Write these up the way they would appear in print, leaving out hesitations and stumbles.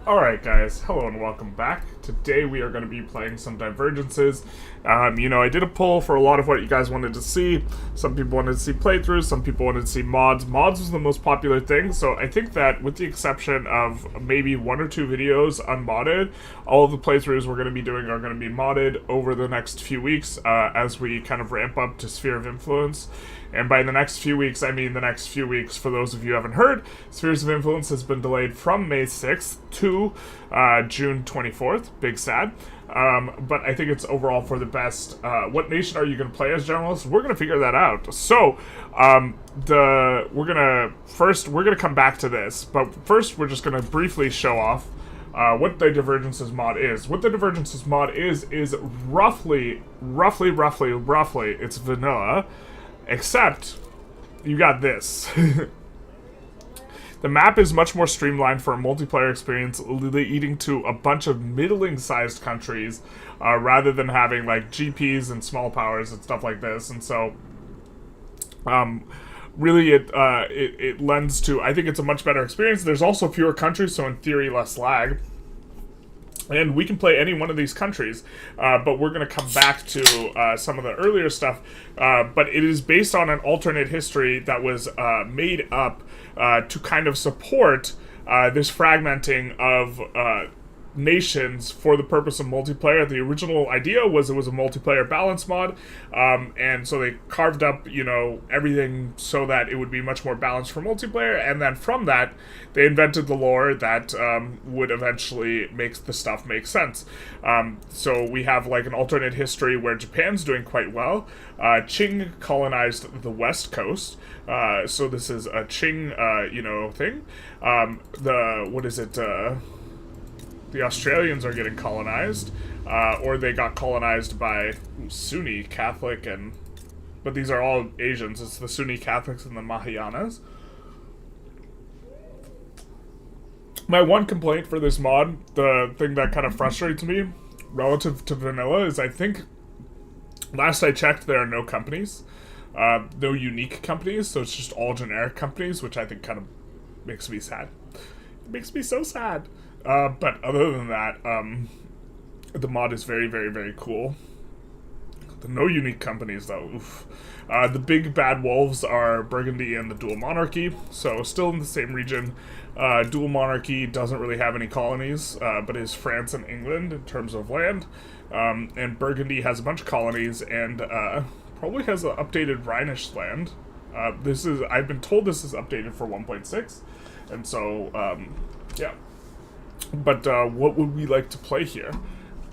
Alright guys, hello and welcome back. Today we are going to be playing some Divergences. I did a poll for a lot of what you guys wanted to see. Some people wanted to see playthroughs, some people wanted to see mods. Mods was the most popular thing, so I think that with the exception of maybe one or two videos unmodded, all of the playthroughs we're going to be doing are going to be modded over the next few weeks as we kind of ramp up to Sphere of Influence. And by the next few weeks, I mean the next few weeks. For those of you who haven't heard, Spheres of Influence has been delayed from May 6th to June 24th. Big sad. But I think it's overall for the best. What nation are you going to play as Generalist? We're going to figure that out. So, we're going to come back to this. But first, we're just going to briefly show off what the Divergences mod is. What the Divergences mod is roughly, it's vanilla. Except, you got this. The map is much more streamlined for a multiplayer experience, leading to a bunch of middling-sized countries, rather than having, like, GPs and small powers and stuff like this. And so, really, it lends to, I think it's a much better experience. There's also fewer countries, so in theory, less lag. And we can play any one of these countries, but we're going to come back to some of the earlier stuff. But it is based on an alternate history that was made up to kind of support this fragmenting of nations for the purpose of multiplayer. The original idea was it was a multiplayer balance mod, and so they carved up, everything so that it would be much more balanced for multiplayer, and then from that, they invented the lore that would eventually make the stuff make sense. So we have like an alternate history where Japan's doing quite well. Qing colonized the west coast, so this is a Qing, thing. The Australians are getting colonized, or they got colonized by Sunni Catholic, but these are all Asians. It's the Sunni Catholics and the Mahayanas. My one complaint for this mod, the thing that kind of frustrates me relative to vanilla, is I think, last I checked, there are no companies, no unique companies, so it's just all generic companies, which I think kind of makes me sad. It makes me so sad. But other than that, the mod is very, very, very cool. No unique companies, though. Oof. The big bad wolves are Burgundy and the Dual Monarchy, so still in the same region. Dual Monarchy doesn't really have any colonies, but is France and England in terms of land. And Burgundy has a bunch of colonies and probably has an updated Rhinish land. I've been told this is updated for 1.6, and so, yeah. But what would we like to play here?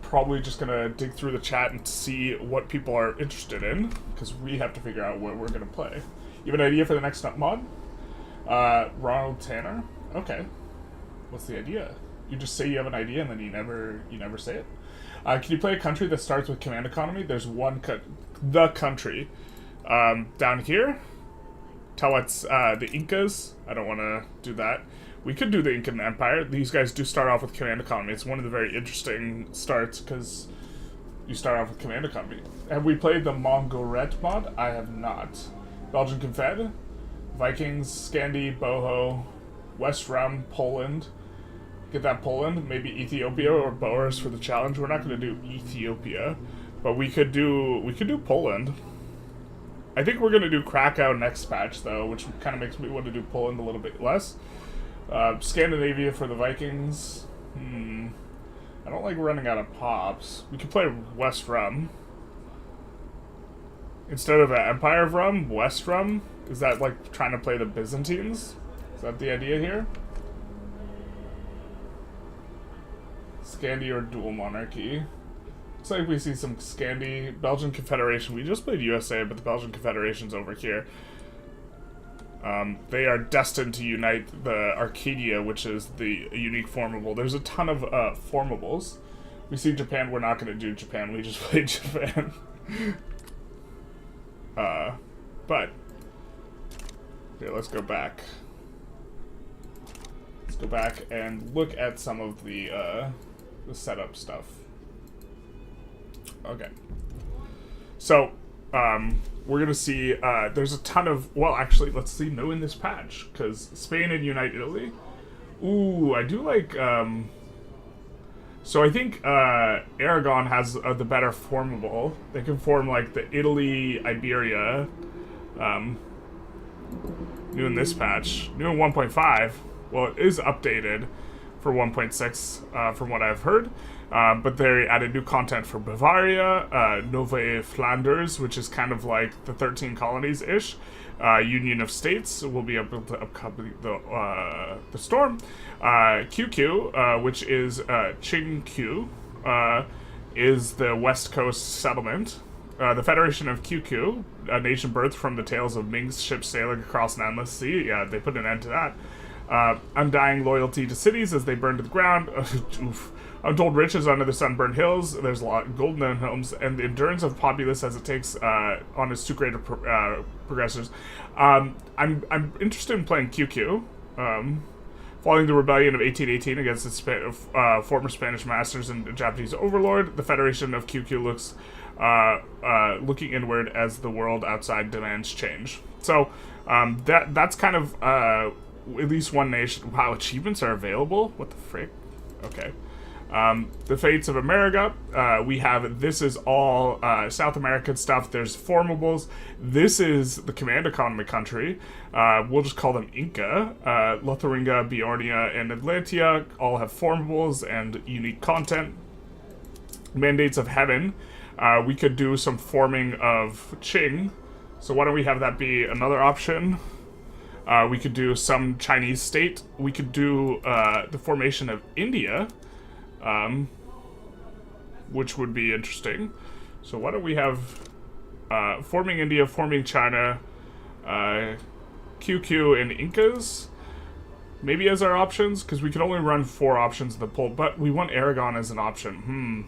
Probably just gonna dig through the chat and see what people are interested in, because we have to figure out what we're gonna play. You have an idea for the next mod? Ronald Tanner? Okay. What's the idea? You just say you have an idea and then you never say it? Can you play a country that starts with command economy? There's one the country. Down here? Tell us the Incas. I don't want to do that. We could do the Incan Empire. These guys do start off with command economy. It's one of the very interesting starts because you start off with command economy. Have we played the Mongoret mod? I have not. Belgian Confed, Vikings, Scandi, Boho, West Rum, Poland. Get that Poland. Maybe Ethiopia or Boers for the challenge. We're not going to do Ethiopia, but we could do Poland. I think we're going to do Krakow next patch though, which kind of makes me want to do Poland a little bit less. Scandinavia for the Vikings. I don't like running out of pops. We could play West Rum. Instead of an Empire of Rum, West Rum? Is that like trying to play the Byzantines? Is that the idea here? Scandi or Dual Monarchy. Looks like we see some Scandi. Belgian Confederation. We just played USA, but the Belgian Confederation's over here. They are destined to unite the Arcadia, which is the unique formable. There's a ton of formables. We see Japan. We're not going to do Japan. We just played Japan. But here, let's go back. Let's go back and look at some of the setup stuff. Okay. So, we're going to see, there's a ton of, well, actually, let's see no in this patch, because Spain and Unite Italy. Ooh, I do like, So I think Aragon has the better formable. They can form like the Italy, Iberia. New in this patch. New in 1.5. Well, it is updated for 1.6 from what I've heard. But they added new content for Bavaria, Nova Flanders, which is kind of like the 13 colonies-ish. Union of States will be able to accompany the storm. QQ, which is Qingqiu, is the West Coast settlement. The Federation of QQ, a nation birthed from the tales of Ming's ships sailing across an endless sea. Yeah, they put an end to that. Undying loyalty to cities as they burn to the ground. Oof. Untold riches under the sunburned hills. There's a lot of golden homes, and the endurance of populace as it takes on its two greater progressors. I'm interested in playing QQ. Following the rebellion of 1818 against its former Spanish masters and Japanese overlord, the Federation of QQ looks looking inward as the world outside demands change. So that's kind of at least one nation. Wow, achievements are available? What the frick? Okay. The Fates of America, we have, this is all South American stuff. There's formables. This is the command economy country. We'll just call them Inca. Lotharinga, Bjornia, and Atlantia all have formables and unique content. Mandates of Heaven. We could do some forming of Qing. So why don't we have that be another option? We could do some Chinese state. We could do the formation of India. Which would be interesting. So why don't we have forming India, forming China, QQ, and Incas maybe as our options, because we can only run 4 options in the poll, but we want Aragon as an option.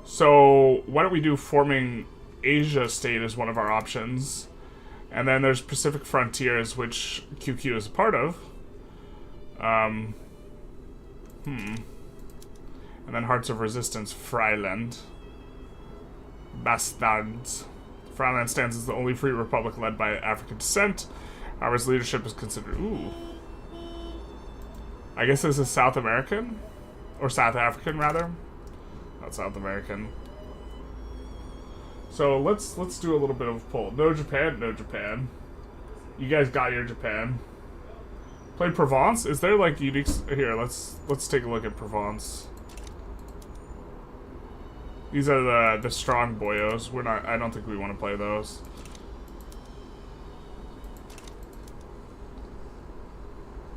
So why don't we do forming Asia state as one of our options, and then there's Pacific Frontiers, which QQ is a part of. And then Hearts of Resistance, Freiland. Bastards. Freiland stands as the only free republic led by African descent. However, its leadership is considered... Ooh. I guess this is South American? Or South African, rather? Not South American. So let's do a little bit of a poll. No Japan, no Japan. You guys got your Japan. Play Provence? Is there like unique... Here, let's take a look at Provence. These are the strong boyos. We're not. I don't think we want to play those.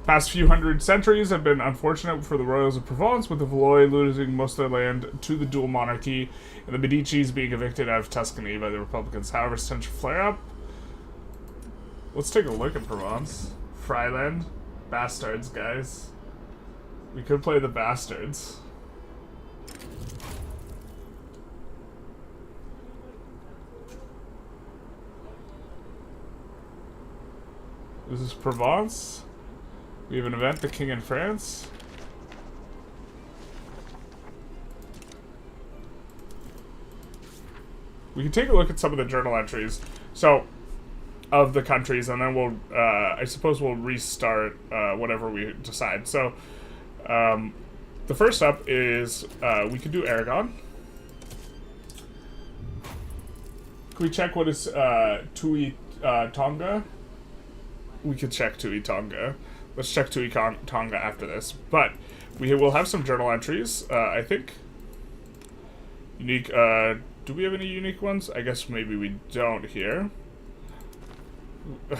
Past few hundred centuries have been unfortunate for the royals of Provence, with the Valois losing most of their land to the dual monarchy, and the Medicis being evicted out of Tuscany by the Republicans. However, tension flare up. Let's take a look at Provence. Freiland. Bastards, guys. We could play the Bastards. This is Provence. We have an event, the King in France. We can take a look at some of the journal entries. So, of the countries, and then we'll, I suppose we'll restart whatever we decide. So, the first up is, we could do Aragon. Can we check what is Tui Tonga? We could check Tui Tonga. Let's check Tui Tonga after this. But we will have some journal entries, I think. Unique, do we have any unique ones? I guess maybe we don't here.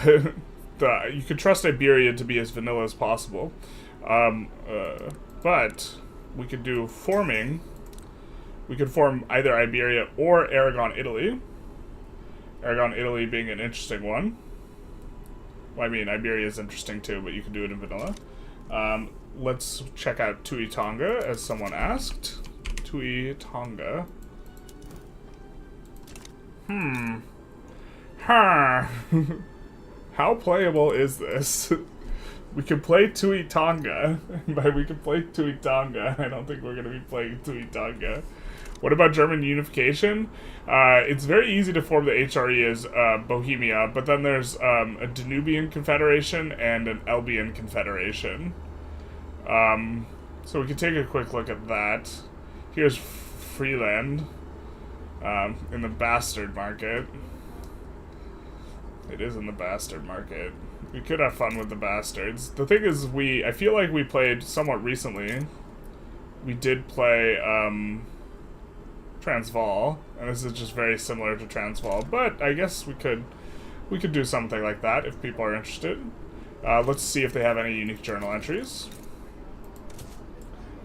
You can trust Iberia to be as vanilla as possible. But we could do forming. We could form either Iberia or Aragon, Italy. Aragon, Italy being an interesting one. Well, I mean, Iberia is interesting too, but you can do it in vanilla. Let's check out Tui Tonga, as someone asked. Tui Tonga. How playable is this? We can play Tui Tonga. But we can play Tui Tonga. I don't think we're going to be playing Tui Tonga. What about German unification? It's very easy to form the HRE as Bohemia, but then there's a Danubian Confederation and an Albion Confederation. So we can take a quick look at that. Here's Freeland in the bastard market. It is in the bastard market. We could have fun with the bastards. The thing is, I feel like we played somewhat recently. We did play Transvaal, and this is just very similar to Transvaal. But I guess we could do something like that if people are interested. Let's see if they have any unique journal entries.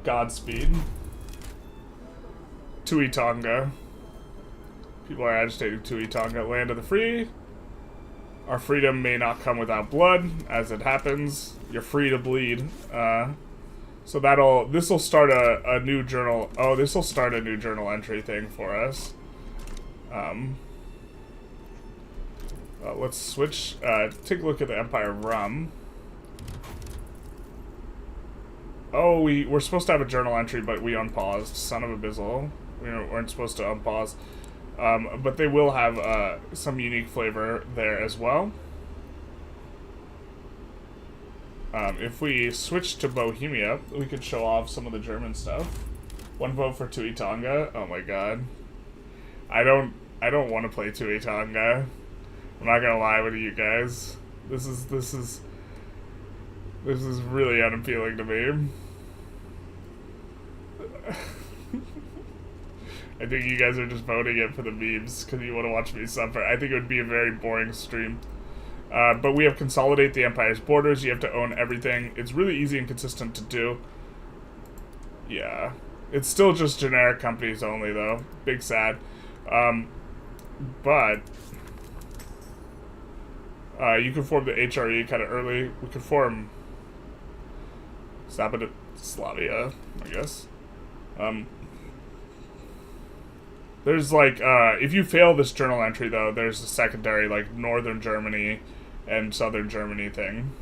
Godspeed. Tui Tonga. People are agitating Tui Tonga. Land of the free. Our freedom may not come without blood, as it happens. You're free to bleed. So this will start a new journal. Oh, this will start a new journal entry thing for us. Let's switch. Take a look at the Empire of Rum. Oh, we're supposed to have a journal entry, but we unpaused. Son of a bizzle. We weren't supposed to unpause. But they will have some unique flavor there as well. If we switch to Bohemia, we could show off some of the German stuff. One vote for Tui Tonga. Oh my god. I don't want to play Tui Tonga. I'm not gonna lie with you guys. This is really unappealing to me. I think you guys are just voting it for the memes because you want to watch me suffer. I think it would be a very boring stream. But we have consolidate the empire's borders. You have to own everything. It's really easy and consistent to do. Yeah. It's still just generic companies only, though. Big sad. But you can form the HRE kind of early. We could form Slavia, I guess. There's like, if you fail this journal entry, though, there's a secondary, like, Northern Germany and Southern Germany thing.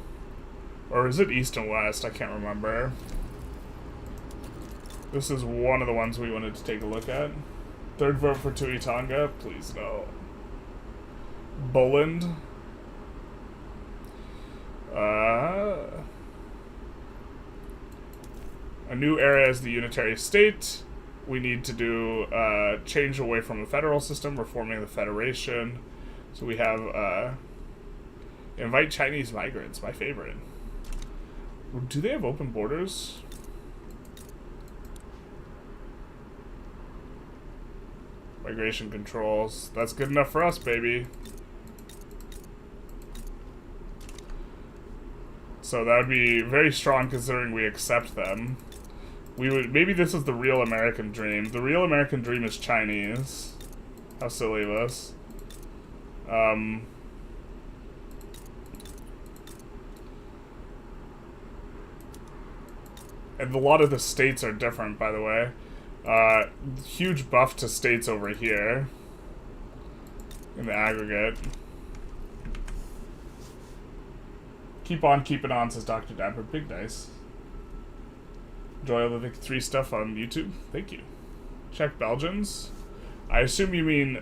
Or is it East and West? I can't remember. This is one of the ones we wanted to take a look at. Third vote for Tui Tonga. Please, no. Boland. A new era as the unitary state. We need to do change away from a federal system, reforming the federation. So we have invite Chinese migrants, my favorite. Do they have open borders? Migration controls. That's good enough for us, baby. So that would be very strong considering we accept them. Maybe this is the real American dream. The real American dream is Chinese. How silly of us. And a lot of the states are different, by the way. Huge buff to states over here. In the aggregate. Keep on keeping on, says Dr. Dapper. Big dice. Enjoy all the Vic 3 stuff on YouTube. Thank you. Check Belgians. I assume you mean,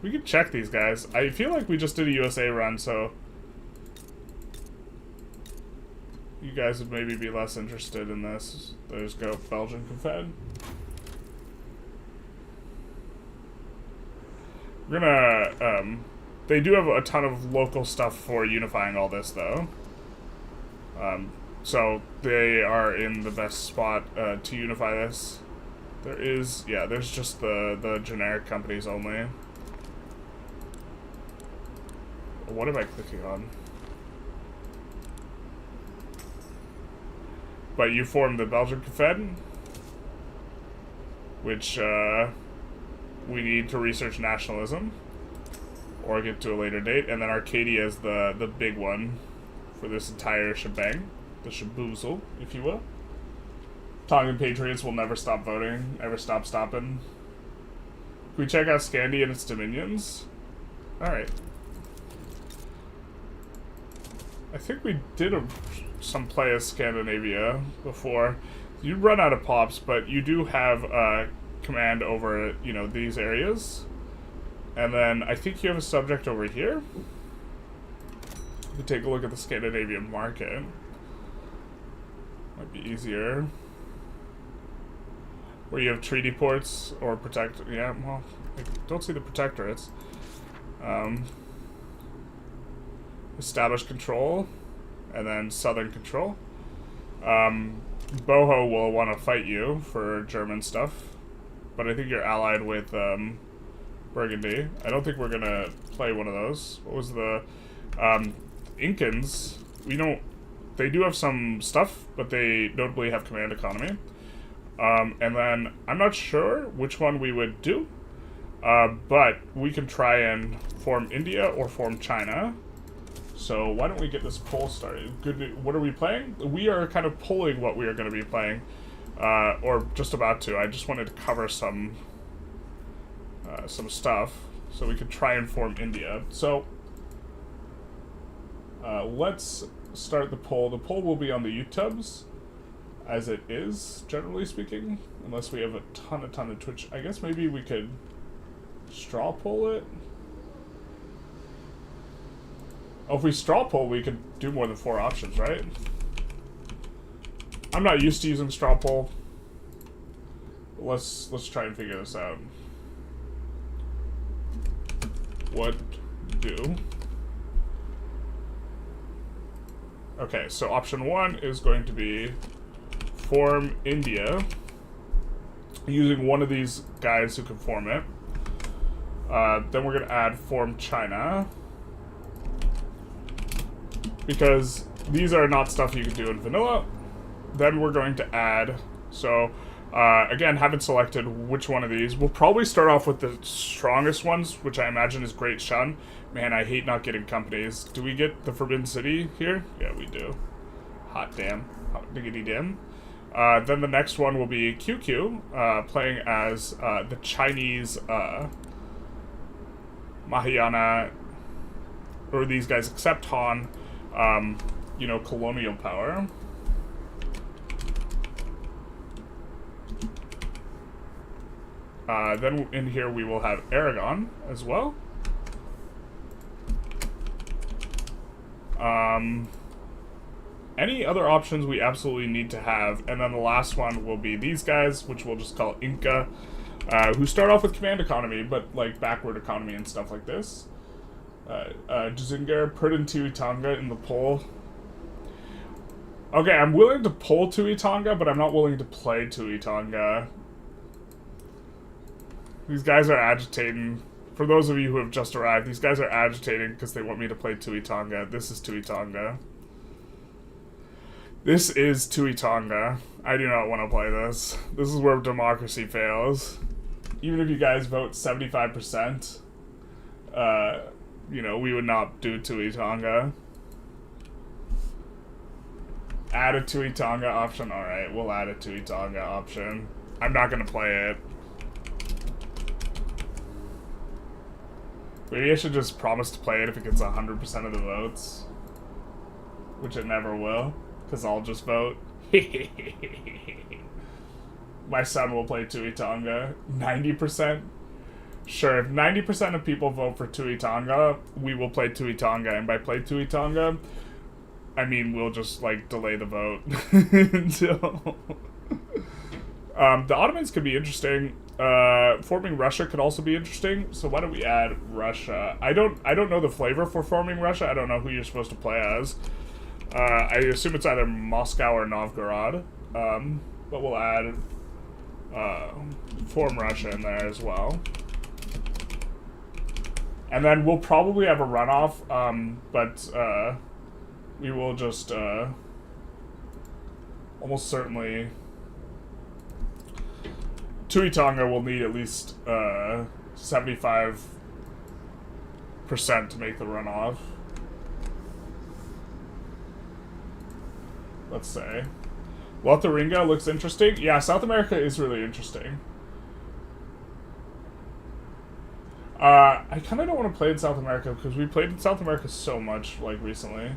we could check these guys. I feel like we just did a USA run, so you guys would maybe be less interested in this. There's go Belgian Confed. We're gonna, they do have a ton of local stuff for unifying all this, though. So they are in the best spot to unify this. There's just the generic companies only. What am I clicking on? But you form the Belgian Confed, which we need to research nationalism, or get to a later date, and then Arcadia is the big one for this entire shebang. The shaboozle, if you will. Tongan Patriots will never stop voting, never stop stopping. Can we check out Scandi and its dominions? Alright. I think we did some play as Scandinavia before. You run out of pops, but you do have command over, you know, these areas. And then I think you have a subject over here. We take a look at the Scandinavian market. Might be easier. Where you have treaty ports or protect. Yeah, well, I don't see the protectorates. Establish control, and then southern control. Boho will want to fight you for German stuff, but I think you're allied with Burgundy. I don't think we're gonna play one of those. What was the Incans? We don't. They do have some stuff, but they notably have command economy. And then I'm not sure which one we would do, but we can try and form India or form China. So why don't we get this poll started? Good. What are we playing? We are kind of polling what we are going to be playing, or just about to. I just wanted to cover some stuff so we could try and form India. So let's start the poll. The poll will be on the YouTubes, as it is, generally speaking, unless we have a ton of Twitch. I guess maybe we could straw poll it. Oh, if we straw poll, we could do more than 4 options, right? I'm not used to using straw poll. Let's try and figure this out. What do? Okay, so option 1 is going to be form India using one of these guys who can form it. Then we're going to add form China, because these are not stuff you can do in vanilla. Then we're going to add, so again, haven't selected which one of these. We'll probably start off with the strongest ones, which I imagine is Great Shun. Man, I hate not getting companies. Do we get the Forbidden City here? Yeah, we do. Hot damn. Hot diggity damn. Then the next one will be QQ, playing as the Chinese Mahayana, or these guys except Han, you know, colonial power. Then in here we will have Aragon as well. Any other options we absolutely need to have, and then the last one will be these guys, which we'll just call Inca, who start off with command economy, but like backward economy and stuff like this. Jazingar, put in Tui Tonga in the poll. Okay, I'm willing to pull Tui Tonga, but I'm not willing to play Tui Tonga. These guys are agitating. For those of you who have just arrived, these guys are agitating because they want me to play Tui Tonga. This is Tui Tonga. This is Tui Tonga. I do not want to play this. This is where democracy fails. Even if you guys vote 75%, you know, we would not do Tui Tonga. Add a Tui Tonga option. Alright, we'll add a Tui Tonga option. I'm not going to play it. Maybe I should just promise to play it if it gets 100% of the votes. Which it never will, because I'll just vote. My son will play Tui Tonga. 90%? Sure, if 90% of people vote for Tui Tonga, we will play Tui Tonga. And by play Tui Tonga, I mean we'll just, like, delay the vote. Until... the Ottomans could be interesting. Forming Russia could also be interesting, so why don't we add Russia? I don't know the flavor for forming Russia. I don't know who you're supposed to play as. I assume it's either Moscow or Novgorod, but we'll add form Russia in there as well. And then we'll probably have a runoff, but we will just almost certainly... Tui Tonga will need at least 75% to make the runoff. Let's say. Lotharinga looks interesting. Yeah, South America is really interesting. I kind of don't want to play in South America because we played in South America so much, like, recently.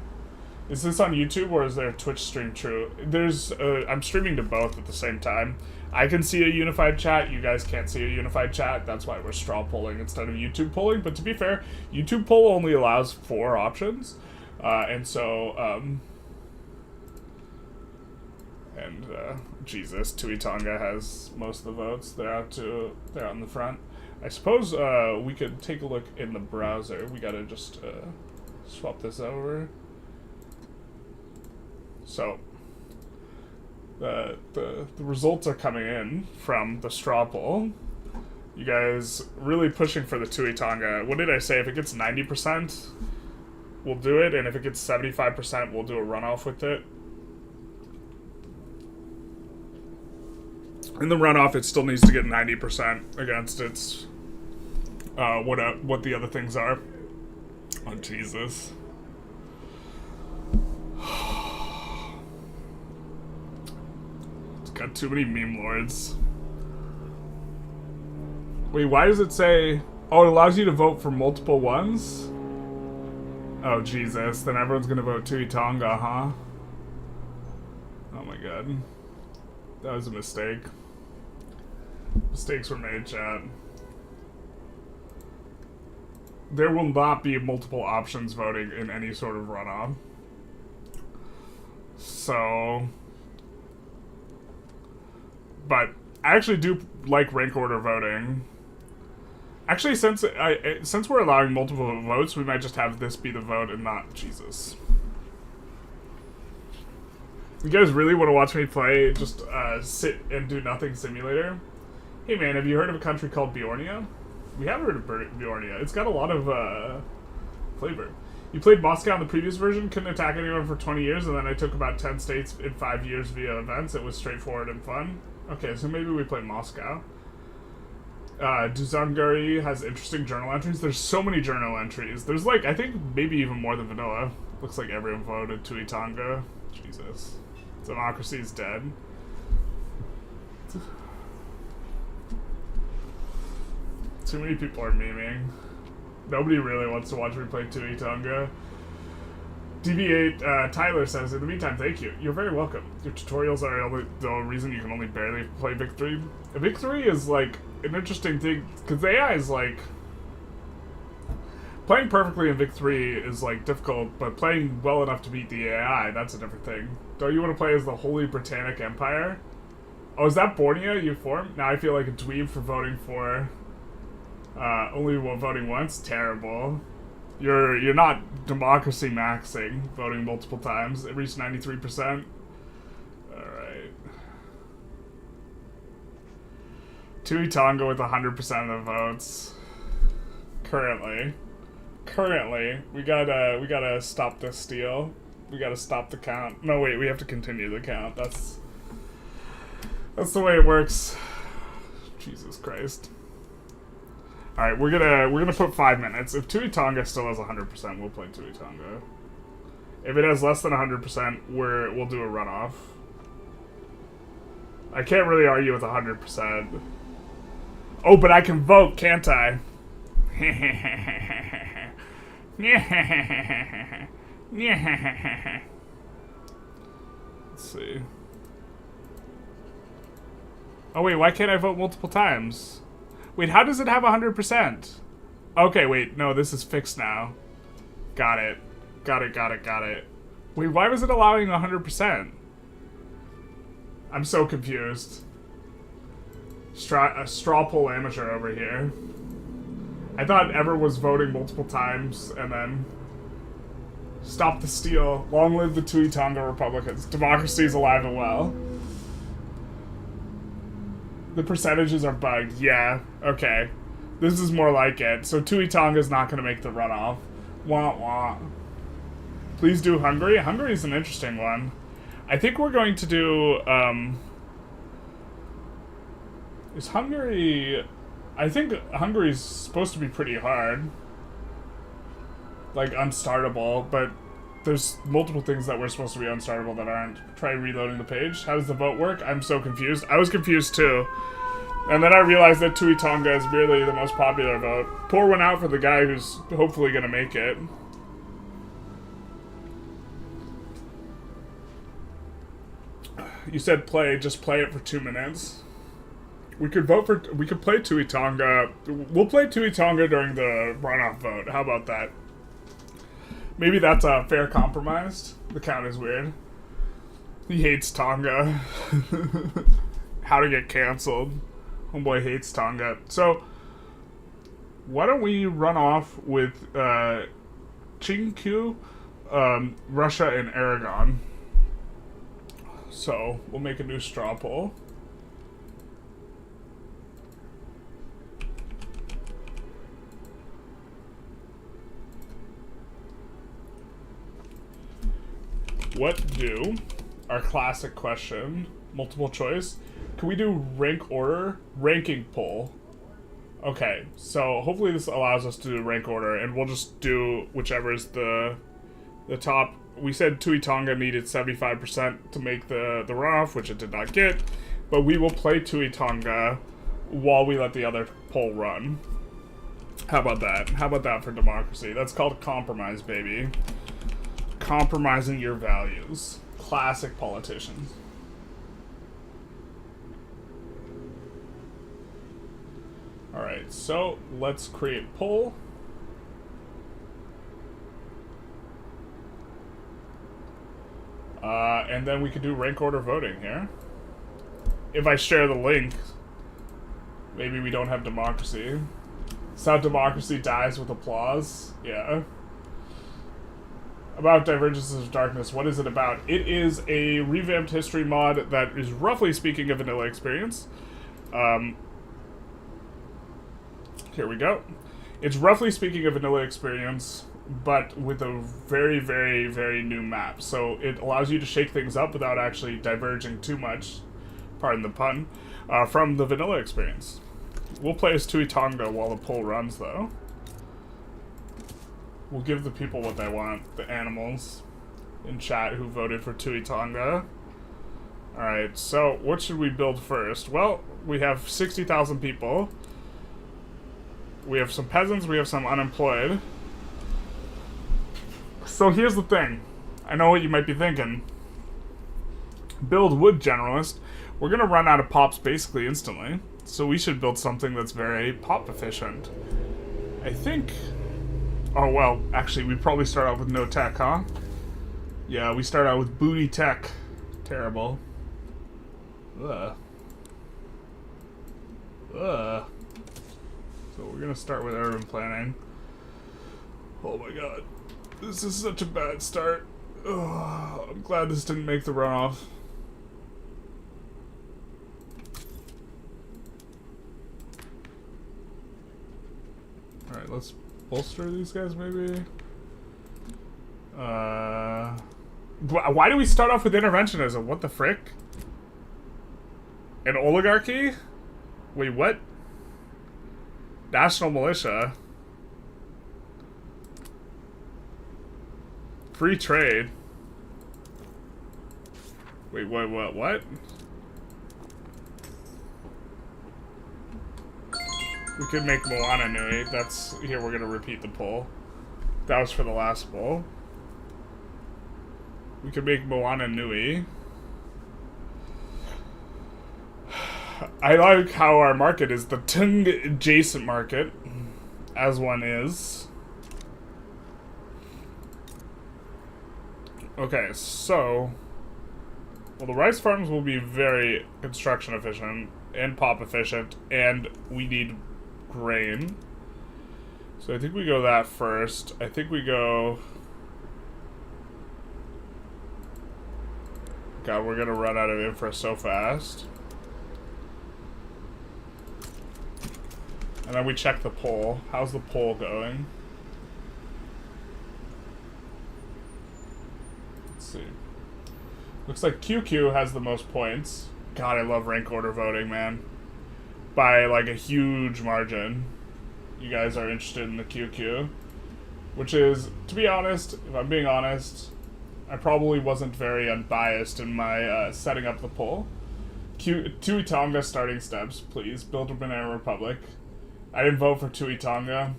Is this on YouTube or is there a Twitch stream true? There's, I'm streaming to both at the same time. I can see a unified chat, you guys can't see a unified chat, that's why we're straw polling instead of YouTube polling, but to be fair, YouTube poll only allows 4 options, and so And Jesus, Tui Tonga has most of the votes. They're out in the front. I suppose we could take a look in the browser. We gotta just swap this over. So the results are coming in from the straw poll. You guys really pushing for the Tui Tonga. What did I say? If it gets 90%, we'll do it, and if it gets 75%, we'll do a runoff with it. In the runoff, it still needs to get 90% against its what the other things are. Oh, Jesus. It's got too many meme lords. Wait, why does it say... Oh, it allows you to vote for multiple ones? Oh, Jesus. Then everyone's gonna vote Tui Tonga, huh? Oh my god. That was a mistake. Mistakes were made, chat. There will not be multiple options voting in any sort of runoff. So... But I actually do like rank order voting. Actually, since we're allowing multiple votes, we might just have this be the vote and not Jesus. You guys really want to watch me play just sit and do nothing simulator? Hey man, have you heard of a country called Bjornia? We have heard of Bjornia. It's got a lot of flavor. You played Moscow in the previous version, couldn't attack anyone for 20 years, and then I took about 10 states in 5 years via events. It was straightforward and fun. Okay, so maybe we play Moscow. Duzangari has interesting journal entries. There's so many journal entries. There's like, I think maybe even more than vanilla. Looks like everyone voted Tui Tonga. Jesus. Democracy is dead. Too many people are memeing. Nobody really wants to watch me play Tui Tonga. DV8 Tyler says, in the meantime, thank you. You're very welcome. Your tutorials are the reason you can only barely play Vic 3. Vic 3 is like an interesting thing, because the AI is like... Playing perfectly in Vic 3 is like difficult, but playing well enough to beat the AI, that's a different thing. Don't you want to play as the Holy Britannic Empire? Oh, is that Borneo you formed? Now I feel like a dweeb for voting for... only voting once? Terrible. You're not democracy maxing, voting multiple times. It reached 93%. Alright. Tui Tonga with 100% of the votes. Currently, we gotta stop this steal. We gotta stop the count. No, wait, we have to continue the count. That's the way it works. Jesus Christ. Alright, we're gonna put 5 minutes. If Tui Tonga still has 100%, we'll play Tui Tonga. If it has less than 100%, we'll do a runoff. I can't really argue with 100%. Oh, but I can vote, can't I? Let's see. Oh wait, why can't I vote multiple times? Wait, how does it have 100%? Okay, wait, no, this is fixed now. Got it. Got it. Wait, why was it allowing 100%? I'm so confused. Straw poll amateur over here. I thought Ever was voting multiple times, and then... Stop the steal. Long live the Tui Tonga Republicans. Democracy is alive and well. The percentages are bugged. Yeah, okay. This is more like it. So Tui Tonga's not going to make the runoff. Wah wah. Please do Hungary. Hungary is an interesting one. I think we're going to do... Is Hungary... I think Hungary's supposed to be pretty hard. Like, unstartable, but there's multiple things that were supposed to be unstartable that aren't. Try reloading the page. How does the vote work? I'm so confused. I was confused too. And then I realized that Tui Tonga is merely the most popular vote. Pour one out for the guy who's hopefully gonna make it. You said play, just play it for 2 minutes. We could play Tui Tonga. We'll play Tui Tonga during the runoff vote. How about that? Maybe that's a fair compromise. The count is weird. He hates Tonga. How to get canceled. Homeboy hates Tonga. So, why don't we run off with Chingkyu, Russia, and Aragon. So, we'll make a new straw poll. What do, our classic question, multiple choice, can we do rank order? Ranking poll. Okay, so hopefully this allows us to do rank order, and we'll just do whichever is the top. We said Tui Tonga needed 75% to make the runoff, which it did not get, but we will play Tui Tonga while we let the other poll run. How about that? How about that for democracy? That's called compromise, baby. Compromising your values. Classic politicians. Alright, so let's create poll. And then we could do rank order voting here. If I share the link, maybe we don't have democracy. It's how democracy dies with applause. Yeah. About Divergences of Darkness, what is it about? It is a revamped history mod that is roughly speaking a vanilla experience. Here we go. It's roughly speaking a vanilla experience, but with a very, very, very new map. So it allows you to shake things up without actually diverging too much, pardon the pun, from the vanilla experience. We'll play as Tui Tonga while the poll runs, though. We'll give the people what they want, the animals in chat who voted for Tui Tonga. Alright, so what should we build first? Well, we have 60,000 people. We have some peasants, we have some unemployed. So here's the thing. I know what you might be thinking. Build wood generalist. We're gonna run out of pops basically instantly. So we should build something that's very pop efficient. I think... Oh, well, actually, we probably start out with no tech, huh? Yeah, we start out with booty tech. Terrible. Ugh. Ugh. So we're gonna start with urban planning. Oh my god. This is such a bad start. Ugh, I'm glad this didn't make the runoff. Alright, let's bolster these guys, maybe? Why do we start off with interventionism? What the frick? An oligarchy? Wait, what? National militia? Free trade? Wait, what? We could make Moana Nui. That's... Here, we're gonna repeat the poll. That was for the last poll. We could make Moana Nui. I like how our market is the Tung adjacent market, as one is. Okay, so... Well, the rice farms will be very construction efficient and pop efficient, and we need grain. So I think we go that first. I think we go... God, we're gonna run out of infra so fast. And then we check the poll. How's the poll going? Let's see. Looks like QQ has the most points. God, I love rank order voting, man. By like a huge margin. You guys are interested in the QQ. Which is, to be honest, if I'm being honest, I probably wasn't very unbiased in my setting up the poll. Tui Tonga starting steps, please. Build a Banana Republic. I didn't vote for Tui Tonga.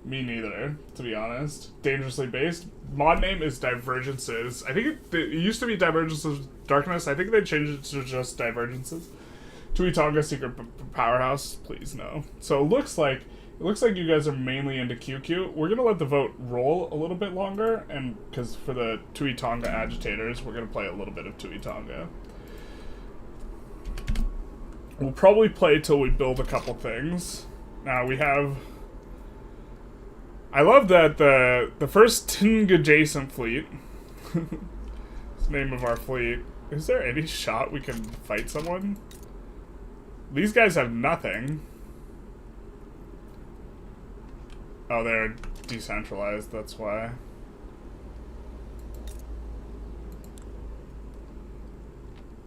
Me neither, to be honest. Dangerously based. Mod name is Divergences. I think it used to be Divergences of Darkness. I think they changed it to just Divergences. Tui Tonga secret powerhouse, please no. So it looks like you guys are mainly into QQ. We're gonna let the vote roll a little bit longer, and because for the Tui Tonga agitators, we're gonna play a little bit of Tui Tonga. We'll probably play till we build a couple things. Now we have. I love that the first Tonga adjacent fleet. It's the name of our fleet. Is there any shot we can fight someone? These guys have nothing. Oh, they're decentralized, that's why.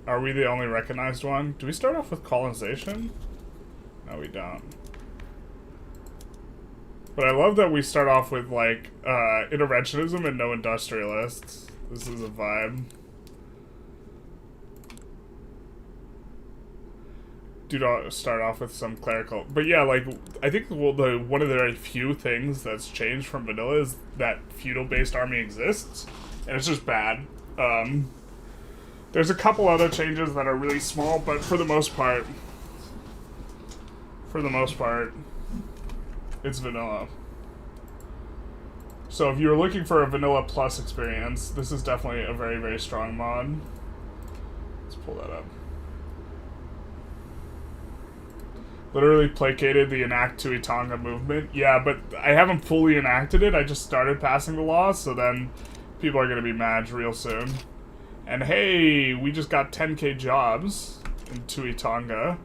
Are we the only recognized one? Do we start off with colonization? No, we don't. But I love that we start off with, like, interventionism and no industrialists. This is a vibe. Do not start off with some clerical. But yeah, like, I think one of the very few things that's changed from vanilla is that feudal-based army exists. And it's just bad. There's a couple other changes that are really small, but for the most part, it's vanilla. So if you're looking for a vanilla plus experience, this is definitely a very, very strong mod. Let's pull that up. Literally placated the enact Tui Tonga movement. Yeah, but I haven't fully enacted it. I just started passing the law, so then people are going to be mad real soon. And hey, we just got 10k jobs in Tui Tonga.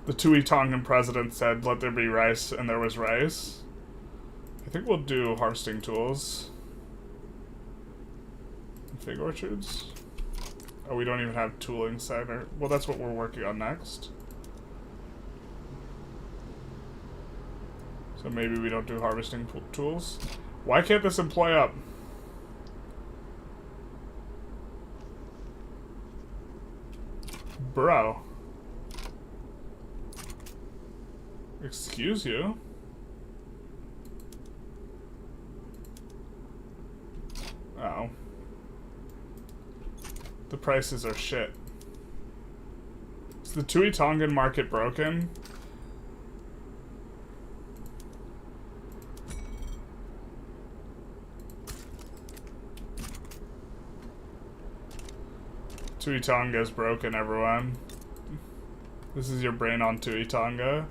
The Tui Tongan president said, let there be rice, and there was rice. I think we'll do harvesting tools. Fig orchards. Oh, we don't even have tooling center. Well, that's what we're working on next. So maybe we don't do harvesting tools. Why can't this employ up? Bro. Excuse you? Oh. The prices are shit. Is the Tui Tongan market broken? Tui Tonga is broken, everyone. This is your brain on Tui Tonga.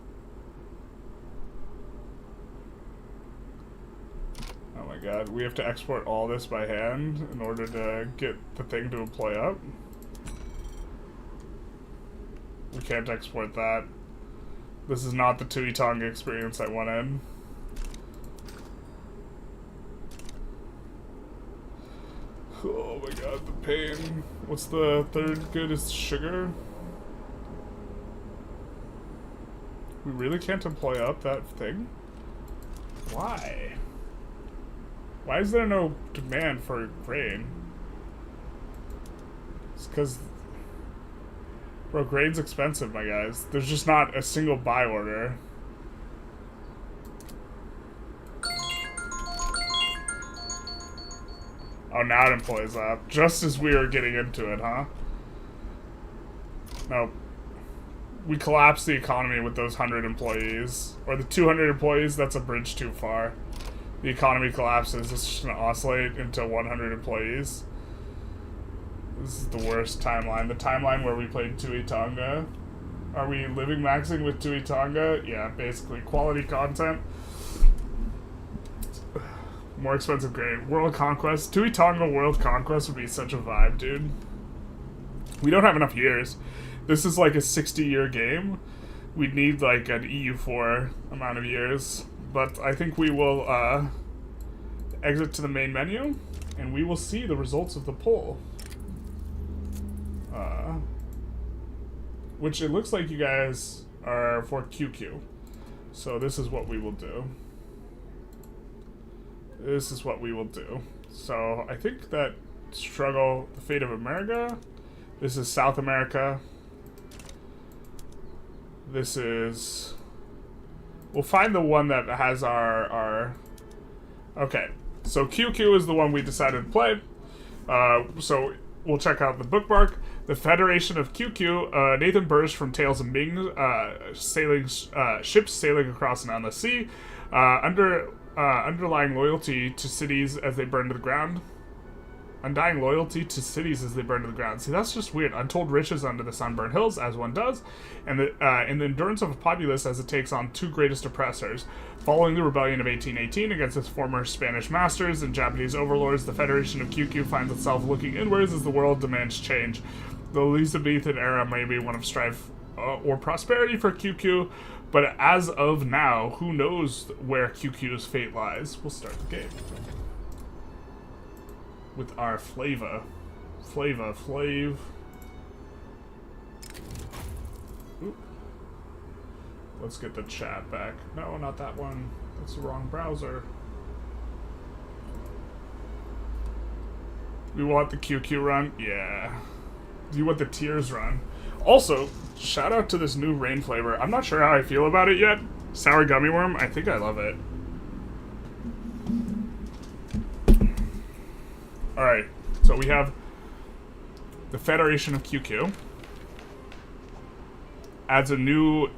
Oh my god, we have to export all this by hand in order to get the thing to employ up. We can't export that. This is not the Tui Tonga experience I wanted. Oh my god, the pain. What's the third good is sugar? We really can't employ up that thing? Why? Why is there no demand for grain? It's because... Bro, grain's expensive, my guys. There's just not a single buy order. Oh, now it employs up. Just as we were getting into it, huh? No. We collapsed the economy with those 100 employees. Or the 200 employees, that's a bridge too far. The economy collapses, it's just gonna oscillate into 100 employees. This is the worst timeline. The timeline where we played Tui Tonga. Are we living maxing with Tui Tonga? Yeah, basically. Quality content. More expensive grain. World Conquest. Tui Tonga World Conquest would be such a vibe, dude. We don't have enough years. This is like a 60-year game. We'd need like an EU4 amount of years. But I think we will exit to the main menu, and we will see the results of the poll. Which it looks like you guys are for QQ. So this is what we will do. This is what we will do. So I think that struggle, the fate of America. This is South America. This is... We'll find the one that has our... Okay, so QQ is the one we decided to play. So we'll check out the bookmark. The Federation of QQ, Nathan Burge from Tales of Ming, ships sailing across an endless sea, underlying loyalty to cities as they burn to the ground. Undying loyalty to cities as they burn to the ground. See, that's just weird. Untold riches under the sunburned hills, as one does, and the endurance of a populace as it takes on two greatest oppressors. Following the rebellion of 1818 against its former Spanish masters and Japanese overlords, the Federation of QQ finds itself looking inwards as the world demands change. The Elizabethan era may be one of strife or prosperity for QQ, but as of now, who knows where QQ's fate lies? We'll start the game with our Flav. Ooh. Let's get the chat back. No, not that one. That's the wrong browser. We want the QQ run? Yeah. Do you want the tiers run? Also, shout out to this new rain flavor. I'm not sure how I feel about it yet. Sour gummy worm, I think I love it. Alright, so we have the Federation of QQ. Adds a new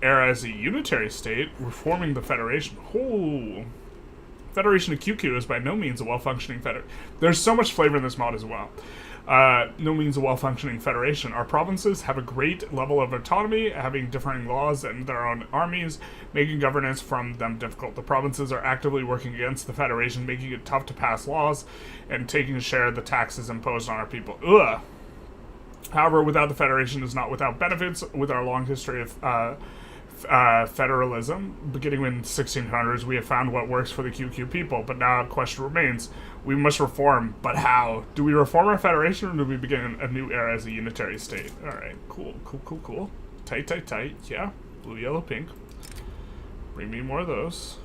era as a unitary state, reforming the Federation. Oh, Federation of QQ is by no means a well-functioning federation. There's so much flavor in this mod as well. No means a well-functioning federation. Our provinces have a great level of autonomy, having differing laws and their own armies, making governance from them difficult. The provinces are actively working against the federation, making it tough to pass laws and taking a share of the taxes imposed on our people. Ugh. However, without the federation is not without benefits. With our long history of federalism, beginning in the 1600s, we have found what works for the QQ people, but now a question remains. We must reform, but how? Do we reform our federation, or do we begin a new era as a unitary state? Alright, cool. Tight. Yeah, blue, yellow, pink. Bring me more of those.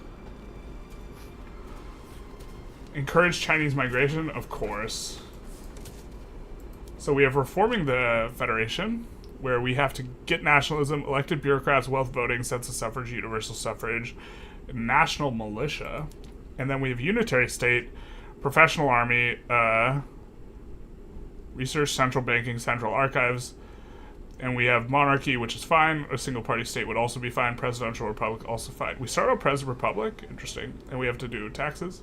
Encourage Chinese migration, of course. So we have reforming the federation, where we have to get nationalism, elected bureaucrats, wealth voting, census suffrage, universal suffrage, national militia, and then we have unitary state, professional army, research, central banking, central archives, and we have monarchy, which is fine. A single party state would also be fine. Presidential republic, also fine. We start out Pres Republic, interesting, and we have to do taxes.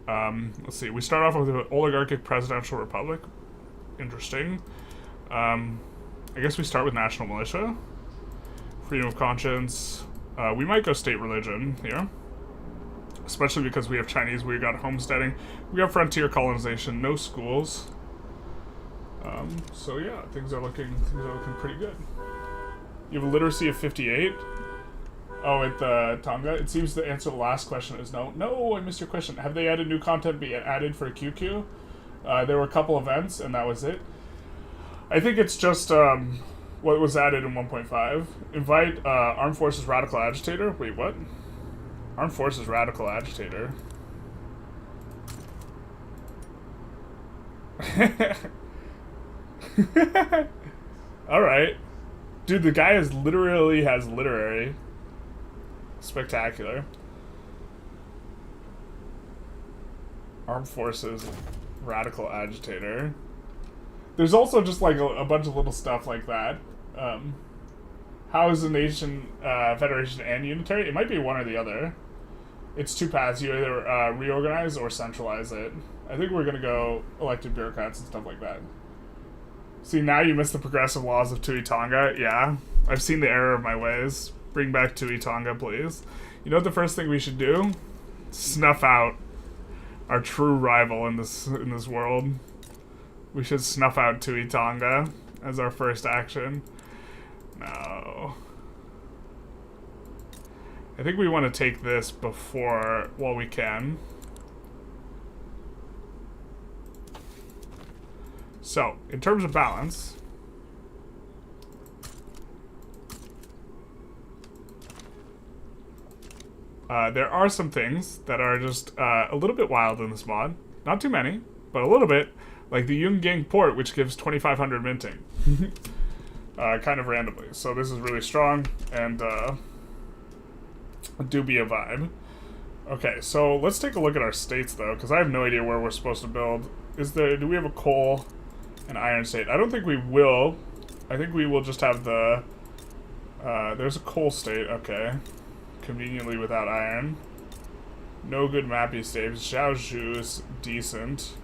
Let's see, we start off with an oligarchic presidential republic. Interesting. I guess we start with national militia. Freedom of conscience. We might go state religion here. Especially because we have Chinese, we got homesteading. We got frontier colonization, no schools. So yeah, things are looking pretty good. You have a literacy of 58. Oh, at Tonga? It seems the answer to the last question is no. No, I missed your question. Have they added new content be added for QQ? There were a couple events, and that was it. I think it's just what was added in 1.5. Invite Armed Forces Radical Agitator. Wait, what? Armed Forces Radical Agitator. Alright. Dude, the guy literally has literary. Spectacular. Armed Forces Radical Agitator. There's also just like a bunch of little stuff like that. How is the nation federation and unitary? It might be one or the other. It's two paths. You either reorganize or centralize it. I think we're gonna go elected bureaucrats and stuff like that. See, now you miss the progressive laws of Tui Tonga. Yeah, I've seen the error of my ways. Bring back Tui Tonga, please. You know what the first thing we should do? Snuff out our true rival in this world. We should snuff out Tui Tonga as our first action. No. I think we want to take this while we can. So, in terms of balance, there are some things that are just a little bit wild in this mod. Not too many, but a little bit. Like the Yungang port, which gives 2,500 minting. Kind of randomly. So this is really strong, and do be a vibe. Okay, so let's take a look at our states, though, because I have no idea where we're supposed to build Is there... Do we have a coal and iron state? I don't think we will. I think we will just have the... there's a coal state. Okay. Conveniently without iron. No good mappy states. Zhaozhou is decent.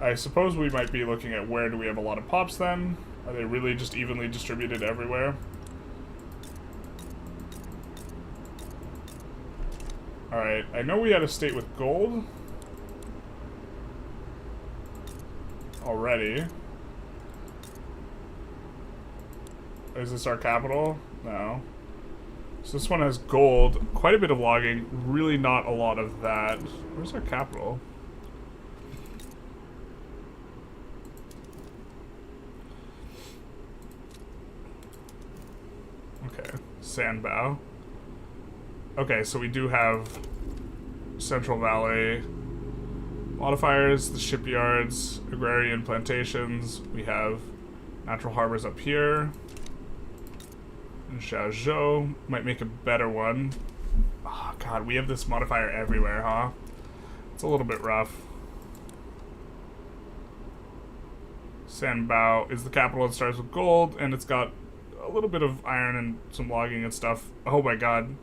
I suppose we might be looking at where do we have a lot of pops then? Are they really just evenly distributed everywhere? Alright, I know we had a state with gold. Already. Is this our capital? No. So this one has gold, quite a bit of logging, really not a lot of that. Where's our capital? Okay, Sandbow. Okay, so we do have Central Valley modifiers, the shipyards, agrarian plantations. We have natural harbors up here. And Zhaozhou might make a better one. Oh god, we have this modifier everywhere, huh? It's a little bit rough. Sandbow is the capital. It starts with gold, and it's got a little bit of iron and some logging and stuff. Oh my god.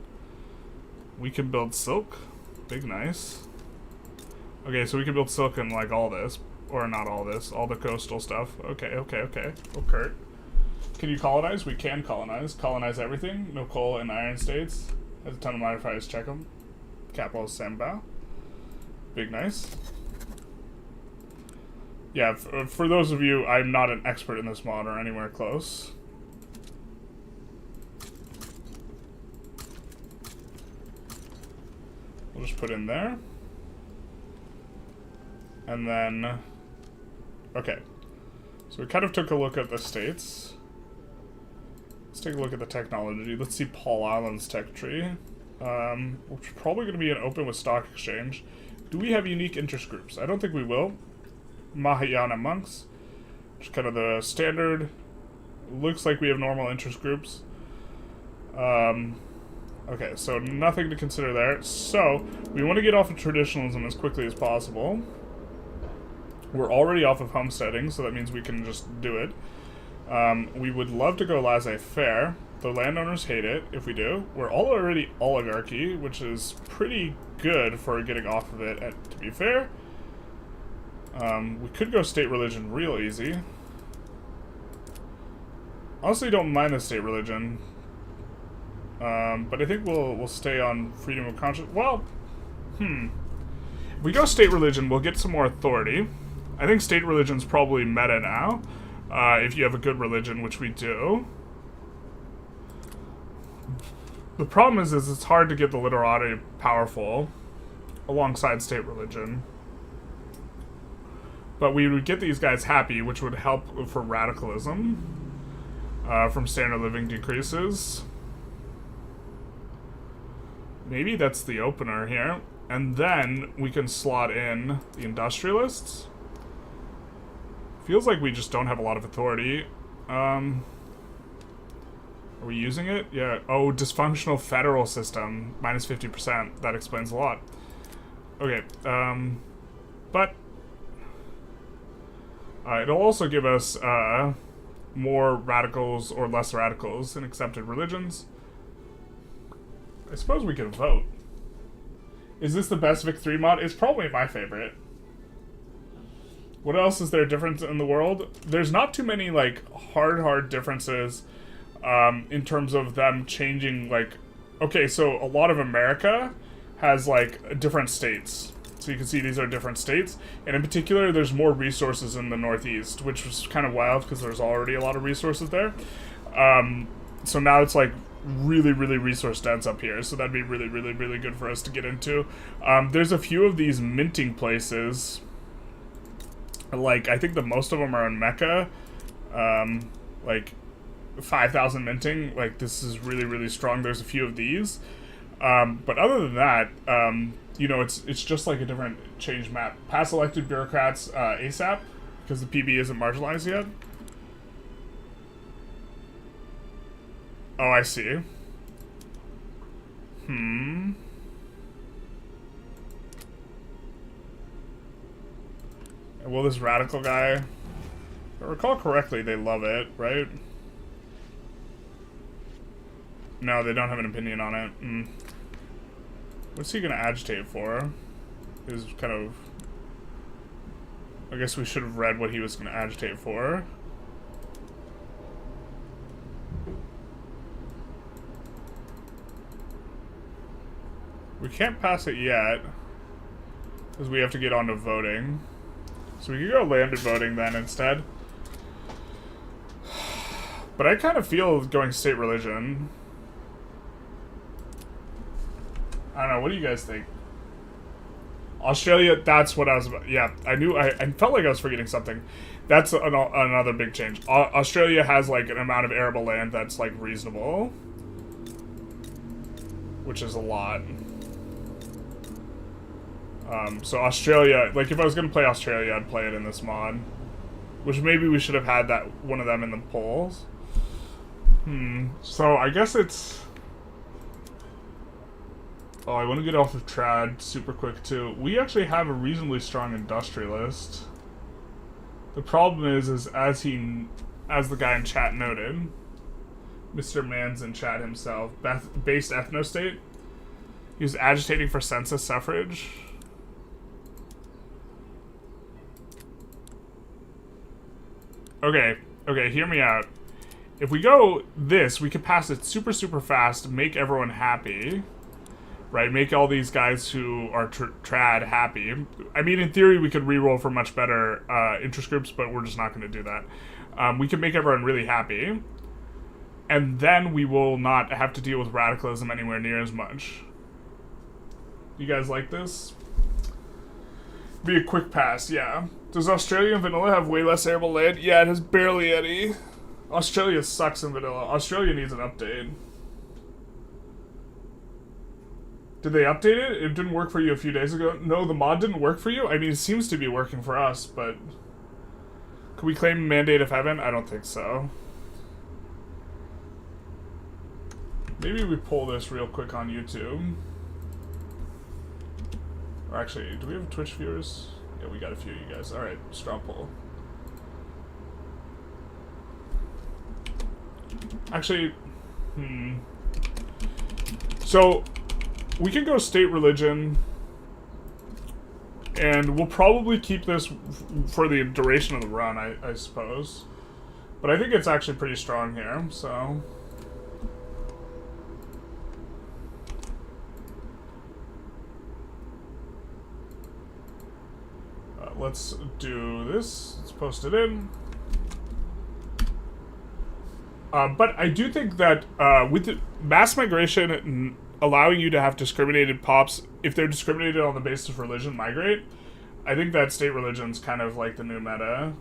We can build silk. Big nice. Okay, so we can build silk in like all this. Or not all this. All the coastal stuff. Okay. Oh, Kurt. Can you colonize? We can colonize. Colonize everything. No coal and iron states. Has a ton of modifiers. Check them. Capital is Sambao. Big nice. Yeah, for those of you, I'm not an expert in this mod or anywhere close. We'll just put in there. And then... Okay. So we kind of took a look at the states. Let's take a look at the technology. Let's see Paul Island's tech tree. Which is probably going to be an open with stock exchange. Do we have unique interest groups? I don't think we will. Mahayana monks. Which is kind of the standard. Looks like we have normal interest groups. Okay, so nothing to consider there. So, we want to get off of traditionalism as quickly as possible. We're already off of homesteading, so that means we can just do it. We would love to go laissez-faire. The landowners hate it if we do. We're already oligarchy, which is pretty good for getting off of it, to be fair. We could go state religion real easy. Honestly, don't mind the state religion. But I think we'll stay on freedom of conscience. Well, If we go state religion, we'll get some more authority. I think state religion's probably meta now. If you have a good religion, which we do. The problem is it's hard to get the literati powerful alongside state religion. But we would get these guys happy, which would help for radicalism. From standard living decreases. Maybe that's the opener here. And then we can slot in the Industrialists. Feels like we just don't have a lot of authority. Are we using it? Yeah. Oh, dysfunctional federal system. Minus 50%. That explains a lot. Okay. But it'll also give us more radicals or less radicals in accepted religions. I suppose we can vote. Is this the best Vic 3 mod? It's probably my favorite. What else is there different in the world? There's not too many, like, hard differences in terms of them changing, like... Okay, so a lot of America has, like, different states. So you can see these are different states. And in particular, there's more resources in the Northeast, which was kind of wild because there's already a lot of resources there. So now it's, like, really resource dense up here, so that'd be really good for us to get into. There's a few of these minting places, like I think the most of them are in Mecca, like 5,000 minting. Like this is really strong. There's a few of these, but other than that, you know, it's just like a different change map. Pass elected bureaucrats ASAP because the PB isn't marginalized yet. Oh, I see. And will this radical guy... If I recall correctly, they love it, right? No, they don't have an opinion on it. What's he gonna agitate for? Is kind of... I guess we should have read what he was gonna agitate for. We can't pass it yet, because we have to get on to voting. So we could go landed voting then instead. But I kind of feel going state religion. I don't know, what do you guys think? Australia, that's what I was about. Yeah, I knew, I felt like I was forgetting something. That's another big change. Australia has like an amount of arable land that's like reasonable. Which is a lot. So Australia, like if I was going to play Australia, I'd play it in this mod. Which maybe we should have had that one of them in the polls. So I guess it's... Oh, I want to get off of trad super quick too. We actually have a reasonably strong industrialist. The problem is as the guy in chat noted, Mr. Mans in chat himself, based ethnostate, he was agitating for census suffrage. Okay, hear me out. If we go this, we could pass it super, super fast, make everyone happy. Right, make all these guys who are trad happy. I mean, in theory, we could reroll for much better interest groups, but we're just not going to do that. We can make everyone really happy, and then we will not have to deal with radicalism anywhere near as much. You guys like this? Be a quick pass, yeah. Does Australia and vanilla have way less arable land? Yeah, it has barely any. Australia sucks in vanilla. Australia needs an update. Did they update it? It didn't work for you a few days ago. No, the mod didn't work for you? I mean, it seems to be working for us, but... Can we claim a mandate of heaven? I don't think so. Maybe we pull this real quick on YouTube. Or actually, do we have Twitch viewers? Yeah, we got a few of you guys. Alright, straw poll. Actually, So... We can go state religion, and we'll probably keep this for the duration of the run, I suppose. But I think it's actually pretty strong here, so... let's do this. Let's post it in. But I do think that with the mass migration... allowing you to have discriminated pops, if they're discriminated on the basis of religion, migrate, I think that state religion's kind of like the new meta.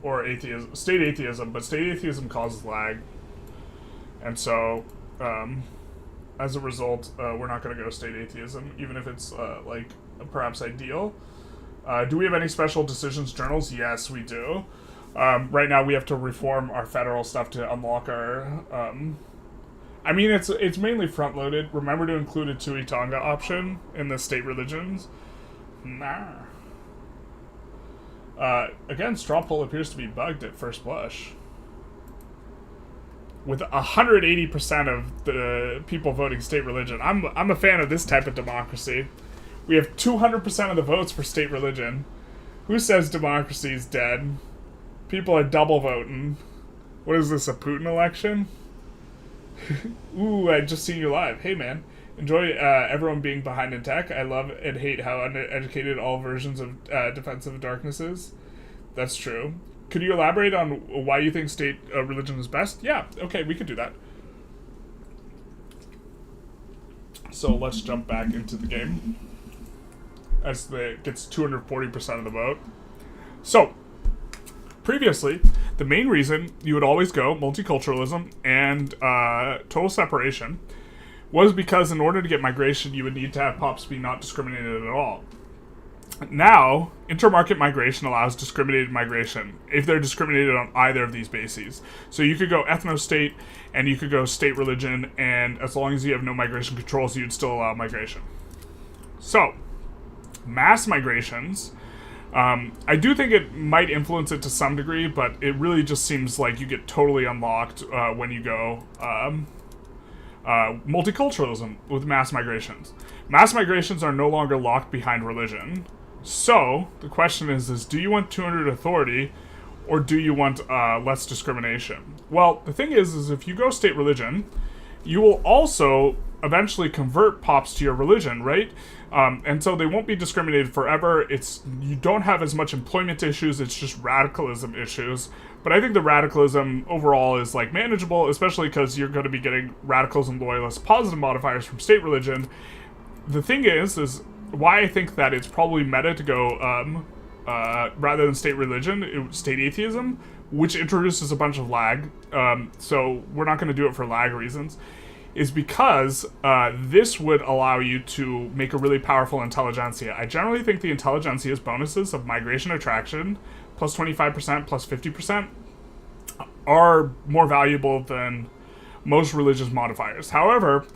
Or atheism. State atheism, but state atheism causes lag. And so, as a result, we're not going to go state atheism, even if it's, like, perhaps ideal. Do we have any special decisions journals? Yes, we do. Right now we have to reform our federal stuff to unlock our, I mean, it's mainly front-loaded. Remember to include a Tui Tonga option in the state religions. Nah. Again, straw poll appears to be bugged at first blush. With 180% of the people voting state religion. I'm a fan of this type of democracy. We have 200% of the votes for state religion. Who says democracy is dead? People are double voting. What is this, a Putin election? Ooh, I just seen you live. Hey, man. Enjoy everyone being behind in tech. I love and hate how uneducated all versions of Defensive Darkness is. That's true. Could you elaborate on why you think state religion is best? Yeah, okay, we could do that. So let's jump back into the game. As it gets 240% of the vote. So, previously, the main reason you would always go multiculturalism and total separation was because in order to get migration, you would need to have pops be not discriminated at all. Now, intermarket migration allows discriminated migration if they're discriminated on either of these bases. So you could go ethno-state and you could go state religion, and as long as you have no migration controls, you'd still allow migration. So, mass migrations I do think it might influence it to some degree, but it really just seems like you get totally unlocked when you go multiculturalism with mass migrations. Mass migrations are no longer locked behind religion. So, the question is do you want 200 authority, or do you want less discrimination? Well, the thing is if you go state religion, you will also eventually convert pops to your religion, right? And so they won't be discriminated forever. You don't have as much employment issues, it's just radicalism issues. But I think the radicalism overall is like manageable, especially because you're going to be getting radicals and loyalists positive modifiers from state religion. The thing is why I think that it's probably meta to go rather than state religion, state atheism, which introduces a bunch of lag. So we're not going to do it for lag reasons. Is because this would allow you to make a really powerful intelligentsia. I generally think the intelligentsia's bonuses of migration attraction, plus 25%, plus 50%, are more valuable than most religious modifiers. However,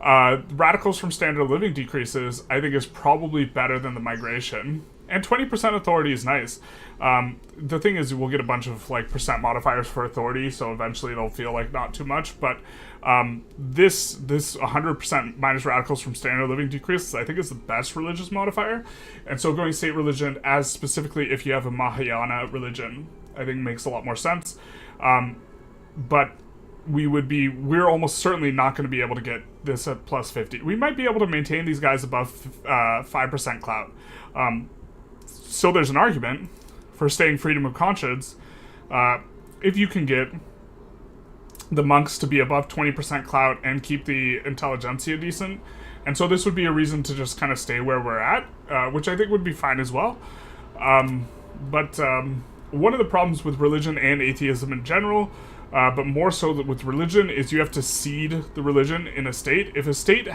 radicals from standard of living decreases, I think, is probably better than the migration. And 20% authority is nice. The thing is, we'll get a bunch of like percent modifiers for authority, so eventually it'll feel like not too much. But this 100% minus radicals from standard living decreases, I think, is the best religious modifier. And so going state religion, as specifically if you have a Mahayana religion, I think makes a lot more sense. But we're almost certainly not going to be able to get this at plus 50. We might be able to maintain these guys above 5% clout. So there's an argument for staying freedom of conscience if you can get the monks to be above 20% clout and keep the intelligentsia decent. And so this would be a reason to just kind of stay where we're at, which I think would be fine as well. But one of the problems with religion and atheism in general, but more so with religion, is you have to seed the religion in a state. If a state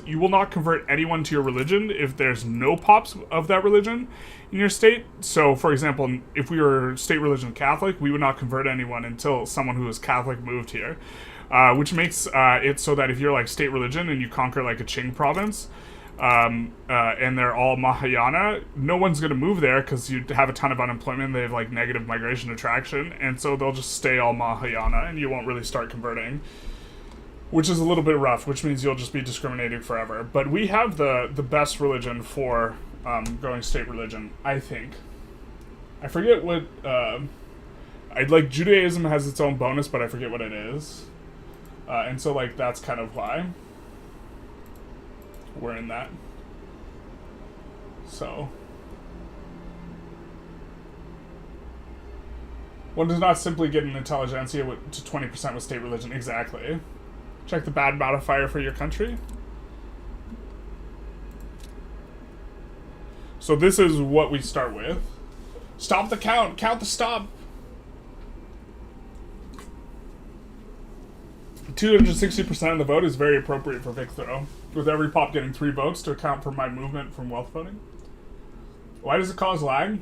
you will not convert anyone to your religion if there's no pops of that religion in your state. So, for example, if we were state religion Catholic, we would not convert anyone until someone who is Catholic moved here. Which makes it so that if you're like state religion and you conquer like a Qing province, and they're all Mahayana, no one's going to move there because you have a ton of unemployment, they have like negative migration attraction, and so they'll just stay all Mahayana and you won't really start converting, which is a little bit rough, which means you'll just be discriminated forever. But we have the best religion for going state religion, I think. I forget what I'd like. Judaism has its own bonus, but I forget what it is, and so like that's kind of why we're in that. So one does not simply get an intelligentsia to 20% with state religion. Exactly. Check the bad modifier for your country. So this is what we start with. Stop the count. Count the stop. 260% of the vote is very appropriate for Vic Throw, with every pop getting 3 votes to account for my movement from wealth voting. Why does it cause lag?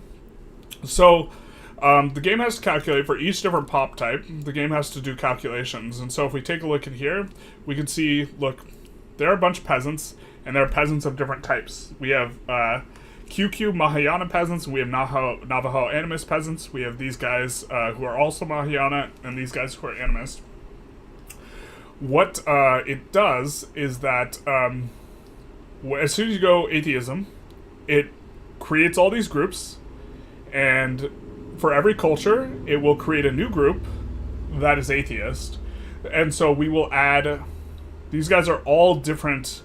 So, the game has to calculate for each different pop type. The game has to do calculations. And so if we take a look at here, we can see, look, there are a bunch of peasants, and there are peasants of different types. We have QQ Mahayana peasants, and we have Navajo animist peasants. We have these guys who are also Mahayana, and these guys who are animist. What it does is that as soon as you go atheism, it creates all these groups, and for every culture, it will create a new group that is atheist. And so we will add, these guys are all different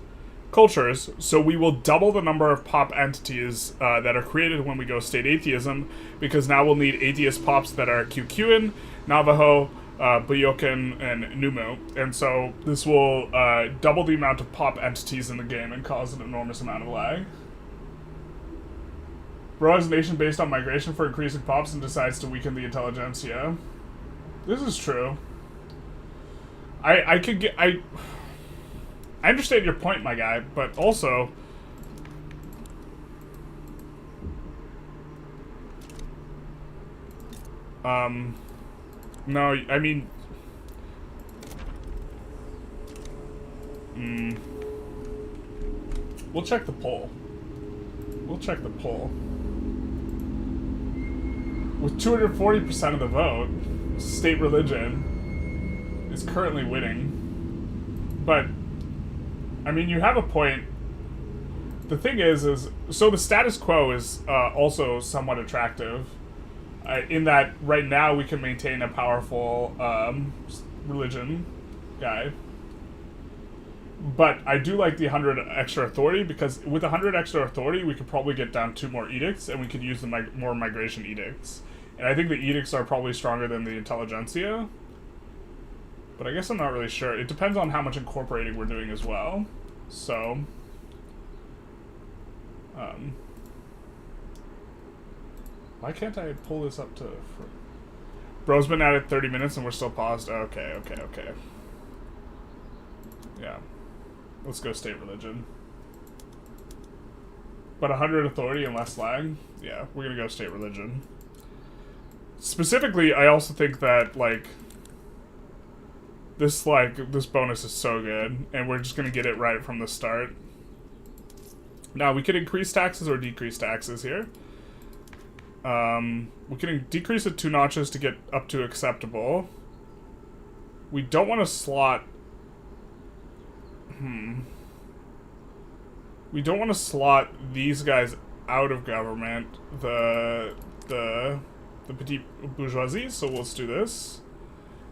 cultures, so we will double the number of pop entities that are created when we go state atheism, because now we'll need atheist pops that are QQin, Navajo, Buyokan, and Numu. And so this will double the amount of pop entities in the game and cause an enormous amount of lag. Bro has a nation based on migration for increasing pops and decides to weaken the intelligentsia. This is true. I understand your point, my guy, but also no, I mean we'll check the poll. We'll check the poll. with 240% of the vote, state religion is currently winning. But, I mean, you have a point. The thing is so the status quo is also somewhat attractive. In that right now we can maintain a powerful religion guy. But I do like the 100 extra authority, because with 100 extra authority we could probably get down 2 more edicts, and we could use the more migration edicts. And I think the edicts are probably stronger than the Intelligentsia. But I guess I'm not really sure. It depends on how much incorporating we're doing as well. So... why can't I pull this up to... Bro's been at it 30 minutes and we're still paused. Okay. Yeah. Let's go state religion. But 100 authority and less lag? Yeah, we're gonna go state religion. Specifically, I also think that, this bonus is so good, and we're just gonna get it right from the start. Now, we could increase taxes or decrease taxes here. We can decrease it 2 notches to get up to acceptable. We don't want to slot... We don't want to slot these guys out of government, the petite bourgeoisie, so let's do this.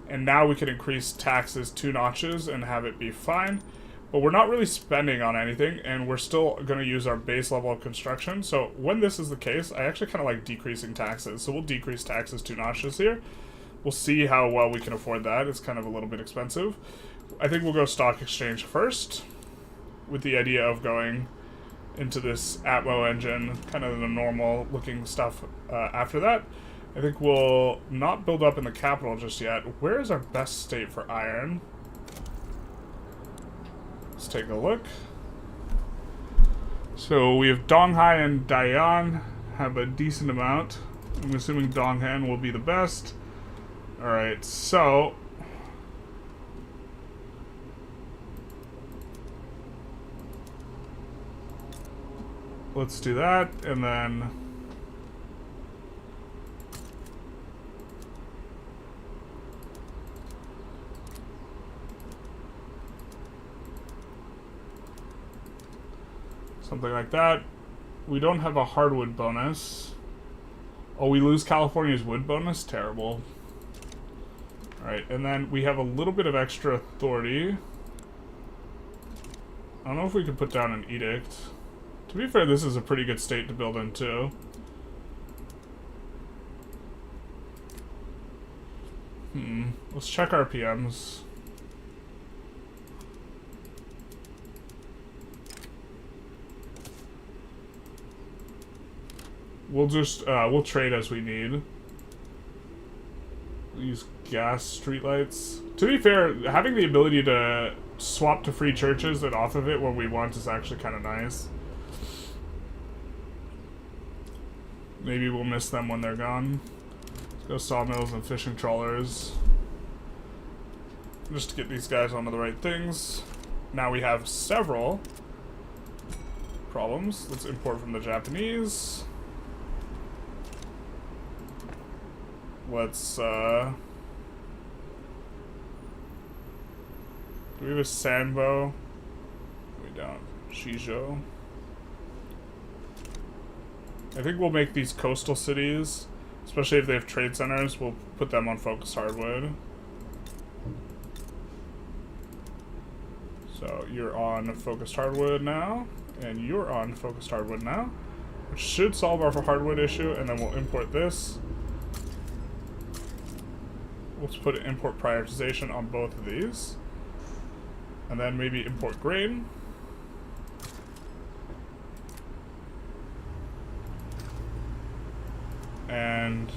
And now we can increase taxes 2 notches and have it be fine. But we're not really spending on anything, and we're still going to use our base level of construction. So when this is the case, I actually kind of like decreasing taxes. So we'll decrease taxes 2 notches here. We'll see how well we can afford that. It's kind of a little bit expensive. I think we'll go stock exchange first, with the idea of going into this Atmo engine, kind of the normal looking stuff after that. I think we'll not build up in the capital just yet. Where is our best state for iron? Let's take a look. So we have Donghai and Dayan have a decent amount. I'm assuming Donghan will be the best. Alright, so... let's do that, and then... something like that. We don't have a hardwood bonus. Oh, we lose California's wood bonus? Terrible. Alright, and then we have a little bit of extra authority. I don't know if we can put down an edict. To be fair, this is a pretty good state to build in, too. Let's check our PMs. We'll just, we'll trade as we need. We'll use gas streetlights. To be fair, having the ability to swap to free churches and off of it when we want is actually kind of nice. Maybe we'll miss them when they're gone. Let's go sawmills and fishing trawlers. Just to get these guys onto the right things. Now we have several problems. Let's import from the Japanese. Let's, do we have a Sanbo? We don't. Shijo. I think we'll make these coastal cities, especially if they have trade centers, we'll put them on focused hardwood. So you're on focused hardwood now, and you're on focused hardwood now, which should solve our hardwood issue, and then we'll import this. Let's put an import prioritization on both of these. And then maybe import grain. And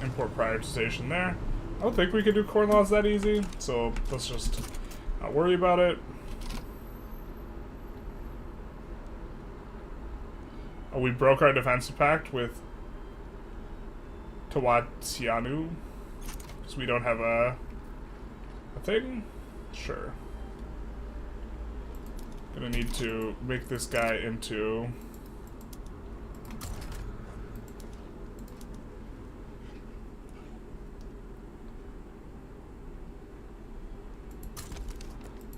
import prioritization there. I don't think we can do corn laws that easy, so let's just not worry about it. Oh, we broke our defensive pact with Tawatianu. So we don't have a thing? Sure. Gonna need to make this guy into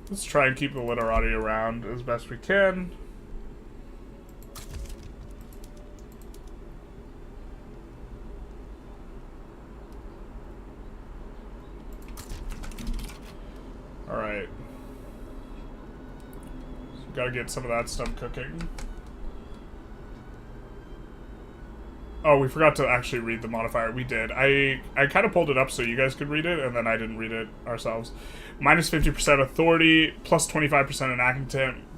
Let's try and keep the literati around as best we can. Alright. So gotta get some of that stuff cooking. Oh, we forgot to actually read the modifier. We did. I kind of pulled it up so you guys could read it, and then I didn't read it ourselves. Minus 50% authority, plus 25% enacting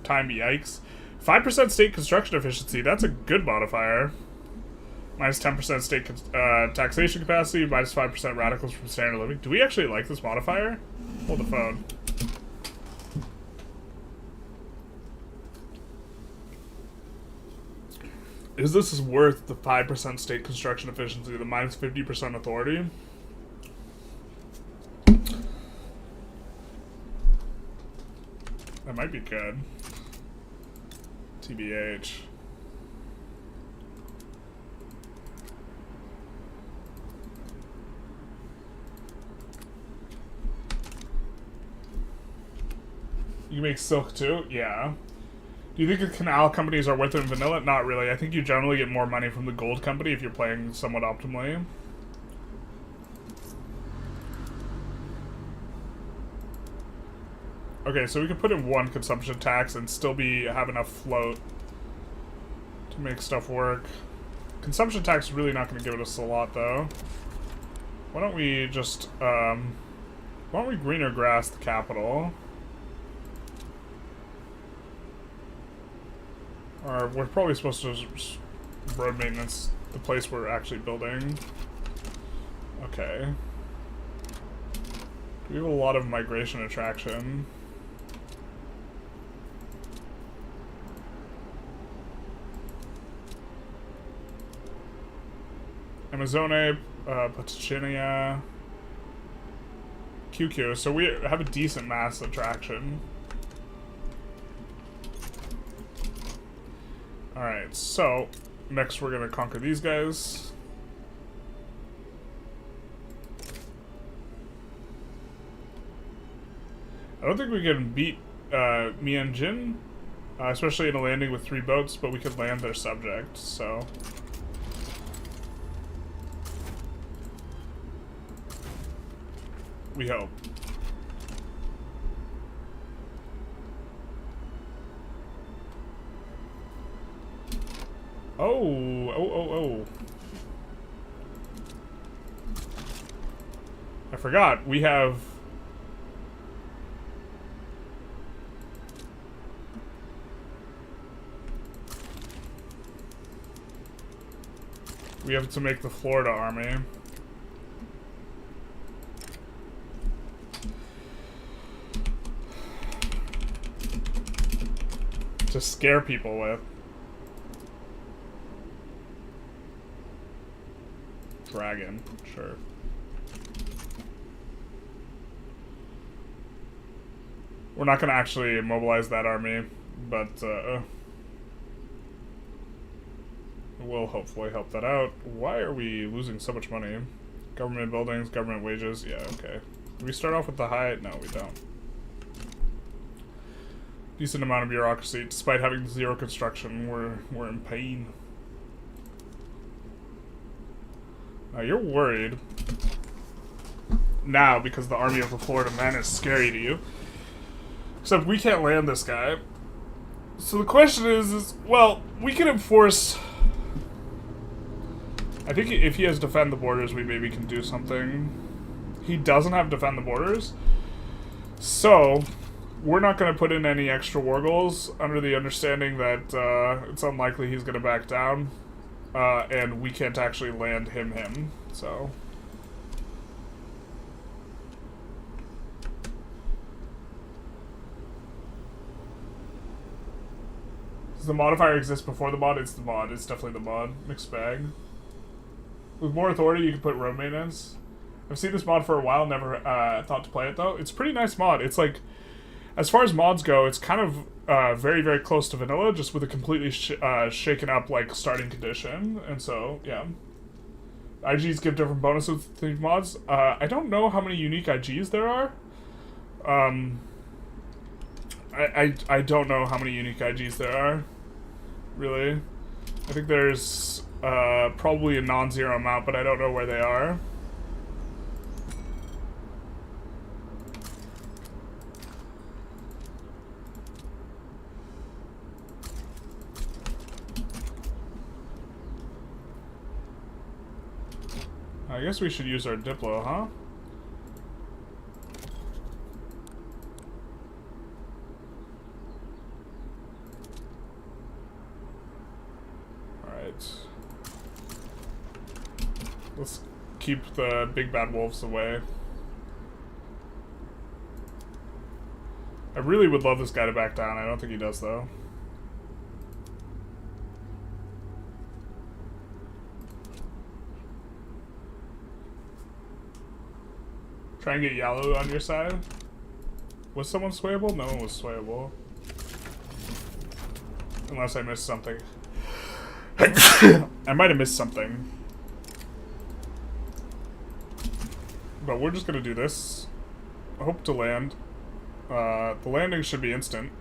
time, yikes. 5% state construction efficiency, that's a good modifier. Minus 10% state taxation capacity, minus 5% radicals from standard living. Do we actually like this modifier? Hold the phone. Is this worth the 5% state construction efficiency, the minus 50% authority? That might be good. TBH. You make silk too? Yeah. Do you think the Canal companies are worth it in vanilla? Not really. I think you generally get more money from the gold company if you're playing somewhat optimally. Okay, so we could put in one consumption tax and still have enough float to make stuff work. Consumption tax is really not going to give us a lot, though. Why don't we just, why don't we greener grass the capital? Or we're probably supposed to road maintenance the place we're actually building. Okay. We have a lot of migration attraction. Amazone, Patagonia, QQ. So we have a decent mass attraction. Alright, so next we're gonna conquer these guys. I don't think we can beat Mianjin, especially in a landing with 3 boats, but we could land their subject, so. We hope. Oh. I forgot, we have... We have to make the Florida army. To scare people with. Dragon, sure. We're not going to actually mobilize that army, but we'll hopefully help that out. Why are we losing so much money? Government buildings, government wages, yeah, okay. Do we start off with the high? No, we don't. Decent amount of bureaucracy. Despite having 0 construction, we're in pain. You're worried now because the army of the Florida men is scary to you. Except we can't land this guy. So the question is well, we can enforce... I think if he has defend the borders, we maybe can do something. He doesn't have defend the borders. So, we're not going to put in any extra war goals under the understanding that it's unlikely he's going to back down. And we can't actually land him, so... Does the modifier exist before the mod? It's the mod. It's definitely the mod. Mixed bag. With more authority, you can put road maintenance. I've seen this mod for a while, never thought to play it, though. It's a pretty nice mod. It's like... As far as mods go, it's kind of very, very close to vanilla, just with a completely shaken up, like, starting condition. And so, yeah. IGs give different bonuses to these mods. I don't know how many unique IGs there are. I don't know how many unique IGs there are, really. I think there's probably a non-zero amount, but I don't know where they are. I guess we should use our Diplo, huh? Alright. Let's keep the big bad wolves away. I really would love this guy to back down. I don't think he does, though. Try and get Yalu on your side. Was someone swayable? No one was swayable. Unless I missed something. I might have missed something. But we're just gonna do this. I hope to land. The landing should be instant,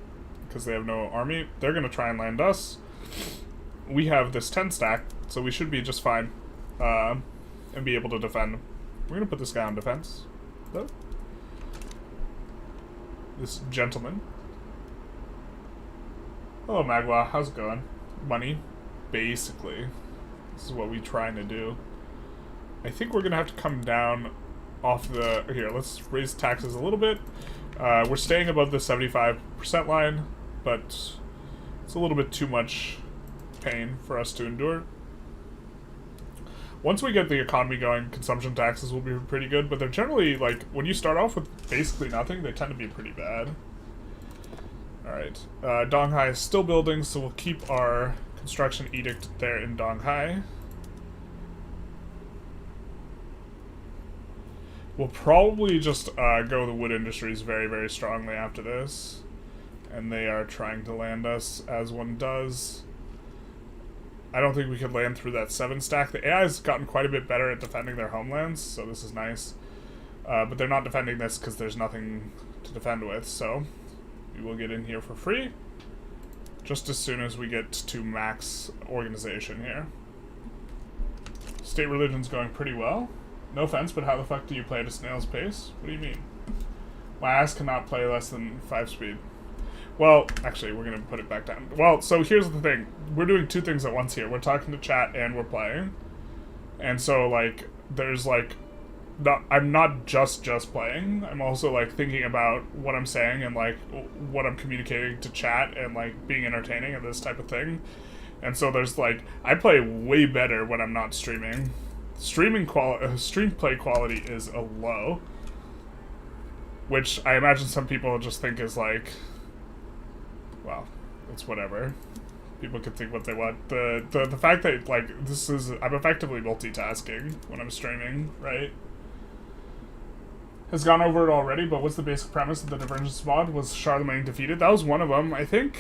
because they have no army. They're gonna try and land us. We have this 10 stack, so we should be just fine. And be able to defend. We're gonna put this guy on defense. Though. This gentleman. Hello, Magua. How's it going? Money. Basically. This is what we're trying to do. I think we're going to have to come down off the... Here, let's raise taxes a little bit. We're staying above the 75% line, but it's a little bit too much pain for us to endure. Once we get the economy going, consumption taxes will be pretty good, but they're generally, like, when you start off with basically nothing, they tend to be pretty bad. Alright. Donghai is still building, so we'll keep our construction edict there in Donghai. We'll probably just go the wood industries very, very strongly after this. And they are trying to land us, as one does. I don't think we could land through that 7 stack. The AI has gotten quite a bit better at defending their homelands, so this is nice. But they're not defending this because there's nothing to defend with, so we will get in here for free just as soon as we get to max organization here. State religion's going pretty well. No offense, but how the fuck do you play at a snail's pace? What do you mean? My ass cannot play less than 5 speed. Well, actually, we're going to put it back down. Well, so here's the thing. We're doing 2 things at once here. We're talking to chat and we're playing. And so, like, there's, like... I'm not just playing. I'm also, like, thinking about what I'm saying and, like, what I'm communicating to chat and, like, being entertaining and this type of thing. And so there's, like... I play way better when I'm not streaming. Stream play quality is a low. Which I imagine some people just think is, like... Well, it's whatever. People can think what they want. The fact that, like, this is... I'm effectively multitasking when I'm streaming, right? Has gone over it already, but what's the basic premise of the Divergence mod? Was Charlemagne defeated? That was one of them, I think.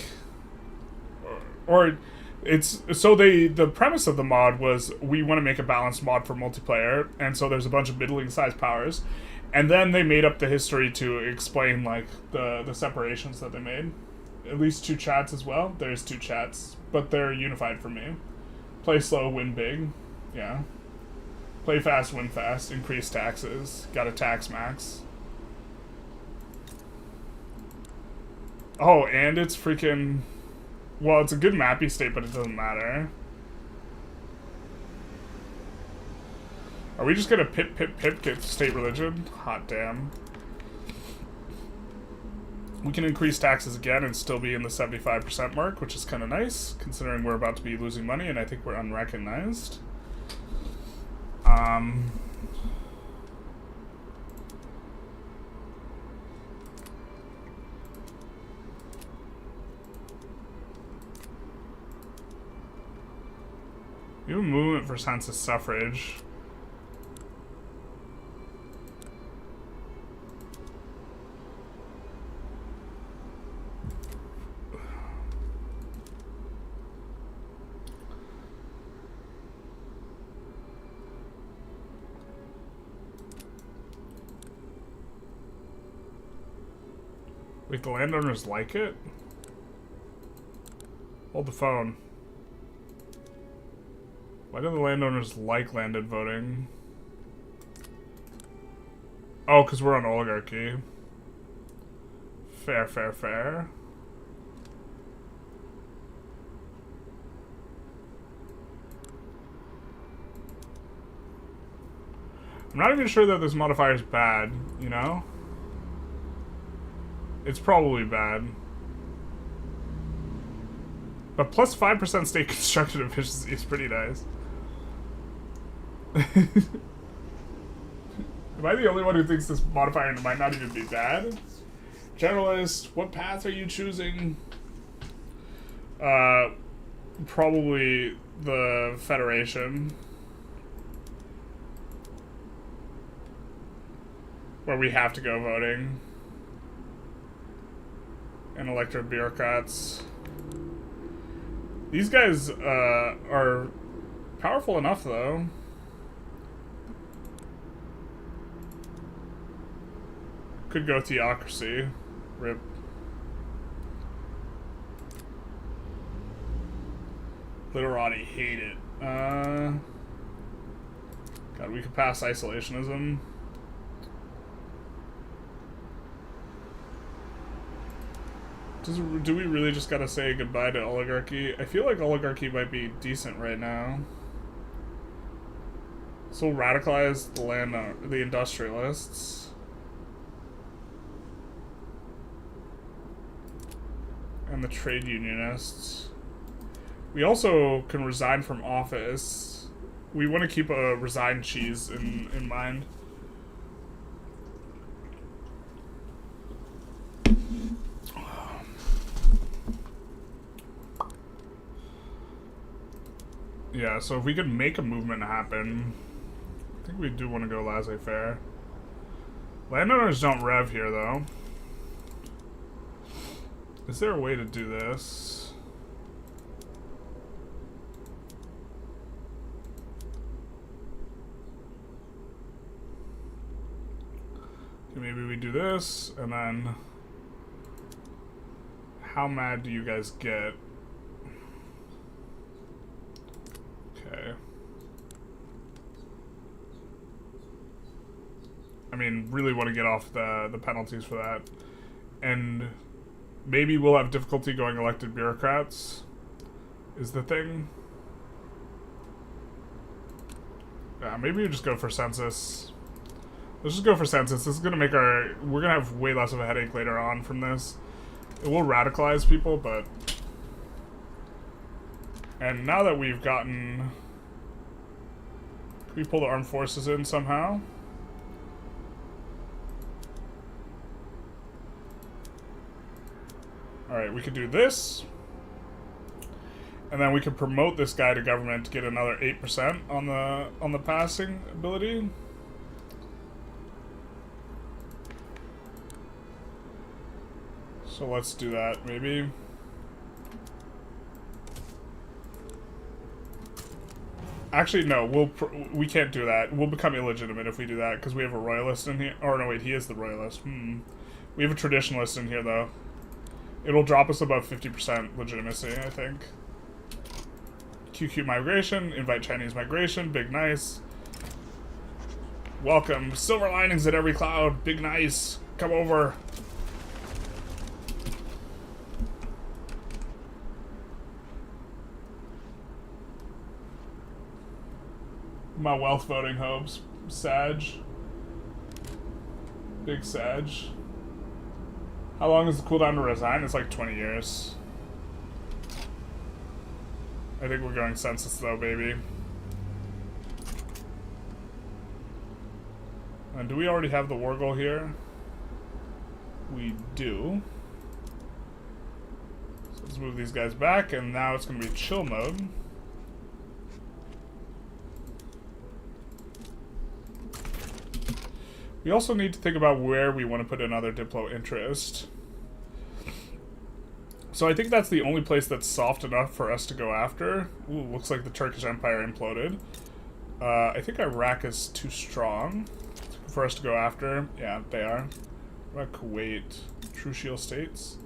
Or it's... So the premise of the mod was we want to make a balanced mod for multiplayer, and so there's a bunch of middling-sized powers. And then they made up the history to explain, like, the separations that they made. At least 2 chats as well. There's 2 chats, but they're unified for me. Play slow, win big. Yeah. Play fast, win fast. Increase taxes. Got a tax max. Oh, and it's freaking... Well, it's a good mappy state, but it doesn't matter. Are we just gonna pip get state religion? Hot damn. We can increase taxes again and still be in the 75% mark, which is kind of nice, considering we're about to be losing money, and I think we're unrecognized. You have a movement for census suffrage. Wait, the landowners like it? Hold the phone. Why do the landowners like landed voting? Oh, because we're on oligarchy. Fair, fair, fair. I'm not even sure that this modifier is bad, you know? It's probably bad. But plus 5% state construction efficiency is pretty nice. Am I the only one who thinks this modifier might not even be bad? Generalist, what path are you choosing? Probably the Federation. Where we have to go voting. And elected bureaucrats. These guys are powerful enough, though. Could go theocracy. Rip. Literati hate it. God, we could pass isolationism. Do we really just gotta say goodbye to oligarchy? I feel like oligarchy might be decent right now. So we'll radicalize the industrialists. And the trade unionists. We also can resign from office. We want to keep a resigned cheese in mind. Yeah, so if we could make a movement happen, I think we do want to go laissez-faire. Landowners don't rev here, though. Is there a way to do this? Okay, maybe we do this, and then... How mad do you guys get? Okay. I mean, really want to get off the penalties for that. And maybe we'll have difficulty going elected bureaucrats, is the thing. Yeah, maybe we just go for census. Let's just go for census. This is going to make our... We're going to have way less of a headache later on from this. It will radicalize people, but... And now that we've gotten... Can we pull the armed forces in somehow? Alright, we could do this. And then we could promote this guy to government to get another 8% on the passing ability. So let's do that, maybe. Actually, no, we can't do that. We'll become illegitimate if we do that, because we have a royalist in here. Oh, no, wait, he is the royalist. We have a traditionalist in here, though. It'll drop us above 50% legitimacy, I think. QQ migration, invite Chinese migration, big nice. Welcome, silver linings at every cloud, big nice. Come over. My wealth voting hopes. Sag. Big Sag. How long is the cooldown to resign? It's like 20 years. I think we're going census though, baby. And do we already have the war goal here? We do. So let's move these guys back, and now it's going to be chill mode. We also need to think about where we want to put another Diplo interest. So I think that's the only place that's soft enough for us to go after. Ooh, looks like the Turkish Empire imploded. I think Iraq is too strong for us to go after. Yeah, they are. What about Kuwait? Trucial states?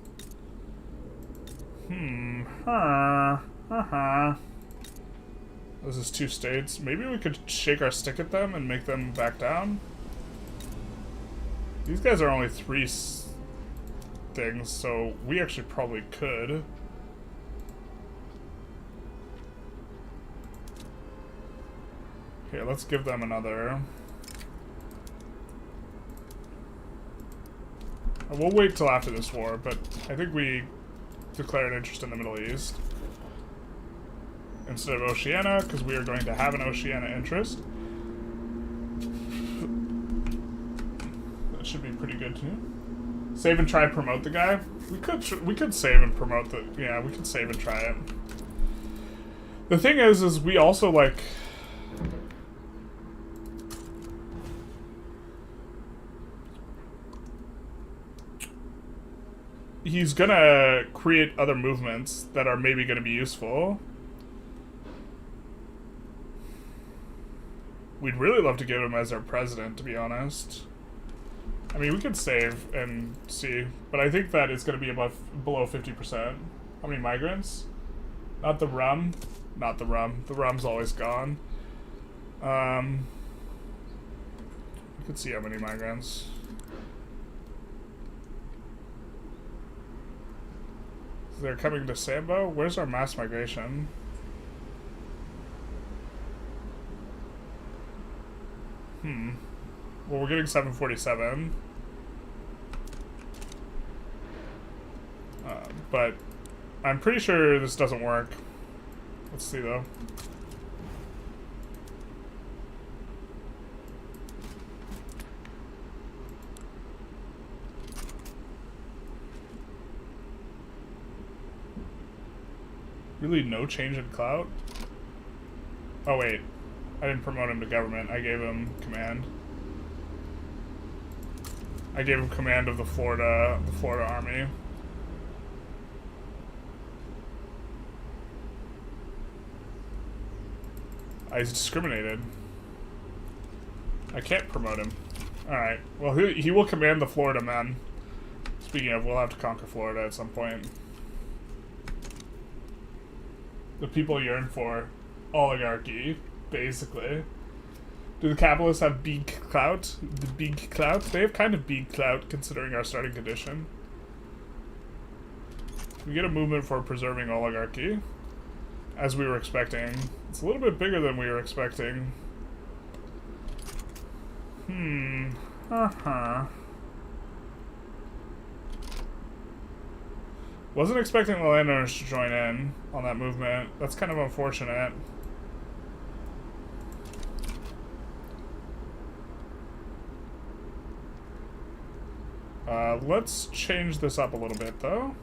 This is 2 states. Maybe we could shake our stick at them and make them back down? These guys are only 3 things, so we actually probably could. Here, let's give them another. We'll wait till after this war, but I think we declare an interest in the Middle East instead of Oceania, because we are going to have an Oceania interest. That should be pretty good too. Save and try promote the guy. We could save and promote the. Yeah, we could save and try it. The thing is we also like. He's gonna create other movements that are maybe gonna be useful. We'd really love to give him as our president, to be honest. I mean, we could save and see, but I think that it's gonna be below 50%. How many migrants? Not the rum. Not the rum. The rum's always gone. We could see how many migrants. They're coming to Sambo? Where's our mass migration? Well, we're getting 747. But I'm pretty sure this doesn't work. Let's see, though. Really no change in clout? Oh wait, I didn't promote him to government, I gave him command. I gave him command of the Florida army. I discriminated. I can't promote him. Alright, well he will command the Florida men. Speaking of, we'll have to conquer Florida at some point. The people yearn for oligarchy, basically. Do the capitalists have big clout? The big clout? They have kind of big clout, considering our starting condition. We get a movement for preserving oligarchy, as we were expecting. It's a little bit bigger than we were expecting. Wasn't expecting the Landowners to join in on that movement. That's kind of unfortunate. Let's change this up a little bit, though.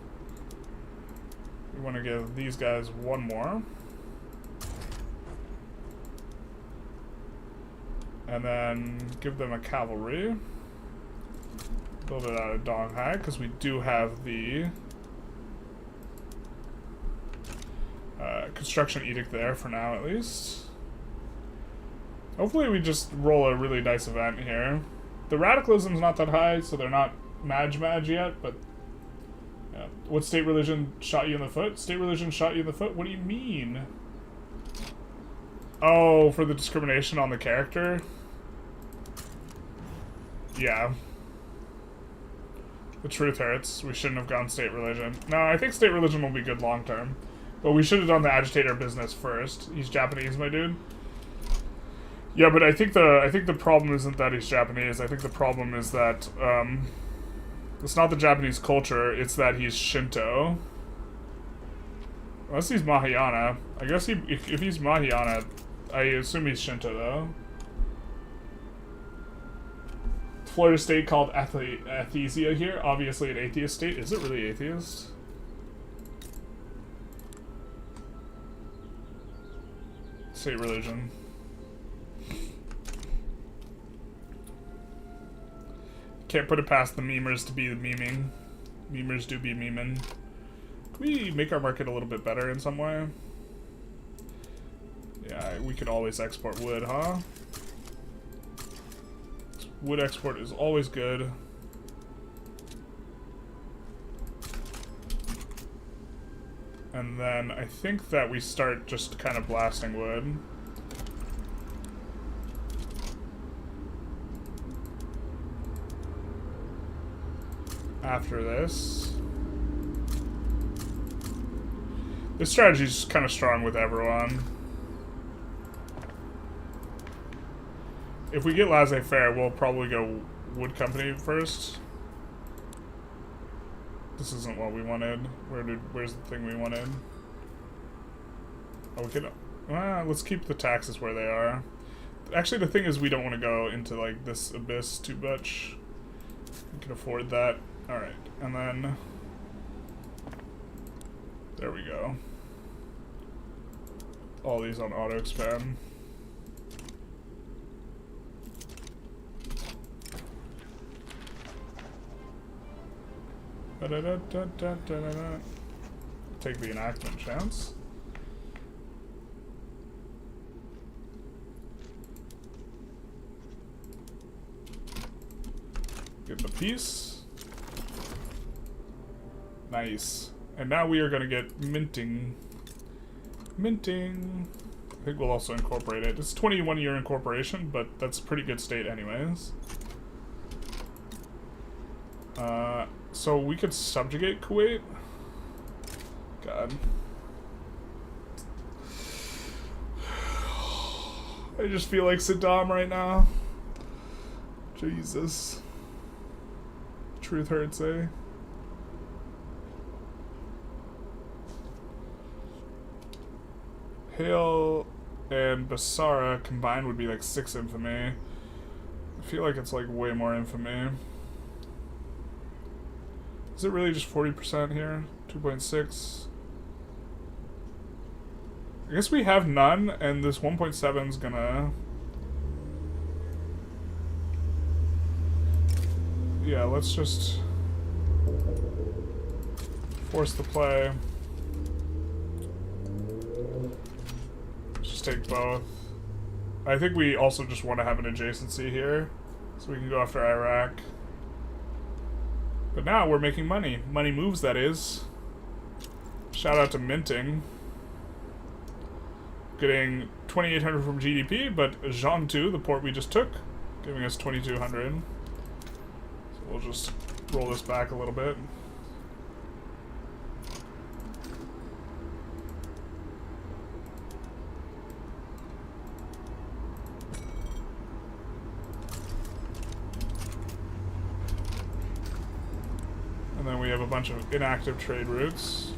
We want to give these guys one more. And then give them a cavalry. Build it out of Donghai, because we do have the construction edict there for now, at least. Hopefully we just roll a really nice event here. The radicalism's not that high, so they're not mad yet, but yeah. What state religion shot you in the foot? State religion shot you in the foot? What do you mean? Oh, for the discrimination on the character? Yeah. The truth hurts. We shouldn't have gone state religion. No, I think state religion will be good long term. But we should have done the agitator business first. He's Japanese, my dude. Yeah, but I think the problem isn't that he's Japanese. I think the problem is that it's not the Japanese culture, it's that he's Shinto. Unless he's Mahayana. I guess if he's Mahayana, I assume he's Shinto though. Florida state called Athesia here. Obviously an atheist state. Is it really atheist? State religion. Can't put it past the memers to be the meming. Memers do be memeing. Can we make our market a little bit better in some way? Yeah, we could always export wood, huh? Wood export is always good. And then I think that we start just kind of blasting wood. After this. This strategy's kind of strong with everyone. If we get laissez-faire, we'll probably go wood company first. This isn't what we wanted. Where's the thing we wanted? Oh, we could. Let's keep the taxes where they are. Actually, the thing is, we don't want to go into like this abyss too much. We can afford that. All right, and then there we go. All these on auto expand. Take the enactment chance. Get the peace. Nice. And now we are going to get minting. Minting. I think we'll also incorporate it. It's 21-year incorporation, but that's a pretty good state anyways. So we could subjugate Kuwait? God. I just feel like Saddam right now. Jesus. Truth hurts, eh? Hale and Basara combined would be like 6 infamy. I feel like it's like way more infamy. Is it really just 40% here? 2.6. I guess we have none, and this 1.7 is gonna... Yeah, let's just force the play. Let's just take both. I think we also just want to have an adjacency here, so we can go after Iraq. But now we're making money. Money moves, that is. Shout out to minting. Getting 2,800 from GDP, but Jean 2, the port we just took, giving us 2,200. So we'll just roll this back a little bit. And then we have a bunch of inactive trade routes.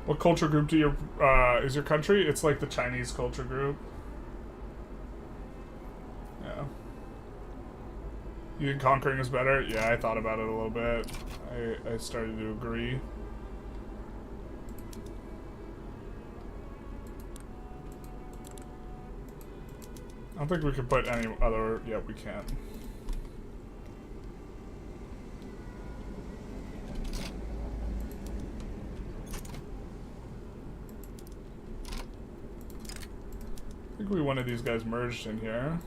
What culture group do you, is your country? It's like the Chinese culture group. Yeah. You think conquering is better? Yeah, I thought about it a little bit. I started to agree. I don't think we could put any other... Yeah, we can. I think we wanted these guys merged in here.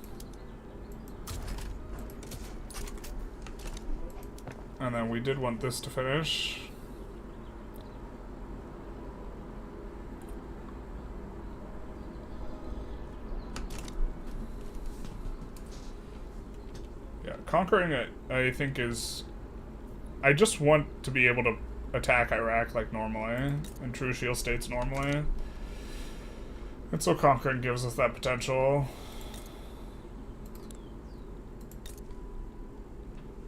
And then we did want this to finish. Yeah, conquering it, I think, is... I just want to be able to attack Iraq like normally, and true shield states normally. And so conquering gives us that potential.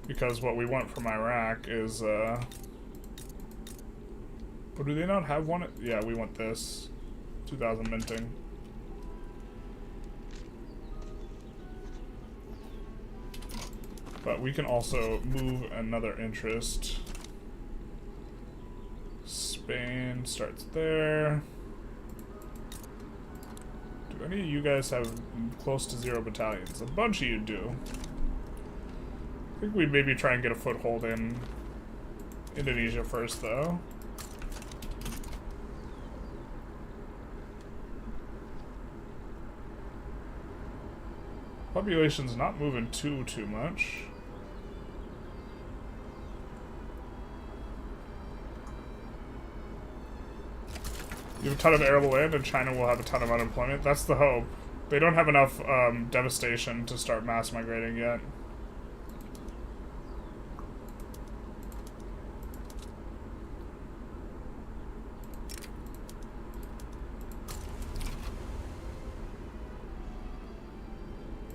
Because what we want from Iraq is, But do they not have one? Yeah, we want this. 2,000 minting. But we can also move another interest. Spain starts there. Do any of you guys have close to 0 battalions? A bunch of you do. I think we'd maybe try and get a foothold in Indonesia first, though. population's not moving too much. You have a ton of arable land, and China will have a ton of unemployment. That's the hope. They don't have enough devastation to start mass migrating yet.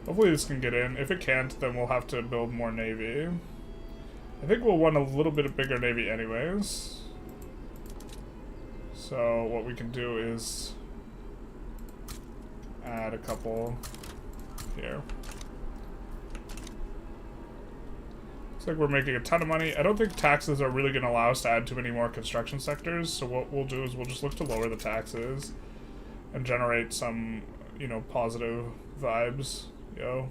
Hopefully this can get in. If it can't, then we'll have to build more navy. I think we'll want a little bit of bigger navy anyways. So what we can do is add a couple here. Looks like we're making a ton of money. I don't think taxes are really going to allow us to add too many more construction sectors. So what we'll do is we'll just look to lower the taxes and generate some, you know, positive vibes. Yo.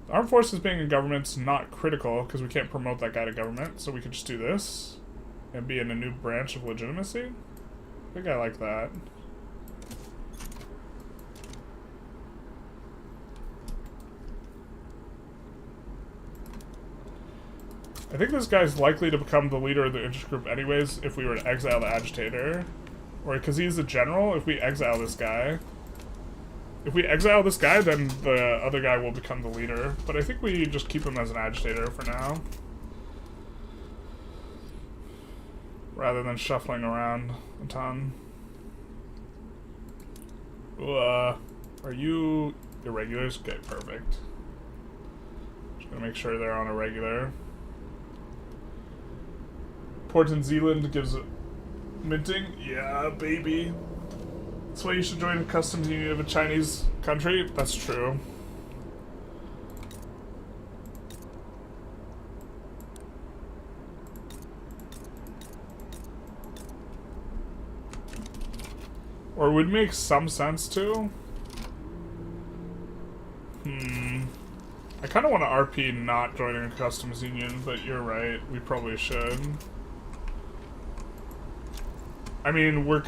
The armed forces being in government's not critical because we can't promote that guy to government, so we could just do this and be in a new branch of legitimacy. I think I like that. I think this guy's likely to become the leader of the interest group anyways if we were to exile the agitator. Or because he's the general, if we exile this guy... If we exile this guy, then the other guy will become the leader. But I think we just keep him as an agitator for now. Rather than shuffling around a ton. Are you irregulars? Okay, perfect. Just gonna make sure they're on a regular. Port in Zealand gives minting. Yeah, baby. That's why you should join a customs union of a Chinese country. That's true. Or it would make some sense to. I kind of want to RP not joining a customs union, but you're right. We probably should. I mean, we're...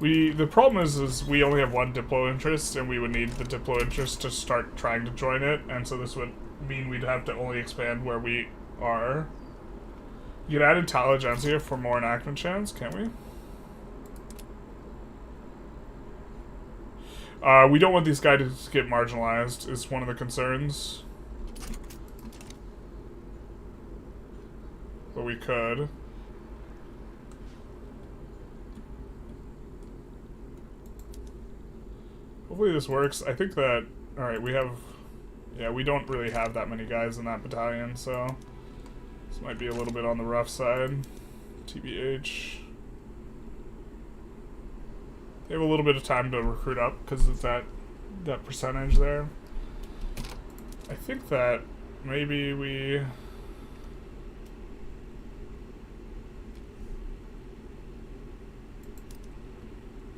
The problem is we only have one Diplo interest, and we would need the Diplo interest to start trying to join it, and so this would mean we'd have to only expand where we are. You can add Intelligentsia for more enactment chance, can't we? We don't want these guys to get marginalized, is one of the concerns. But we could. Hopefully this works. I think that... Alright, we have... Yeah, we don't really have that many guys in that battalion, so... This might be a little bit on the rough side. TBH. They have a little bit of time to recruit up because of that percentage there. I think that maybe we...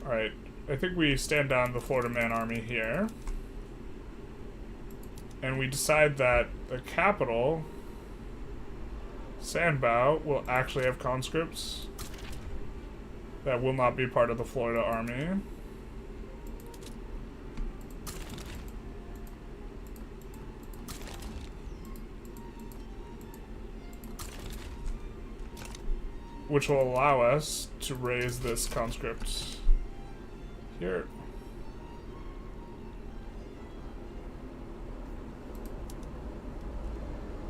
Alright, I think we stand down the Florida Man Army here. And we decide that the capital, Sanbao, will actually have conscripts that will not be part of the Florida Army. Which will allow us to raise this conscript here.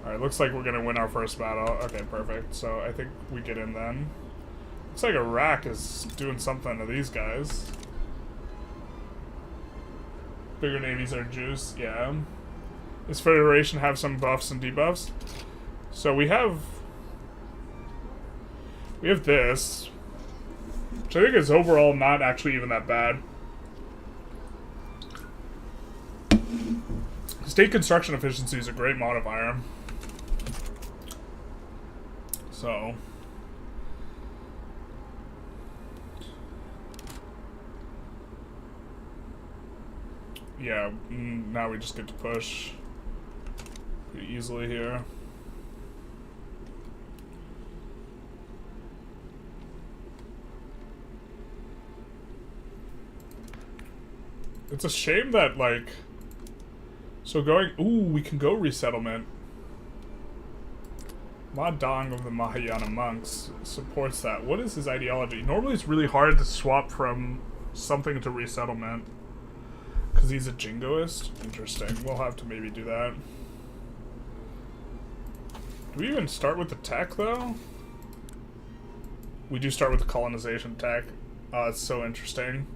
Alright, looks like we're gonna win our first battle. Okay, perfect. So I think we get in then. Looks like Iraq is doing something to these guys. Bigger navies are juice, yeah. Does Federation have some buffs and debuffs? So we have this, which I think is overall not actually even that bad. State construction efficiency is a great modifier. So... yeah, now we just get to push. pretty easily here. It's a shame that, like... So going... Ooh, we can go resettlement. Ma Dong of the Mahayana monks supports that. What is his ideology? Normally it's really hard to swap from something to resettlement. Because he's a jingoist? Interesting. We'll have to maybe do that. Do we even start with the tech, though? We do start with the colonization tech. It's so interesting.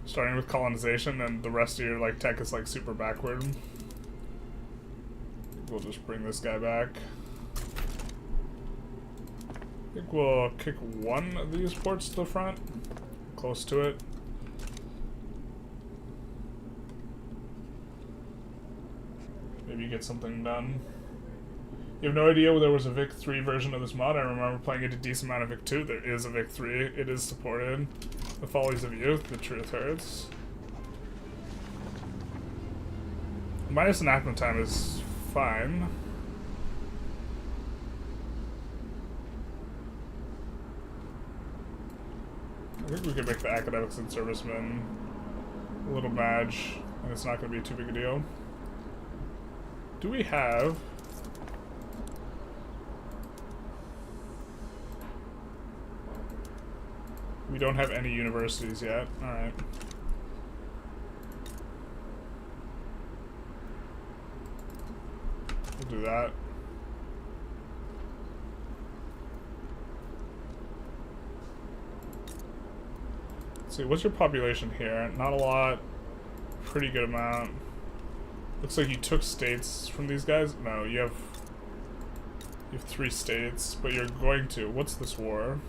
Starting with colonization, and the rest of your, like, tech is, like, super backward. We'll just bring this guy back. I think we'll kick one of these ports to the front. Close to it. Maybe get something done. You have no idea there was a Vic 3 version of this mod. I remember playing it a decent amount of Vic 2. There is a Vic 3. It is supported. The Follies of Youth, the Truth Hurts. Minus enactment time is fine. I think we could make the academics and servicemen a little badge, and it's not going to be too big a deal. Do we have... We don't have any universities yet. Alright. We'll do that. Let's see, what's your population here? Not a lot. Pretty good amount. Looks like you took states from these guys. No, you have 3 states, but you're going to. What's this war?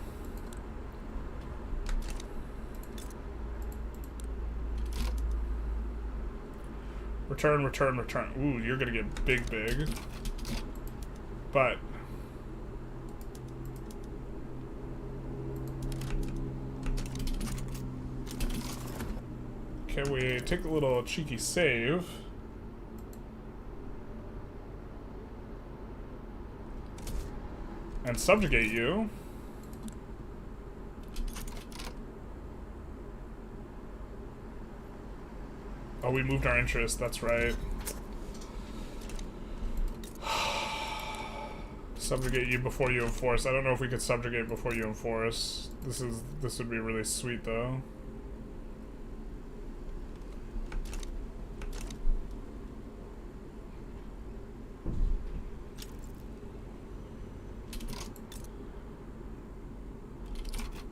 Return, return, return. Ooh, you're gonna get big, big. But... Can we take a little cheeky save? And subjugate you. Oh, we moved our interest, that's right. Subjugate you before you enforce. I don't know if we could subjugate before you enforce. This would be really sweet though.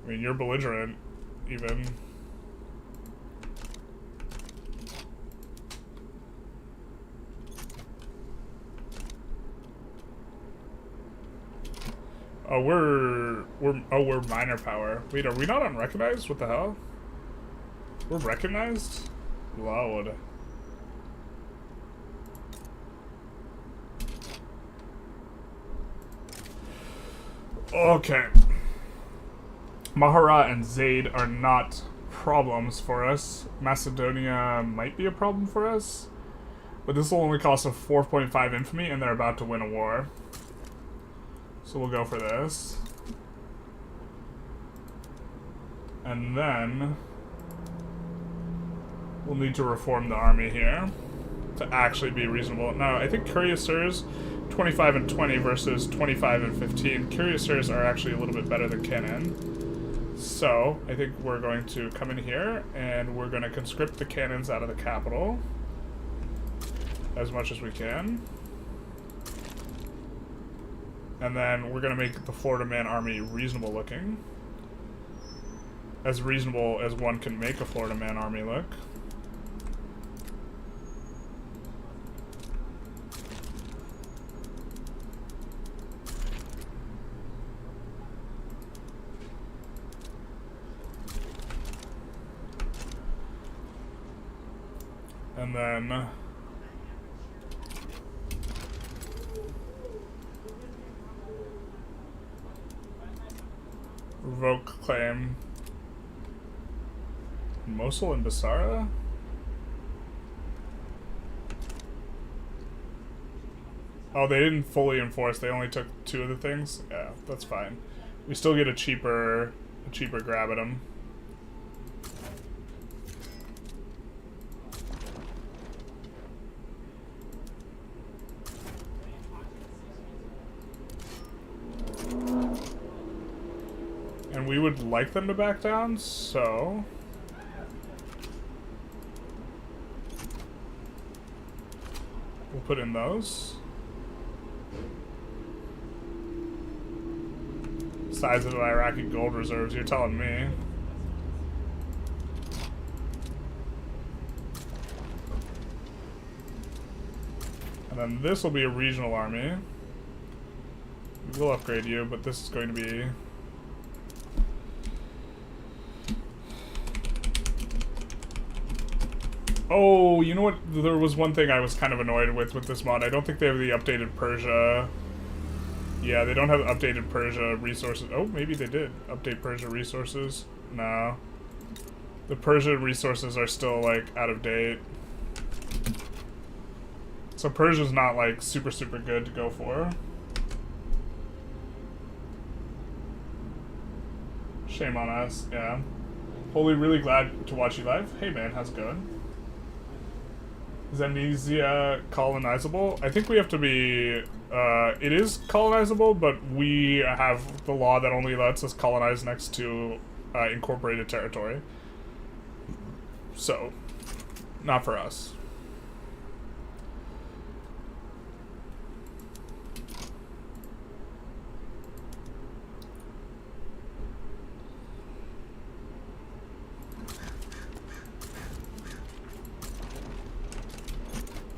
I mean, you're belligerent, even. Oh, we're minor power. Wait, are we not unrecognized? What the hell? We're recognized? Loud. Okay. Mahara and Zaid are not problems for us. Macedonia might be a problem for us. But this will only cost us 4.5 infamy, and they're about to win a war. So we'll go for this. And then we'll need to reform the army here to actually be reasonable. No, I think cuirassiers 25 and 20 versus 25 and 15. Cuirassiers are actually a little bit better than cannon. So I think we're going to come in here and we're going to conscript the cannons out of the capital as much as we can. And then we're going to make the Florida Man army reasonable looking. As reasonable as one can make a Florida Man army look. And then... revoke claim. Mosul and Basara? Oh, they didn't fully enforce. They only took 2 of the things. Yeah, that's fine. We still get a cheaper grab at them. And we would like them to back down, so we'll put in those. Size of Iraqi gold reserves, you're telling me. And then this will be a regional army. We will upgrade you, but this is going to be... Oh, you know what? There was one thing I was kind of annoyed with this mod. I don't think they have the updated Persia. Yeah, they don't have updated Persia resources. Oh, maybe they did. Update Persia resources. No. The Persia resources are still, like, out of date. So Persia's not, like, super good to go for. Shame on us, yeah. Holy, really glad to watch you live. Hey man, how's it going? Is Amnesia colonizable? I think we have to be... it is colonizable, but we have the law that only lets us colonize next to incorporated territory. So, not for us.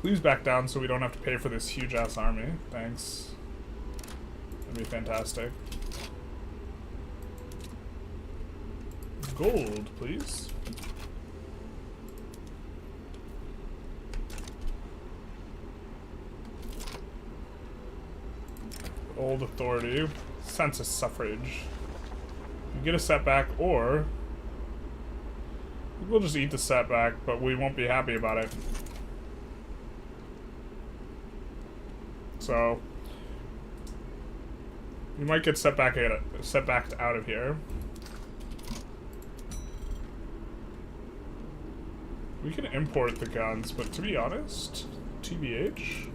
Please back down so we don't have to pay for this huge-ass army. Thanks. That'd be fantastic. Gold, please. Old authority. Census suffrage. You get a setback, or... we'll just eat the setback, but we won't be happy about it. So we might get setbacked out of here. We can import the guns, but to be honest, TBH.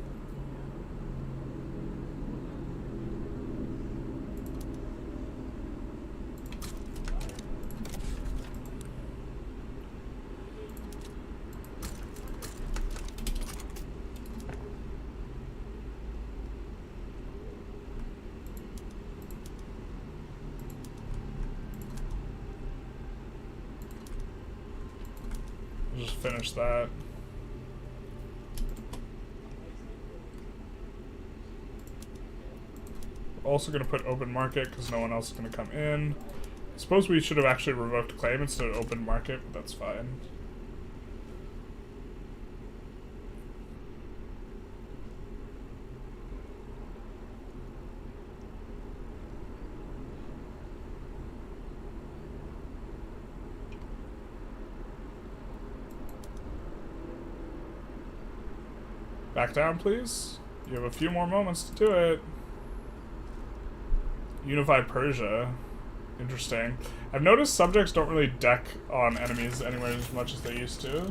Just finish that. We're also going to put open market because no one else is going to come in. I suppose we should have actually revoked claim instead of open market, but that's fine. Back down, please. You have a few more moments to do it. Unify Persia. Interesting. I've noticed subjects don't really deck on enemies anywhere as much as they used to.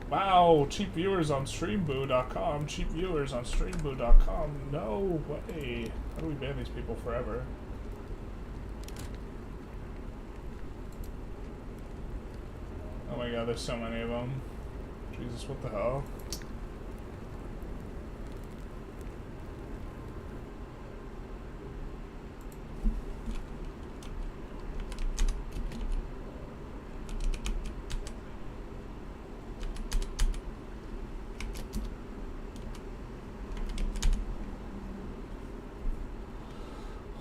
Wow, cheap viewers on streamboo.com. Cheap viewers on streamboo.com. No way. How do we ban these people forever? Oh my god, there's so many of them. Jesus, what the hell?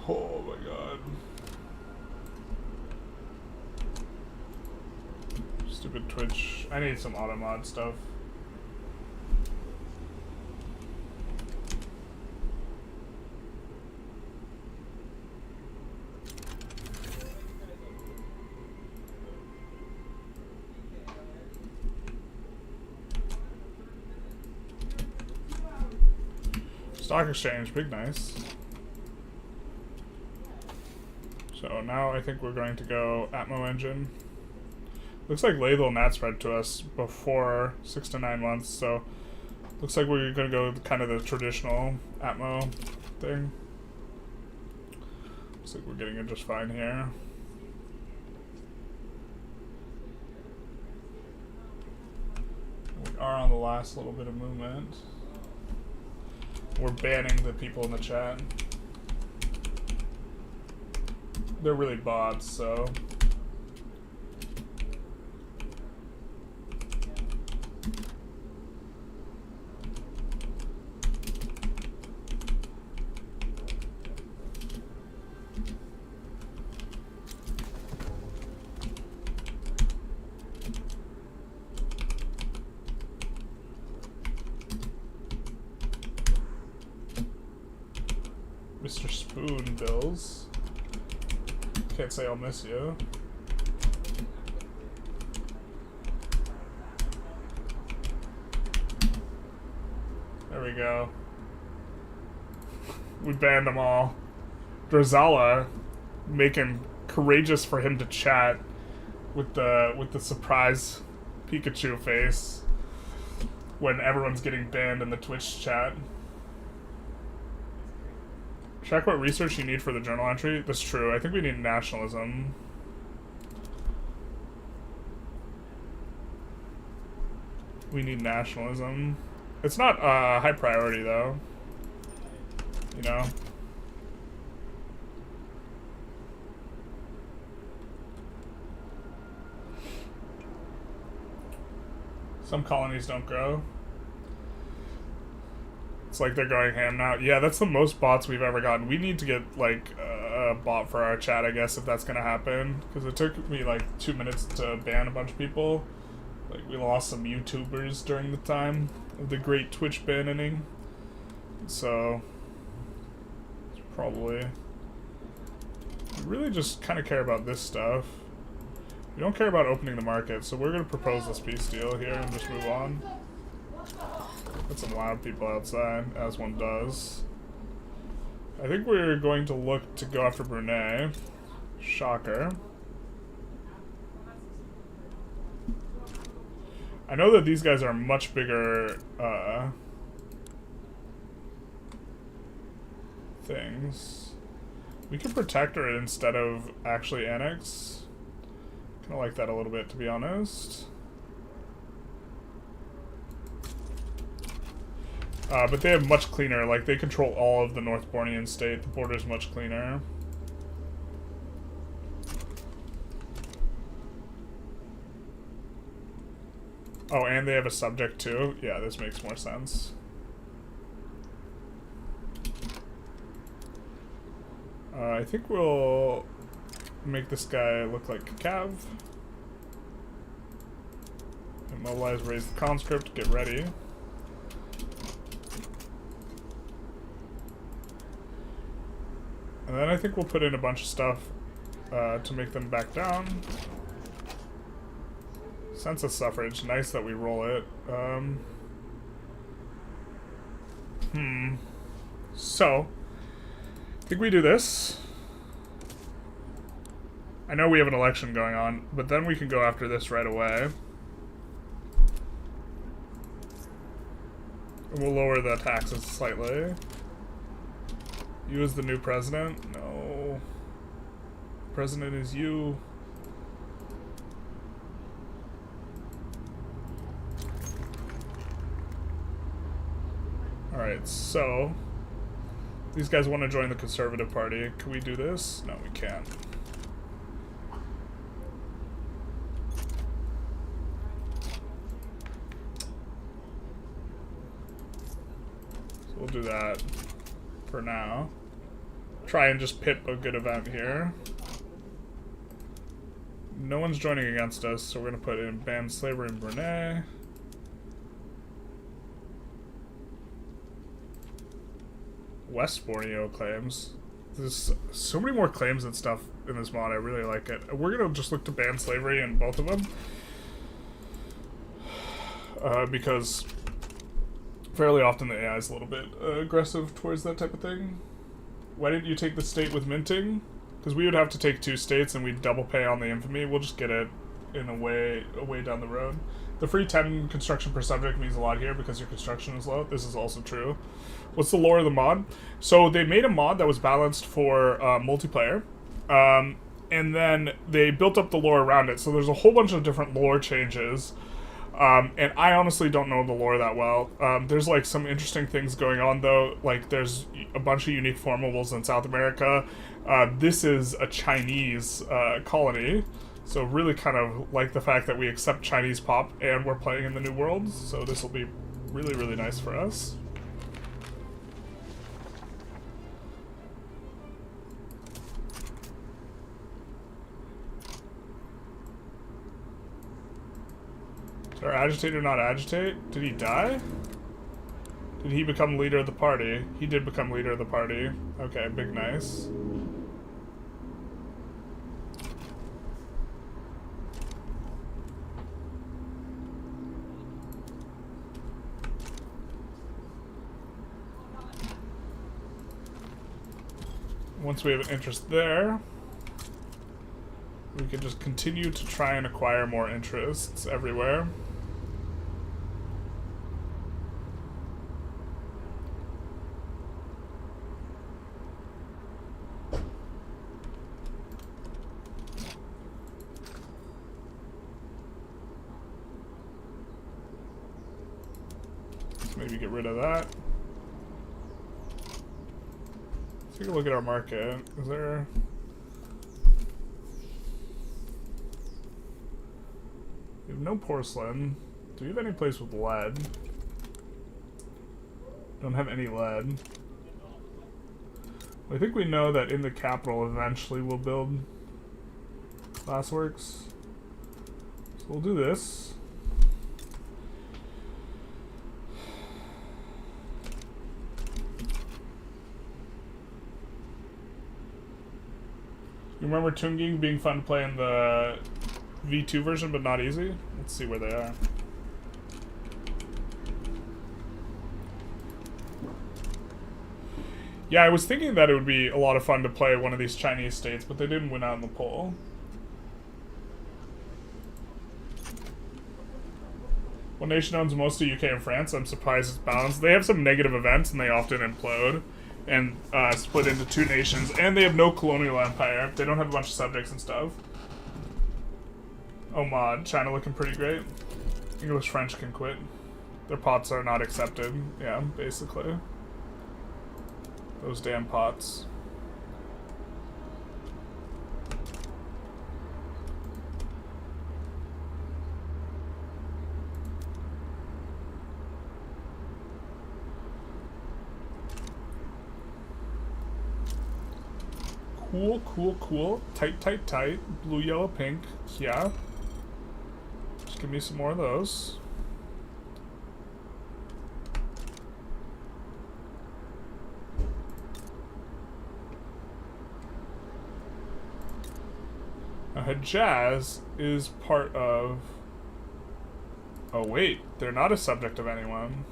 Oh my god. Stupid Twitch. I need some automod stuff. Stock exchange, big nice. So now I think we're going to go Atmo engine. Looks like Ladle Nat spread to us before 6 to 9 months, so looks like we're gonna go kind of the traditional Atmo thing. Looks like we're getting it just fine here. We are on the last little bit of movement. We're banning the people in the chat. They're really bots, so. Mr. Spoon bills. Can't say I'll miss you. There we go. We banned them all. Drazala making courageous for him to chat with the surprise Pikachu face when everyone's getting banned in the Twitch chat. Check what research you need for the journal entry. That's true. I think we need nationalism. We need nationalism. It's not high priority though. You know? Some colonies don't grow. It's like they're going ham now. Yeah, that's the most bots we've ever gotten. We need to get, like, a bot for our chat, I guess, if that's gonna happen. Because it took me, like, 2 minutes to ban a bunch of people. Like, we lost some YouTubers during the time of the great Twitch banning. So, it's probably... We really just kind of care about this stuff. We don't care about opening the market, so we're gonna propose this peace deal here and just move on. Got some loud people outside, as one does. I think we're going to look to go after Brunei. Shocker. I know that these guys are much bigger, things. We could protect her instead of actually annex. Kinda like that a little bit, to be honest. But they have much cleaner, like, they control all of the North Bornean state. The border's much cleaner. Oh, and they have a subject, too? Yeah, this makes more sense. I think we'll make this guy look like Cav. Immobilize, raise the conscript, get ready. And then I think we'll put in a bunch of stuff to make them back down. Census suffrage, nice that we roll it. So, I think we do this. I know we have an election going on, but then we can go after this right away. And we'll lower the taxes slightly. You as the new president? No. President is you. Alright, so... These guys want to join the Conservative Party. Can we do this? No, we can't. So we'll do that for now. Try and just pip a good event here. No one's joining against us, so we're going to put in ban slavery in Brunei. West Borneo claims. There's so many more claims and stuff in this mod. I really like it. We're going to just look to ban slavery in both of them. Because fairly often the AI is a little bit aggressive towards that type of thing. Why didn't you take the state with minting? Because we would have to take 2 states and we'd double pay on the infamy. We'll just get it in a way down the road. The free 10 construction per subject means a lot here because your construction is low. This is also true. What's the lore of the mod? So they made a mod that was balanced for multiplayer. And then they built up the lore around it. So there's a whole bunch of different lore changes. And I honestly don't know the lore that well. There's like some interesting things going on though. Like there's a bunch of unique formables in South America. This is a Chinese colony. So really kind of like the fact that we accept Chinese pop and we're playing in the New World. So this will be really, really nice for us. Did our agitator not agitate? Did he die? Did he become leader of the party? He did become leader of the party. Okay, big nice. Once we have an interest there, we can just continue to try and acquire more interests everywhere. Let's maybe get rid of that. Take a look at our market. Is there... We have no porcelain. Do we have any place with lead? Don't have any lead. I think we know that in the capital eventually we'll build glassworks. So we'll do this. You remember Tunging being fun to play in the V2 version, but not easy? Let's see where they are. Yeah, I was thinking that it would be a lot of fun to play one of these Chinese states, but they didn't win out in the poll. What nation owns most of UK and France? I'm surprised it's balanced. They have some negative events, and they often implode and split into 2 nations, and they have no colonial empire. They don't have a bunch of subjects and stuff. Oh, mod. China looking pretty great. English, French can quit. Their pots are not accepted. Yeah, basically. Those damn pots. Cool, cool, cool. Tight, tight, tight. Blue, yellow, pink. Yeah. Just give me some more of those. Now, Hejaz is part of... Oh, wait. They're not a subject of anyone.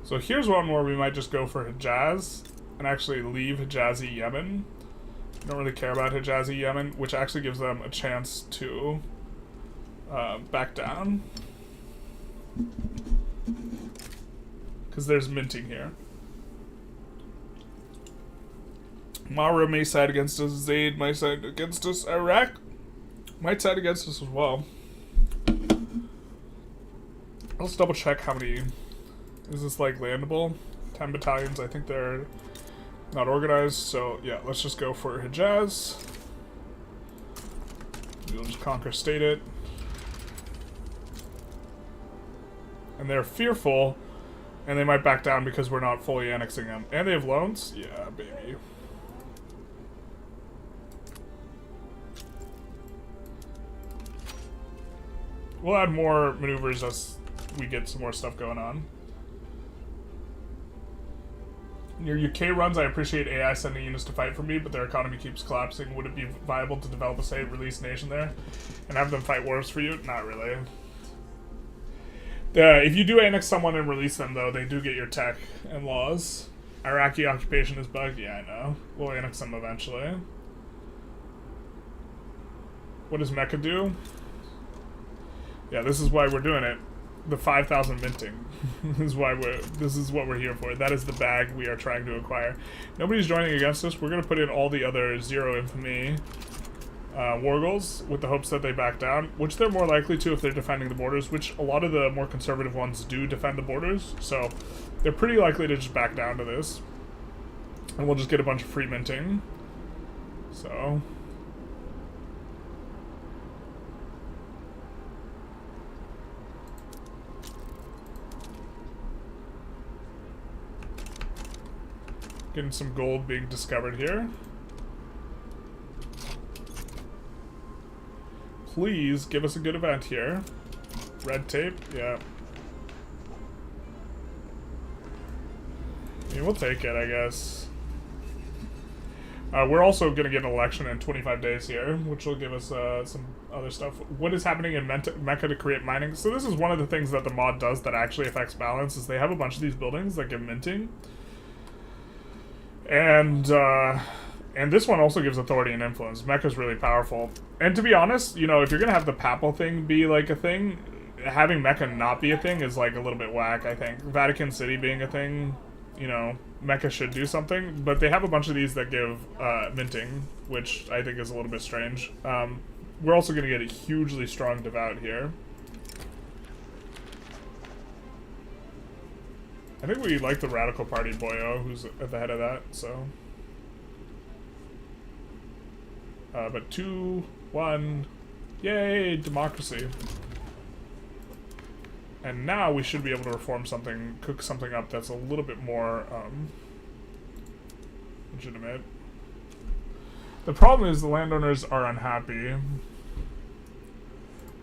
So here's one where we might just go for Hejaz and actually leave Hijazi Yemen. We don't really care about Hijazi Yemen, which actually gives them a chance to back down. Because there's minting here. Mara may side against us, Zaid might side against us, Iraq might side against us as well. Let's double check how many... Is this like landable? 10 battalions, I think they're not organized, so yeah, let's just go for Hejaz. We'll just conquer state it. And they're fearful, and they might back down because we're not fully annexing them. And they have loans? Yeah, baby. We'll add more maneuvers as we get some more stuff going on. Your UK runs, I appreciate AI sending units to fight for me, but their economy keeps collapsing. Would it be viable to develop a state, release nation there, and have them fight wars for you? Not really. If you do annex someone and release them, though, they do get your tech and laws. Iraqi occupation is bugged? Yeah, I know. We'll annex them eventually. What does Mecca do? Yeah, this is why we're doing it. The 5,000 minting is why this is what we're here for. That is the bag we are trying to acquire. Nobody's joining against us. We're going to put in all the other zero infamy war goals with the hopes that they back down, which they're more likely to if they're defending the borders, which a lot of the more conservative ones do defend the borders, so they're pretty likely to just back down to this. And we'll just get a bunch of free minting. So... getting some gold being discovered here. Please give us a good event here. Red tape, yeah. I mean, we'll take it, I guess. We're also going to get an election in 25 days here, which will give us some other stuff. What is happening in Mecca to create mining? So this is one of the things that the mod does that actually affects balance, is they have a bunch of these buildings that give minting. And this one also gives authority and influence. Mecca's really powerful. And to be honest, you know, if you're going to have the papal thing be, like, a thing, having Mecca not be a thing is, like, a little bit whack, I think. Vatican City being a thing, you know, Mecca should do something. But they have a bunch of these that give minting, which I think is a little bit strange. We're also going to get a hugely strong devout here. I think we like the Radical Party Boyo, who's at the head of that, so... but 2, 1, yay, democracy. And now we should be able to reform something, cook something up that's a little bit more, legitimate. The problem is the landowners are unhappy.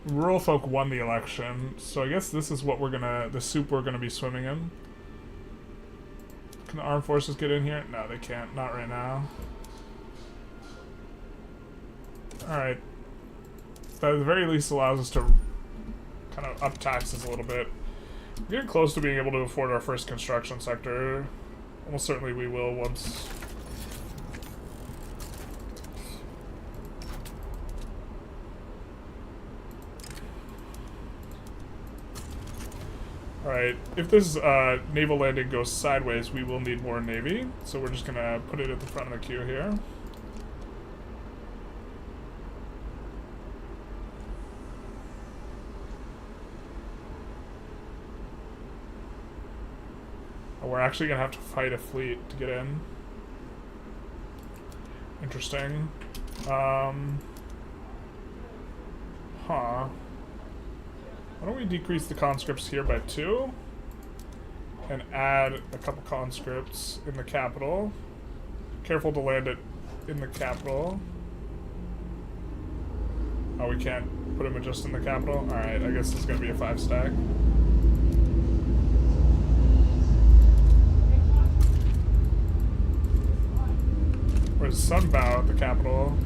Rural folk won the election, so I guess this is what we're gonna, the soup we're gonna be swimming in. Can the armed forces get in here? No, they can't, not right now. Alright. That at the very least allows us to kind of up taxes a little bit. We're getting close to being able to afford our first construction sector. Almost certainly we will once... Alright, if this naval landing goes sideways, we will need more navy. So we're just gonna put it at the front of the queue here. We're actually gonna have to fight a fleet to get in. Interesting. Huh. Why don't we decrease the conscripts here by 2? And add a couple conscripts in the capital. Careful to land it in the capital. Oh, we can't put them just in the capital? Alright, I guess this is gonna be a 5-stack. Where's Sunbow at the capital?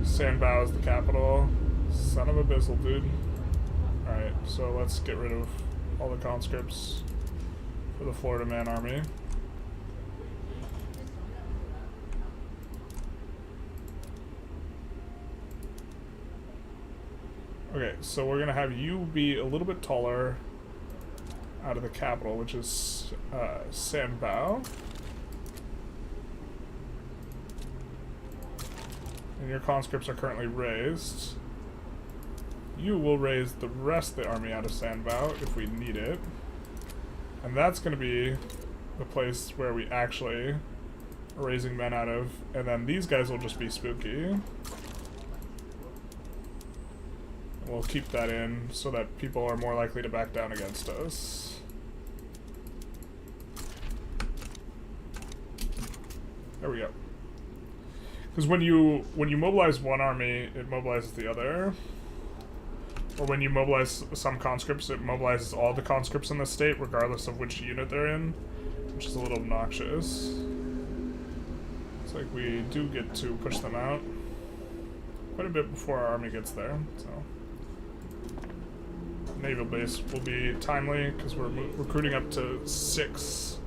Sandbow is the capital. Son of a bizzle, dude. Alright, so let's get rid of all the conscripts for the Florida Man Army. Okay, so we're gonna have you be a little bit taller out of the capital, which is Sandbow. And your conscripts are currently raised. You will raise the rest of the army out of Sandbow if we need it. And that's going to be the place where we actually are raising men out of. And then these guys will just be spooky. And we'll keep that in so that people are more likely to back down against us. There we go. Because when you mobilize one army, it mobilizes the other. Or when you mobilize some conscripts, it mobilizes all the conscripts in the state, regardless of which unit they're in, which is a little obnoxious. It's like we do get to push them out quite a bit before our army gets there, so. naval base will be timely because we're recruiting up to 6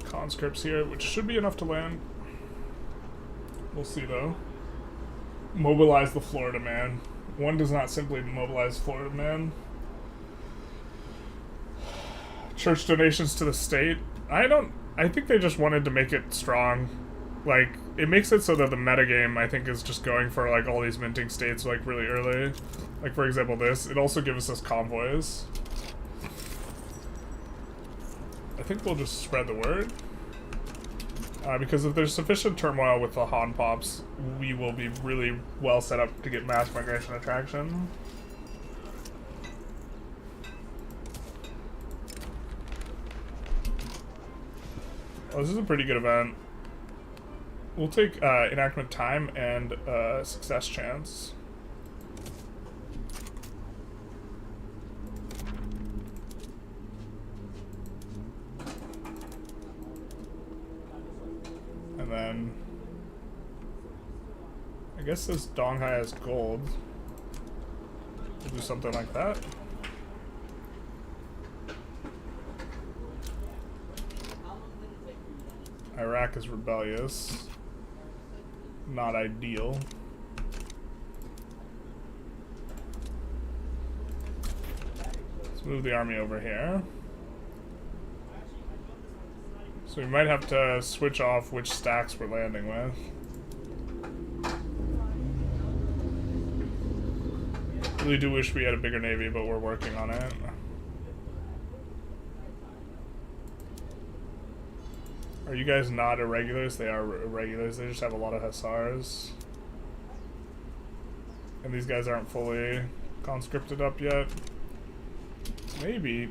conscripts here, which should be enough to land. We'll see though. Mobilize the Florida man. One does not simply mobilize Florida man. Church donations to the state. I think they just wanted to make it strong. Like, it makes it so that the metagame, I think, is just going for, like, all these minting states, like, really early. Like, for example, this. It also gives us convoys. I think we'll just spread the word. Because if there's sufficient turmoil with the Han Pops, we will be really well set up to get mass migration attraction. Oh, this is a pretty good event. We'll take enactment time and success chance. And then I guess this Donghai has gold. We'll do something like that. Iraq is rebellious. Not ideal. Let's move the army over here. So we might have to switch off which stacks we're landing with. Really do wish we had a bigger navy, but we're working on it. Are you guys not irregulars? They are irregulars. They just have a lot of hussars. And these guys aren't fully conscripted up yet. Maybe.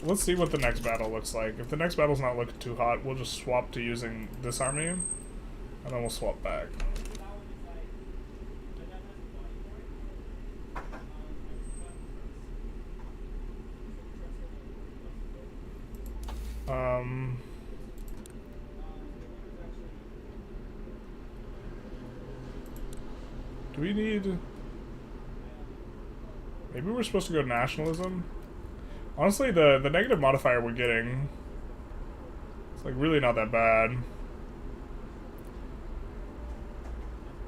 Let's see what the next battle looks like. If the next battle's not looking too hot, we'll just swap to using this army. And then we'll swap back. Do we need... Maybe we're supposed to go nationalism? Honestly, the negative modifier we're getting, it's like really not that bad.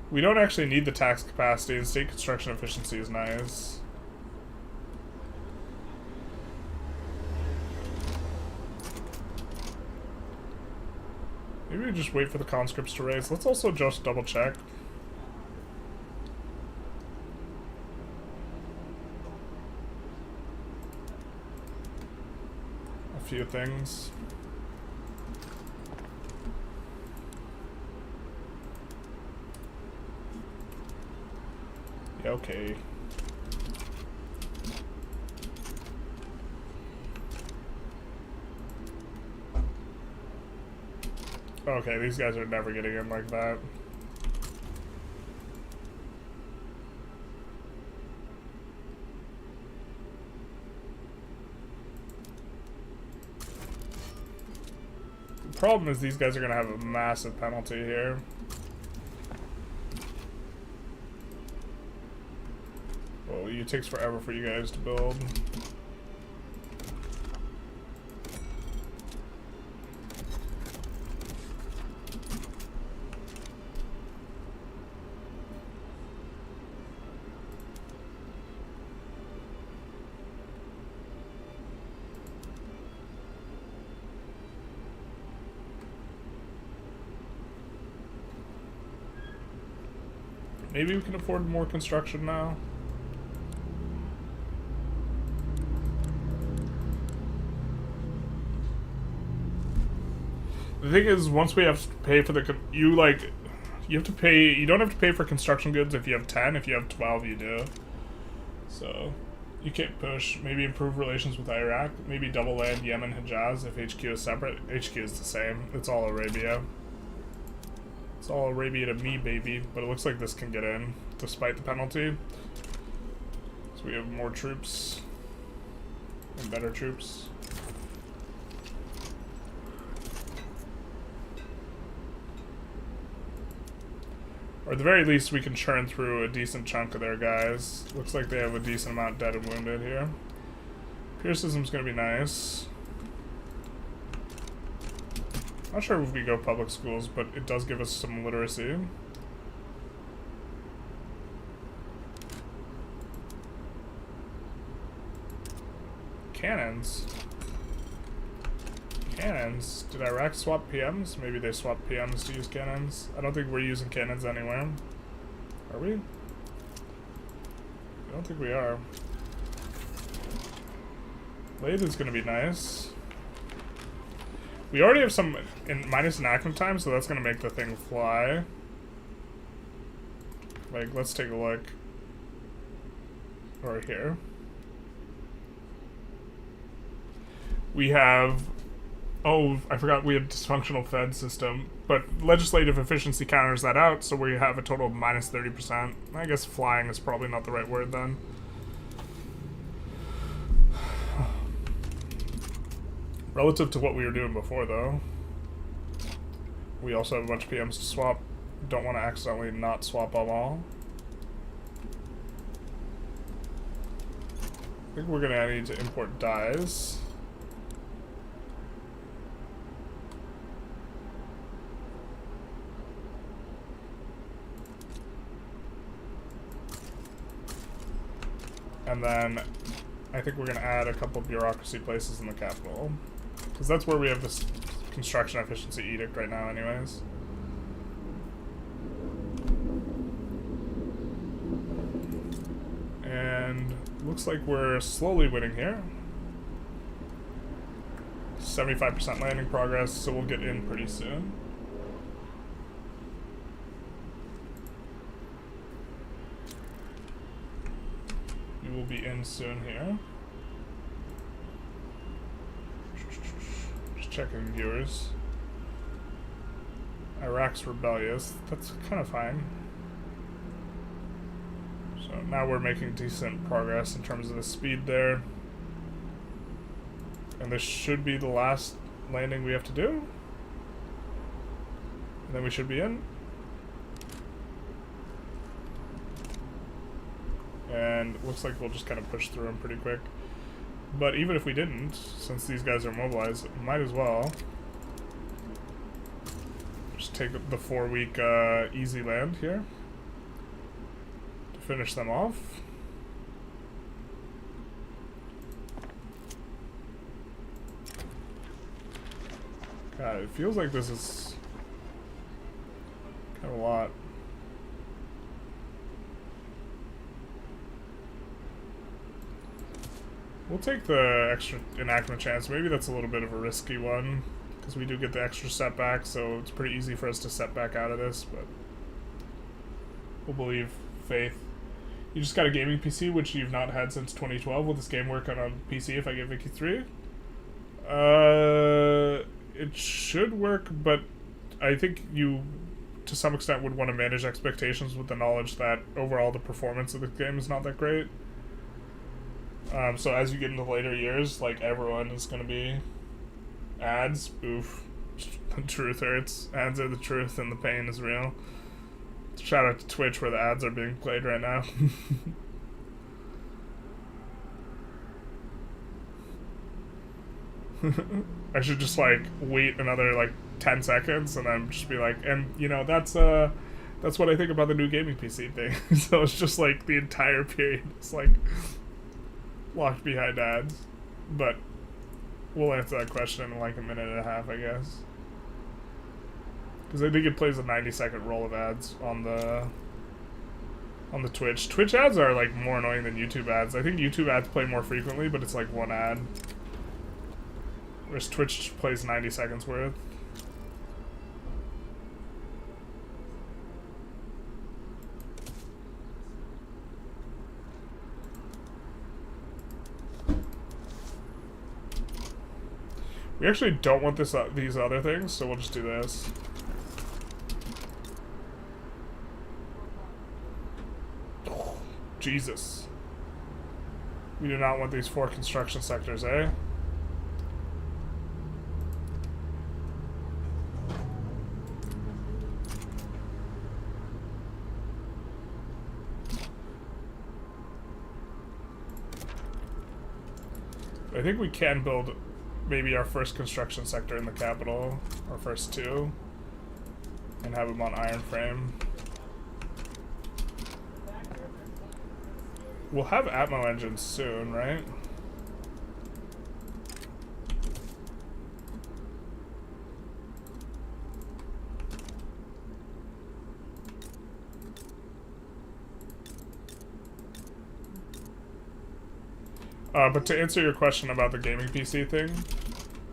We don't actually need the tax capacity, and state construction efficiency is nice. Maybe we just wait for the conscripts to raise. Let's also just double check. A few things. Yeah, okay. Okay, these guys are never getting in like that. The problem is these guys are gonna have a massive penalty here. Well, it takes forever for you guys to build. Maybe we can afford more construction now. The thing is, once we have to pay for the, you have to pay, you don't have to pay for construction goods if you have 10, if you have 12 you do. So, you can't push. Maybe improve relations with Iraq, maybe double land Yemen, Hijaz if HQ is separate. HQ is the same, it's all Arabia. It's all Arabia to me, baby, but it looks like this can get in, despite the penalty. So we have more troops, and better troops. Or at the very least, we can churn through a decent chunk of their guys. Looks like they have a decent amount dead and wounded here. Piercism's gonna be nice. Not sure if we go public schools, but it does give us some literacy. Cannons. Cannons. Did Iraq swap PMs? Maybe they swapped PMs to use cannons. I don't think we're using cannons anywhere. Are we? I don't think we are. Lathe is gonna be nice. We already have some minus enactment time, so that's gonna make the thing fly. Like, let's take a look. Right here. We have... Oh, I forgot we have dysfunctional Fed system. But legislative efficiency counters that out, so we have a total of minus 30%. I guess flying is probably not the right word then. Relative to what we were doing before, though, we also have a bunch of PMs to swap. Don't want to accidentally not swap them all. I think we're going to need to import dyes. And then I think we're going to add a couple bureaucracy places in the capital. Because that's where we have this construction efficiency edict right now anyways. And looks like we're slowly winning here. 75% landing progress, so we'll get in pretty soon. We will be in soon here. Checking viewers. Iraq's rebellious. That's kind of fine. So now we're making decent progress in terms of the speed there. And this should be the last landing we have to do. And then we should be in. And it looks like we'll just kind of push through them pretty quick. But even if we didn't, since these guys are mobilized, might as well just take the 4-week easy land here to finish them off. God, it feels like this is kind of a lot. We'll take the extra enactment chance. Maybe that's a little bit of a risky one, because we do get the extra setback, so it's pretty easy for us to set back out of this, but we'll believe faith. You just got a gaming PC, which you've not had since 2012. Will this game work on a PC if I get Vicky 3? It should work, but I think you, to some extent, would want to manage expectations with the knowledge that overall the performance of the game is not that great. So as you get into later years, like, everyone is going to be ads. Oof. The truth hurts. Ads are the truth and the pain is real. Shout out to Twitch where the ads are being played right now. I should just, like, wait another, like, 10 seconds and then just be like, and, you know, that's what I think about the new gaming PC thing. So it's just, like, the entire period is, like, locked behind ads, but we'll answer that question in like a minute and a half, I guess, because I think it plays a 90-second roll of ads on the Twitch. Twitch ads are like more annoying than YouTube ads. I think YouTube ads play more frequently, but it's like one ad, whereas Twitch plays 90 seconds worth. We actually don't want this these other things, so we'll just do this. Oh, Jesus. We do not want these 4 construction sectors, eh? I think we can build maybe our first construction sector in the capital, our first two, and have them on iron frame. We'll have Atmo engines soon, right? But to answer your question about the gaming PC thing,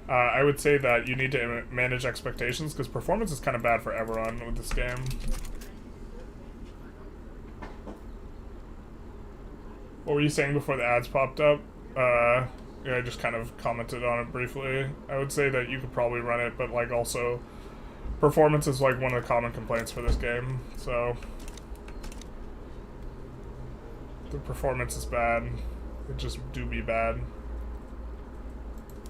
I would say that you need to manage expectations, because performance is kind of bad for everyone with this game. What were you saying before the ads popped up? Yeah, I just kind of commented on it briefly. I would say that you could probably run it, but like also, performance is like one of the common complaints for this game, so the performance is bad. It just do be bad.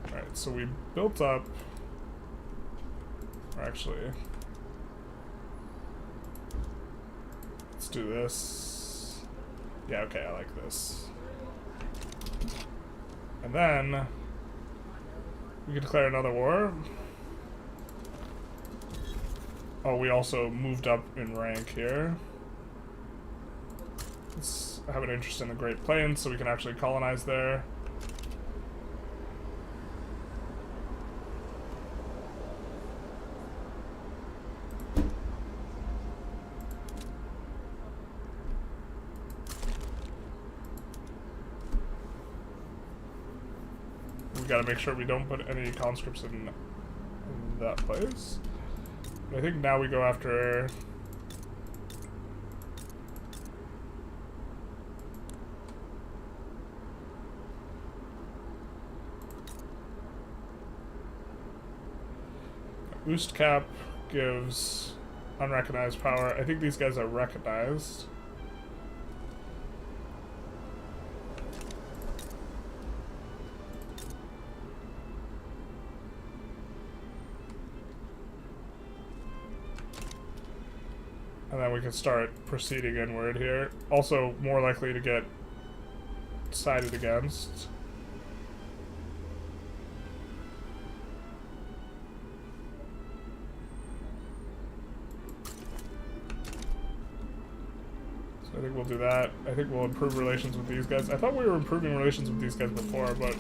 Alright, so we built up, or actually, let's do this. Yeah, okay, I like this. And then we can declare another war. Oh, we also moved up in rank here. Let's have an interest in the Great Plains so we can actually colonize there. We gotta make sure we don't put any conscripts in that place. I think now we go after... Boost cap gives unrecognized power. I think these guys are recognized. And then we can start proceeding inward here. Also more likely to get sided against. I think we'll do that. I think we'll improve relations with these guys. I thought we were improving relations with these guys before, but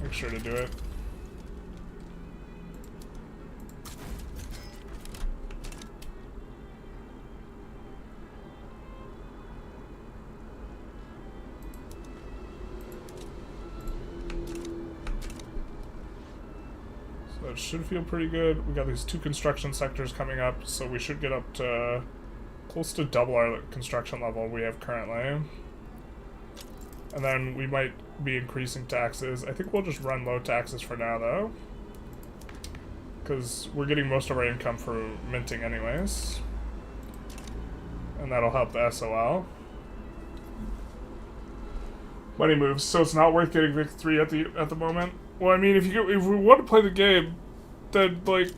make sure to do it. So it should feel pretty good. We got these two construction sectors coming up, so we should get up to close to double our construction level we have currently. And then we might be increasing taxes. I think we'll just run low taxes for now, though, because we're getting most of our income for minting anyways. And that'll help the SOL. Money moves, so it's not worth getting victory at the moment. Well, I mean, if we want to play the game, then like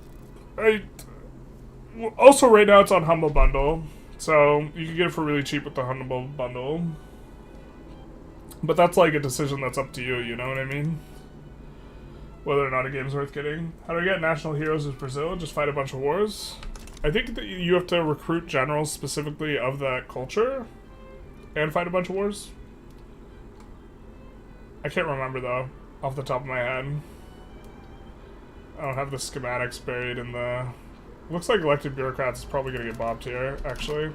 also right now it's on Humble Bundle. So, you can get it for really cheap with the Hannibal bundle. But that's like a decision that's up to you, you know what I mean? Whether or not a game's worth getting. How do I get national heroes as Brazil? Just fight a bunch of wars? I think that you have to recruit generals specifically of that culture and fight a bunch of wars. I can't remember though, off the top of my head. I don't have the schematics buried in the... Looks like elected bureaucrats is probably going to get bobbed here, actually.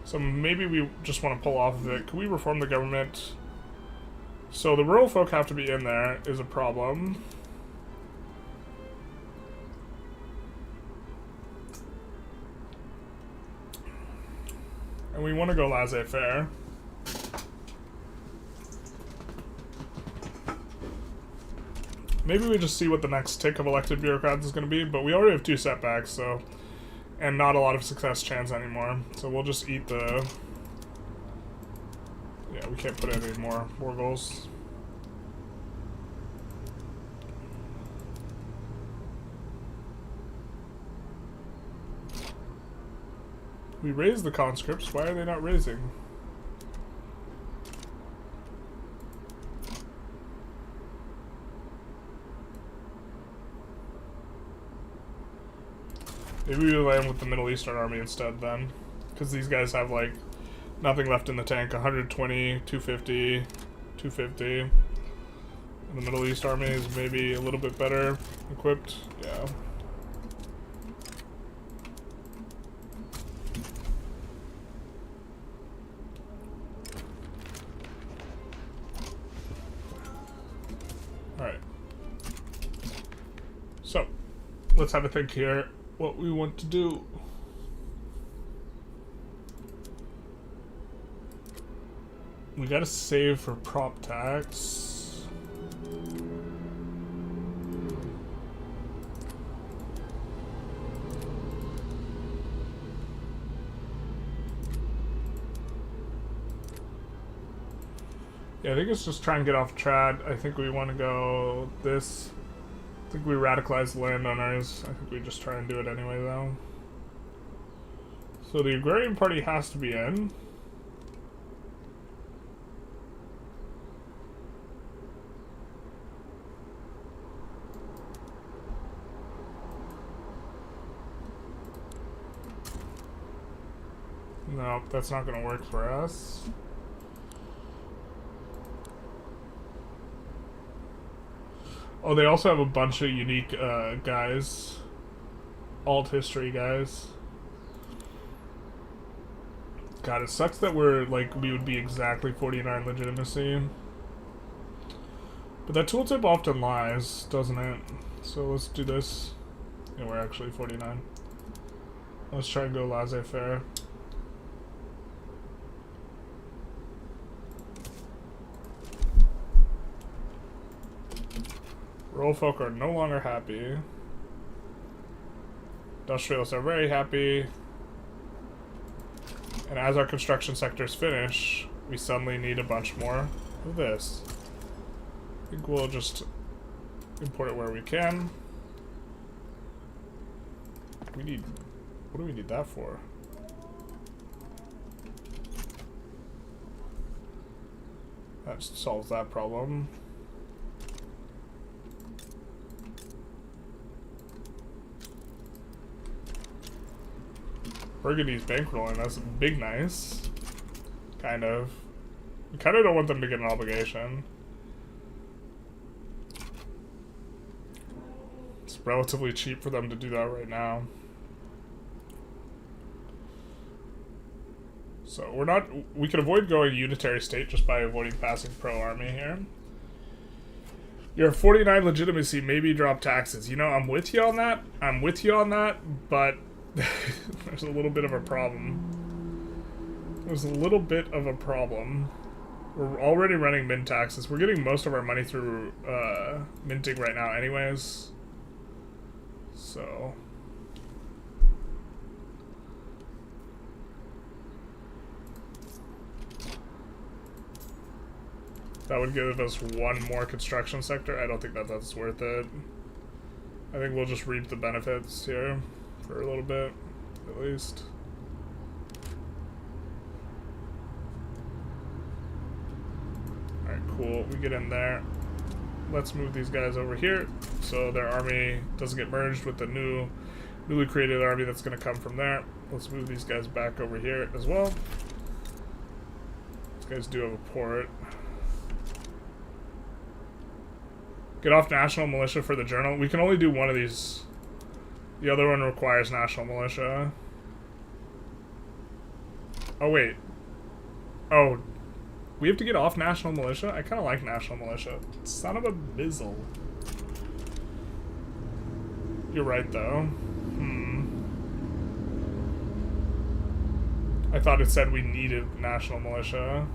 So maybe we just want to pull off of it. Can we reform the government? So the rural folk have to be in there, is a problem. And we want to go laissez-faire. Maybe we just see what the next tick of elected bureaucrats is going to be, but we already have 2 setbacks, so... And not a lot of success chance anymore. So we'll just eat the... Yeah, we can't put any more war goals. We raise the conscripts. Why are they not raising? Maybe we land with the Middle Eastern army instead then. Because these guys have like nothing left in the tank. 120, 250, 250. And the Middle East army is maybe a little bit better equipped. Yeah. Alright. So, let's have a think here what we want to do. We gotta save for prop tax. Yeah, I think it's just try and get off trad. I think we want to go this. I think we radicalize the landowners. I think we just try and do it anyway, though. So the agrarian party has to be in. No, that's not going to work for us. Oh, they also have a bunch of unique guys. Alt history guys. God, it sucks that we're, like, we would be exactly 49 legitimacy. But that tooltip often lies, doesn't it? So let's do this. Yeah, we're actually 49. Let's try and go laissez-faire. Rural folk are no longer happy. Industrialists are very happy. And as our construction sectors finish, we suddenly need a bunch more of this. I think we'll just import it where we can. We need... what do we need that for? That just solves that problem. Burgundy's bankrolling, that's big nice. Kind of. We kind of don't want them to get an obligation. It's relatively cheap for them to do that right now. So we're not, we could avoid going unitary state just by avoiding passing pro-army here. You're 49 legitimacy, maybe drop taxes. You know, I'm with you on that. I'm with you on that, but there's a little bit of a problem. There's a little bit of a problem. We're already running mint taxes. We're getting most of our money through minting right now anyways. So... that would give us one more construction sector. I don't think that that's worth it. I think we'll just reap the benefits here for a little bit, at least. Alright, cool. We get in there. Let's move these guys over here so their army doesn't get merged with the newly created army that's going to come from there. Let's move these guys back over here as well. These guys do have a port. Get off national militia for the journal. We can only do one of these. The other one requires national militia. Oh, wait. Oh. We have to get off national militia? I kind of like national militia. Son of a bizzle. You're right, though. I thought it said we needed national militia.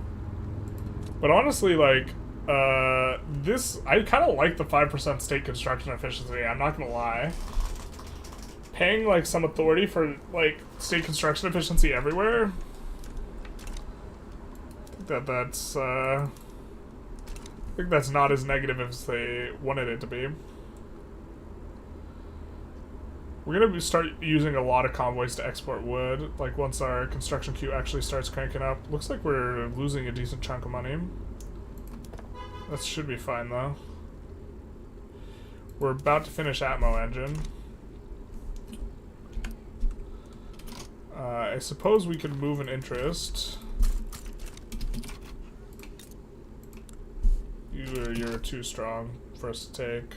But honestly, like... this, I kind of like the 5% state construction efficiency, I'm not gonna lie. Paying, like, some authority for, like, state construction efficiency everywhere, I think that's not as negative as they wanted it to be. We're gonna start using a lot of convoys to export wood, like, once our construction queue actually starts cranking up. Looks like we're losing a decent chunk of money. That should be fine, though. We're about to finish Atmo engine. I suppose we could move an interest. You're too strong for us to take.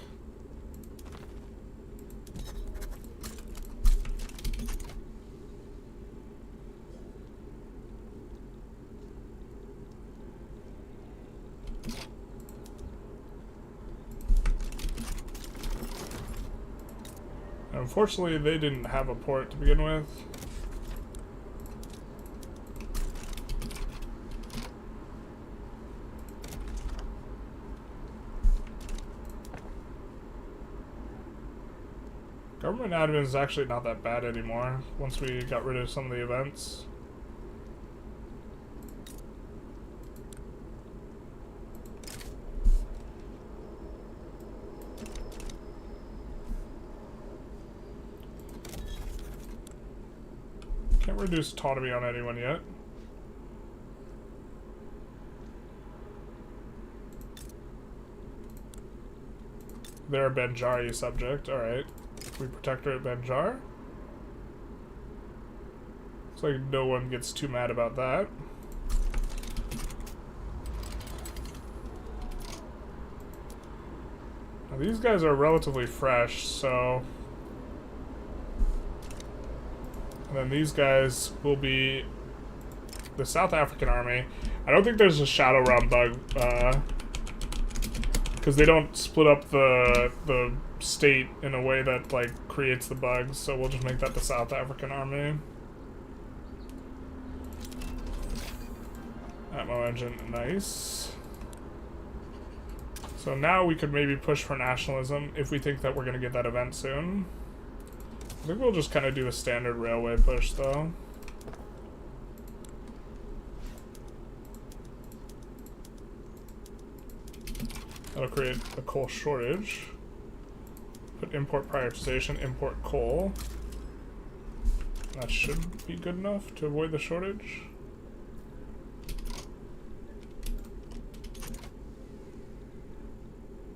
Unfortunately, they didn't have a port to begin with. Government admin is actually not that bad anymore once we got rid of some of the events. Can't reduce autonomy on anyone yet. They're a Benjari subject, alright. We protect her at Benjar. Looks like no one gets too mad about that. Now these guys are relatively fresh, so... And then these guys will be the South African army. I don't think there's a Shadow Realm bug, because they don't split up the state in a way that, like, creates the bugs, so we'll just make that the South African army. Atmo engine, nice. So now we could maybe push for nationalism if we think that we're going to get that event soon. I think we'll just kind of do a standard railway push, though. That'll create a coal shortage. Put import prioritization, import coal. That should be good enough to avoid the shortage.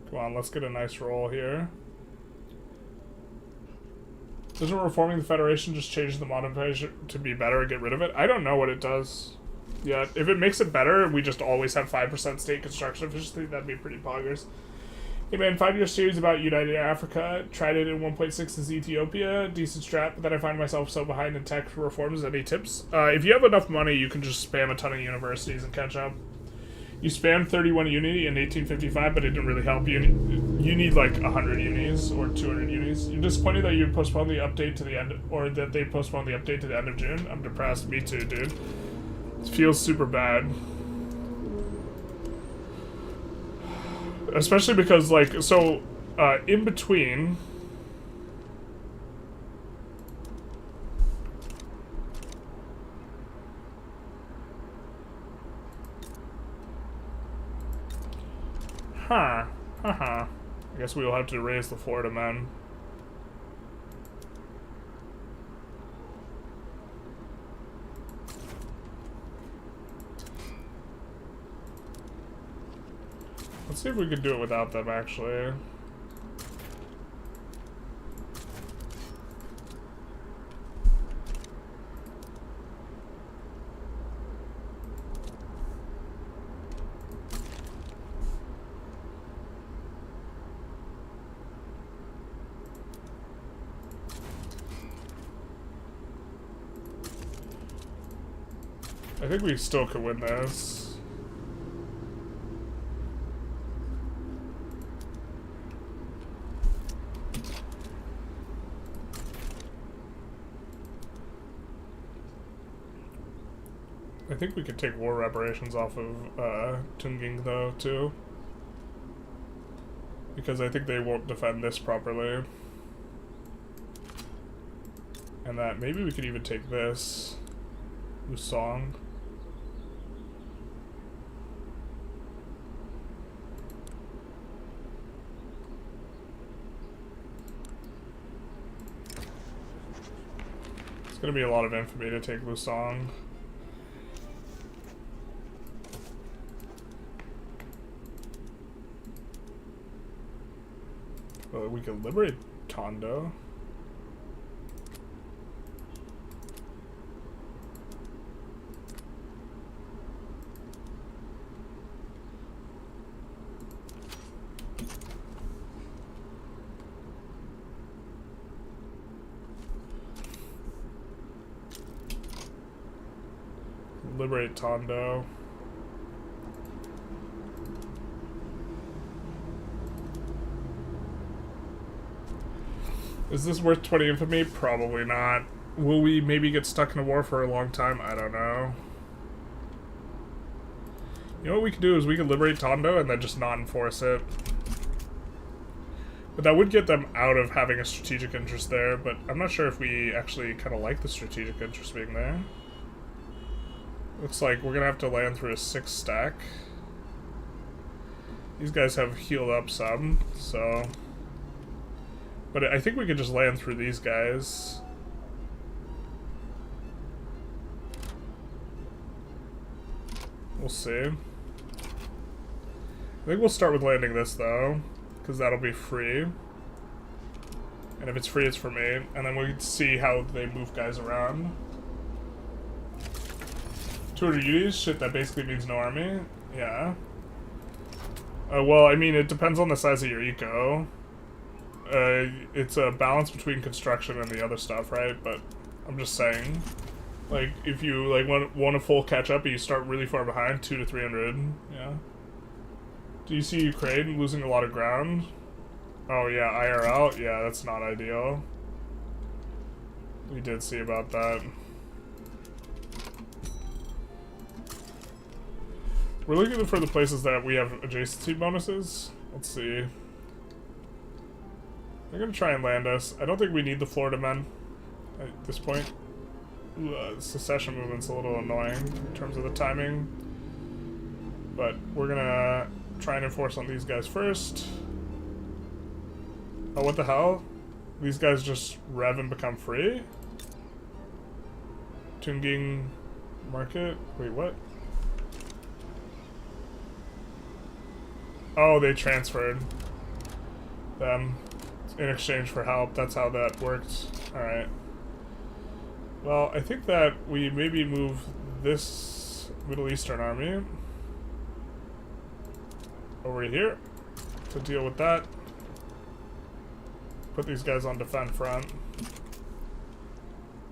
Come on, let's get a nice roll here. Doesn't reforming the Federation just change the modification to be better and get rid of it? I don't know what it does. Yeah, if it makes it better, we just always have 5% state construction efficiency, that'd be pretty poggers. Hey man, 5-year series about United Africa. Tried it in 1.6 as Ethiopia. Decent strat, but then I find myself so behind in tech reforms. Any tips? If you have enough money, you can just spam a ton of universities and catch up. You spammed 31 uni in 1855, but it didn't really help you. You need like 100 unis or 200 unis. You're disappointed that you postponed the update to the end, or that they postponed the update to the end of June? I'm depressed. Me too, dude. It feels super bad. Especially because, like, so, in between... Huh. Haha. I guess we will have to raise the Florida men. Let's see if we can do it without them, actually. I think we still could win this. I think we could take war reparations off of Tunging, though, too. Because I think they won't defend this properly. And that maybe we could even take this. Lusong. It's gonna be a lot of infamy to take Lusong. We could liberate Tondo. liberate Tondo. Is this worth 20 infamy? Probably not. Will we maybe get stuck in a war for a long time? I don't know. You know what we could do is we could liberate Tondo and then just not enforce it. But that would get them out of having a strategic interest there, but I'm not sure if we actually kind of like the strategic interest being there. Looks like we're gonna have to land through a 6 stack. These guys have healed up some, so... But I think we could just land through these guys. We'll see. I think we'll start with landing this, though, because that'll be free. And if it's free, it's for me. And then we can see how they move guys around. 200 UDs? Shit, that basically means no army? Yeah. Well, I mean, it depends on the size of your eco. It's a balance between construction and the other stuff, right? But I'm just saying, like, if you like want a full catch up, and you start really far behind, 200 to 300. Yeah. Do you see Ukraine losing a lot of ground? Oh yeah, IRL. Yeah, that's not ideal. We did see about that. We're looking for the places that we have adjacency bonuses. Let's see. They're gonna try and land us. I don't think we need the Florida men at this point. The secession movement's a little annoying in terms of the timing. But we're gonna try and enforce on these guys first. Oh, what the hell? These guys just rev and become free? Tunging market? Wait, what? Oh, they transferred them in exchange for help. That's how that worked. Alright. Well, I think that we maybe move this Middle Eastern army over here to deal with that. Put these guys on defend front.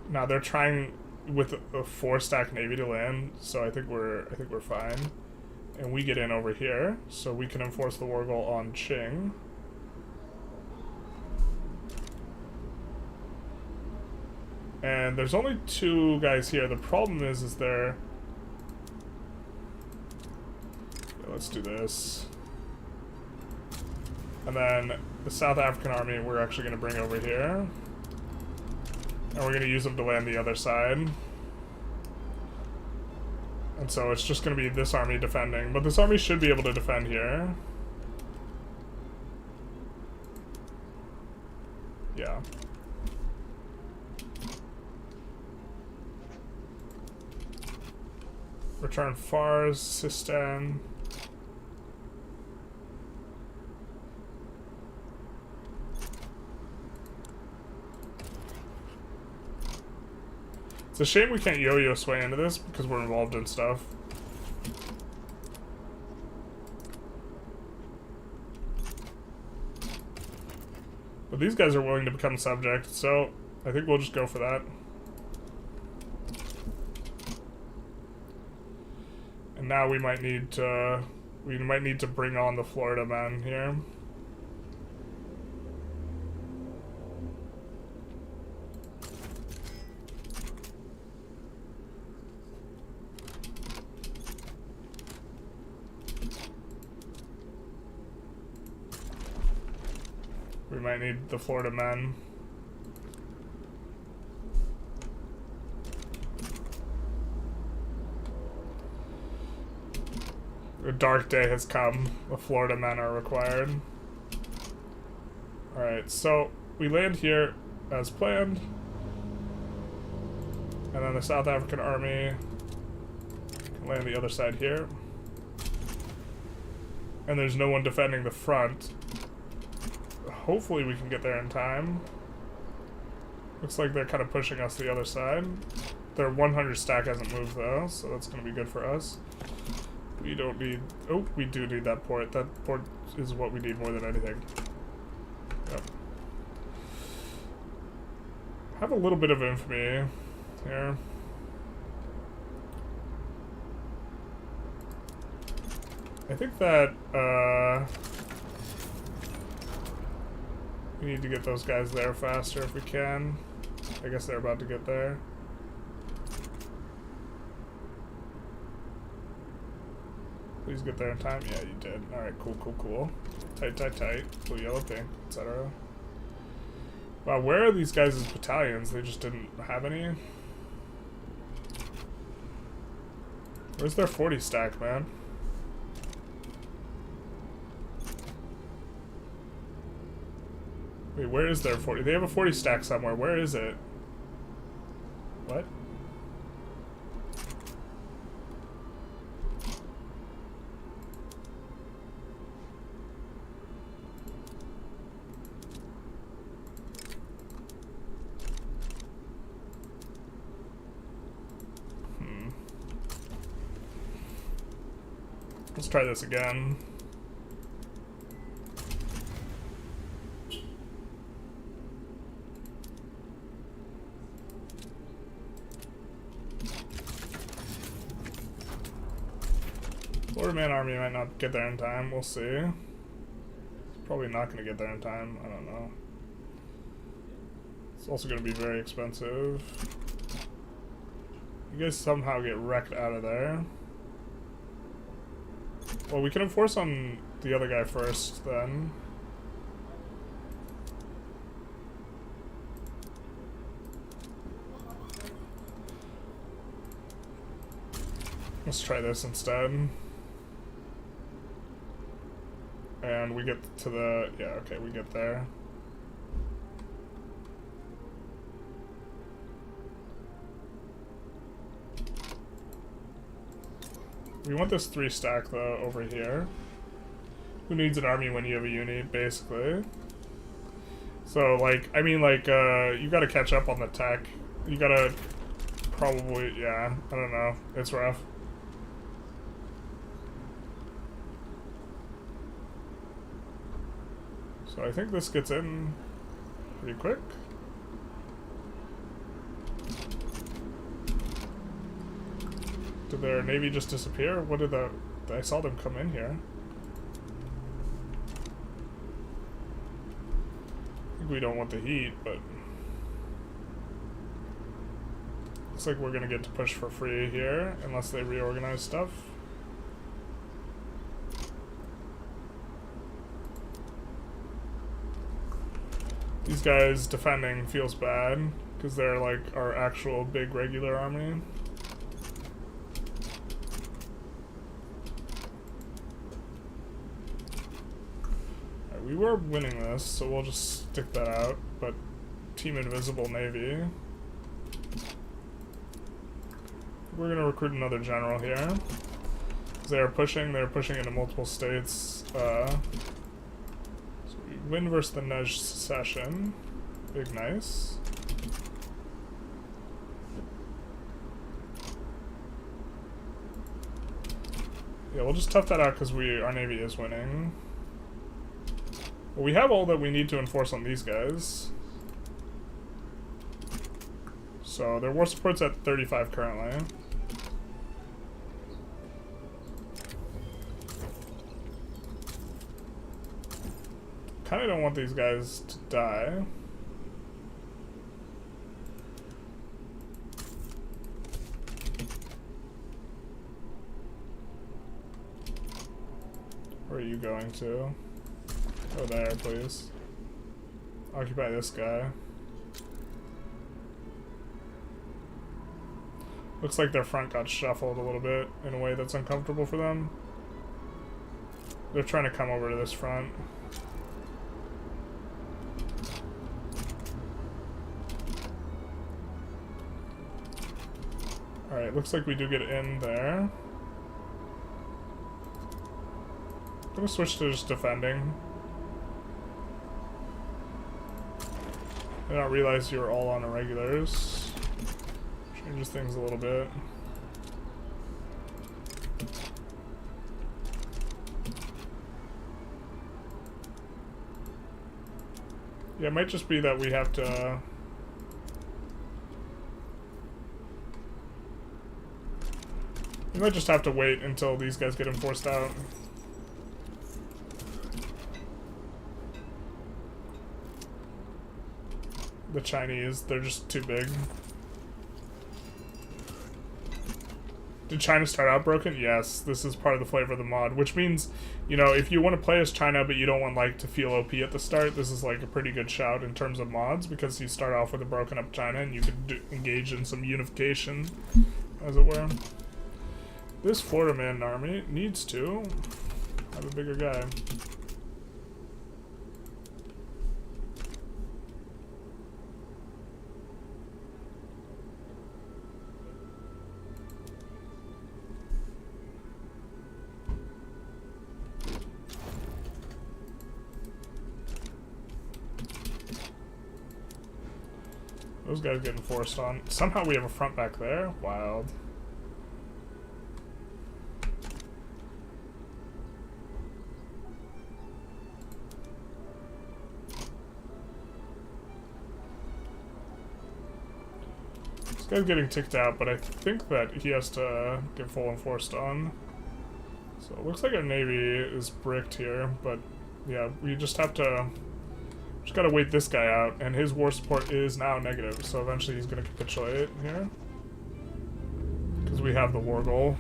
Now they're trying with a 4-stack navy to land, so I think we're fine. And we get in over here, so we can enforce the war goal on Qing. And there's only 2 guys here. The problem is they're... Yeah, let's do this. And then the South African army we're actually going to bring over here. And we're going to use them to land the other side. And so it's just going to be this army defending. But this army should be able to defend here. Yeah. Return Fars, Sistan. It's a shame we can't yo-yo sway into this because we're involved in stuff. But these guys are willing to become subject, so I think we'll just go for that. And now we might need to bring on the Florida men here. We might need the Florida men. A dark day has come. The Florida men are required. Alright, so we land here as planned. And then the South African army can land the other side here. And there's no one defending the front. Hopefully we can get there in time. Looks like they're kind of pushing us to the other side. Their 100 stack hasn't moved though, so that's going to be good for us. We don't need... Oh, we do need that port. That port is what we need more than anything. Yep. Have a little bit of infamy here. I think that, we need to get those guys there faster if we can. I guess they're about to get there. Please get there in time. Yeah, you did. Alright, cool, cool, cool. Tight, tight, tight. Blue, yellow, pink, etc. Wow, where are these guys' battalions? They just didn't have any? Where's their 40 stack, man? Wait, where is their 40? They have a 40 stack somewhere. Where is it? What? Let's try this again. Florida-man army might not get there in time. We'll see. It's probably not going to get there in time. I don't know. It's also going to be very expensive. You guys somehow get wrecked out of there. Well, we can enforce on the other guy first, then. Let's try this instead. And we get to the... yeah, okay, we get there. We want this 3 stack, though, over here. Who needs an army when you have a uni, basically? So, like, I mean, like, you gotta catch up on the tech. You gotta probably, yeah, I don't know. It's rough. So I think this gets in pretty quick. Did their navy just disappear? What did the... I saw them come in here. I think we don't want the heat, but... looks like we're gonna get to push for free here, unless they reorganize stuff. These guys defending feels bad, because they're like our actual big regular army. We were winning this, so we'll just stick that out, but Team Invisible Navy. We're gonna recruit another general here. They're pushing into multiple states. So we win versus the Nej secession. Big nice. Yeah, we'll just tough that out because our navy is winning. Well, we have all that we need to enforce on these guys. So their war support's at 35 currently. Kinda don't want these guys to die. Where are you going to? Go there, please. Occupy this guy. Looks like their front got shuffled a little bit in a way that's uncomfortable for them. They're trying to come over to this front. Alright, looks like we do get in there. I'm gonna switch to just defending. I did not realize you were all on irregulars. Changes things a little bit. Yeah, it might just be that we have to... we might just have to wait until these guys get enforced out. the Chinese. They're just too big. Did China start out broken? Yes, this is part of the flavor of the mod, which means, you know, if you want to play as China but you don't want like to feel OP at the start, this is like a pretty good shout in terms of mods, because you start off with a broken up China and you can engage in some unification, as it were. This Florida man army needs to have a bigger guy. Those guys getting forced on. Somehow we have a front back there. Wild. This guy's getting ticked out, but I think that he has to get full and forced on. So it looks like our navy is bricked here, but yeah, we just have to... Just gotta wait this guy out, and his war support is now negative, so eventually he's gonna capitulate here. Because we have the war goal.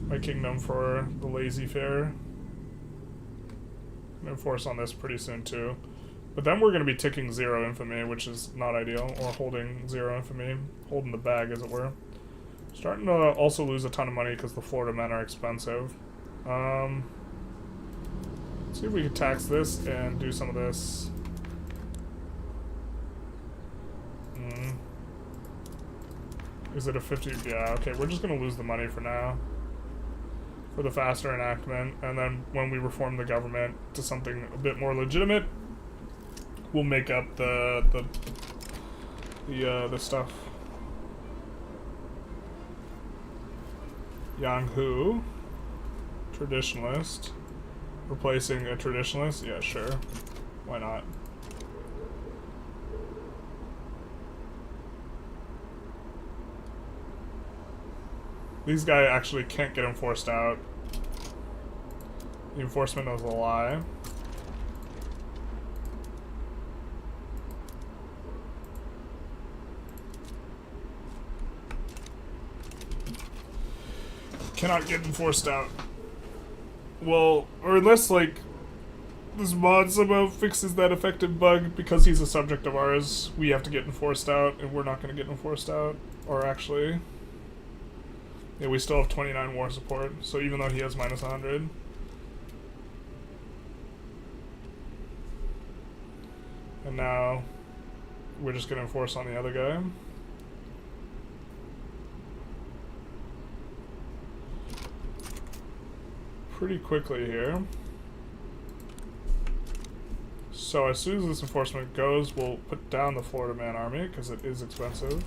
My kingdom for the laissez-faire. I'm gonna force on this pretty soon too. But then we're gonna be ticking 0 infamy, which is not ideal, or holding 0 infamy, holding the bag as it were. Starting to also lose a ton of money because the Florida men are expensive. See if we can tax this and do some of this. Is it a 50? Yeah, okay, we're just gonna lose the money for now. For the faster enactment, and then when we reform the government to something a bit more legitimate, we'll make up the stuff. Yang Hu, traditionalist. Replacing a traditionalist? Yeah, sure. Why not? These guys actually can't get enforced out. The enforcement was a lie. Cannot get enforced out. Well, or unless, like, this mod somehow fixes that effective bug because he's a subject of ours, we have to get enforced out, and we're not going to get enforced out. Or actually... Yeah, we still have 29 war support, so even though he has minus 100... And now, we're just going to enforce on the other guy. Pretty quickly here. So as soon as this enforcement goes, we'll put down the Florida man army because it is expensive.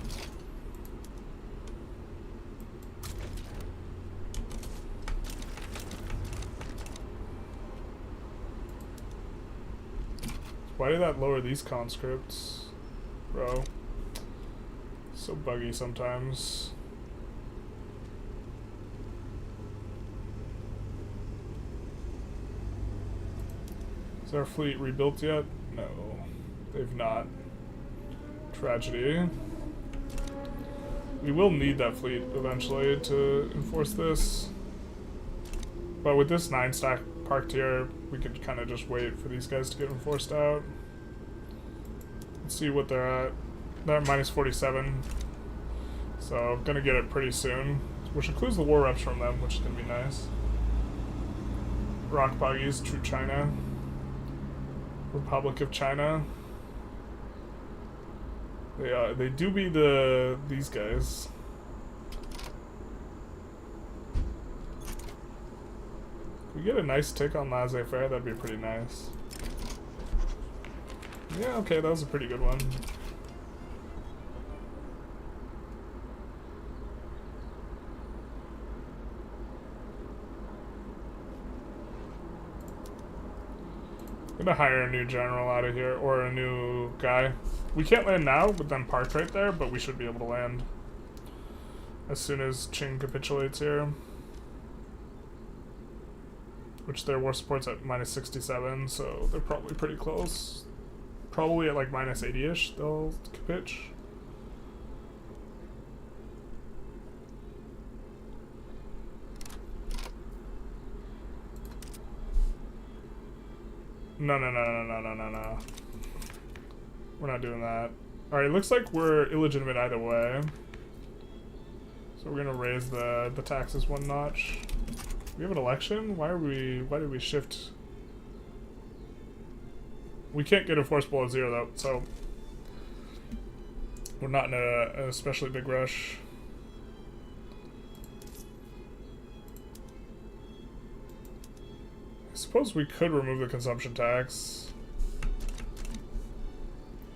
Why did that lower these conscripts? Bro. So buggy sometimes. Is our fleet rebuilt yet? No, they've not. Tragedy. We will need that fleet eventually to enforce this. But with this 9 stack parked here, we could kind of just wait for these guys to get enforced out. Let's see what they're at. They're at minus 47. So I'm gonna get it pretty soon. Which includes the war reps from them, which is gonna be nice. Rock buggies, true China. Republic of China. They do be these guys. If we get a nice tick on laissez-faire, that'd be pretty nice. Yeah, okay, that was a pretty good one. I'm gonna hire a new general out of here, or a new guy. We can't land now with them parked right there, but we should be able to land as soon as Qing capitulates here. which their war support's at minus 67, so they're probably pretty close. Probably at like minus 80-ish, they'll pitch. No. We're not doing that. Alright, looks like we're illegitimate either way. So we're gonna raise the taxes one notch. We have an election? Why did we shift? We can't get a force below 0 though, so we're not in an especially big rush. I suppose we could remove the consumption tax.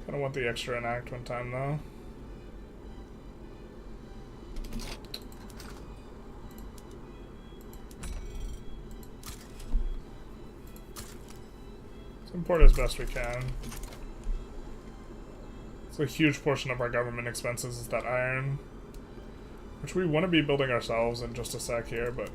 Kind of want the extra enact one time though. Let's import as best we can. It's a huge portion of our government expenses is that iron, which we want to be building ourselves in just a sec here, but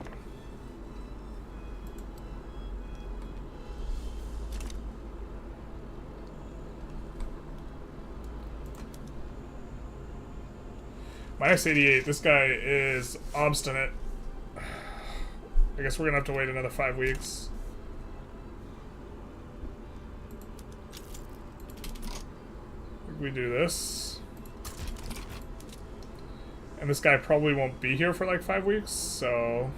minus 88, this guy is obstinate. I guess we're gonna have to wait another 5 weeks. We do this. And this guy probably won't be here for like 5 weeks, so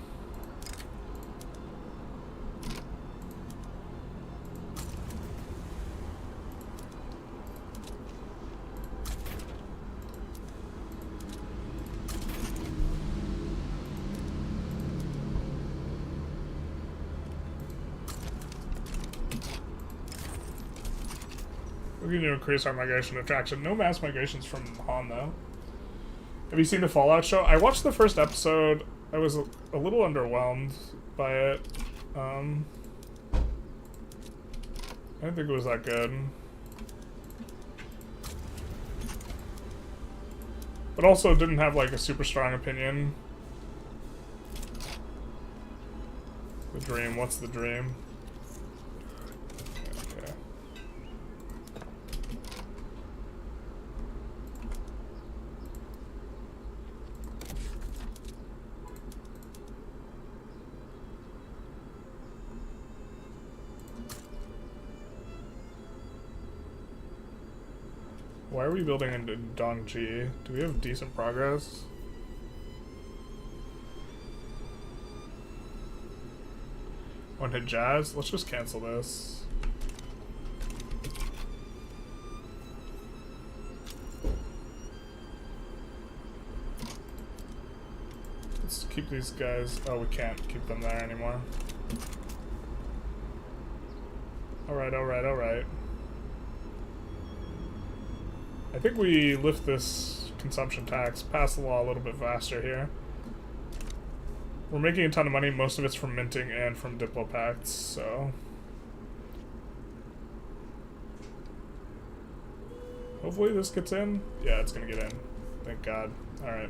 we're going to increase our migration attraction. No mass migrations from Han, though. Have you seen the Fallout show? I watched the first episode. I was a little underwhelmed by it. I didn't think it was that good. But also didn't have, like, a super strong opinion. The dream. What's the dream? Why are we building into Dongji? Do we have decent progress? On Hijaz? Let's just cancel this. Let's keep these guys. Oh, we can't keep them there anymore. Alright. I think we lift this consumption tax, pass the law a little bit faster here. We're making a ton of money, most of it's from minting and from Diplopacts, so hopefully this gets in. Yeah, it's gonna get in. Thank God. Alright.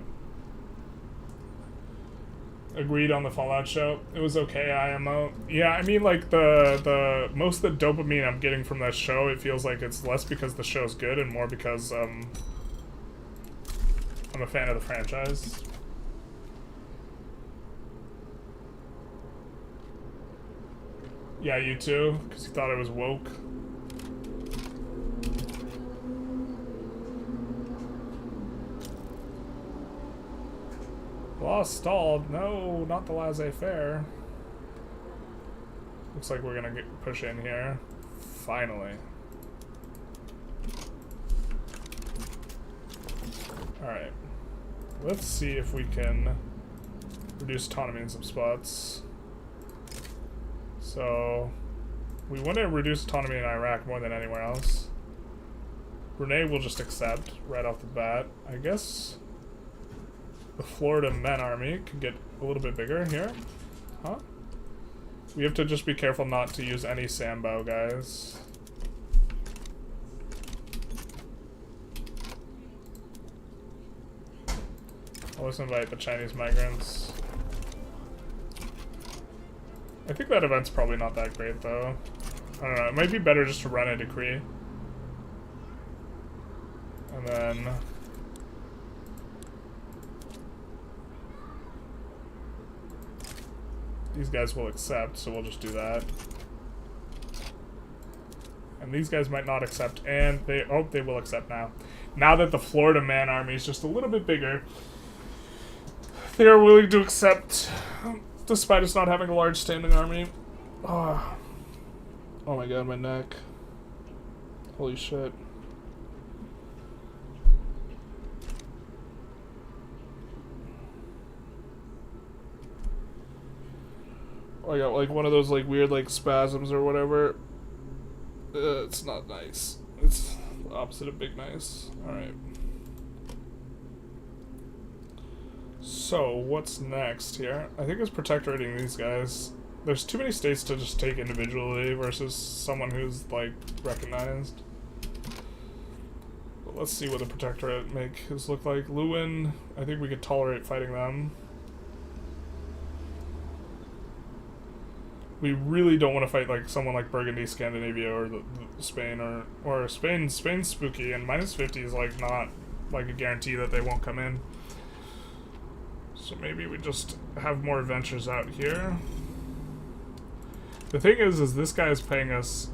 Agreed on the Fallout show. It was okay, IMO. Yeah, I mean, like, the most of the dopamine I'm getting from that show, it feels like it's less because the show's good and more because, I'm a fan of the franchise. Yeah, you too? Because you thought it was woke? Law stalled. No, not the laissez-faire. Looks like we're gonna push in here. Finally. Alright. Let's see if we can reduce autonomy in some spots. So, we want to reduce autonomy in Iraq more than anywhere else. Brunei will just accept right off the bat. I guess the Florida men army could get a little bit bigger here. Huh? We have to just be careful not to use any Sambo, guys. Let's invite the Chinese migrants. I think that event's probably not that great, though. I don't know. It might be better just to run a decree. And then... these guys will accept, so we'll just do that. And these guys might not accept, and they... oh, they will accept now. Now that the Florida man army is just a little bit bigger, they are willing to accept, despite us not having a large standing army. Oh, oh my god, my neck. Holy shit. Oh, I got like one of those like weird like spasms or whatever. It's not nice. It's the opposite of big nice. Alright. So, what's next here? I think it's protectorating these guys. There's too many states to just take individually versus someone who's, like, recognized. But let's see what the protectorate make his look like. Lewin, I think we could tolerate fighting them. We really don't want to fight, like, someone like Burgundy, Scandinavia, or Spain, or Spain. Spain's spooky, and -50 is, like, not, like, a guarantee that they won't come in. So maybe we just have more adventures out here. The thing is this guy is paying us...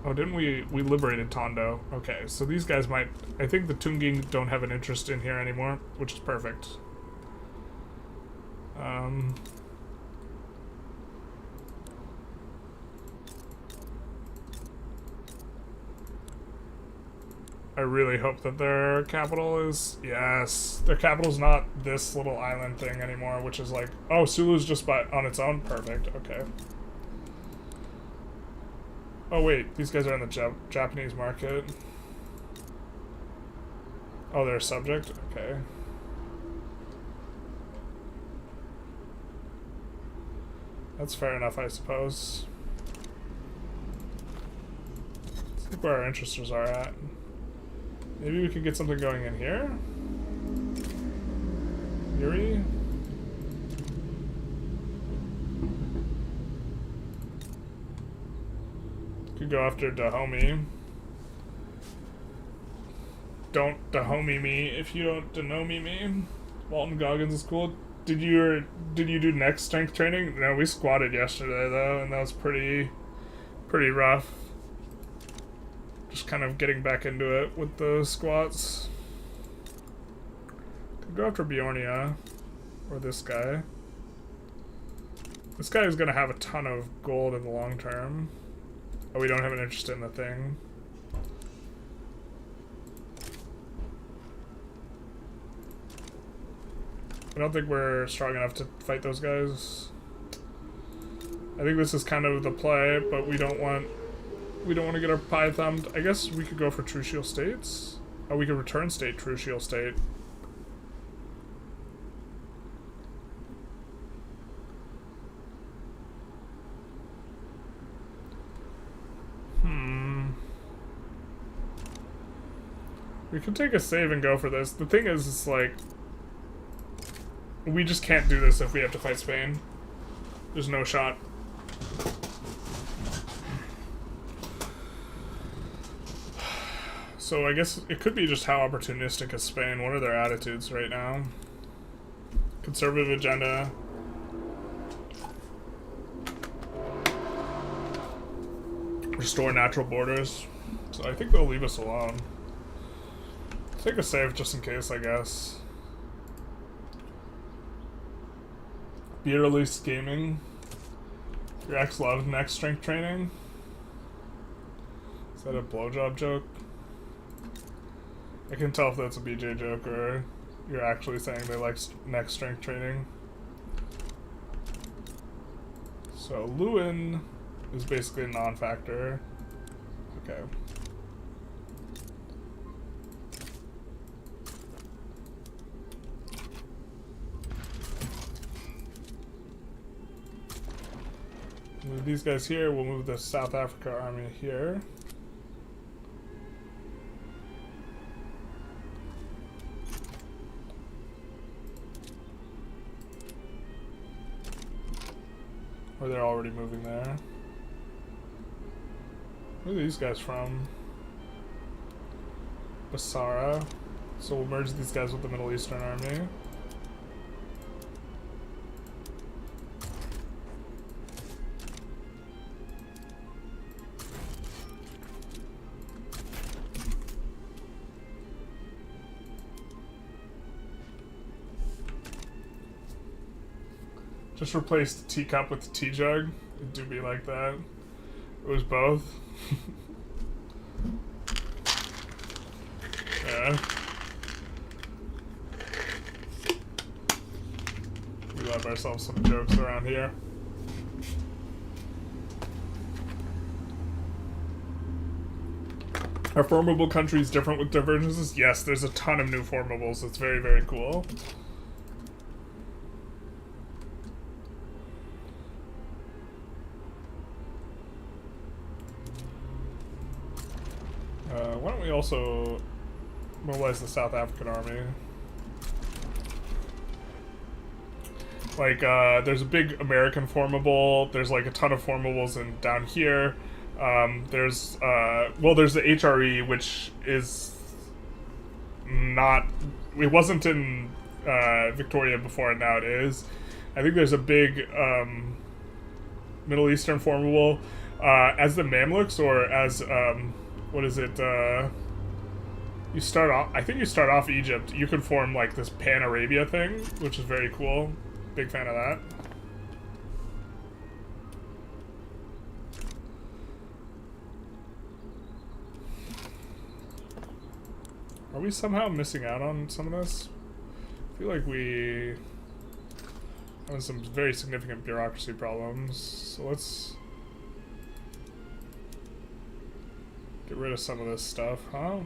oh, didn't we liberated Tondo. Okay, so these guys might... I think the Tunging don't have an interest in here anymore, which is perfect. I really hope that their capital is... yes. Their capital's not this little island thing anymore, which is like... oh, Sulu's just on its own? Perfect, okay. Oh wait, these guys are in the Japanese market. Oh, they're a subject? Okay. That's fair enough, I suppose. Let's look where our interesters are at. Maybe we could get something going in here? Yuri? Could go after Dahomey. Don't Dahomey me if you don't Dahomey me. Walton Goggins is cool. Did you do next strength training? No, we squatted yesterday though, and that was pretty rough. Just kind of getting back into it with the squats. Could go after Bjornia. Or this guy. This guy is going to have a ton of gold in the long term. Oh, we don't have an interest in the thing. I don't think we're strong enough to fight those guys. I think this is kind of the play, but we don't want to get our pie thumbed. I guess we could go for Trucial States. Oh, we could return state Trucial State. We could take a save and go for this. The thing is, it's like... we just can't do this if we have to fight Spain. There's no shot. So I guess it could be just how opportunistic is Spain. What are their attitudes right now? Conservative agenda. Restore natural borders. So I think they'll leave us alone. Take a save just in case, I guess. Beerless Gaming. Your ex loves next strength training. Is that a blowjob joke? I can tell if that's a BJ joke or you're actually saying they like next strength training. So Lewin is basically a non-factor. Okay. Move these guys here. We'll move the South Africa army here. Or they're already moving there. Where are these guys from? Basara. So we'll merge these guys with the Middle Eastern army. Just replace the teacup with the tea jug. It do be like that. It was both. Yeah. We love ourselves some jokes around here. Are formable countries different with divergences? Yes, there's a ton of new formables. It's very, very cool. Why don't we also mobilize the South African army? Like, there's a big American formable. There's like a ton of formables in down here. There's the HRE, which is not. It wasn't in Victoria before, and now it is. I think there's a big Middle Eastern formable as the Mamluks, or as what is it? You start off. I think you start off Egypt. You could form like this Pan Arabia thing, which is very cool. Big fan of that. Are we somehow missing out on some of this? I feel like we have some very significant bureaucracy problems. So let's get rid of some of this stuff, huh?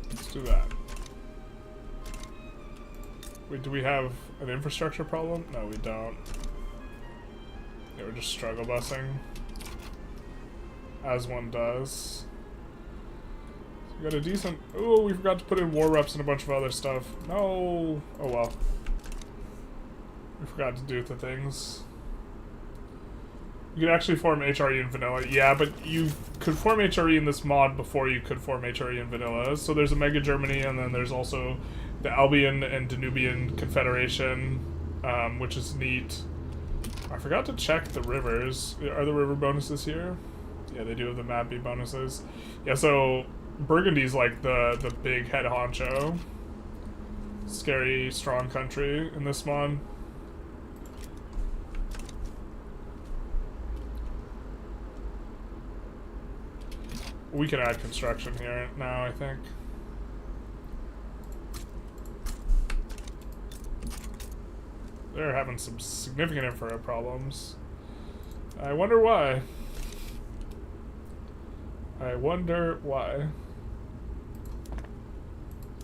Let's do that. Wait, do we have an infrastructure problem? No, we don't. Yeah, we're just struggle busing. As one does. So we got a decent... Oh, we forgot to put in war reps and a bunch of other stuff. No! Oh well. We forgot to do the things. You could actually form HRE in vanilla. Yeah, but you could form HRE in this mod before you could form HRE in vanilla. So there's a Mega Germany, and then there's also the Albion and Danubian Confederation, which is neat. I forgot to check the rivers. Are the river bonuses here? Yeah, they do have the map B bonuses. Yeah, so Burgundy's like the big head honcho. Scary, strong country in this mod. We can add construction here now, I think. They're having some significant infra problems. I wonder why. I wonder why.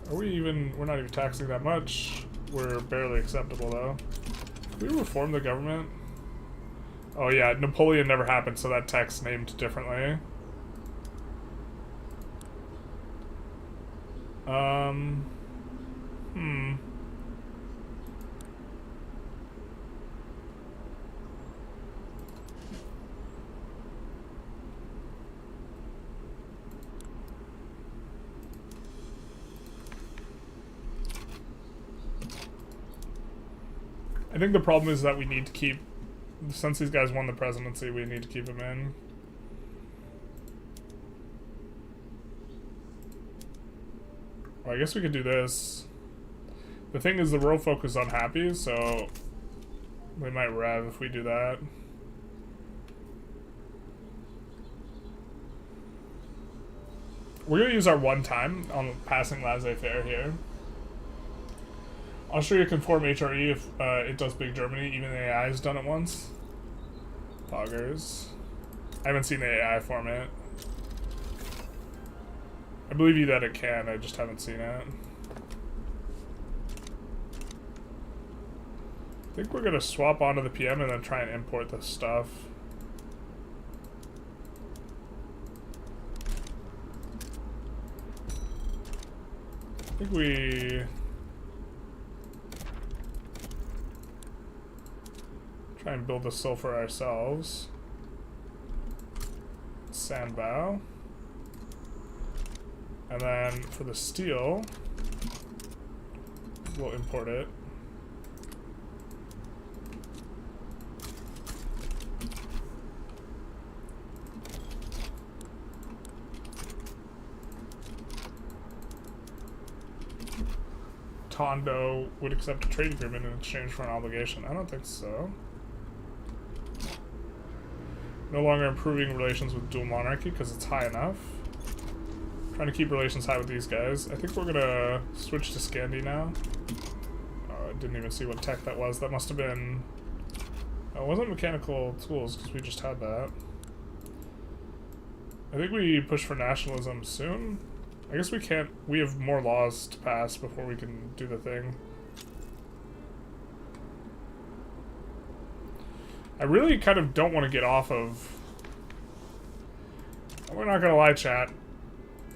Are we even... We're not even taxing that much. We're barely acceptable, though. Can we reform the government? Oh yeah, Napoleon never happened, so that tax named differently. I think the problem is that we need to keep, since these guys won the presidency, we need to keep them in. Well, I guess we could do this. The thing is, the rural folk is unhappy, so we might rev if we do that. We're gonna use our one time on passing laissez-faire here. Austria can form HRE if it does Big Germany. Even the AI has done it once. Poggers. I haven't seen the AI form it. I believe you that it can, I just haven't seen it. I think we're gonna swap onto the PM and then try and import this stuff. I think we try and build the sulfur ourselves. Sandbow. And then for the steel, we'll import it. Tondo would accept a trade agreement in exchange for an obligation. I don't think so. No longer improving relations with dual monarchy because it's high enough. Trying to keep relations high with these guys. I think we're gonna switch to Scandi now. Oh, I didn't even see what tech that was. That must have been... Oh, it wasn't mechanical tools because we just had that. I think we push for nationalism soon. I guess we can't... We have more laws to pass before we can do the thing. I really kind of don't want to get off of... We're not gonna lie, chat.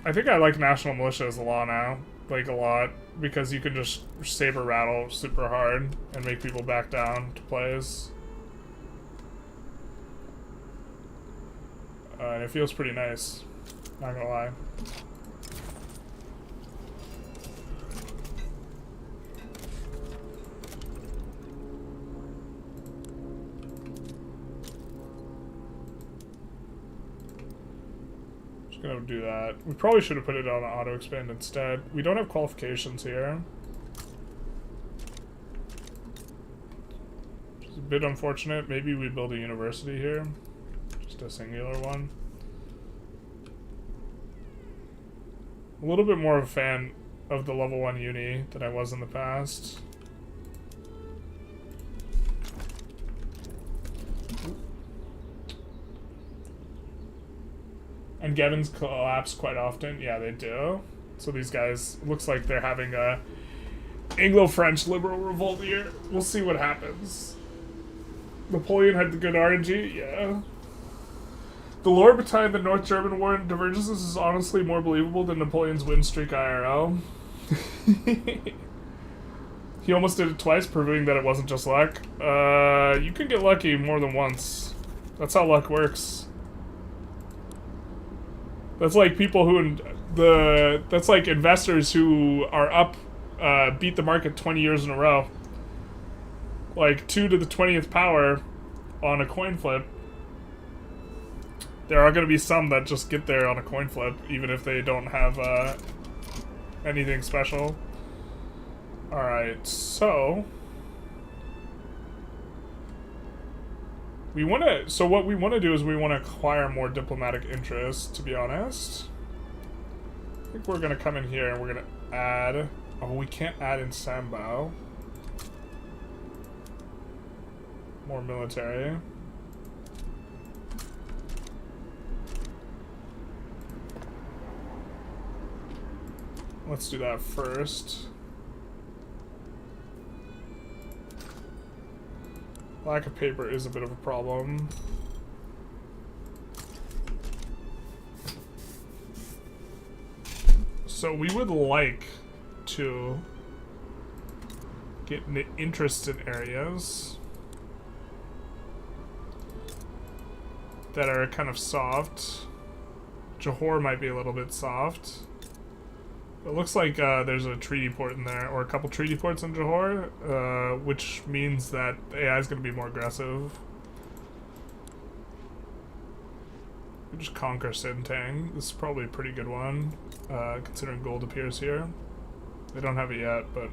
I think I like national militia as a law now. Like, a lot. Because you can just saber rattle super hard and make people back down to plays. And it feels pretty nice. Not gonna lie. Gonna do that. We probably should have put it on auto expand instead. We don't have qualifications here, which is a bit unfortunate. Maybe we build a university here, just a singular one. A little bit more of a fan of the level 1 uni than I was in the past. And Gevins collapse quite often. Yeah, they do. So these guys, looks like they're having a Anglo-French liberal revolt here. We'll see what happens. Napoleon had the good RNG, yeah. The lore behind the North German War and divergences is honestly more believable than Napoleon's win streak IRL. He almost did it twice, proving that it wasn't just luck. You can get lucky more than once. That's how luck works. That's like people who that's like investors who are up, beat the market 20 years in a row. Like 2 to the 20th power on a coin flip. There are going to be some that just get there on a coin flip, even if they don't have anything special. Alright, so... what we want to do is we want to acquire more diplomatic interest, to be honest. I think we're going to come in here and we're going to add... Oh, we can't add in Sambao. More military. Let's do that first. Lack of paper is a bit of a problem. So we would like to get interest in areas that are kind of soft. Johor might be a little bit soft. It looks like there's a treaty port in there, or a couple treaty ports in Johor, which means that AI is going to be more aggressive. We just conquer Sintang. This is probably a pretty good one, considering gold appears here. They don't have it yet, but...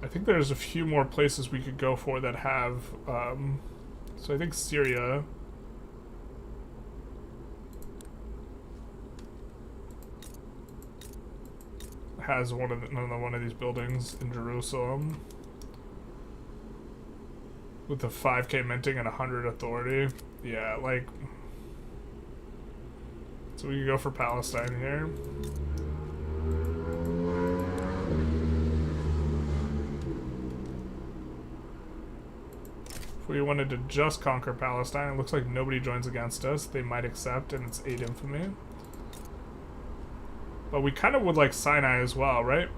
I think there's a few more places we could go for that have... So I think Syria has another one of these buildings in Jerusalem with a 5k minting and 100 authority. Yeah, like So we can go for Palestine here. If we wanted to just conquer Palestine, it looks like nobody joins against us. They might accept, and it's 8 infamy. But we kind of would like Sinai as well, right?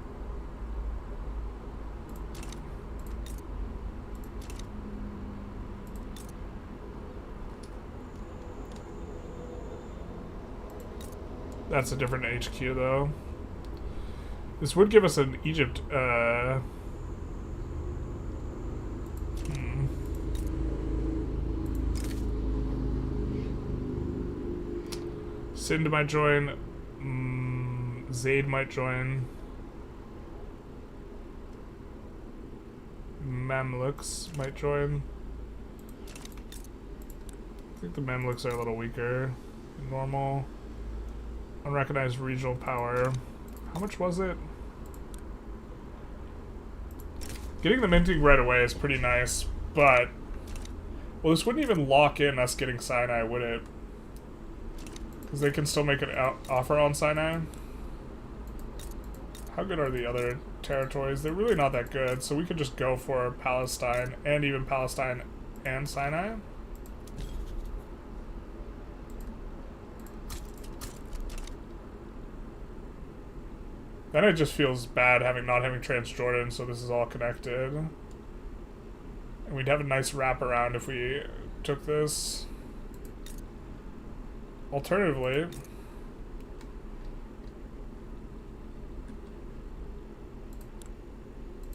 That's a different HQ, though. This would give us an Egypt, Sind might join. Zayd might join. Mamluks might join. I think the Mamluks are a little weaker than normal. Unrecognized regional power. How much was it? Getting the minting right away is pretty nice, but... Well, this wouldn't even lock in us getting Sinai, would it? Because they can still make an offer on Sinai. How good are the other territories? They're really not that good, so we could just go for Palestine, and even Palestine and Sinai. Then it just feels bad not having Transjordan, so this is all connected. And we'd have a nice wraparound if we took this. Alternatively,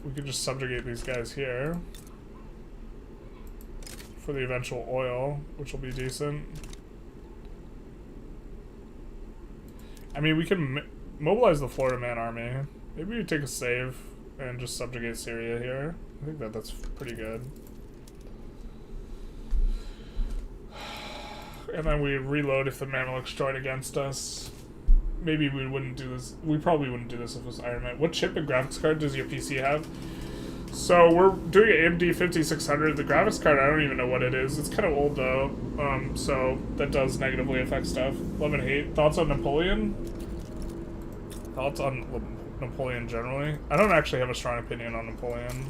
we could just subjugate these guys here for the eventual oil, which will be decent. I mean, we can mobilize the Florida Man army. Maybe we take a save and just subjugate Syria here. I think that's pretty good. And then we reload if the Mamelukes join against us. Maybe we wouldn't do this. We probably wouldn't do this if it was Iron Man. What chip and graphics card does your PC have? So we're doing an AMD 5600. The graphics card, I don't even know what it is. It's kind of old though. So that does negatively affect stuff. Love and hate. Thoughts on Napoleon? Thoughts on Napoleon generally? I don't actually have a strong opinion on Napoleon.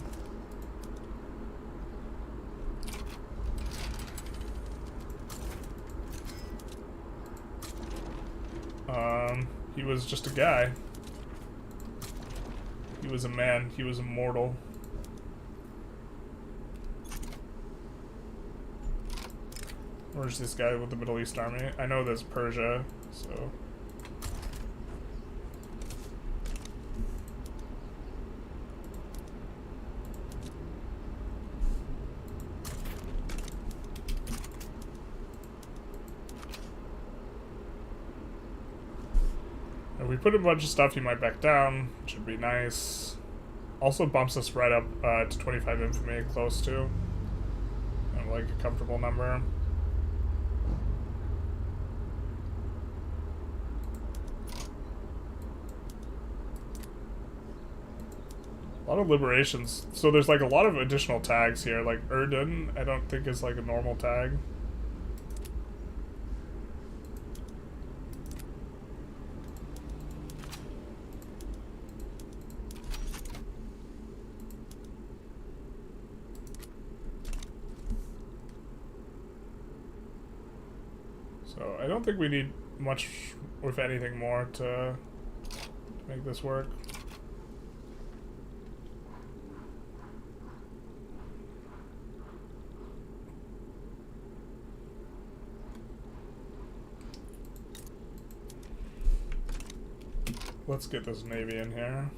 He was just a guy. He was a man. He was immortal. Where's this guy with the Middle East army? I know there's Persia, so... If we put a bunch of stuff, he might back down, which would be nice. Also bumps us right up to 25 infamy, close to. And like a comfortable number. A lot of liberations. So there's like a lot of additional tags here. Like Urdun, I don't think is like a normal tag. So I don't think we need much, if anything, more to make this work. Let's get this navy in here.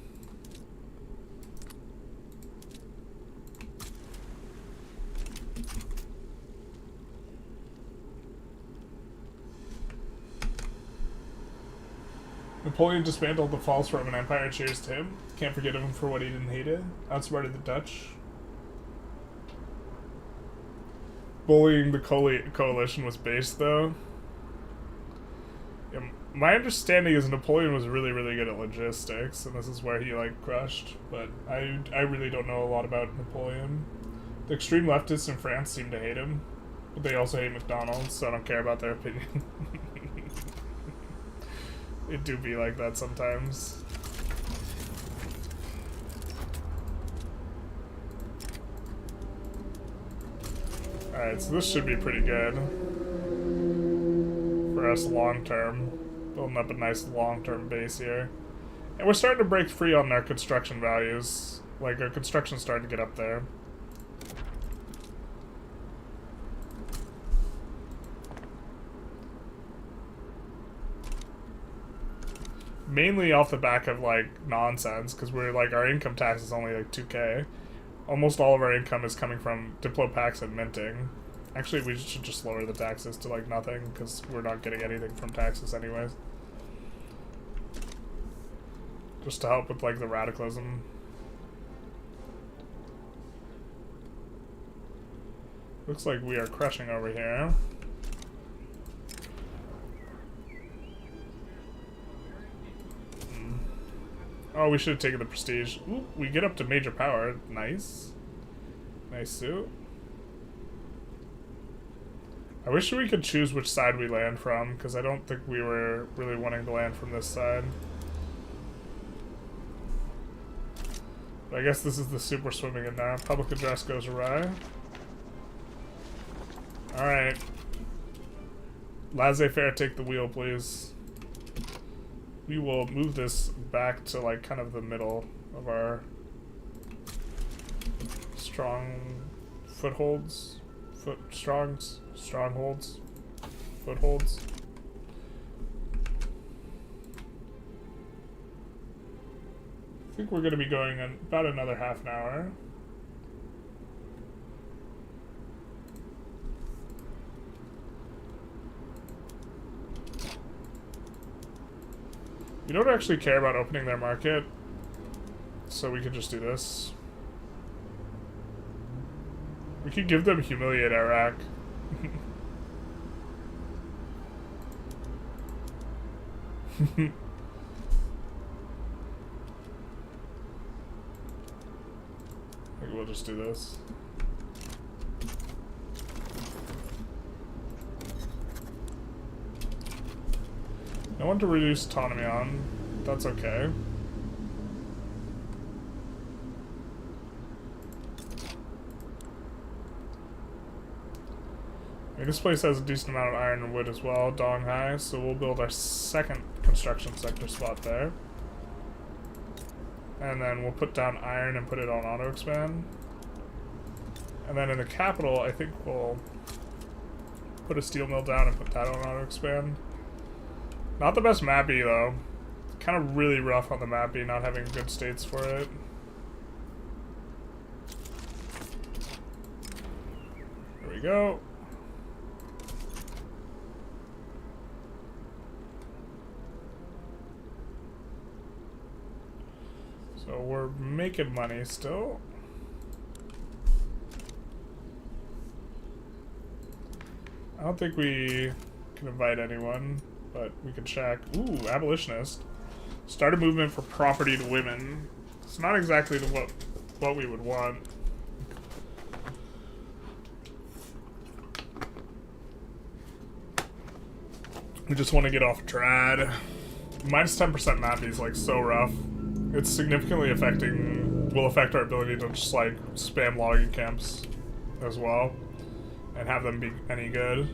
Napoleon dismantled the false Roman Empire. Cheers to him. Can't forget him for what he didn't hate it. Outsmarted the Dutch. Bullying the coalition was base, though. Yeah, my understanding is Napoleon was really, really good at logistics, and this is where he, like, crushed. But I really don't know a lot about Napoleon. The extreme leftists in France seem to hate him, but they also hate McDonald's, so I don't care about their opinion. It do be like that sometimes. Alright, so this should be pretty good for us long term. Building up a nice long term base here. And we're starting to break free on our construction values. Like, our construction's starting to get up there. Mainly off the back of, like, nonsense, because we're, like, our income tax is only, like, 2K. Almost all of our income is coming from Diplo-Pax and minting. Actually, we should just lower the taxes to, like, nothing, because we're not getting anything from taxes anyways. Just to help with, like, the radicalism. Looks like we are crushing over here. Oh, we should have taken the prestige. Ooh, we get up to major power. Nice. Nice suit. I wish we could choose which side we land from, because I don't think we were really wanting to land from this side. But I guess this is the soup we're swimming in now. Public address goes awry. Alright. Laissez-faire, take the wheel, please. We will move this back to, like, kind of the middle of our strong footholds. Strongholds. Footholds. I think we're going to be going in about another half an hour. We don't actually care about opening their market, so we could just do this. We could give them humiliate Iraq. I think we'll just do this. No one to reduce autonomy on. That's okay. I mean, this place has a decent amount of iron and wood as well, Dong Hai, so we'll build our second construction sector spot there. And then we'll put down iron and put it on auto expand. And then in the capital, I think we'll put a steel mill down and put that on auto expand. Not the best mappy though. Kind of really rough on the mappy, not having good states for it. There we go. So we're making money still. I don't think we can invite anyone, but we can check. Ooh, abolitionist. Start a movement for property to women. It's not exactly what we would want. We just want to get off trad. Minus 10% mappy is like so rough. It's significantly will affect our ability to just like spam logging camps as well and have them be any good.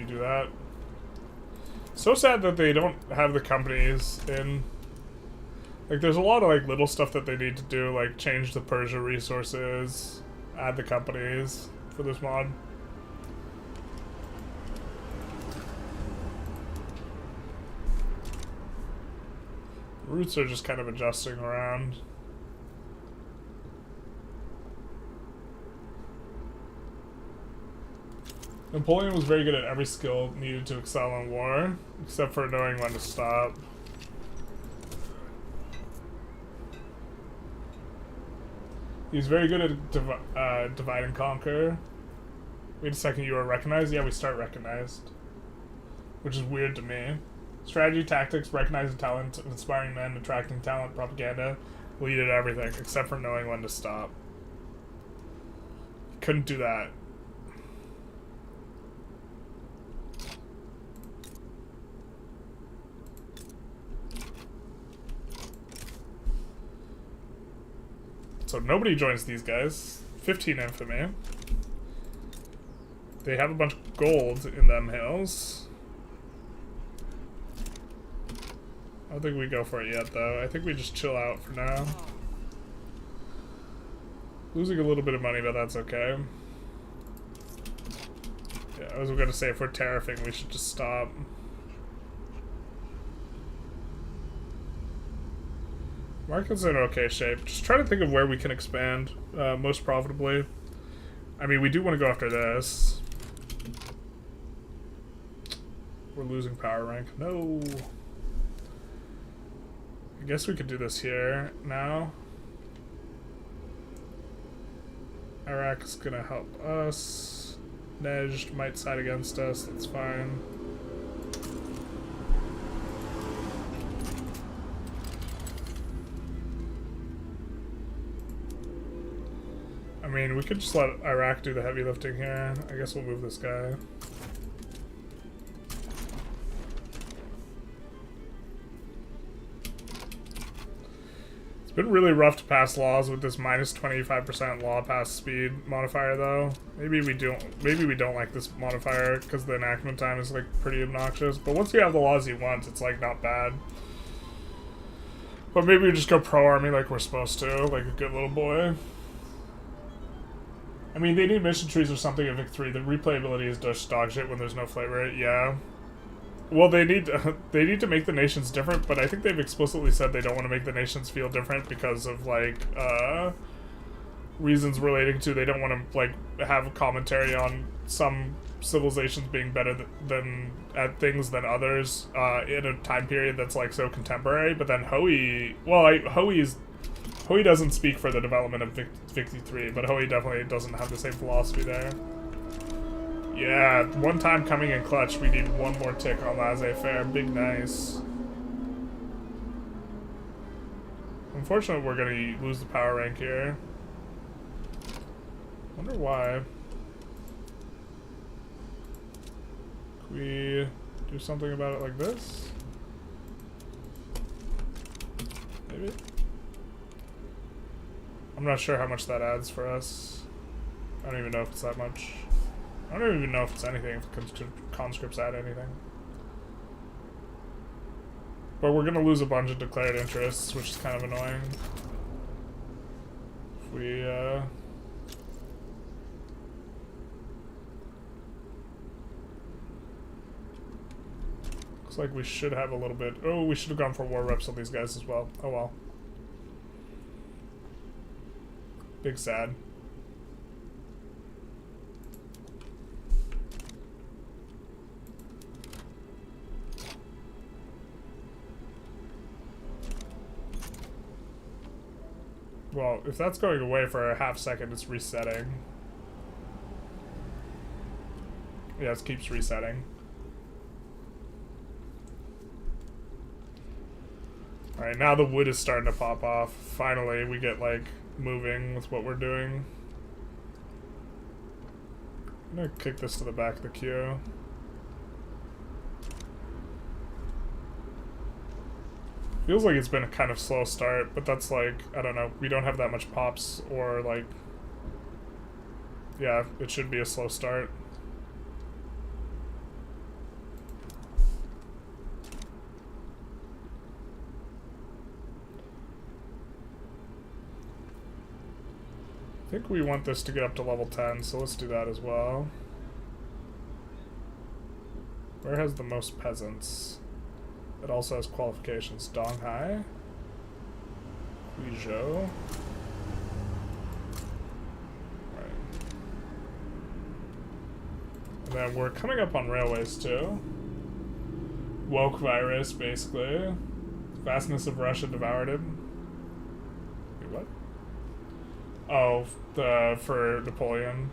Do that. So sad that they don't have the companies in. Like, there's a lot of like little stuff that they need to do, like change the Persia resources, add the companies for this mod. Roots are just kind of adjusting around. Napoleon was very good at every skill needed to excel in war, except for knowing when to stop. He's very good at divide and conquer. Wait a second, you are recognized? Yeah, we start recognized. Which is weird to me. Strategy, tactics, recognizing talent, inspiring men, attracting talent, propaganda. Lead at everything, except for knowing when to stop. Couldn't do that. So nobody joins these guys. 15 infamy. They have a bunch of gold in them hills. I don't think we go for it yet, though. I think we just chill out for now. Losing a little bit of money, but that's okay. Yeah, I was gonna say, if we're tariffing, we should just stop. Market's in okay shape. Just try to think of where we can expand most profitably. I mean, we do want to go after this. We're losing power rank. No. I guess we could do this here now. Iraq is gonna help us. Nejd might side against us. That's fine. I mean, we could just let Iraq do the heavy lifting here. I guess we'll move this guy. It's been really rough to pass laws with this minus 25% law pass speed modifier, though. Maybe we don't like this modifier because the enactment time is like pretty obnoxious. But once you have the laws you want, it's like not bad. But maybe we just go pro army like we're supposed to, like a good little boy. I mean, they need mission trees or something at Vic 3. The replayability is just dog shit when there's no flavor. Yeah. Well, they need to make the nations different, but I think they've explicitly said they don't want to make the nations feel different because of, like, reasons relating to they don't want to, like, have a commentary on some civilizations being better than at things than others in a time period that's, like, so contemporary. But then Hoey... Well, Hoey doesn't speak for the development of Vic 3, but Hoey definitely doesn't have the same philosophy there. Yeah, one time coming in clutch, we need one more tick on laissez-faire. Big nice. Unfortunately, we're gonna lose the power rank here. Wonder why. Could we do something about it like this? Maybe? I'm not sure how much that adds for us. I don't even know if it's that much. I don't even know if it's anything, if conscripts add anything. But we're gonna lose a bunch of declared interests, which is kind of annoying. If we, looks like we should have a little bit... Oh, we should have gone for war reps on these guys as well. Oh well. Big sad. Well, if that's going away for a half second, it's resetting. Yeah, it keeps resetting. Alright, now the wood is starting to pop off. Finally, we get, like, moving with what we're doing. I'm gonna kick this to the back of the queue. Feels like it's been a kind of slow start, but that's like, I don't know, we don't have that much pops or like, yeah, it should be a slow start. I think we want this to get up to level 10, so let's do that as well. Where has the most peasants? It also has qualifications. Donghai. Guizhou. Right. And then we're coming up on railways too. Woke virus, basically. Vastness of Russia devoured him. Wait, what? Oh, for Napoleon.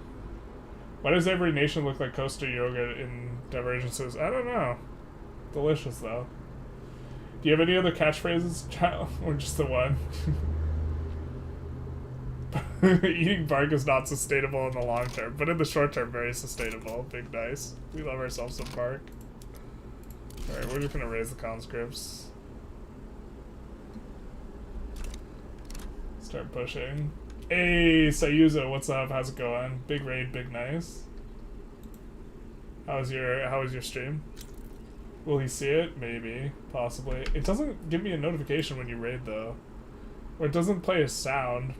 Why does every nation look like Costa yogurt in Divergences? I don't know. Delicious, though. Do you have any other catchphrases, child? Or just the one? Eating bark is not sustainable in the long term, but in the short term, very sustainable. Big nice. We love ourselves some bark. Alright, we're just gonna raise the conscripts. Start pushing. Hey, Sayuza, what's up? How's it going? Big raid, big nice. How was your stream? Will he see it? Maybe. Possibly. It doesn't give me a notification when you raid, though. Or it doesn't play a sound.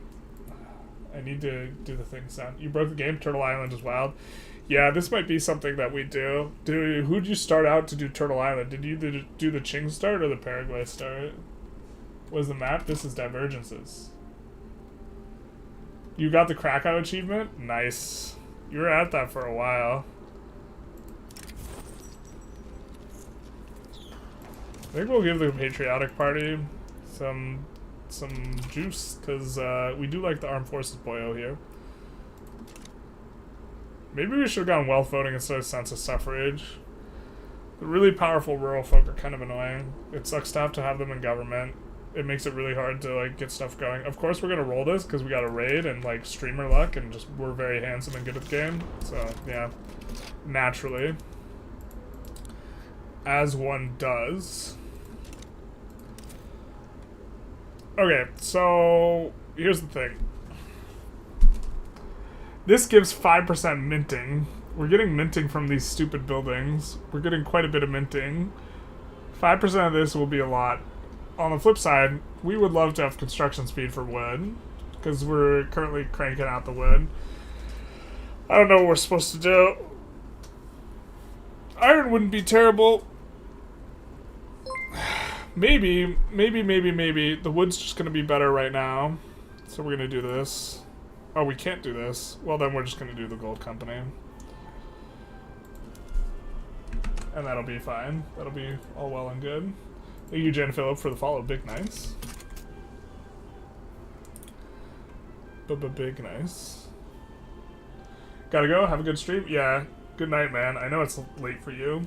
I need to do the thing sound. You broke the game? Turtle Island is wild. Yeah, this might be something that we do. Who'd you start out to do Turtle Island? Did you do the Qing start or the Paraguay start? What is the map? This is Divergences. You got the Krakow achievement? Nice. You were at that for a while. I think we'll give the Patriotic Party some juice, because we do like the Armed Forces boyo here. Maybe we should have gone wealth voting instead of census suffrage. The really powerful rural folk are kind of annoying. It sucks to have them in government. It makes it really hard to like get stuff going. Of course we're gonna roll this because we got a raid and like streamer luck and just we're very handsome and good at the game. So yeah, naturally, as one does. Okay, so here's the thing. This gives 5% minting. We're getting minting from these stupid buildings. We're getting quite a bit of minting. 5% of this will be a lot. On the flip side, we would love to have construction speed for wood, because we're currently cranking out the wood. I don't know what we're supposed to do. Iron wouldn't be terrible. Maybe. The wood's just going to be better right now. So we're going to do this. Oh, we can't do this. Well, then we're just going to do the gold company. And that'll be fine. That'll be all well and good. Thank you, Jen Phillip, for the follow. Big nice. Big nice. Gotta go. Have a good stream. Yeah. Good night, man. I know it's late for you.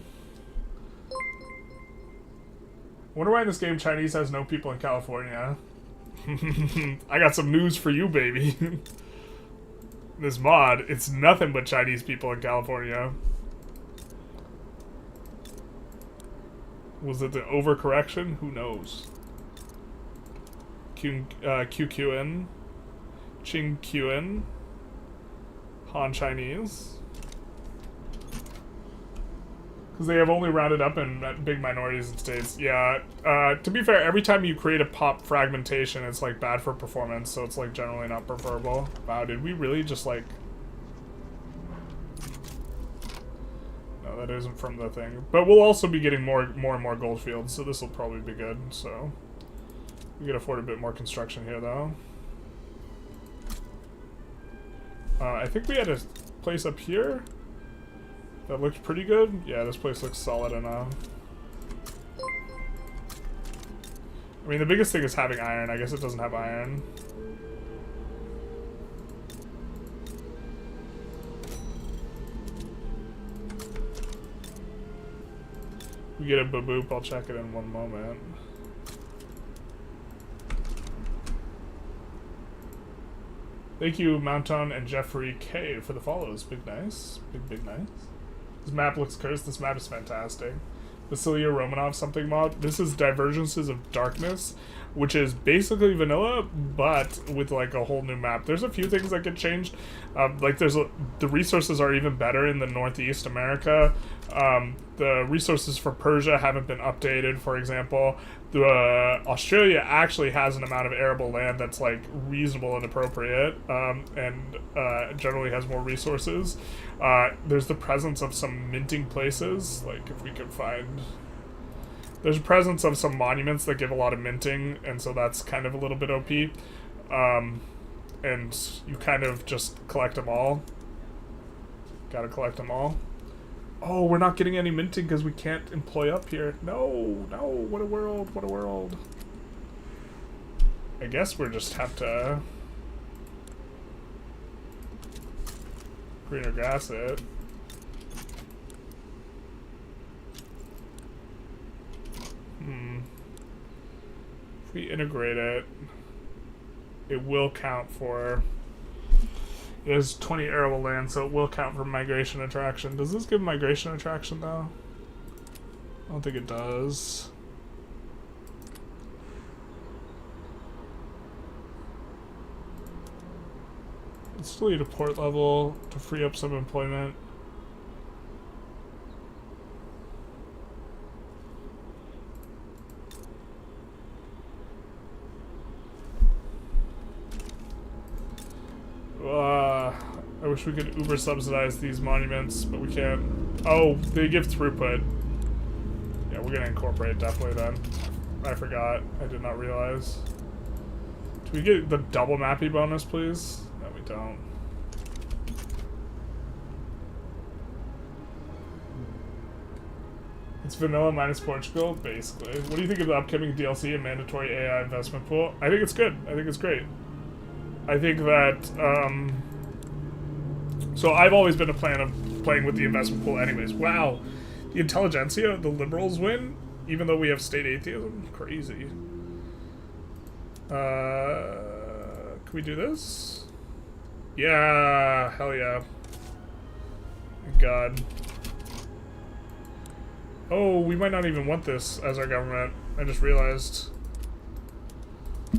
Wonder why in this game Chinese has no people in California. I got some news for you, baby. This mod, it's nothing but Chinese people in California. Was it the overcorrection? Who knows? QQN, Qing QN, Han Chinese. Because they have only rounded up in big minorities and states. Yeah, to be fair, every time you create a pop fragmentation, it's like bad for performance, so it's like generally not preferable. Wow, did we really just like... No, that isn't from the thing. But we'll also be getting more and more gold fields, so this will probably be good, so... We can afford a bit more construction here, though. I think we had a place up here that looked pretty good. Yeah, this place looks solid enough. I mean, the biggest thing is having iron. I guess it doesn't have iron. We get a baboop, I'll check it in one moment. Thank you, Mounton and Jeffrey K, for the follows. Big nice. Big nice. This map looks cursed. This map is fantastic. Vasilia Romanov something mod. This is Divergences of Darkness, which is basically vanilla, but with like a whole new map. There's a few things that get changed. Like the resources are even better in the Northeast America. The resources for Persia haven't been updated, for example. Australia actually has an amount of arable land that's like reasonable and appropriate, and generally has more resources. There's the presence of some minting places, like if we could find... There's a presence of some monuments that give a lot of minting, and so that's kind of a little bit OP. And you kind of just collect them all. Gotta collect them all. Oh, we're not getting any minting because we can't employ up here. No, what a world, what a world. I guess we'll just have to Greener gas it. If we integrate it, it will count for... It has 20 arable land, so it will count for migration attraction. Does this give migration attraction, though? I don't think it does. It's still need a port level to free up some employment. I wish we could uber subsidize these monuments, but we can't. Oh, they give throughput. Yeah, we're gonna incorporate definitely then. I forgot. I did not realize. Do we get the double mappy bonus, please? No, we don't. It's vanilla minus Portugal, basically. What do you think of the upcoming DLC and mandatory AI investment pool? I think it's good. I think it's great. I think that, so I've always been a fan of playing with the investment pool anyways. Wow. The Intelligentsia, the liberals win, even though we have state atheism? Crazy. Can we do this? Yeah, hell yeah. Thank God. Oh, we might not even want this as our government. I just realized.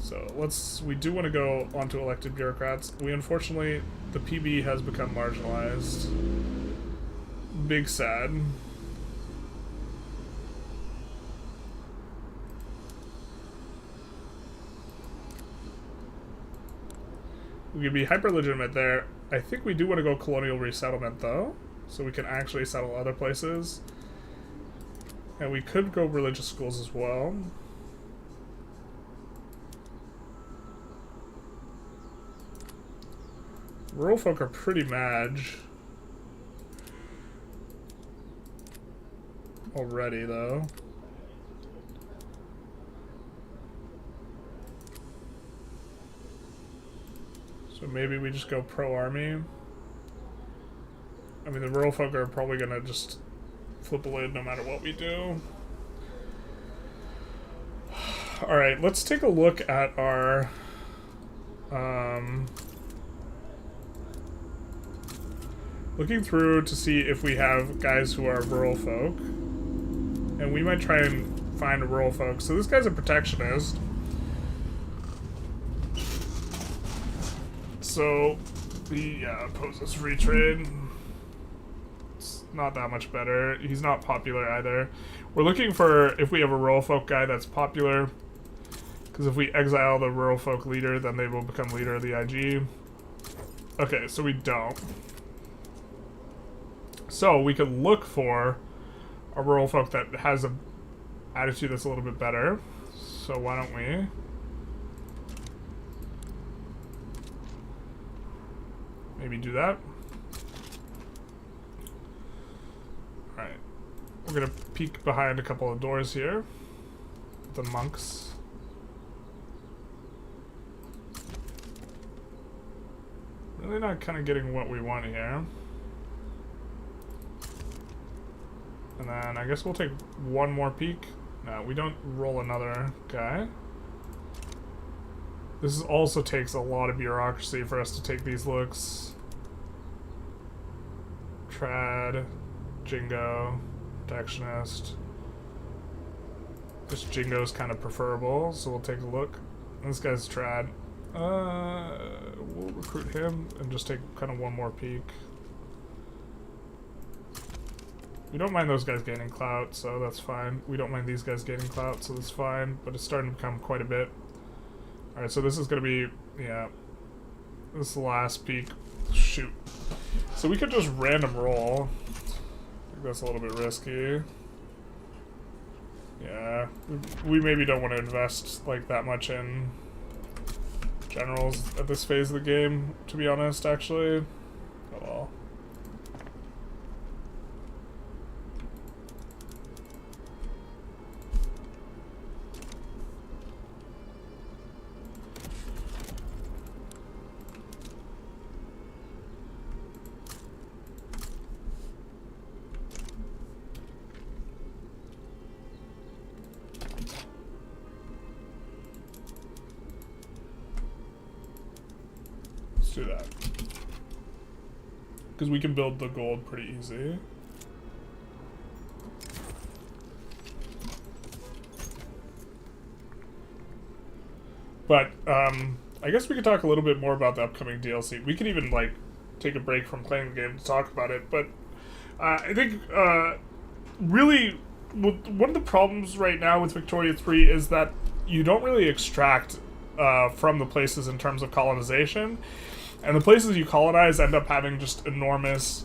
So we do want to go onto elected bureaucrats. We unfortunately, the PB has become marginalized. Big sad. We could be hyper legitimate there. I think we do want to go colonial resettlement though, so we can actually settle other places. And we could go religious schools as well. Rural folk are pretty mad already, though. So maybe we just go pro-army. I mean, the rural folk are probably gonna just flip a lid no matter what we do. Alright, let's take a look at our looking through to see if we have guys who are rural folk. And we might try and find a rural folk. So this guy's a protectionist. So he opposes free trade. Not that much better. He's not popular either. We're looking for if we have a rural folk guy that's popular, because if we exile the rural folk leader, then they will become leader of the IG. Okay, so we don't. So we could look for a rural folk that has a attitude that's a little bit better. So why don't we? Maybe do that. Alright. We're gonna peek behind a couple of doors here. The monks. Really not kind of getting what we want here. And then I guess we'll take one more peek. No, we don't roll another guy. This also takes a lot of bureaucracy for us to take these looks. Trad, Jingo, Protectionist. This Jingo's kind of preferable, so we'll take a look. This guy's Trad. We'll recruit him and just take kind of one more peek. We don't mind those guys gaining clout, so that's fine. We don't mind these guys gaining clout, so that's fine. But it's starting to become quite a bit. Alright, so this is going to be, yeah, this is the last peak. Shoot. So we could just random roll. I think that's a little bit risky. Yeah, we maybe don't want to invest like that much in generals at this phase of the game, to be honest, actually. Oh well. do that. Because we can build the gold pretty easy. But, I guess we could talk a little bit more about the upcoming DLC. We could even, like, take a break from playing the game to talk about it. But I think, really, one of the problems right now with Victoria 3 is that you don't really extract from the places in terms of colonization. And the places you colonize end up having just enormous,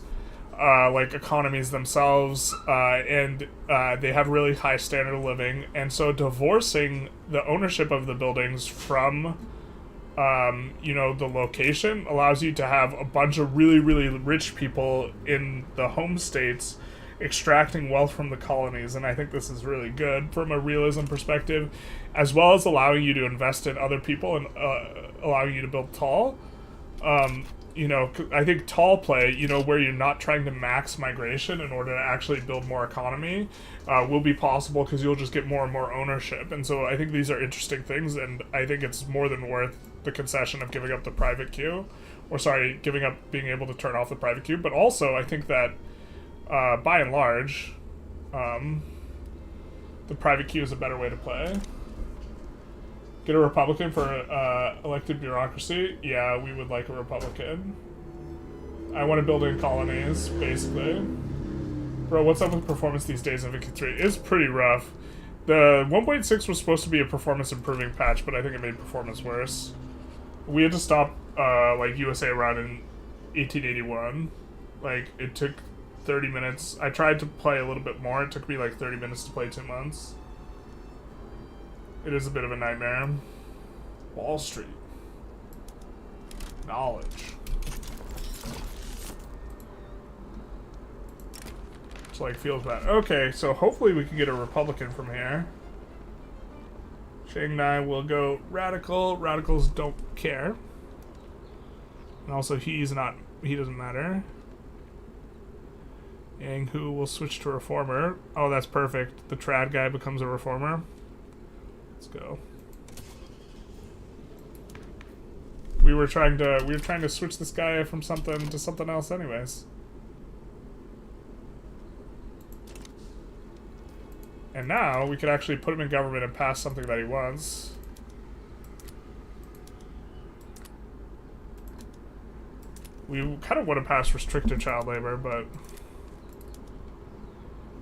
like, economies themselves, and they have really high standard of living. And so divorcing the ownership of the buildings from, you know, the location allows you to have a bunch of really, really rich people in the home states extracting wealth from the colonies. And I think this is really good from a realism perspective, as well as allowing you to invest in other people and allowing you to build tall. You know, I think tall play, you know, where you're not trying to max migration in order to actually build more economy, will be possible because you'll just get more and more ownership. And so I think these are interesting things, and I think it's more than worth the concession of giving up the private queue, or sorry, giving up being able to turn off the private queue. But also, I think that, by and large, the private queue is a better way to play. Get a Republican for elected bureaucracy? Yeah, we would like a Republican. I want to build in colonies, basically. Bro, what's up with performance these days in Vicky 3? It's pretty rough. The 1.6 was supposed to be a performance improving patch, but I think it made performance worse. We had to stop, like, USA Run in 1881. Like, it took 30 minutes. I tried to play a little bit more. It took me, like, 30 minutes to play 2 months. It is a bit of a nightmare. Wall Street. Knowledge. It's like feels bad. Okay, so hopefully we can get a Republican from here. Shanghai will go radical. Radicals don't care. And also he doesn't matter. Yang Hu will switch to reformer. Oh, that's perfect. The trad guy becomes a reformer. Let's go. We were trying to switch this guy from something to something else anyways. And now we could actually put him in government and pass something that he wants. We kind of want to pass restricted child labor, but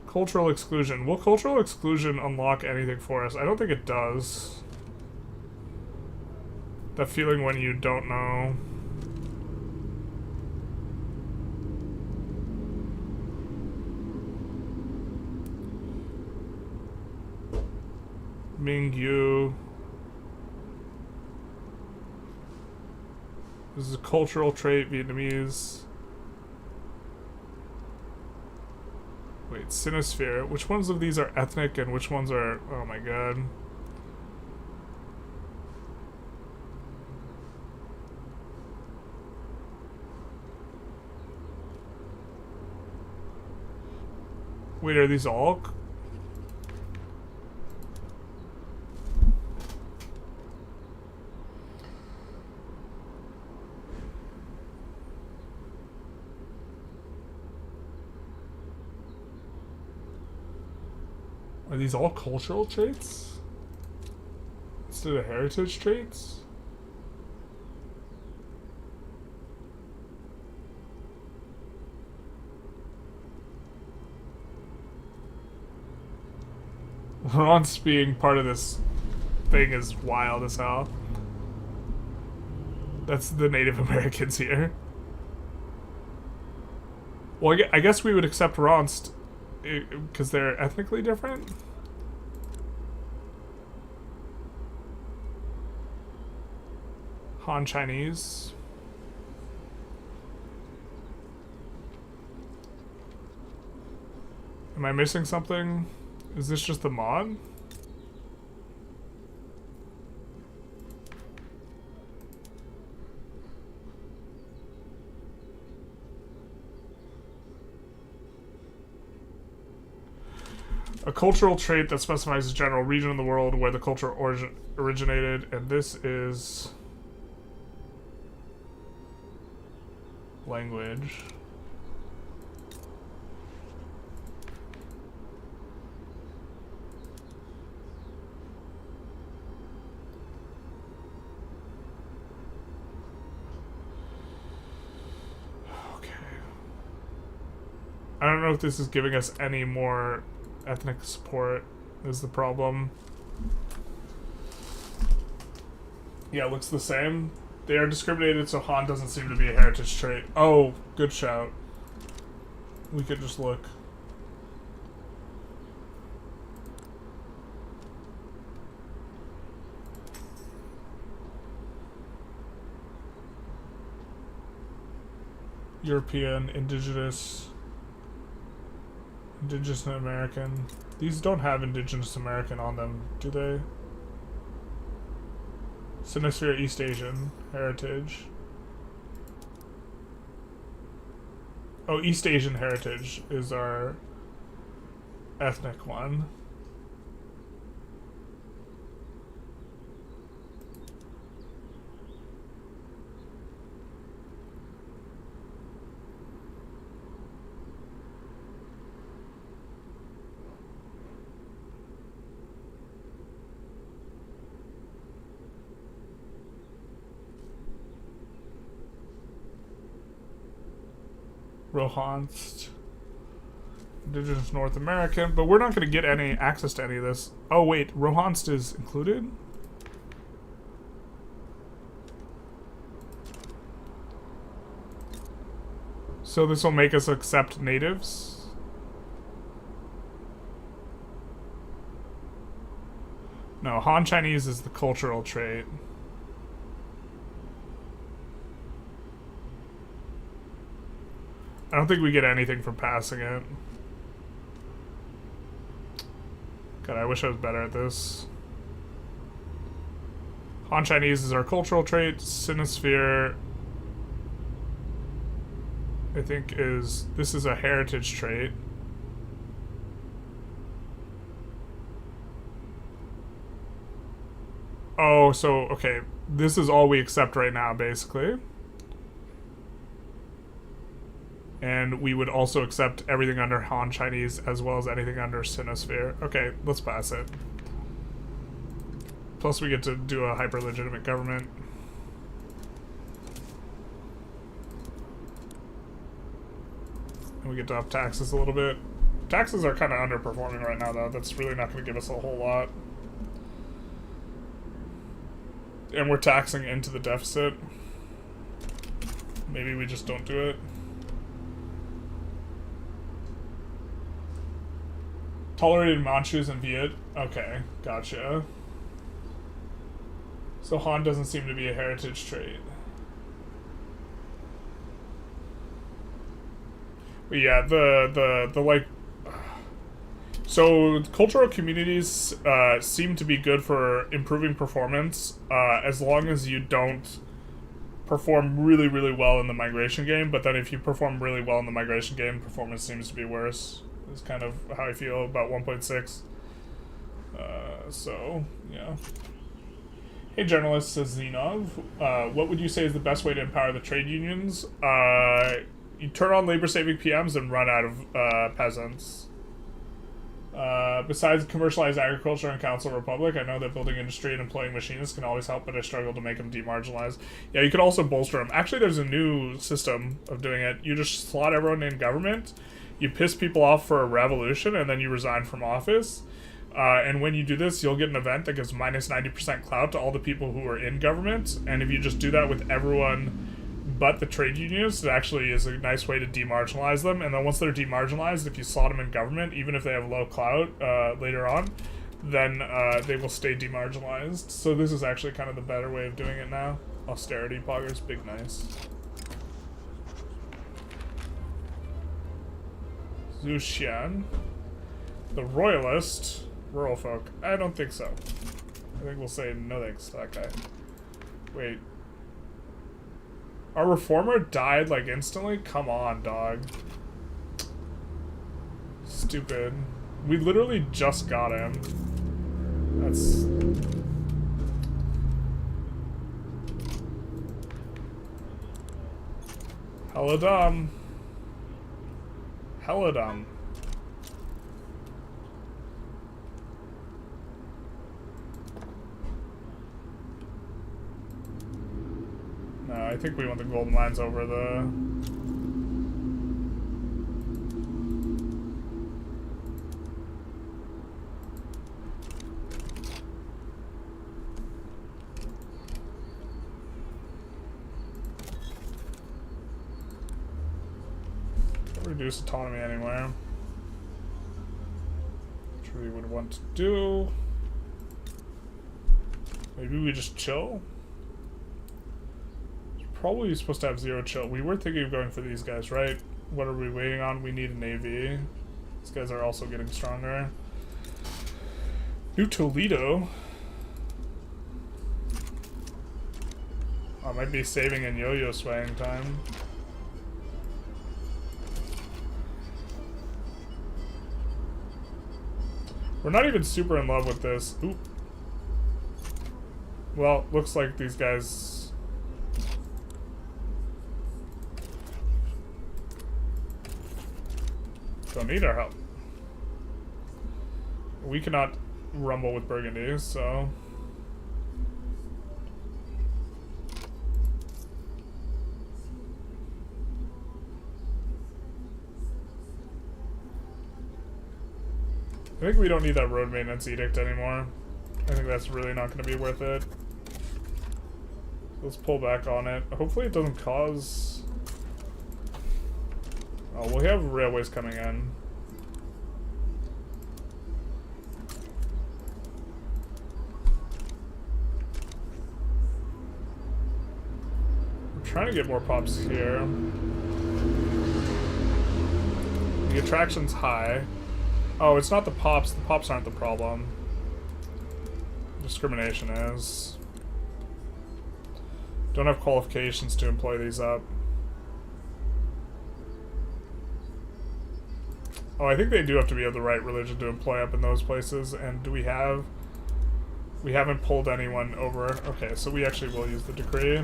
cultural exclusion. Will cultural exclusion unlock anything for us? I don't think it does. That feeling when you don't know. Mingyu. This is a cultural trait, Vietnamese. Wait, Sinosphere. Which ones of these are ethnic and which ones are... Oh my god. Wait, are these all... Are these all cultural traits? Instead of heritage traits? Ron's being part of this thing is wild as hell. That's the Native Americans here. Well, I guess we would accept Ronst because they're ethnically different. Han Chinese. Am I missing something? Is this just the mod? A cultural trait that specifies a general region in the world where the culture originated, and this is... Language. I don't know if this is giving us any more ethnic support, is the problem. Yeah, it looks the same. They are discriminated, so Han doesn't seem to be a heritage trait. Oh, good shout. We could just look. European, Indigenous American. These don't have Indigenous American on them, do they? Sinosphere East Asian heritage. Oh, East Asian heritage is our ethnic one. Rohanst, Indigenous North American, but we're not going to get any access to any of this. Oh wait, Rohanst is included? So this will make us accept natives? No, Han Chinese is the cultural trait. I don't think we get anything from passing it. God, I wish I was better at this. Han Chinese is our cultural trait. Sinosphere, I think this is a heritage trait. Oh, so, okay. This is all we accept right now, basically. And we would also accept everything under Han Chinese as well as anything under Sinosphere. Okay, let's pass it. Plus we get to do a hyper-legitimate government. And we get to up taxes a little bit. Taxes are kind of underperforming right now, though. That's really not going to give us a whole lot. And we're taxing into the deficit. Maybe we just don't do it. Tolerated Manchus and Viet. Okay, gotcha. So Han doesn't seem to be a heritage trait. But yeah, the like... So cultural communities seem to be good for improving performance as long as you don't perform really, really well in the migration game. But then if you perform really well in the migration game, performance seems to be worse. Is kind of how I feel about 1.6. So, yeah. Hey, Generalist, says Zenov. What would you say is the best way to empower the trade unions? You turn on labor-saving PMs and run out of peasants. Besides commercialized agriculture and Council Republic, I know that building industry and employing machinists can always help, but I struggle to make them demarginalized. Yeah, you could also bolster them. Actually, there's a new system of doing it. You just slot everyone in government, you piss people off for a revolution, and then you resign from office. And when you do this, you'll get an event that gives minus 90% clout to all the people who are in government. And if you just do that with everyone but the trade unions, it actually is a nice way to demarginalize them. And then once they're demarginalized, if you slot them in government, even if they have low clout later on, then they will stay demarginalized. So this is actually kind of the better way of doing it now. Austerity poggers, big nice. Zhu Xian. The Royalist. Rural folk. I don't think so. I think we'll say no thanks to that guy. Wait. Our reformer died, like, instantly? Come on, dog. Stupid. We literally just got him. That's... Hella dumb. Hella dumb. No, I think we want the gold mines over the... Reduce autonomy anywhere. Which we would want to do. Maybe we just chill? Probably supposed to have 0 chill. We were thinking of going for these guys, right? What are we waiting on? We need a navy. These guys are also getting stronger. New Toledo. I might be saving in yo-yo swaying time. We're not even super in love with this. Oop. Well, looks like these guys... don't need our help. We cannot rumble with Burgundy, so... I think we don't need that road maintenance edict anymore. I think that's really not going to be worth it. Let's pull back on it. Hopefully it doesn't cause... Oh, we have railways coming in. I'm trying to get more pops here. The attraction's high. Oh, it's not the pops. The pops aren't the problem. Discrimination is. Don't have qualifications to employ these up. Oh, I think they do have to be of the right religion to employ up in those places. And do we have... We haven't pulled anyone over. Okay, so we actually will use the decree.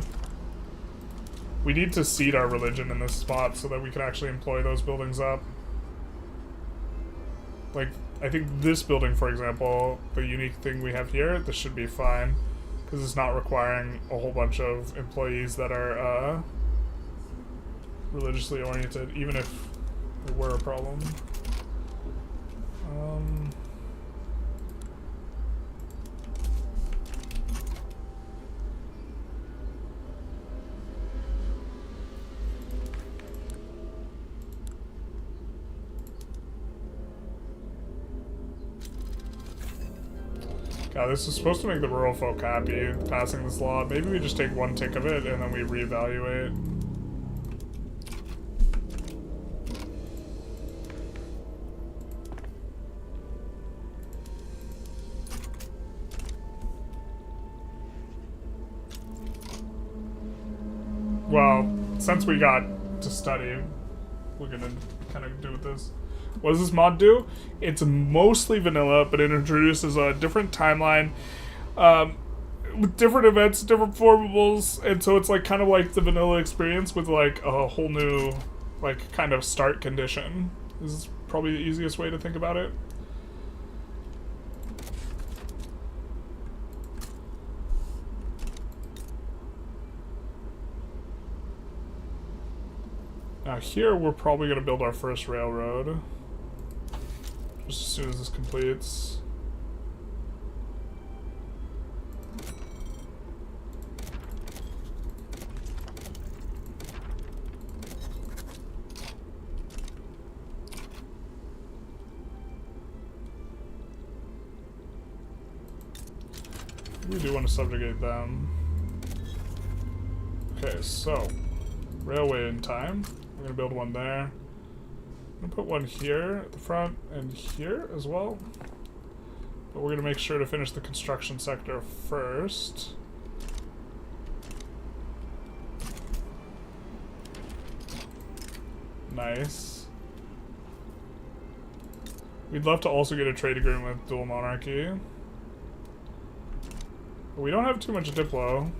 We need to seed our religion in this spot so that we can actually employ those buildings up. Like, I think this building, for example, the unique thing we have here, this should be fine. Because it's not requiring a whole bunch of employees that are religiously oriented, even if there were a problem. God, this is supposed to make the rural folk happy, passing this law. Maybe we just take 1 tick of it and then we reevaluate. Well, since we got to study, we're gonna kind of do with this. What does this mod do? It's mostly vanilla, but it introduces a different timeline with different events, different formables, and so it's like kind of like the vanilla experience with like a whole new like kind of start condition. This is probably the easiest way to think about it. Now here we're probably going to build our first railroad. Just as soon as this completes. We do want to subjugate them. Okay, so railway in time. We're going to build one there. I'm going to put one here at the front and here as well. But we're going to make sure to finish the construction sector first. Nice. We'd love to also get a trade agreement with dual monarchy. But we don't have too much Diplo.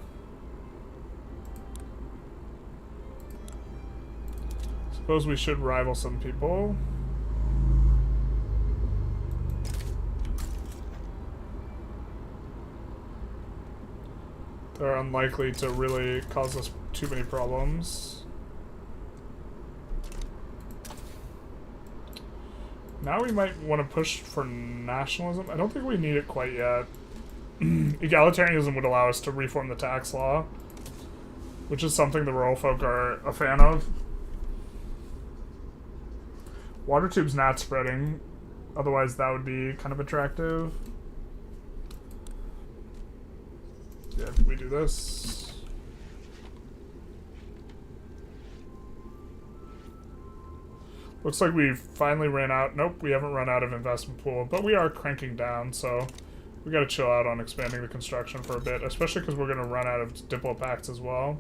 Suppose we should rival some people. They're unlikely to really cause us too many problems. Now we might want to push for nationalism. I don't think we need it quite yet. Egalitarianism would allow us to reform the tax law, which is something the rural folk are a fan of. Water tube's not spreading, otherwise that would be kind of attractive. Yeah, we do this. Looks like we finally ran out. Nope, we haven't run out of investment pool, but we are cranking down, so we gotta chill out on expanding the construction for a bit, especially because we're gonna run out of Diplo pacts as well.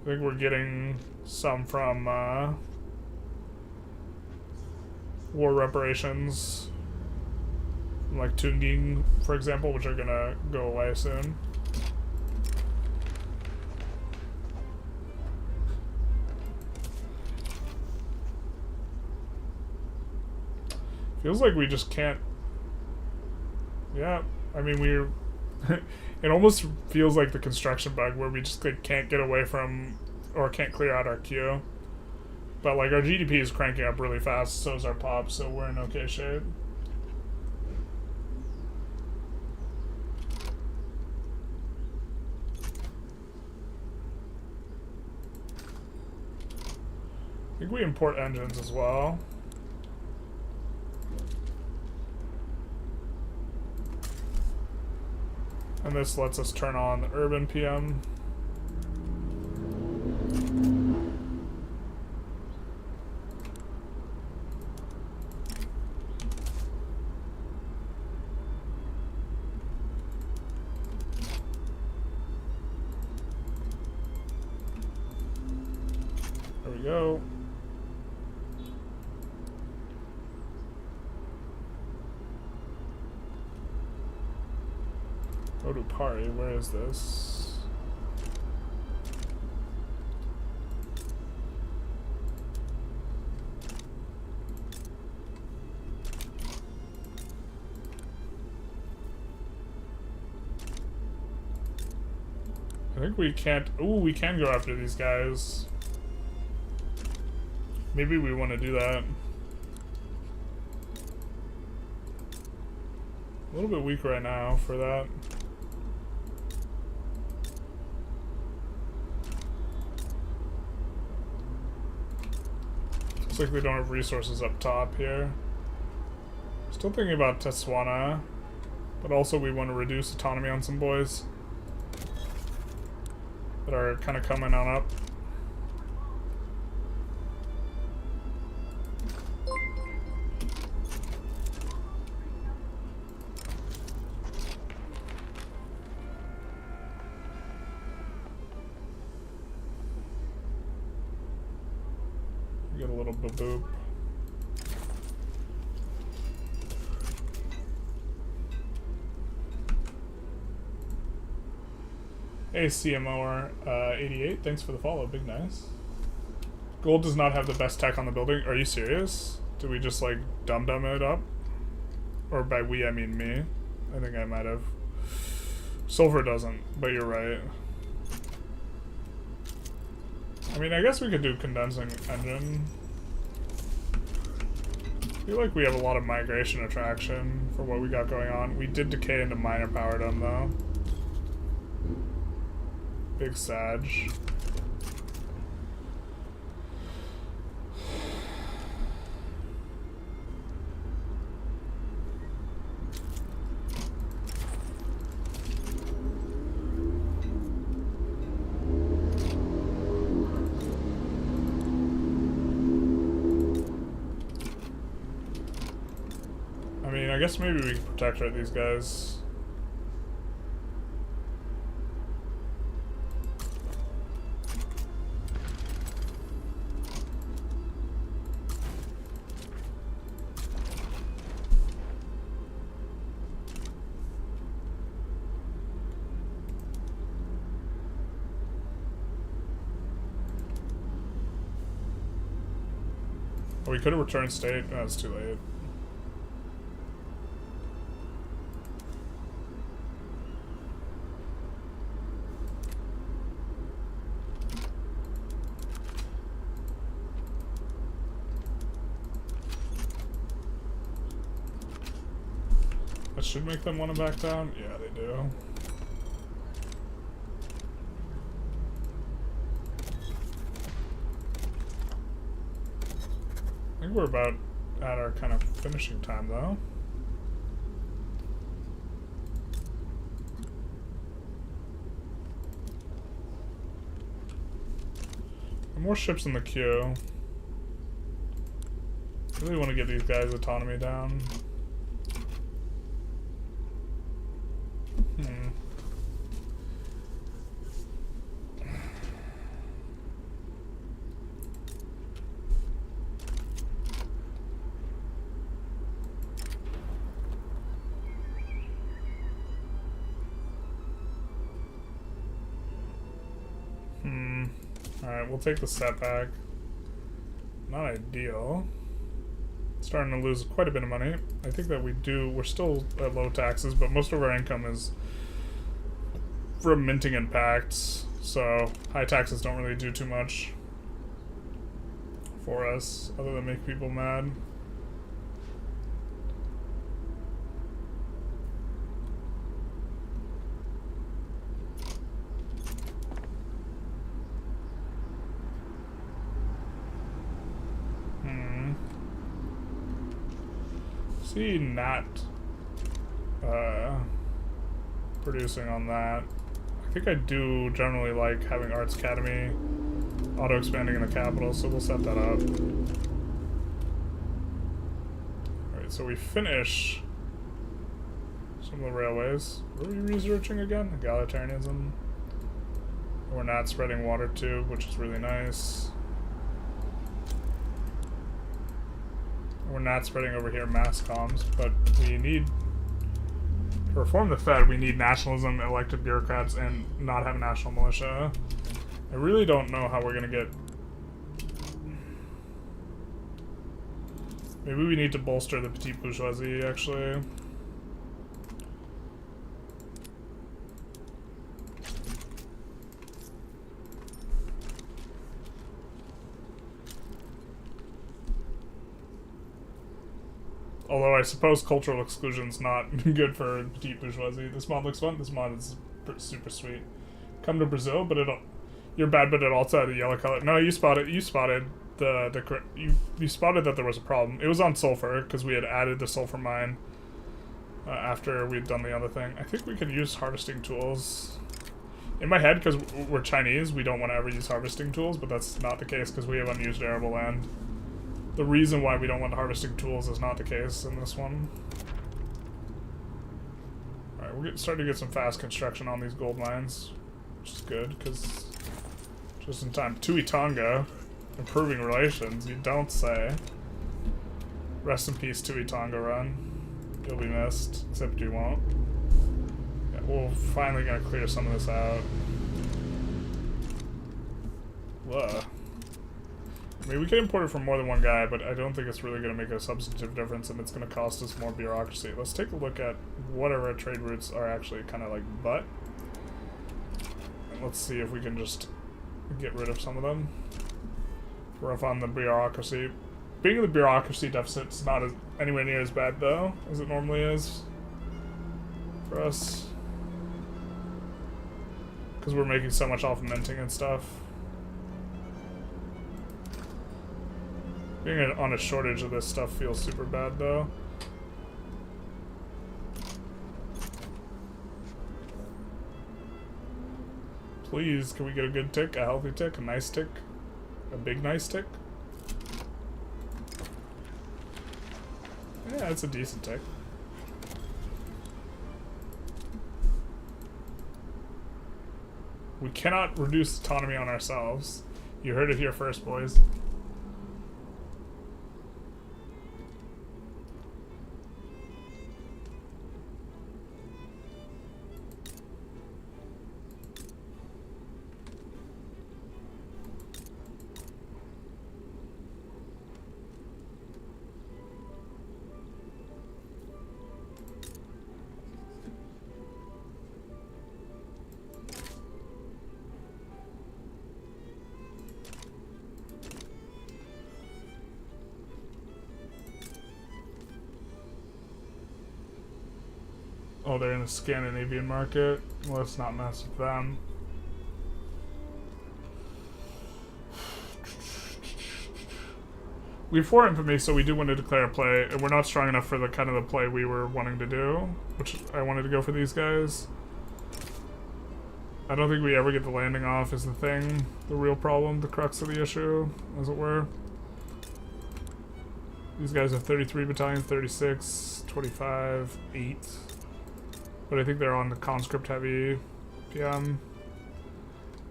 I think we're getting some from war reparations, like Tunging, for example, which are gonna go away soon. Feels like we just can't. Yeah, I mean we're. It almost feels like the construction bug where we just like, can't get away from, or can't clear out our queue. But like our GDP is cranking up really fast, so is our pop, so we're in okay shape. I think we import engines as well. And this lets us turn on the urban PM. There we go. Go to party, where is this? I think we can't. Ooh, we can go after these guys. Maybe we want to do that. A little bit weak right now for that. Looks like we don't have resources up top here. Still thinking about Botswana, but also we want to reduce autonomy on some boys that are kind of coming on up. Get a little boop. Hey, CMOR 88, thanks for the follow, big nice. Gold does not have the best tech on the building. Are you serious? Did we just like dum it up? Or by we, I mean me. I think I might have. Sulfur doesn't, but you're right. I mean, I guess we could do condensing engine. I feel like we have a lot of migration attraction for what we got going on. We did decay into minor powerdom though. Big Sag. I guess maybe we can protectorate these guys. Oh, we could have returned state. No, it's too late. That should make them want to back down. Yeah, they do. I think we're about at our kind of finishing time, though. More ships in the queue. Really want to get these guys' autonomy down. Alright, we'll take the setback. Not ideal. Starting to lose quite a bit of money. I think that we're still at low taxes, but most of our income is from minting and pacts, so high taxes don't really do too much for us, other than make people mad. See, not producing on that. I think I do generally like having Arts Academy auto-expanding in the capital, so we'll set that up. Alright, so we finish some of the railways. What are we researching again? Egalitarianism. We're not spreading water tube, which is really nice. We're not spreading over here mass comms, but we need to reform the Fed. We need nationalism, elected bureaucrats, and not have a national militia. I really don't know how we're gonna get. Maybe we need to bolster the petite bourgeoisie, actually. Although I suppose cultural exclusion's not good for petite bourgeoisie. This mod looks fun. This mod is super sweet. Come to Brazil, but you're bad, but it also had a yellow color. No, you spotted you spotted that there was a problem. It was on sulfur because we had added the sulfur mine after we'd done the other thing. I think we could use harvesting tools. In my head, because we're Chinese, we don't want to ever use harvesting tools, but that's not the case because we have unused arable land. The reason why we don't want harvesting tools is not the case in this one. Alright, we're starting to get some fast construction on these gold mines, which is good, because just in time. Tui Tonga, improving relations, you don't say. Rest in peace, Tui Tonga run. You'll be missed, except you won't. Yeah, we're finally gonna clear some of this out. Whoa. I mean, we could import it from more than one guy, but I don't think it's really going to make a substantive difference, and it's going to cost us more bureaucracy. Let's take a look at what our trade routes are actually kind of like butt. And let's see if we can just get rid of some of them. Rough on the bureaucracy. Being in the bureaucracy deficit's not anywhere near as bad, though, as it normally is for us. Because we're making so much off of minting and stuff. Being on a shortage of this stuff feels super bad, though. Please, can we get a good tick? A healthy tick? A nice tick? A big nice tick? Yeah, it's a decent tick. We cannot reduce autonomy on ourselves. You heard it here first, boys. Oh, they're in the Scandinavian market. Well, let's not mess with them. We have 4 infamy, so we do want to declare a play, and we're not strong enough for the kind of the play we were wanting to do, which I wanted to go for these guys. I don't think we ever get the landing off is the thing, the real problem, the crux of the issue, as it were. These guys have 33 battalions, 36, 25, 8. But I think they're on the conscript heavy PM.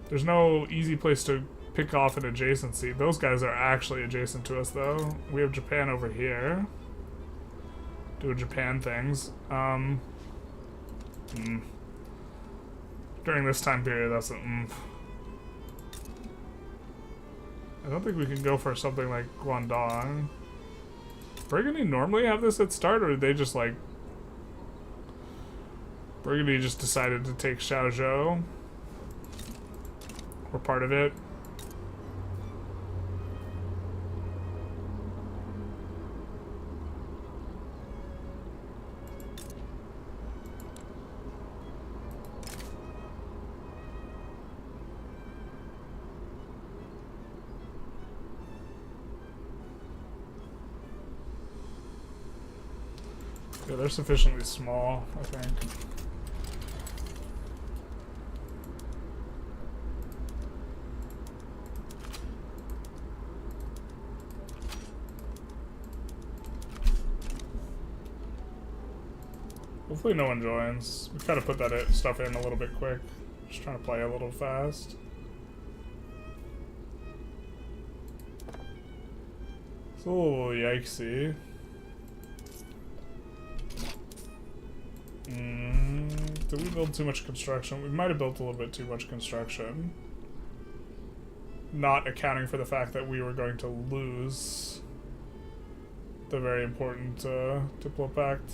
There's no easy place to pick off an adjacency. Those guys are actually adjacent to us, though. We have Japan over here. Doing Japan things. During this time period, that's a I don't think we can go for something like Guangdong. Burgundy normally have this at start, or did they just like... Burgundy just decided to take Xiaozhou? Or part of it? Yeah, they're sufficiently small, I think. Hopefully no one joins. We've got to put that stuff in a little bit quick. Just trying to play a little fast. It's a little yikesy. Did we build too much construction? We might have built a little bit too much construction. Not accounting for the fact that we were going to lose the very important Diplo Pact.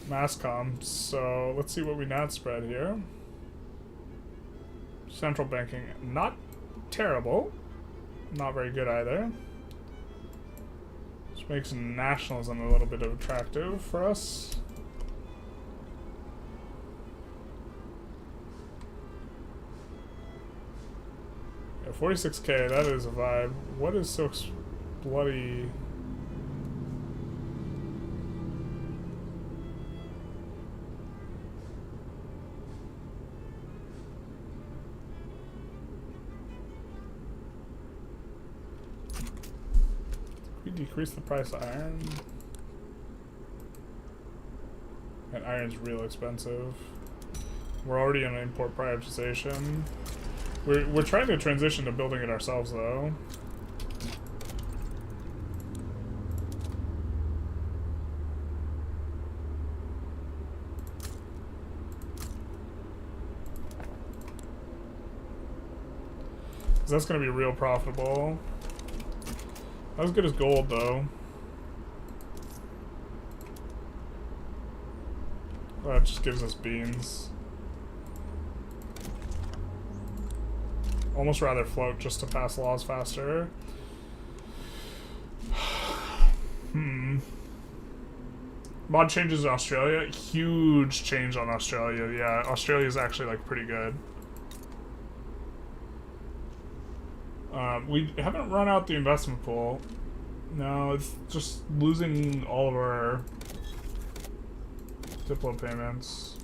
Masscom, so let's see what we nat spread here. Central banking, not terrible, not very good either. Which makes nationalism a little bit attractive for us. Yeah, 46k, that is a vibe. What is so bloody... Decrease the price of iron. And iron's real expensive. We're already in import privatization. We're trying to transition to building it ourselves, though. That's going to be real profitable. Not as good as gold, though. That just gives us beans. Almost rather float just to pass laws faster. Mod changes in Australia. Huge change on Australia. Yeah, Australia's actually like pretty good. We haven't run out the investment pool. No, it's just losing all of our Diplo payments.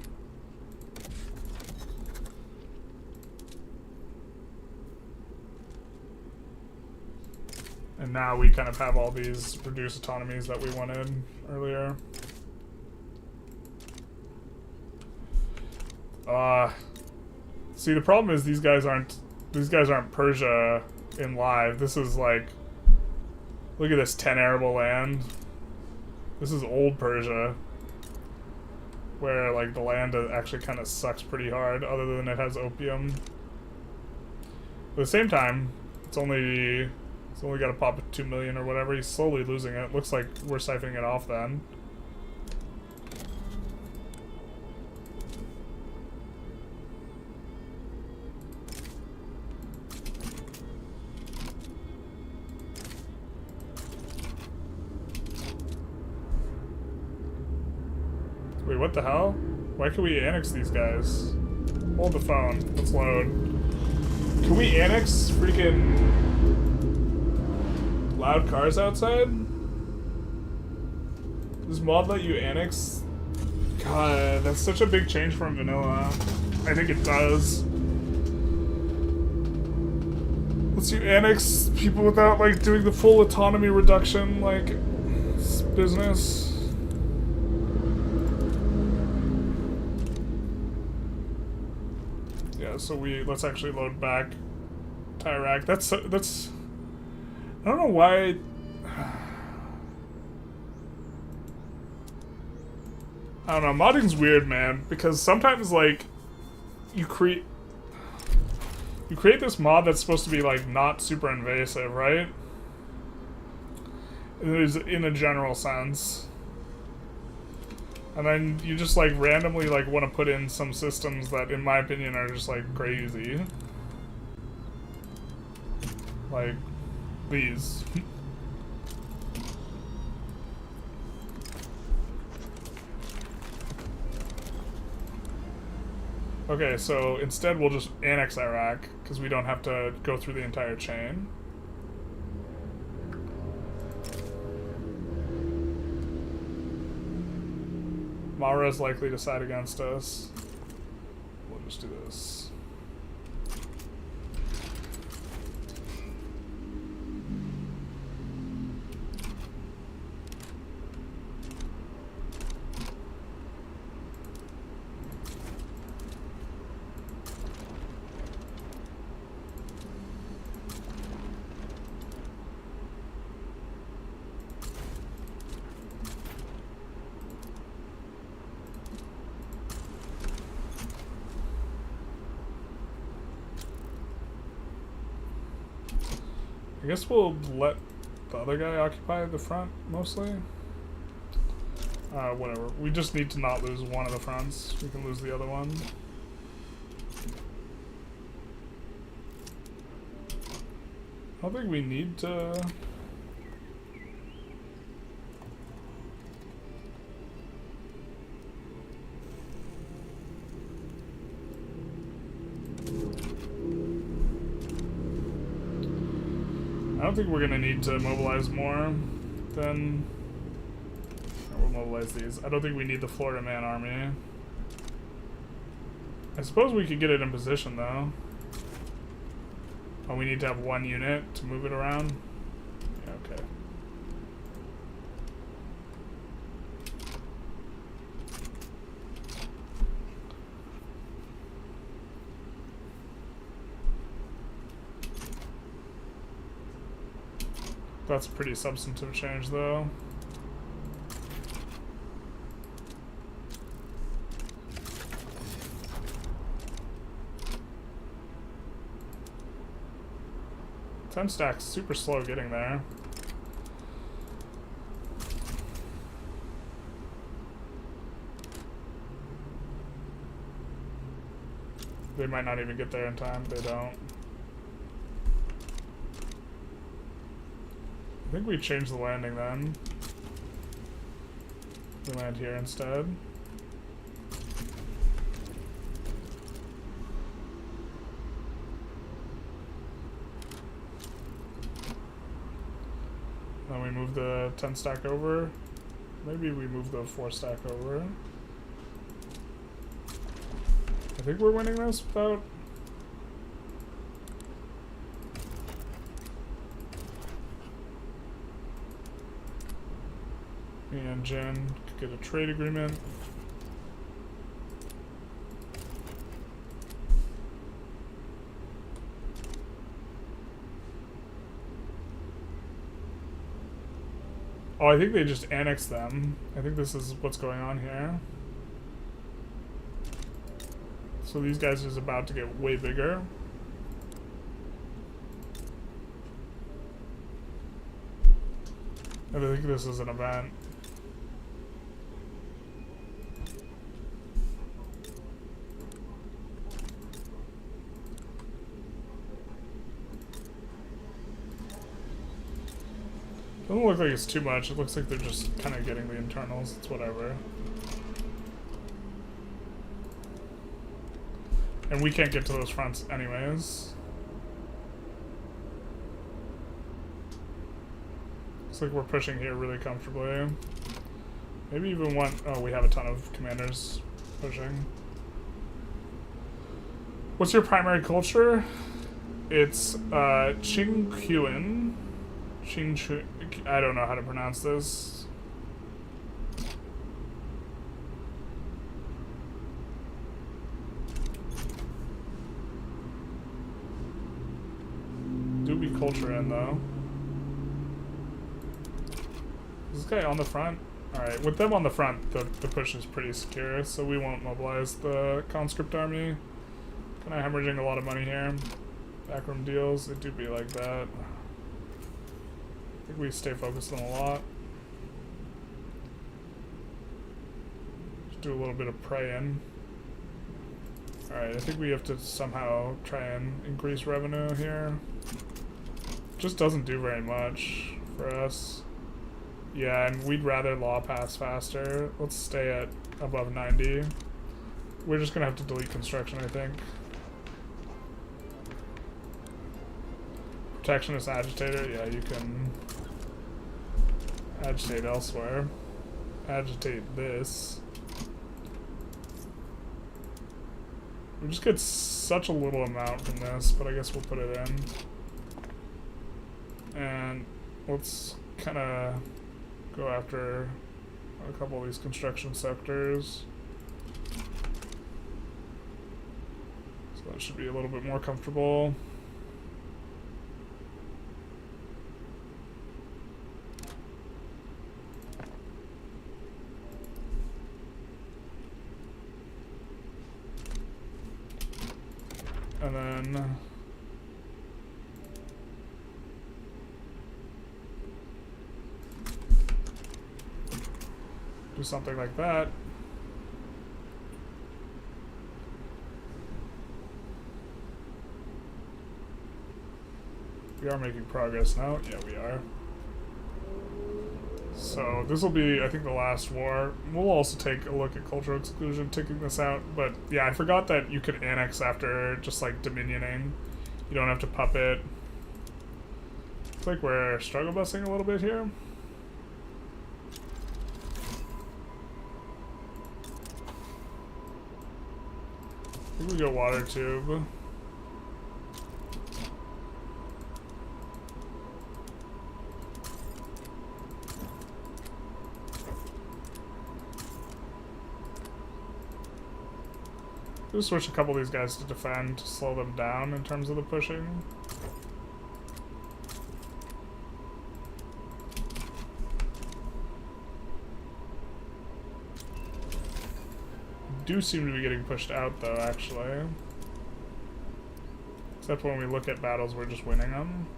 And now we kind of have all these reduced autonomies that we wanted earlier. See, the problem is these guys aren't Persia in live. This is like, look at this 10 arable land. This is old Persia, where like the land actually kind of sucks pretty hard, other than it has opium. But at the same time, it's only got to pop at 2 million or whatever. He's slowly losing it. Looks like we're siphoning it off then. Wait, what the hell? Why can we annex these guys? Hold the phone. Let's load. Can we annex freaking loud cars outside? Does mod let you annex? God, that's such a big change from vanilla. I think it does. Lets you annex people without, like, doing the full autonomy reduction, like, business. Yeah, so let's actually load back Tyrak. That's, I don't know why. I don't know, modding's weird, man, because sometimes, like, you create this mod that's supposed to be, like, not super invasive, right? It is in a general sense. And then you just, like, randomly, like, want to put in some systems that, in my opinion, are just, like, crazy. Like, these. Okay, so instead we'll just annex Iraq, because we don't have to go through the entire chain. Mara is likely to side against us. We'll just do this. I guess we'll let the other guy occupy the front, mostly. Whatever. We just need to not lose one of the fronts. We can lose the other one. I don't think we need to... I don't think we're gonna need to mobilize more than... We'll mobilize these. I don't think we need the Florida man army. I suppose we could get it in position, though. Oh, we need to have one unit to move it around? Yeah, okay. That's a pretty substantive change, though. Ten stack's super slow getting there. They might not even get there in time. They don't. I think we changed the landing then. We land here instead. Then we move the 10 stack over. Maybe we move the 4 stack over. I think we're winning this without... Me and Jen could get a trade agreement. Oh, I think they just annexed them. I think this is what's going on here. So these guys is about to get way bigger. I think this is an event. Doesn't look like it's too much. It looks like they're just kind of getting the internals. It's whatever. And we can't get to those fronts anyways. Looks like we're pushing here really comfortably. Maybe even one... Oh, we have a ton of commanders pushing. What's your primary culture? It's Qingquan. I don't know how to pronounce this. Do be culture in though. Is this guy on the front? Alright, with them on the front, the push is pretty secure, so we won't mobilize the conscript army. Kind of hemorrhaging a lot of money here. Backroom deals, they do be like that. I think we stay focused on a lot. Just do a little bit of praying. Alright, I think we have to somehow try and increase revenue here. Just doesn't do very much for us. Yeah, and we'd rather law pass faster. Let's stay at above 90. We're just gonna have to delete construction, I think. Protectionist agitator, yeah, you can agitate elsewhere. Agitate this. We just get such a little amount from this, but I guess we'll put it in. And let's kind of go after a couple of these construction sectors. So that should be a little bit more comfortable. And then do something like that. We are making progress now. Yeah, we are. So this will be, I think, the last war. We'll also take a look at cultural exclusion, taking this out. But yeah, I forgot that you could annex after just like dominioning. You don't have to puppet. Looks like we're struggle busing a little bit here. I think we go water tube. We'll switch a couple of these guys to defend to slow them down in terms of the pushing. Do seem to be getting pushed out though, actually. Except when we look at battles, we're just winning them.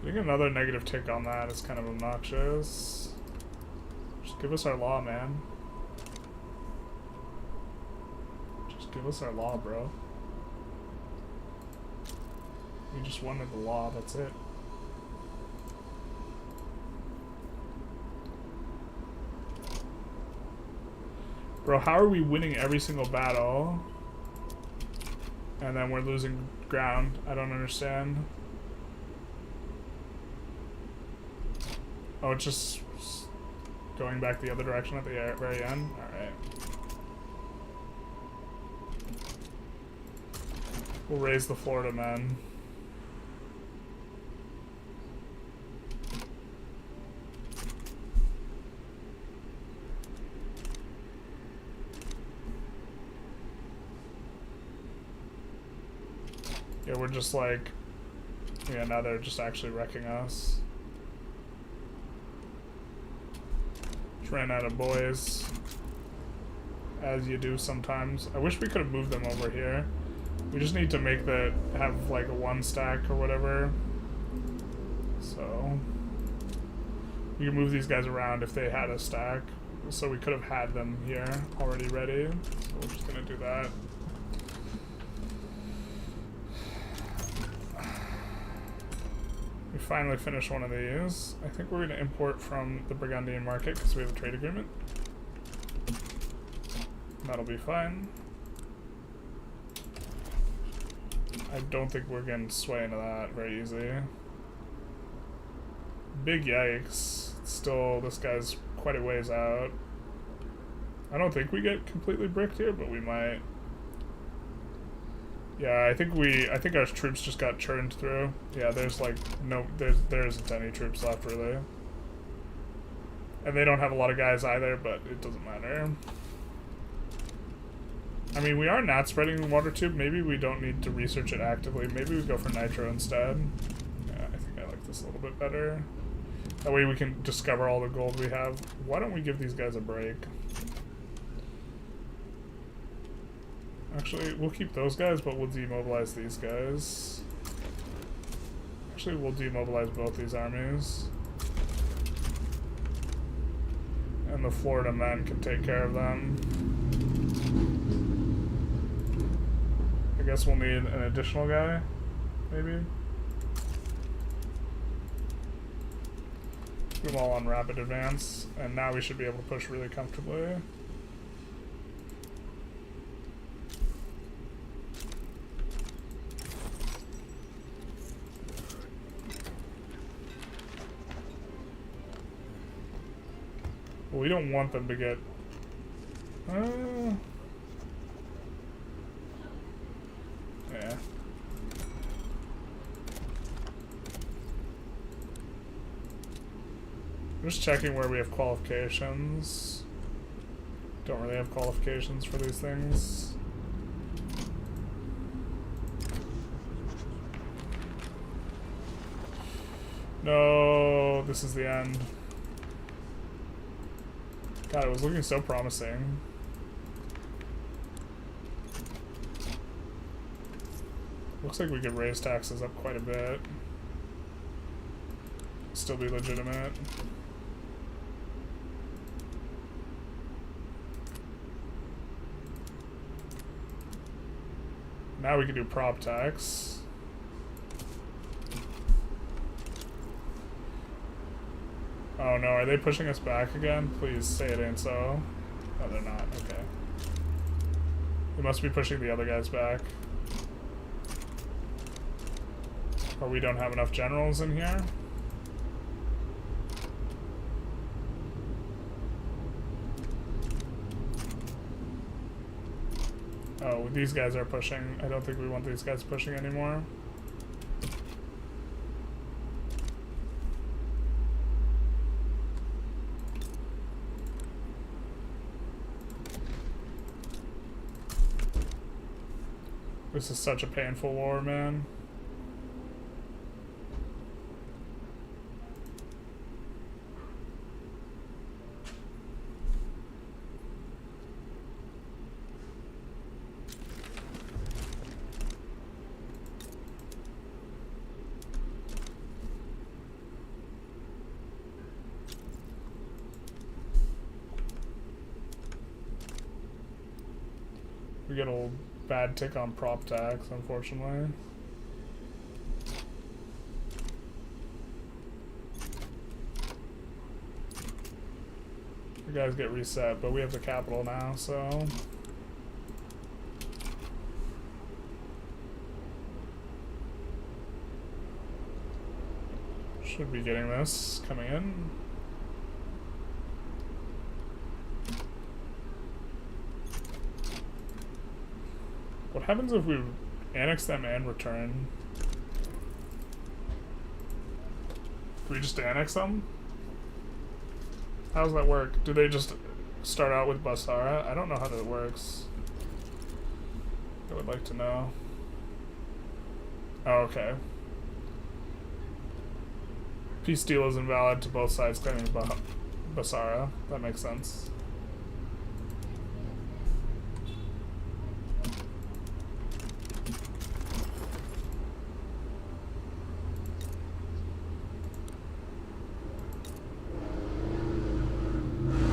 Getting another negative tick on that is kind of obnoxious. Just give us our law, man. Just give us our law, bro. We just wanted the law, that's it. Bro, how are we winning every single battle? And then we're losing ground? I don't understand. Oh, it's just going back the other direction at the very end? Alright. We'll raise the Florida men. Yeah, we're just like... Yeah, now they're just actually wrecking us. Ran out of boys, as you do sometimes. I wish we could have moved them over here. We just need to make the have like a 1 stack or whatever. So we can move these guys around if they had a stack. So we could have had them here already ready. So we're just gonna do that. finally finish one of these. I think we're going to import from the Burgundian market because we have a trade agreement. That'll be fine. I don't think we're getting sway into that very easy. Big yikes. Still, this guy's quite a ways out. I don't think we get completely bricked here, but we might. Yeah, I think our troops just got churned through. Yeah, there's like there isn't any troops left really. And they don't have a lot of guys either, but it doesn't matter. I mean, we are not spreading the water tube. Maybe we don't need to research it actively. Maybe we go for nitro instead. Yeah, I think I like this a little bit better. That way we can discover all the gold we have. Why don't we give these guys a break? Actually, we'll keep those guys, but we'll demobilize these guys. Actually, we'll demobilize both these armies. And the Florida men can take care of them. I guess we'll need an additional guy, maybe? Put them all on rapid advance, and now we should be able to push really comfortably. Well, we don't want them to get... yeah. I'm just checking where we have qualifications. Don't really have qualifications for these things. No, this is the end. God, it was looking so promising. Looks like we could raise taxes up quite a bit. Still be legitimate. Now we can do prop tax. Oh no, are they pushing us back again? Please say it ain't so. No, they're not. Okay. They must be pushing the other guys back. Or we don't have enough generals in here. Oh, these guys are pushing. I don't think we want these guys pushing anymore. This is such a painful war, man. We get a bad tick on prop tax, unfortunately. You guys get reset, but we have the capital now, so... should be getting this coming in. What happens if we annex them and return? Do we just annex them? How does that work? Do they just start out with Basara? I don't know how that works. I would like to know. Oh, okay. Peace deal is invalid to both sides claiming Basara. That makes sense.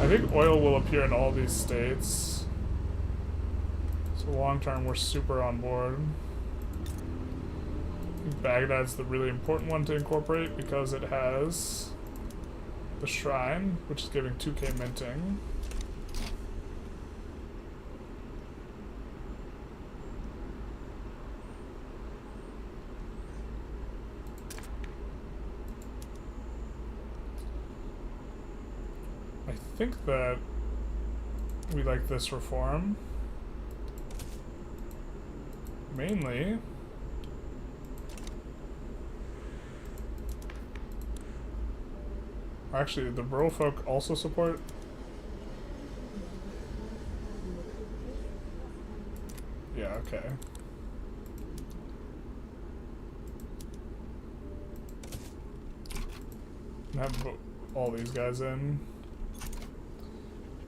I think oil will appear in all these states. So long term, we're super on board. Baghdad's the really important one to incorporate because it has the shrine, which is giving 2k minting. I think that we like this reform. Mainly. Actually, the rural folk also support. Yeah, okay. Have all these guys in.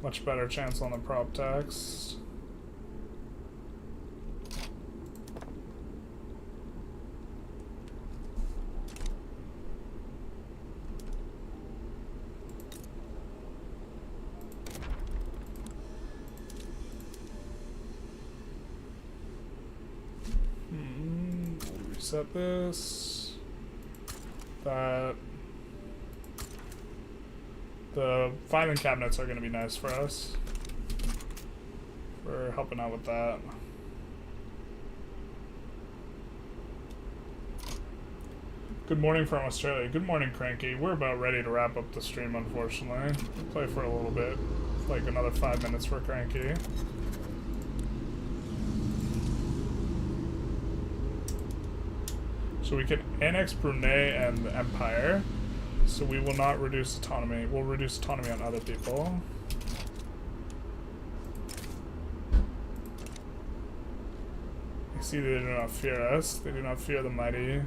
Much better chance on the prop tax. Reset this. That. The filing cabinets are going to be nice for us. For helping out with that. Good morning from Australia. Good morning, Cranky. We're about ready to wrap up the stream, unfortunately. We'll play for a little bit. Like another 5 minutes for Cranky. So we can annex Brunei and the Empire. So we will not reduce autonomy. We'll reduce autonomy on other people. You see, they do not fear us. They do not fear the mighty.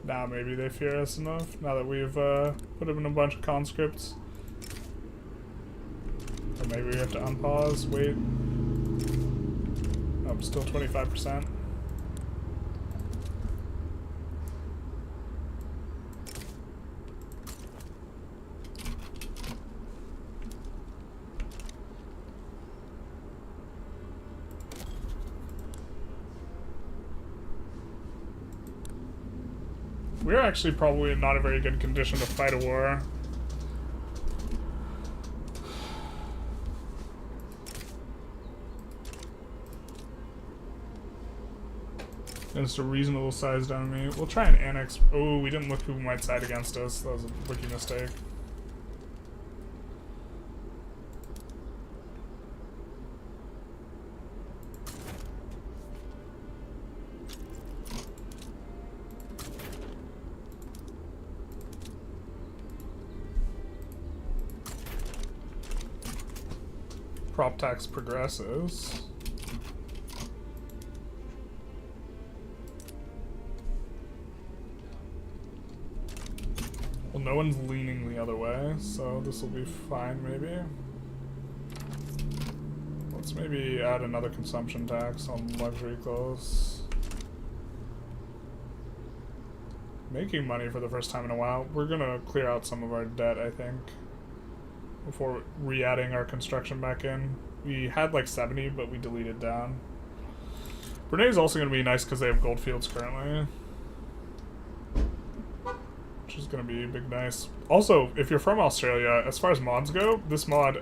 Now maybe they fear us enough, now that we've put them in a bunch of conscripts. Or maybe we have to unpause, wait. Oh, still 25%. We're actually probably not a very good condition to fight a war. Against a reasonable sized enemy. We'll try and annex. Oh, we didn't look who might side against us. That was a rookie mistake. Prop tax progresses. Well, no one's leaning the other way, so this will be fine, maybe. Let's maybe add another consumption tax on luxury clothes. Making money for the first time in a while. We're gonna clear out some of our debt, I think, before re-adding our construction back in. We had like 70, but we deleted down. Brunei is also going to be nice because they have gold fields currently, which is going to be big nice. Also, if you're from Australia, as far as mods go, this mod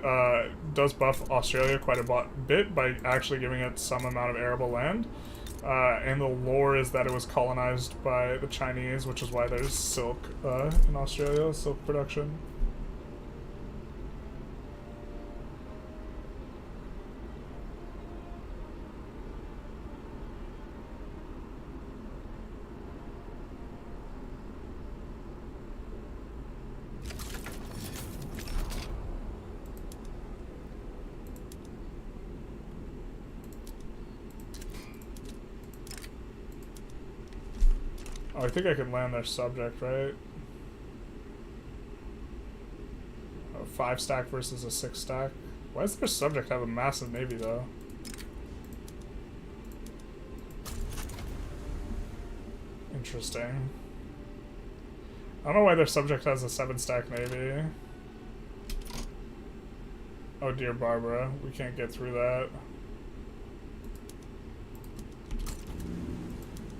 does buff Australia quite a bit by actually giving it some amount of arable land. And the lore is that it was colonized by the Chinese, which is why there's silk in Australia, silk production. Oh, I think I can land their subject, right? A 5 stack versus a 6 stack. Why does their subject have a massive navy, though? Interesting. I don't know why their subject has a 7 stack navy. Oh dear Barbara, we can't get through that.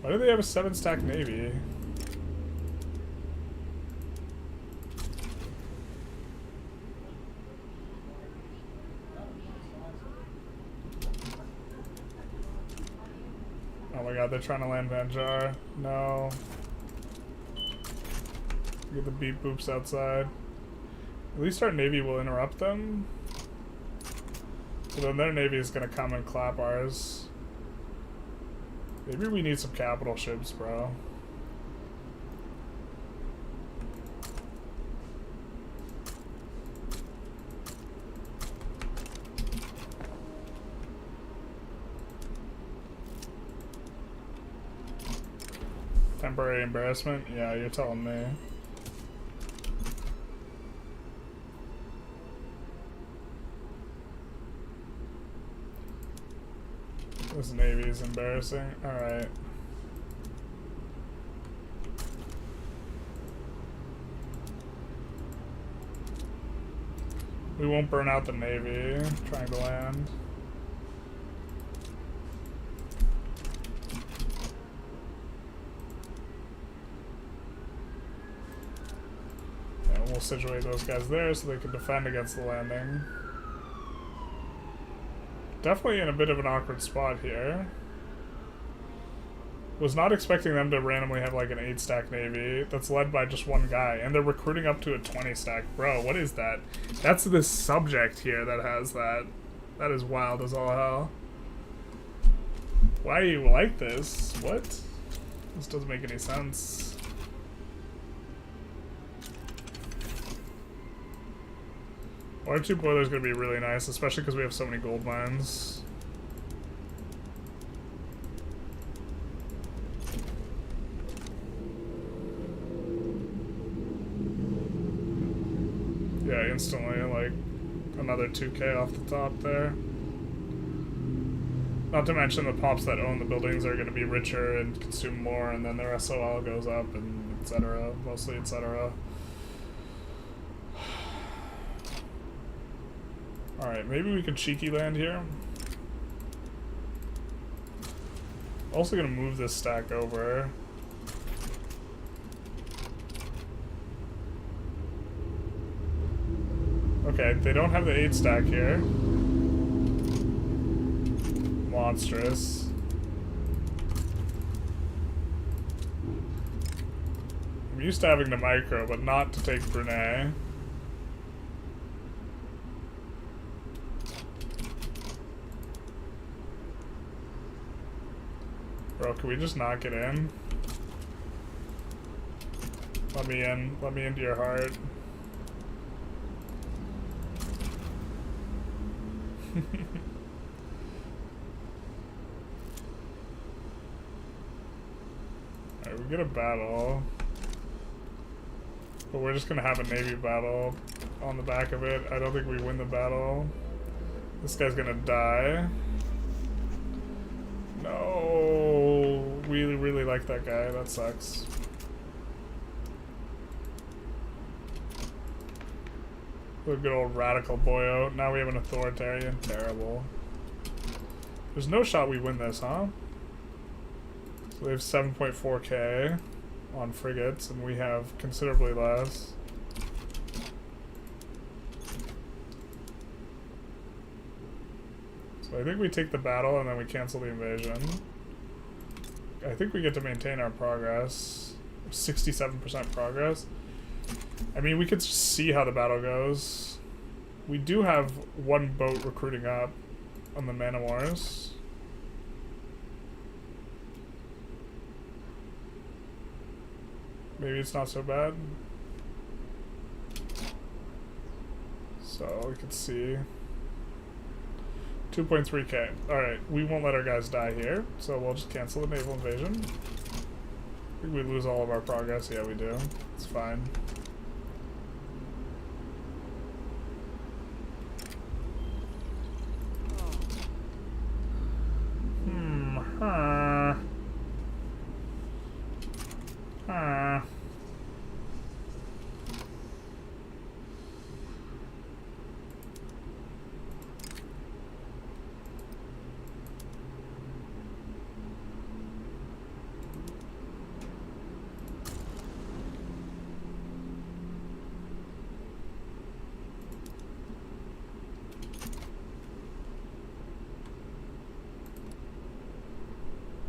Why do they have a 7 stack navy? Oh my god, they're trying to land Vanjar. No. Get the beep boops outside. At least our navy will interrupt them. So then their navy is gonna come and clap ours. Maybe we need some capital ships, bro. Temporary embarrassment? Yeah, you're telling me. This navy is embarrassing. Alright. We won't burn out the navy trying to land. And we'll situate those guys there so they can defend against the landing. Definitely in a bit of an awkward spot here. Was not expecting them to randomly have like an 8 stack navy that's led by just one guy, and they're recruiting up to a 20 stack. Bro, what is that? That's this subject here that has that. That is wild as all hell. Why are you like this? What? This doesn't make any sense. Water 2 boiler is going to be really nice, especially because we have so many gold mines. Yeah, instantly, like, another 2k off the top there. Not to mention the pops that own the buildings are going to be richer and consume more, and then their SOL goes up, and etc. Mostly etc. Alright, maybe we could cheeky land here. Also gonna move this stack over. Okay, they don't have the 8 stack here. Monstrous. I'm used to having the micro, but not to take Brunei. Bro, can we just not get in? Let me in. Let me into your heart. Alright, we get a battle. But we're just gonna have a navy battle on the back of it. I don't think we win the battle. This guy's gonna die. No, really like that guy. That sucks. A good old radical boyo. Now we have an authoritarian. Terrible. There's no shot we win this, huh? So we have 7.4k on frigates, and we have considerably less. So I think we take the battle and then we cancel the invasion. I think we get to maintain our progress. 67% progress. I mean, we could see how the battle goes. We do have one boat recruiting up on the Man-O-Wars. Maybe it's not so bad. So we could see. 2.3k. Alright, we won't let our guys die here, so we'll just cancel the naval invasion. think we lose all of our progress. Yeah, we do. It's fine.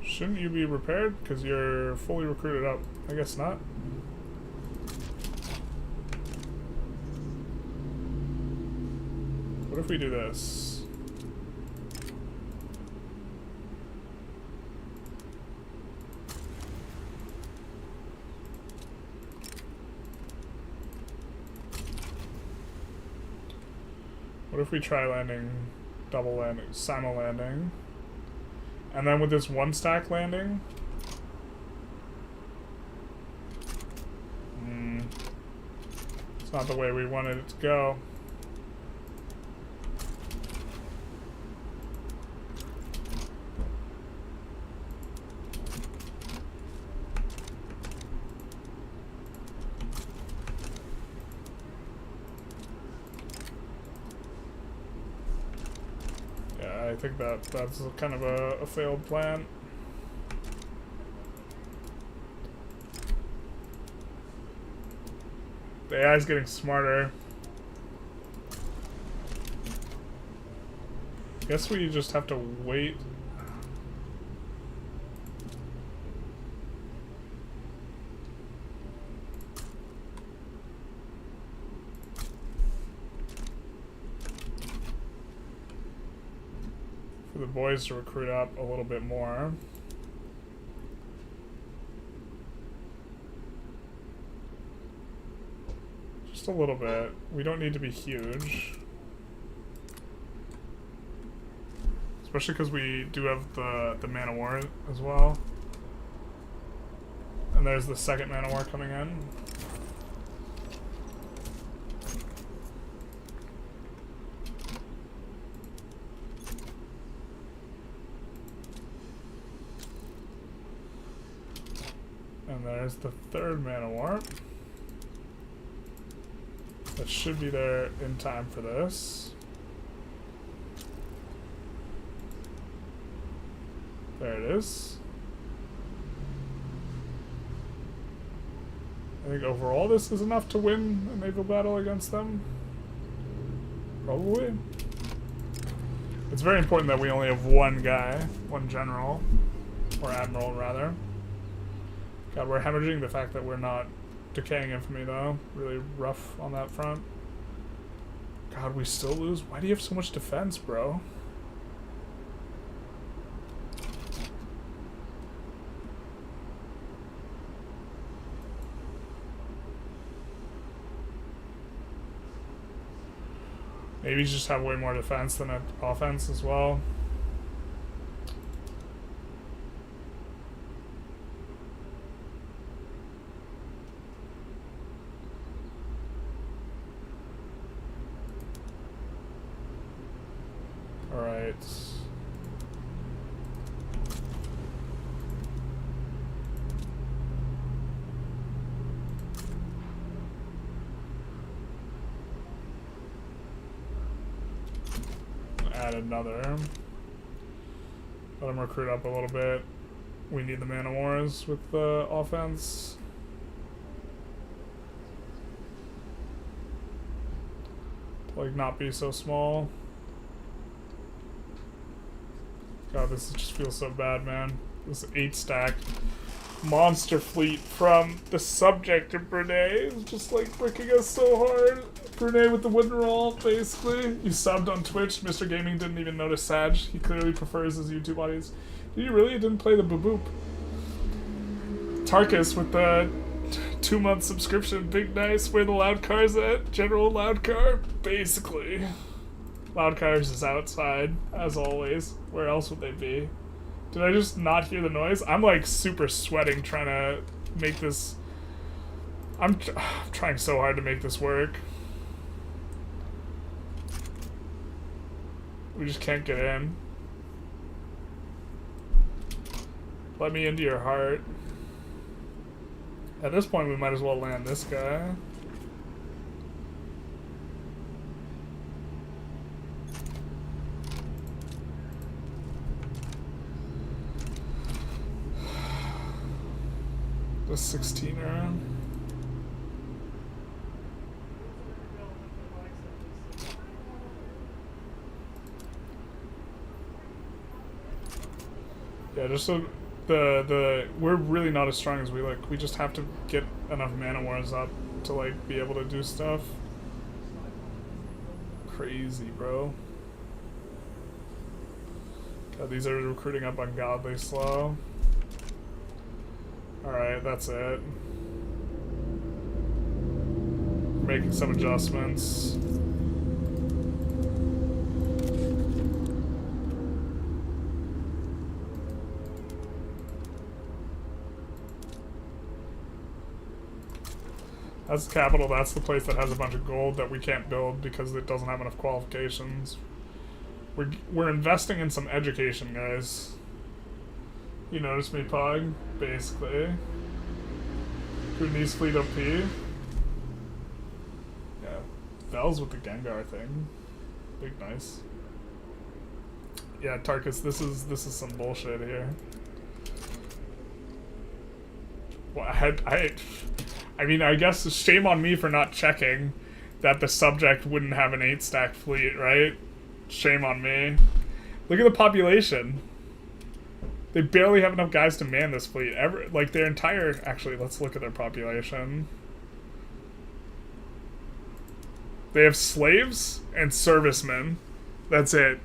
Shouldn't you be repaired? Because you're fully recruited up. I guess not. What if we do this? What if we try landing, double landing, simul landing? And then with this one stack landing, it's not the way we wanted it to go. I think that's kind of a failed plan. The AI is getting smarter. Guess we just have to wait. For the boys to recruit up a little bit more. Just a little bit. We don't need to be huge. Especially because we do have the Man of War as well. And there's the second Man of War coming in. And there's the third Man of War. That should be there in time for this. There it is. I think overall this is enough to win a naval battle against them. Probably. It's very important that we only have one guy, one general, or admiral rather. God, we're hemorrhaging the fact that we're not decaying infamy though. Really rough on that front. God, we still lose? Why do you have so much defense, bro? Maybe you just have way more defense than offense as well. Alright. Add another. Let them recruit up a little bit. We need the Man of Wars with the offense. To, like, not be so small. God, this just feels so bad, man. This 8-stack monster fleet from the subject of Brunei is just like freaking us so hard. Brunei with the wooden roll, basically. You subbed on Twitch. Mr. Gaming didn't even notice Sag. He clearly prefers his YouTube audience. Did you really? Didn't play the boop. Tarkus with the 2-month subscription. Big nice. Where the loud car's at? General loud car? Basically. Loud cars is outside, as always. Where else would they be? Did I just not hear the noise? I'm like super sweating trying to make this... I'm trying so hard to make this work. We just can't get in. Let me into your heart. At this point, we might as well land this guy. The 16er. Yeah, just so we're really not as strong as we look. We just have to get enough mana wars up to like be able to do stuff. Crazy, bro. God, these are recruiting up ungodly slow. Alright, that's it. Making some adjustments. That's the capital, that's the place that has a bunch of gold that we can't build because it doesn't have enough qualifications. We're investing in some education, guys. You notice me, Pog? Basically. Who needs fleet OP? Yeah. Vel's with the Gengar thing. Big nice. Yeah, Tarkus, this is some bullshit here. Well, I mean, I guess shame on me for not checking that the subject wouldn't have an 8-stack fleet, right? Shame on me. Look at the population. They barely have enough guys to man this fleet. Like, their entire... Actually, let's look at their population. They have slaves and servicemen. That's it.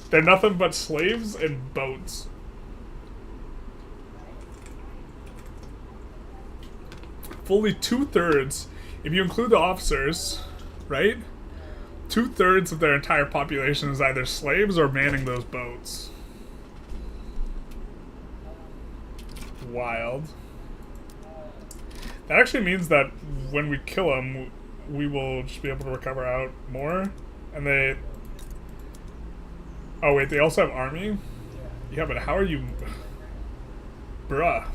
They're nothing but slaves and boats. Fully 2/3, if you include the officers, right? 2/3 of their entire population is either slaves or manning those boats. Wild. That actually means that when we kill them, we will just be able to recover out more. And they... Oh wait, they also have army? Yeah, but how are you... Bruh.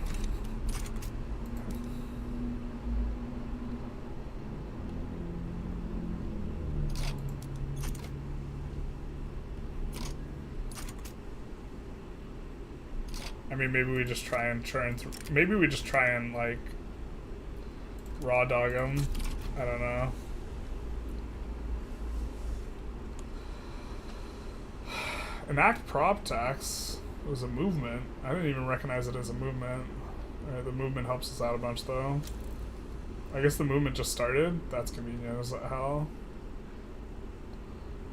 I mean, maybe we just try and churn through. Maybe we just try and, like, raw dog them. I don't know. Enact prop tax was a movement. I didn't even recognize it as a movement. Alright, the movement helps us out a bunch, though. I guess the movement just started. That's convenient as hell.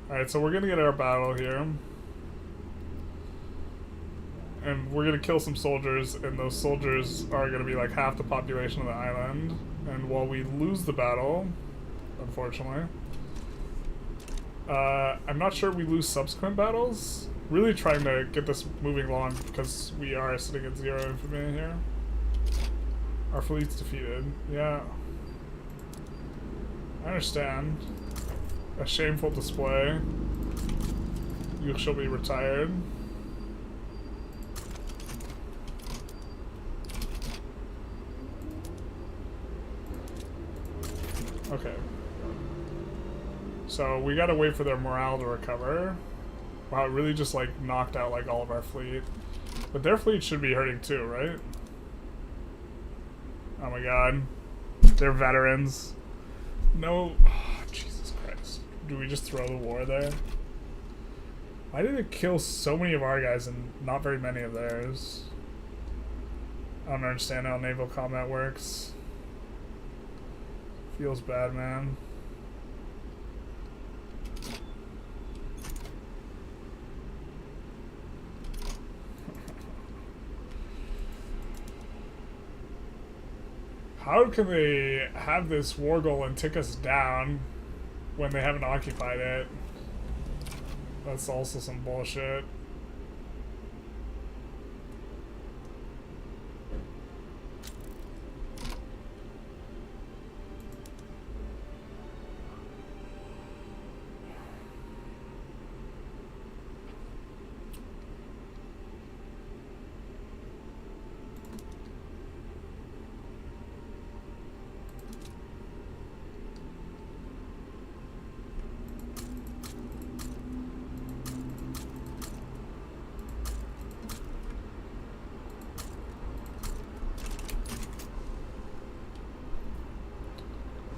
Alright, so we're gonna get our battle here. And we're gonna kill some soldiers, and those soldiers are gonna be like half the population of the island. And while we lose the battle, unfortunately, I'm not sure we lose subsequent battles. Really trying to get this moving along because we are sitting at 0 infamy here. Our fleet's defeated. Yeah. I understand. A shameful display. You shall be retired. Okay. So we gotta wait for their morale to recover. Wow, it really just like knocked out like all of our fleet. But their fleet should be hurting too, right? Oh my god. They're veterans. No. Oh, Jesus Christ. Do we just throw the war there? Why did it kill so many of our guys and not very many of theirs? I don't understand how naval combat works. Feels bad, man. How can they have this war goal and tick us down when they haven't occupied it? That's also some bullshit.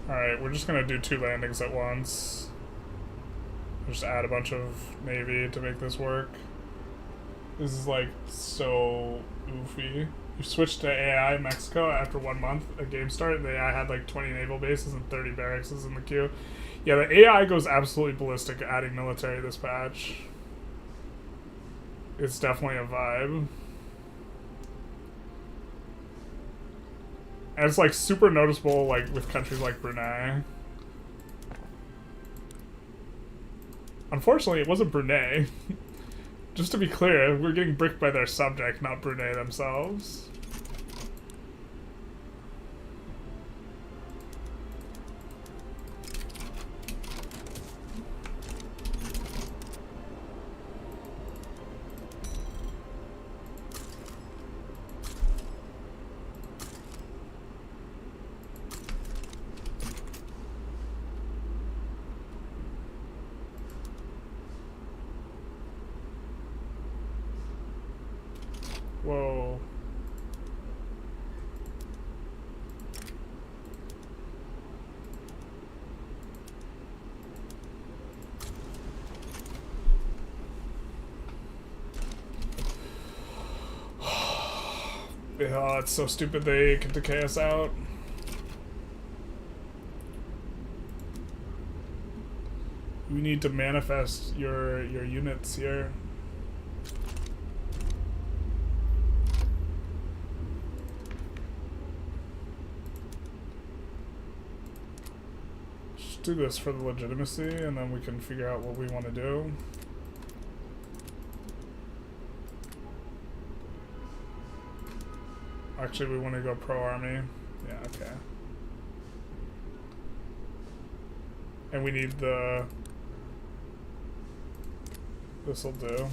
Alright, we're just gonna do 2 landings at once. Just add a bunch of navy to make this work. This is like so oofy. You switched to AI Mexico after 1 month at game start. The AI had like 20 naval bases and 30 barracks in the queue. Yeah, the AI goes absolutely ballistic adding military this patch. It's definitely a vibe. And it's like super noticeable like with countries like Brunei. Unfortunately, it wasn't Brunei. Just to be clear, we're getting bricked by their subject, not Brunei themselves. Whoa. Yeah, it's so stupid they can decay us out. We need to manifest your units here. Do this for the legitimacy, and then we can figure out what we want to do. Actually, we want to go pro-army. Yeah, okay. And we need the... This'll do.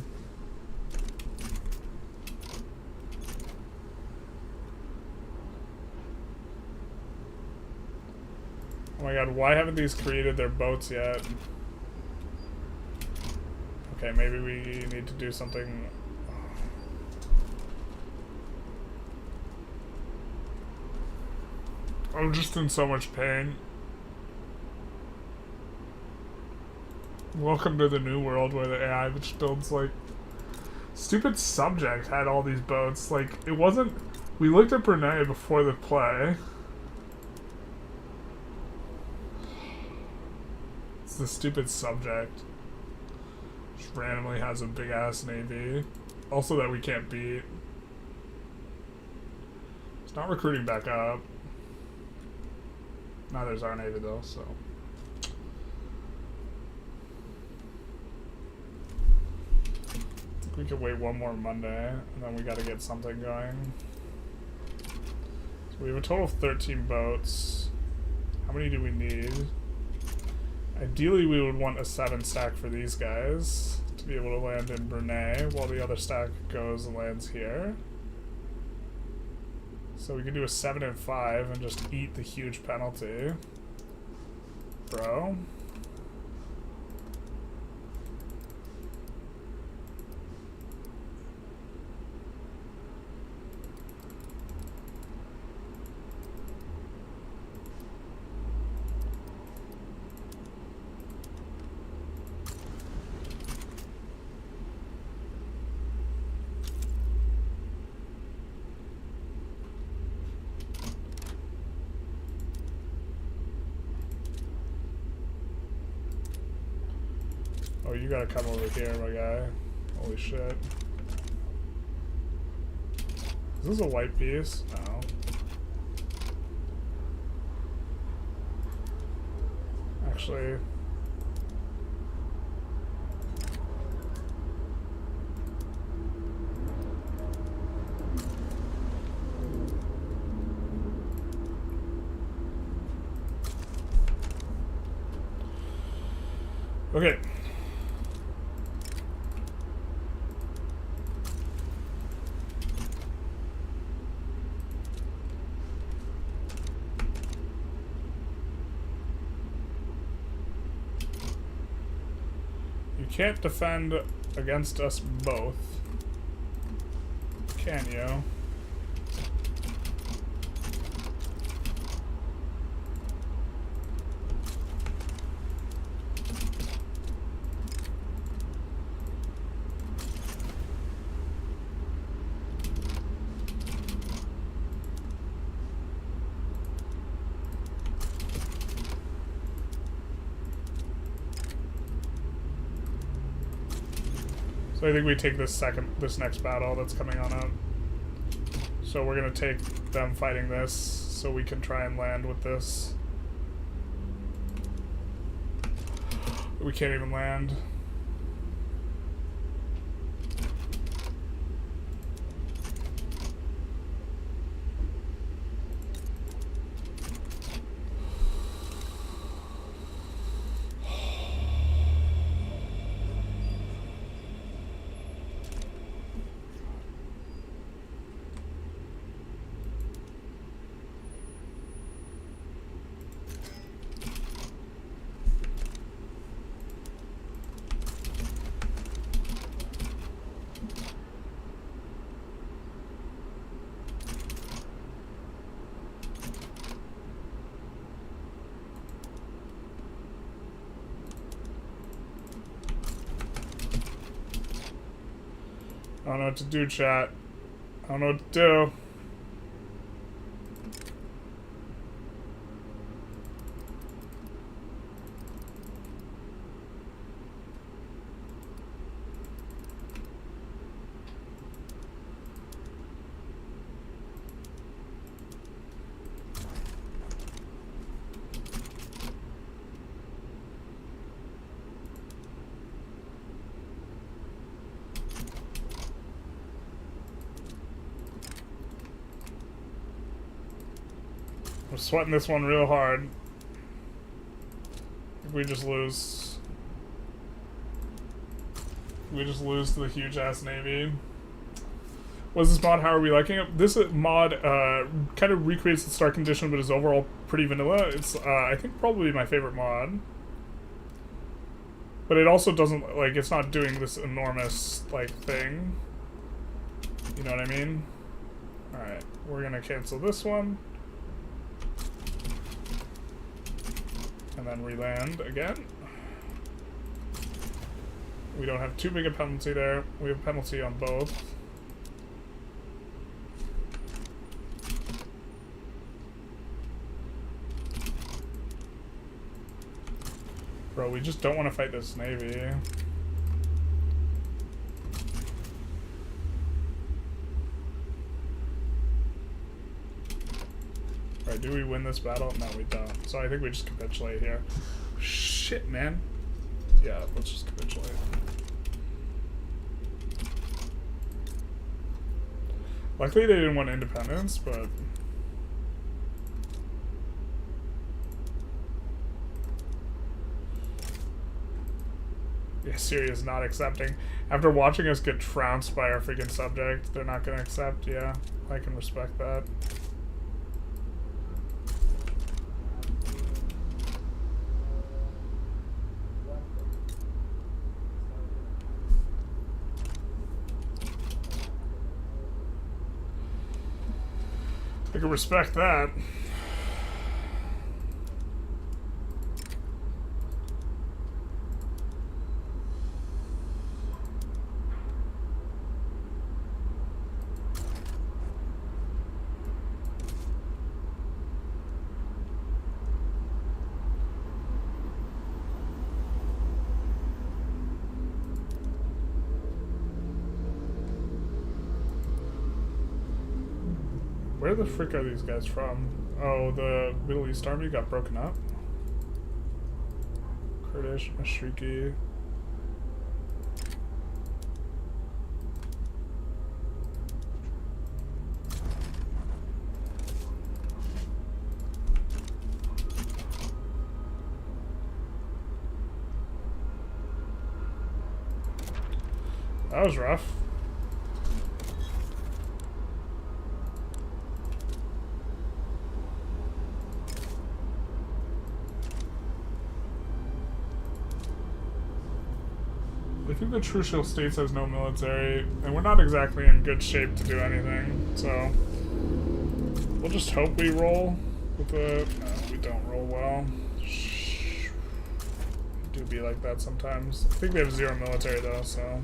Oh my god, why haven't these created their boats yet? Okay, maybe we need to do something... I'm just in so much pain. Welcome to the new world where the AI which builds like... Stupid subject had all these boats. Like, it wasn't... We looked at Brunei before the play. The stupid subject just randomly has a big ass navy, also that we can't beat. It's not recruiting back up. Neither is our navy though, so I think we could wait one more Monday and then we gotta get something going. So we have a total of 13 boats. How many do we need? Ideally, we would want a 7 stack for these guys to be able to land in Brunei while the other stack goes and lands here. So we could do a 7 and 5 and just eat the huge penalty. Bro. Oh, you gotta come over here, my guy. Holy shit. Is this a white piece? No. Actually... Okay. You can't defend against us both, can you? So I think we take this next battle that's coming on up. So we're gonna take them fighting this, so we can try and land with this. We can't even land. I don't know what to do, chat. I don't know what to do. I'm sweating this one real hard. If we just lose. We just lose to the huge ass navy. What's this mod? How are we liking it? This mod kind of recreates the start condition, but is overall pretty vanilla. It's I think probably my favorite mod. But it also doesn't, like, it's not doing this enormous, like, thing. You know what I mean? Alright, we're gonna cancel this one. And then re-land again. We don't have too big a penalty there. We have penalty on both. Bro, we just don't want to fight this navy. Alright, do we win this battle? No, we don't. So I think we just capitulate here. Shit, man. Yeah, let's just capitulate. Luckily they didn't want independence, but... Yeah, Syria's not accepting. After watching us get trounced by our freaking subject, they're not gonna accept. Yeah, I can respect that. I can respect that. Where the frick are these guys from? Oh, the Middle East army got broken up. Kurdish, Mashriki. That was rough. I think the Trucial States has no military, and we're not exactly in good shape to do anything, so we'll just hope we roll with the... No, we don't roll well. It do be like that sometimes. I think we have 0 military though, so...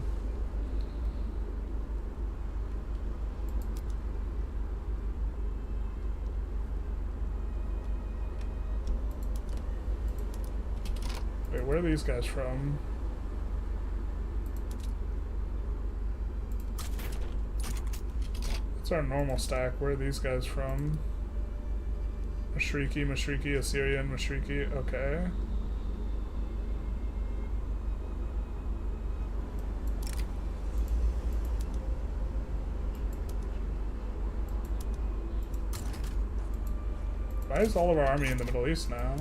Wait, where are these guys from? What's our normal stack? Where are these guys from? Mashriki, Assyrian, Mashriki. Okay. Why is all of our army in the Middle East now?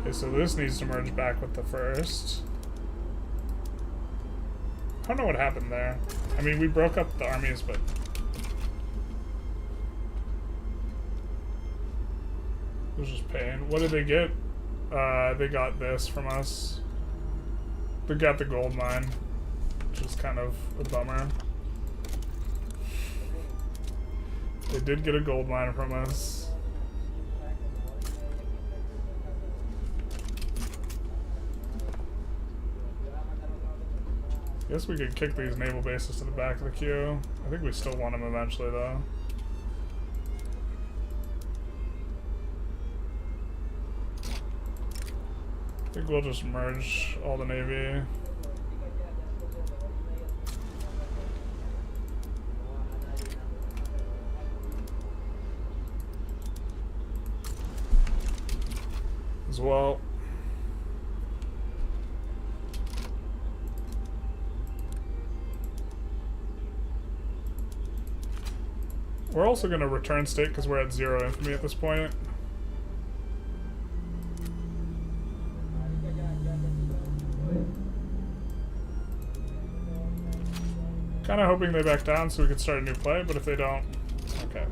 Okay, so this needs to merge back with the first. I don't know what happened there. I mean, we broke up the armies, but... it was just pain. What did they get? They got this from us. They got the gold mine, which is kind of a bummer. They did get a gold mine from us. Guess we could kick these naval bases to the back of the queue. I think we still want them eventually, though. I think we'll just merge all the navy. As well. We're also going to return state because we're at 0 infamy at this point. Kind of hoping they back down so we can start a new play, but if they don't, okay.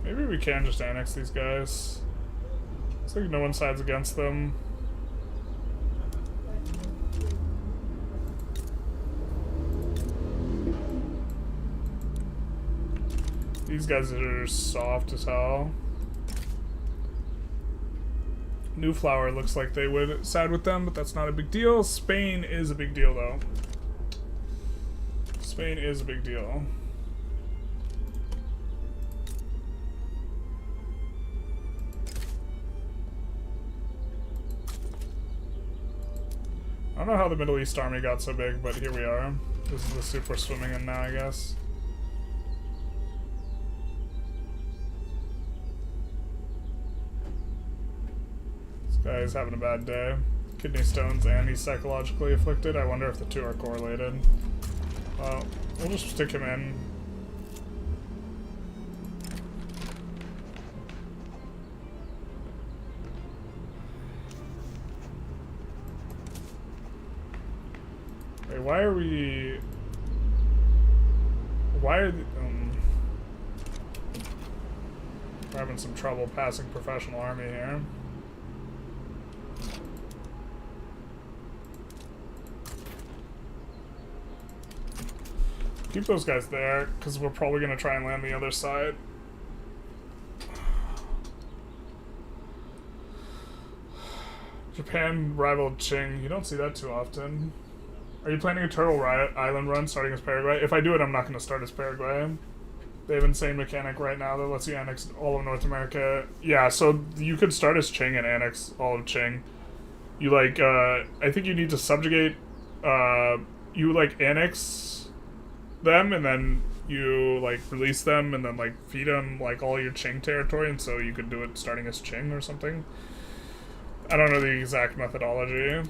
Maybe we can just annex these guys. Looks like no one sides against them. These guys are soft as hell. New Flower looks like they would side with them, but that's not a big deal. Spain is a big deal, though. Spain is a big deal. I don't know how the Middle East army got so big, but here we are. This is the soup we're swimming in now, I guess. This guy is having a bad day. Kidney stones and he's psychologically afflicted. I wonder if the two are correlated. Well, we'll just stick him in. Why are we... Why are the, we're having some trouble passing professional army here. Keep those guys there, because we're probably going to try and land the other side. Japan rivaled Qing. You don't see that too often. Are you planning a Turtle Island run starting as Paraguay? If I do it, I'm not going to start as Paraguay. They have an insane mechanic right now that lets you annex all of North America. Yeah, so you could start as Qing and annex all of Qing. You, like, I think you need to subjugate, you, like, annex them, and then you, like, release them, and then, like, feed them, like, all your Qing territory, and so you could do it starting as Qing or something. I don't know the exact methodology.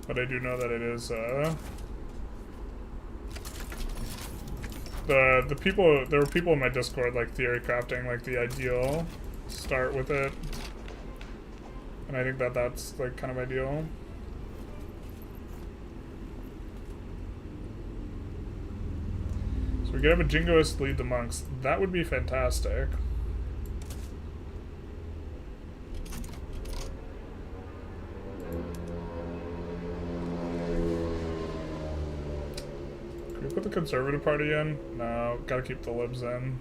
But I do know that it is, the people, there were people in my Discord, like, theory crafting, like, the ideal start with it. And I think that that's, like, kind of ideal. We could have a jingoist lead the monks. That would be fantastic. Can we put the Conservative Party in? No, gotta keep the Libs in.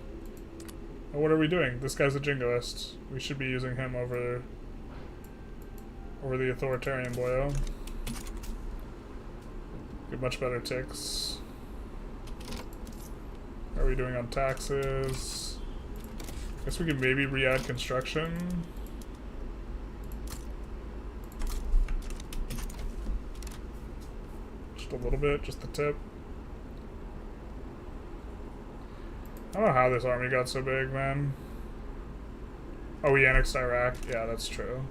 Oh, what are we doing? This guy's a jingoist. We should be using him over the authoritarian boyo. Get much better ticks. How are we doing on taxes? Guess we could maybe re-add construction. Just a little bit, just the tip. I don't know how this army got so big, man. Oh, we annexed Iraq? Yeah, that's true.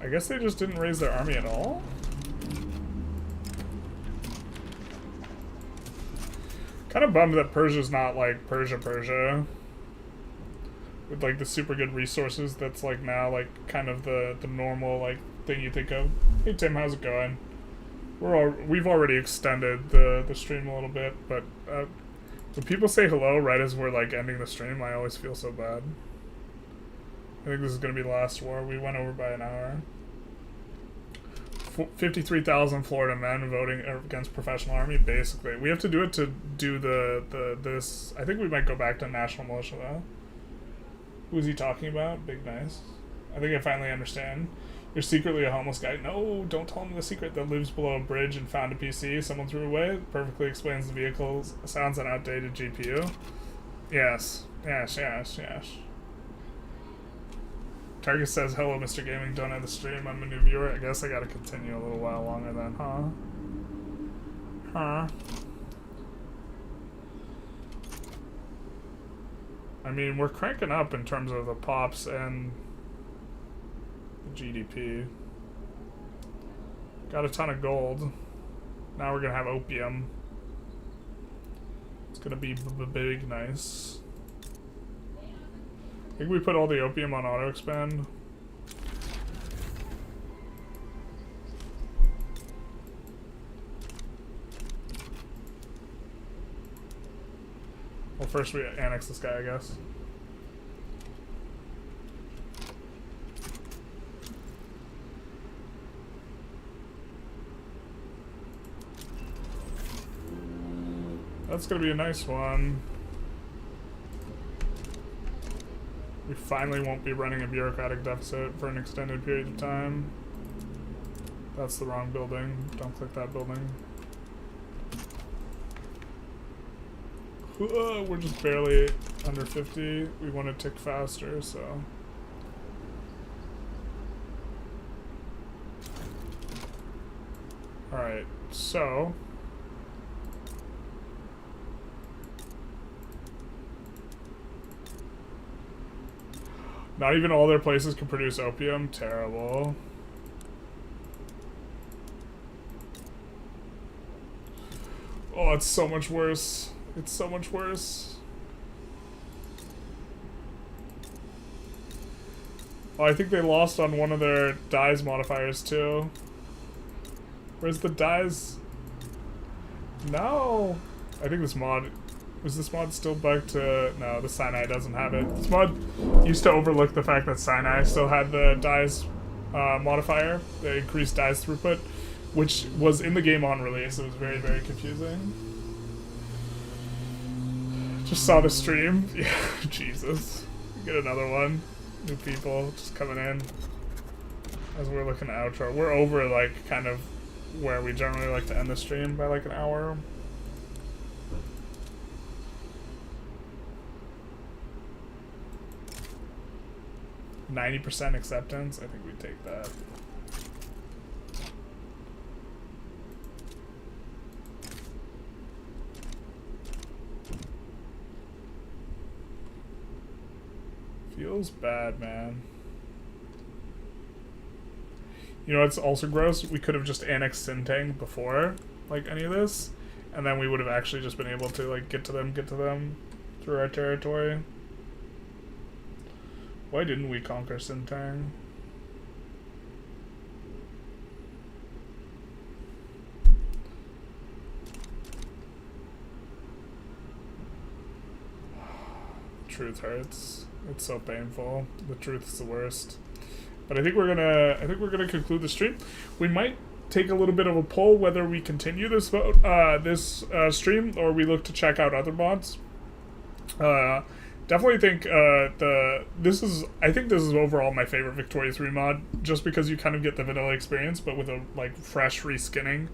I guess they just didn't raise their army at all? Kind of bummed that Persia's not like Persia. With like the super good resources that's like now like kind of the normal like thing you think of. Hey Tim, how's it going? We've already extended the stream a little bit, but when people say hello right as we're like ending the stream, I always feel so bad. I think this is going to be the last war. We went over by an hour. 53,000 Florida men voting against professional army, basically. We have to do it to do this. I think we might go back to national militia, though. Who is he talking about? Big Nice. I think I finally understand. You're secretly a homeless guy. No, don't tell him the secret that lives below a bridge and found a PC someone threw away. Perfectly explains the vehicle's sounds an outdated GPU. Yes. Target says, hello, Mr. Gaming, don't end the stream. I'm a new viewer. I guess I gotta continue a little while longer then, huh? I mean, we're cranking up in terms of the pops and the GDP. Got a ton of gold. Now we're gonna have opium. It's gonna be big nice. I think we put all the opium on auto expand. Well, first we annex this guy, I guess. That's gonna be a nice one. We finally won't be running a bureaucratic deficit for an extended period of time. That's the wrong building. Don't click that building. We're just barely under 50. We want to tick faster, so. Alright, so. Not even all their places can produce opium. Terrible. Oh, it's so much worse. It's so much worse. Oh, I think they lost on one of their dyes modifiers too. Where's the dyes? No. I think this mod... Was this mod still bugged to... No, the Sinai doesn't have it. This mod used to overlook the fact that Sinai still had the dyes modifier, the increased dyes throughput, which was in the game on release. It was very, very confusing. Just saw the stream. Yeah, Jesus. Get another one. New people just coming in. As we're looking at outro. We're over, like, kind of where we generally like to end the stream by, like, an hour. %90 acceptance. I think we'd take that. Feels bad, man. You know what's also gross? We could have just annexed Sintang before, like, any of this, and then we would have actually just been able to, like, get to them through our territory. Why didn't we conquer Sintang? truth hurts. It's so painful. The truth's the worst. But I think we're gonna conclude the stream. We might take a little bit of a poll whether we continue this stream or we look to check out other mods. Definitely think this is overall my favorite Victoria 3 mod, just because you kind of get the vanilla experience, but with a like fresh reskinning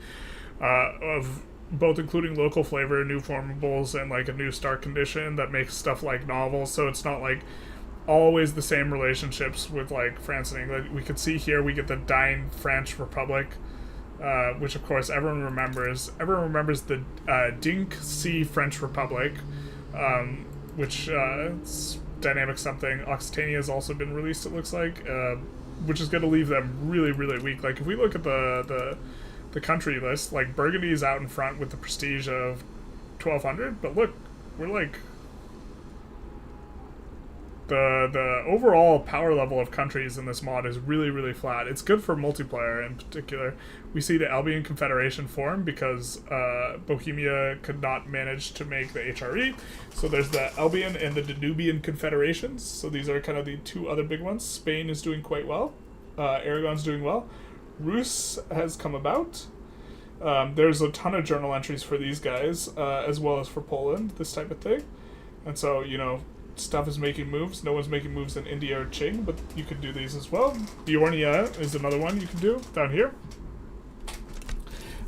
of both including local flavor, new formables, and like a new start condition that makes stuff like novel. So it's not like always the same relationships with like France and England. We could see here we get the dying French Republic, which of course everyone remembers. Everyone remembers the Dink C French Republic, which it's dynamic something. Occitania has also been released, it looks like, which is going to leave them really, really weak. Like if we look at the country list, like Burgundy is out in front with the prestige of 1200, but look, we're like the overall power level of countries in this mod is really, really flat. It's good for multiplayer in particular. We see the Albion Confederation form because Bohemia could not manage to make the HRE. So there's the Albion and the Danubian Confederations. So these are kind of the two other big ones. Spain is doing quite well. Aragon's doing well. Rus has come about. There's a ton of journal entries for these guys, as well as for Poland, this type of thing. And so, you know, stuff is making moves. No one's making moves in India or Qing, but you can do these as well. Bjornia is another one you can do down here.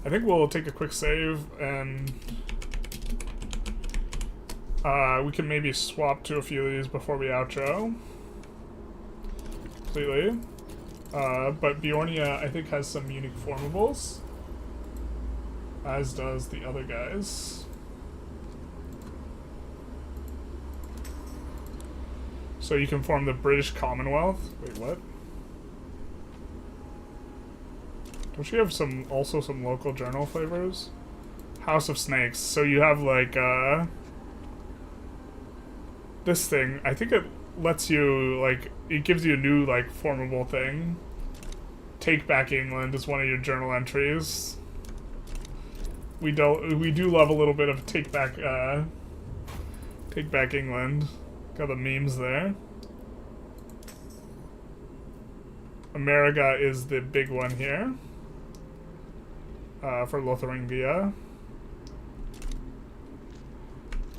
I think we'll take a quick save, and we can maybe swap to a few of these before we outro completely. But Bjornia, I think, has some unique formables, as does the other guys. So you can form the British Commonwealth. Wait, what? Don't you have also some local journal flavors? House of Snakes. So you have like this thing. I think it lets you like, it gives you a new like formable thing. Take Back England is one of your journal entries. We do love a little bit of Take Back England. Got the memes there. America is the big one here for Lotharingia.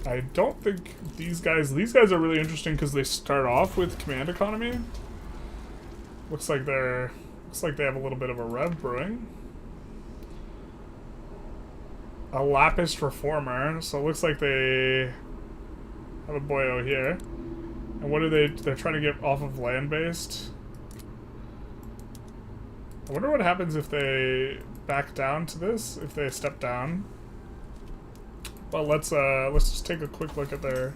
I don't think these guys are really interesting because they start off with command economy. Looks like they have a little bit of a rev brewing. A Lapist Reformer, so it looks like they have a boyo here. And what are they're trying to get off of land-based. I wonder what happens if they back down to this, if they step down. Well, let's just take a quick look at their...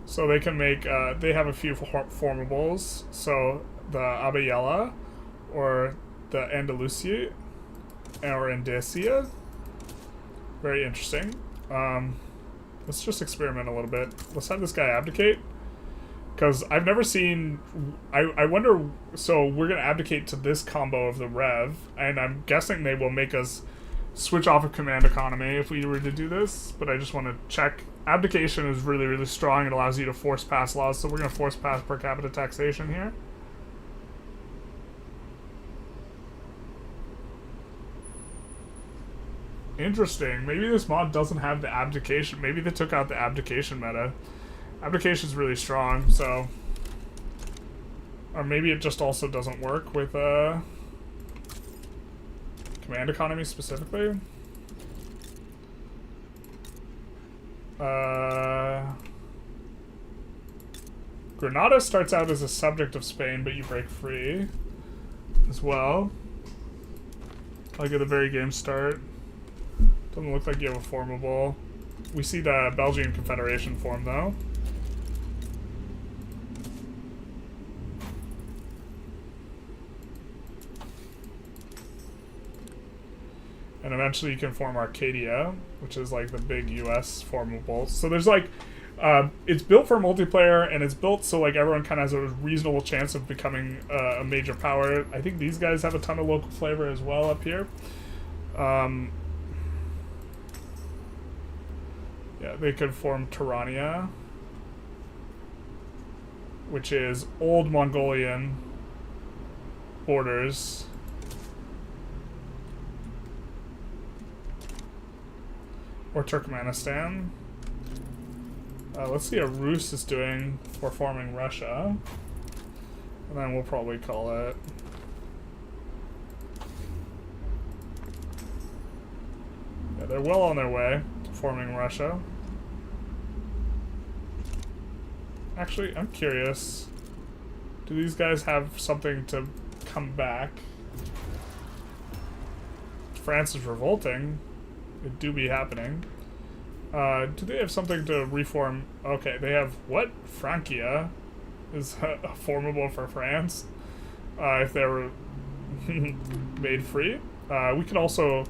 So they can make, they have a few formables. So the Abayella, or the Andalusia, or Andacia. Very interesting. Let's just experiment a little bit. Let's have this guy abdicate. Because I've never seen... I wonder... So we're going to abdicate to this combo of the Rev. And I'm guessing they will make us switch off of command economy if we were to do this. But I just want to check. Abdication is really, really strong. It allows you to force pass laws. So we're going to force pass per capita taxation here. Interesting. Maybe this mod doesn't have the abdication. Maybe they took out the abdication meta. Abdication's really strong, so... Or maybe it just also doesn't work with command economy specifically. Granada starts out as a subject of Spain, but you break free as well. Like at the very game start. Doesn't look like you have a formable. We see the Belgian Confederation form, though. And eventually you can form Arcadia, which is like the big US formable. So there's like, it's built for multiplayer, and it's built so like everyone kind of has a reasonable chance of becoming a major power. I think these guys have a ton of local flavor as well up here. Yeah, they could form Tyrannia. which is old Mongolian borders. Or Turkmenistan. Let's see how Rus is doing for forming Russia. And then we'll probably call it. Yeah, they're well on their way to forming Russia. Actually, I'm curious. Do these guys have something to come back? France is revolting. It do be happening. Do they have something to reform? Okay, they have what? Francia is formable for France. If they were made free. We can also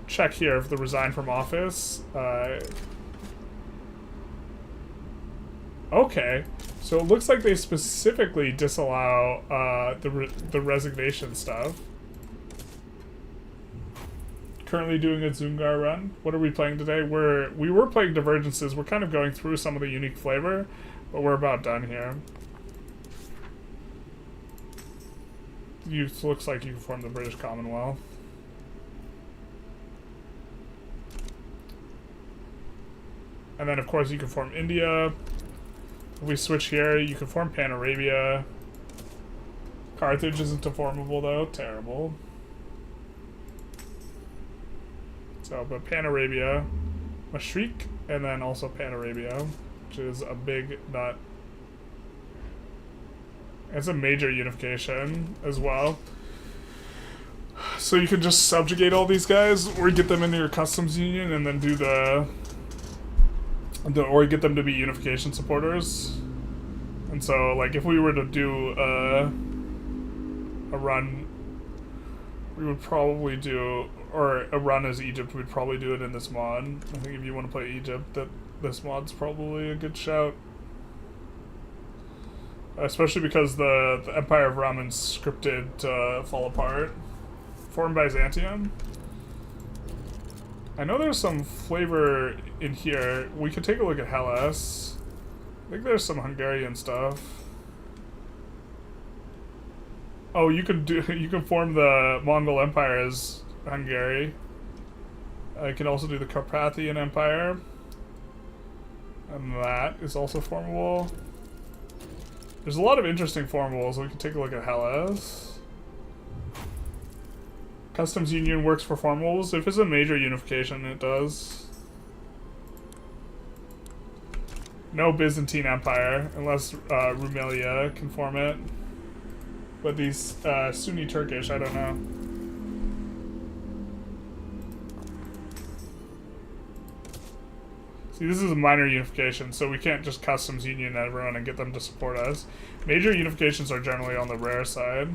check here if they resign from office. Okay, so it looks like they specifically disallow the resignation stuff. Currently doing a Zungar run. What are we playing today? We were playing Divergences. We're kind of going through some of the unique flavor, but we're about done here. Looks like you can form the British Commonwealth. And then of course you can form India. If we switch here, you can form Pan-Arabia. Carthage isn't formable though. Terrible. So, but Pan-Arabia, Mashriq, and then also Pan-Arabia, which is a big nut. It's a major unification as well. So you can just subjugate all these guys, or get them into your customs union, and then do or get them to be unification supporters. And so, like, if we were to do a run, we would probably do. Or a run as Egypt, we'd probably do it in this mod. I think if you want to play Egypt, this mod's probably a good shout. Especially because the Empire of Ramen's scripted to fall apart. Form Byzantium. I know there's some flavor in here. We could take a look at Hellas. I think there's some Hungarian stuff. Oh, you can form the Mongol Empire as Hungary. I can also do the Carpathian Empire. And that is also formable. There's a lot of interesting formables. We can take a look at Hellas. Customs Union works for formables. If it's a major unification, it does. No Byzantine Empire, unless Rumelia can form it. But these Sunni Turkish, I don't know. See, this is a minor unification, so we can't just customs union everyone and get them to support us. Major unifications are generally on the rare side.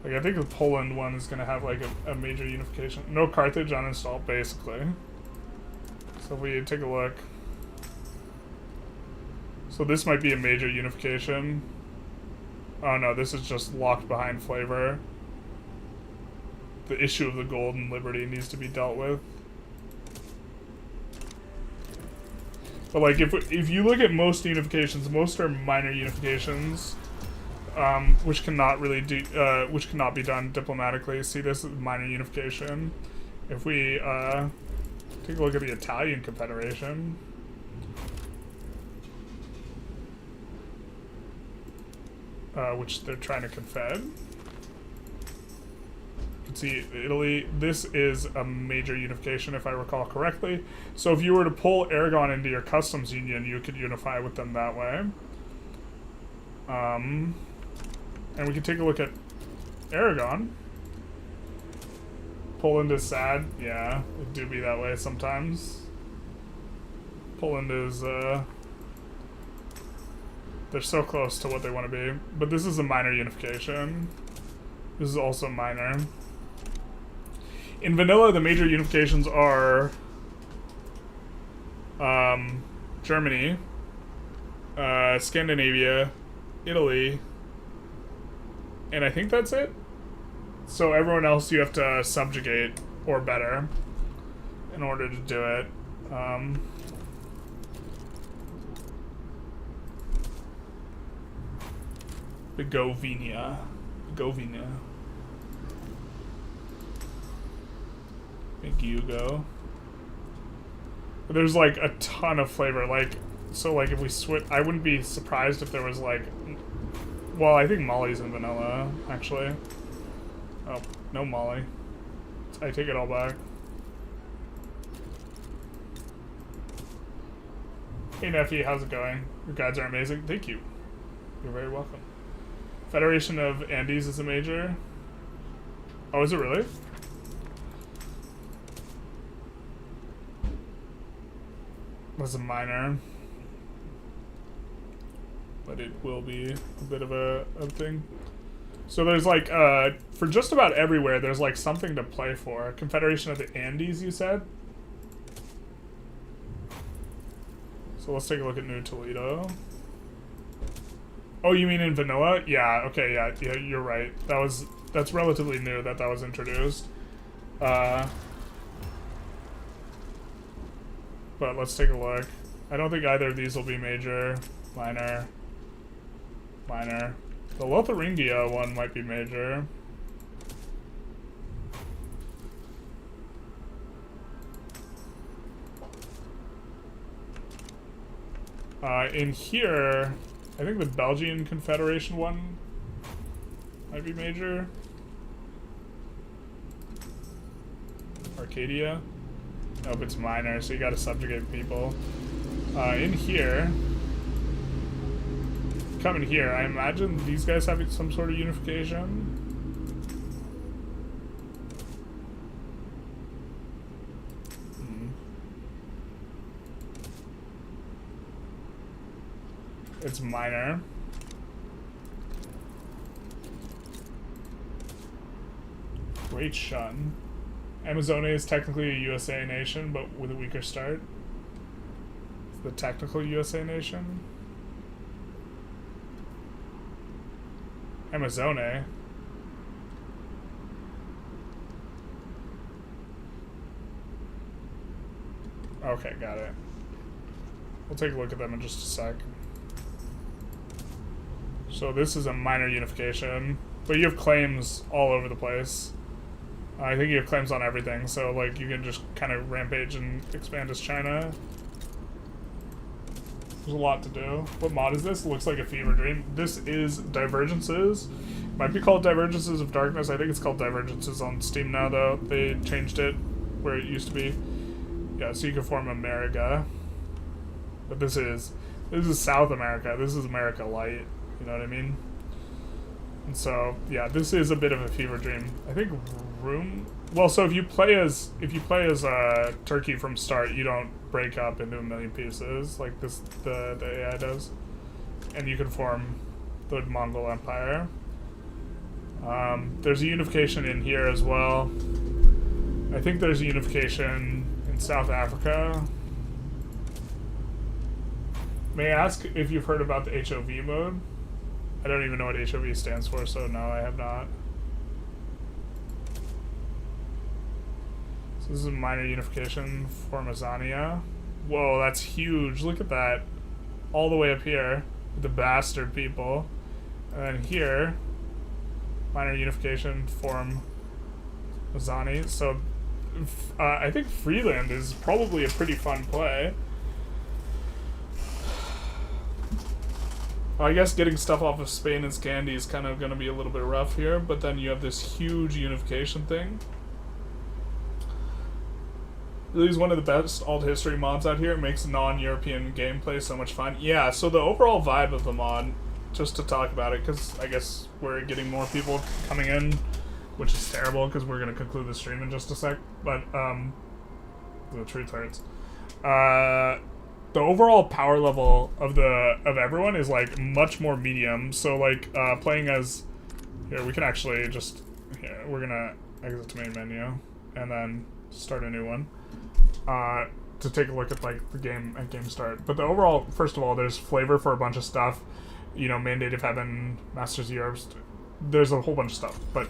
Like, I think the Poland one is going to have, like, a major unification. No Carthage uninstalled, basically. So if we take a look. So this might be a major unification. Oh no, this is just locked behind flavor. The issue of the gold and liberty needs to be dealt with. But like, if you look at most unifications, most are minor unifications, which cannot really do, which cannot be done diplomatically. See, this is minor unification. If we take a look at the Italian Confederation, which they're trying to confed. See, Italy, this is a major unification if I recall correctly. So if you were to pull Aragon into your customs union, you could unify with them that way. And we can take a look at Aragon. Poland is sad. Yeah, it do be that way sometimes. Poland is, they're so close to what they want to be. But this is a minor unification. This is also minor. In vanilla, the major unifications are Germany, Scandinavia, Italy, and I think that's it. So everyone else you have to subjugate or better in order to do it. Begovenia. Big Hugo. There's like a ton of flavor. Like, so like if we switch, I wouldn't be surprised if there was like, well, I think Molly's in vanilla, actually. Oh, no Molly. I take it all back. Hey Neffy, how's it going? Your guides are amazing. Thank you. You're very welcome. Federation of Andes is a major. Oh, is it really? That's a minor. But it will be a bit of a thing. So there's like, for just about everywhere, there's like something to play for. Confederation of the Andes, you said? So let's take a look at New Toledo. Oh, you mean in vanilla? Yeah, okay, yeah, you're right. That's relatively new that was introduced. But let's take a look. I don't think either of these will be major, minor. The Lotharingia one might be major. In here, I think the Belgian Confederation one might be major. Arcadia. Nope, it's minor, so you gotta subjugate people. In here, come in here, I imagine these guys have some sort of unification. It's minor. Great Shun. Amazonia is technically a USA nation, but with a weaker start. It's the technical USA nation. Amazonia. Okay, got it. We'll take a look at them in just a sec. So this is a minor unification, but you have claims all over the place. I think you have claims on everything, so like you can just kind of rampage and expand as China. There's a lot to do. What mod is this? It looks like a fever dream. This is Divergences. Might be called Divergences of Darkness. I think it's called Divergences on Steam now, though. They changed it where it used to be. Yeah, so you can form America. But this is South America. This is America Light. You know what I mean? And so, yeah, this is a bit of a fever dream. I think well, so if you play as Turkey from start, you don't break up into a million pieces like this the AI does, and you can form the Mongol Empire. There's a unification in here as well. I think there's a unification in South Africa. May I ask if you've heard about the HOV mode? I don't even know what HOV stands for, so no, I have not. So this is a minor unification for Amazania. Whoa, that's huge. Look at that. All the way up here with the bastard people. And then here, minor unification form Mazani. So I think Freeland is probably a pretty fun play. I guess getting stuff off of Spain and Scandi is kind of going to be a little bit rough here, but then you have this huge unification thing. Really is one of the best alt history mods out here. It makes non-European gameplay so much fun. Yeah, so the overall vibe of the mod, just to talk about it, because I guess we're getting more people coming in, which is terrible, because we're going to conclude the stream in just a sec, but, the truth hurts. The overall power level of everyone is like much more medium. So like playing as here, we can actually just we're gonna exit to main menu and then start a new one to take a look at like the game at game start. But the overall, first of all, there's flavor for a bunch of stuff. You know, Mandate of Heaven, Masters of Europe. There's a whole bunch of stuff, but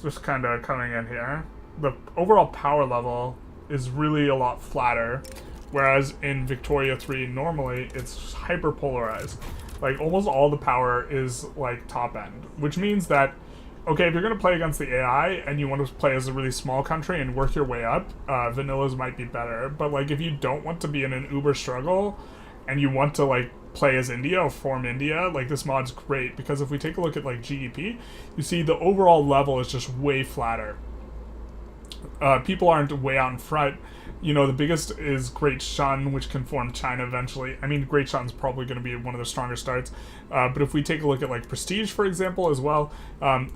just kind of coming in here. The overall power level is really a lot flatter, whereas in Victoria 3 normally it's hyper polarized. Like, almost all the power is, like, top end. Which means that, okay, if you're going to play against the AI and you want to play as a really small country and work your way up, vanillas might be better. But, like, if you don't want to be in an uber struggle and you want to, like, play as India or form India, like, this mod's great. Because if we take a look at, like, GDP, you see the overall level is just way flatter. People aren't way out in front. You know, the biggest is Great Shan, which can form China eventually. I mean, Great Shan's probably going to be one of the stronger starts. But if we take a look at, like, Prestige, for example, as well,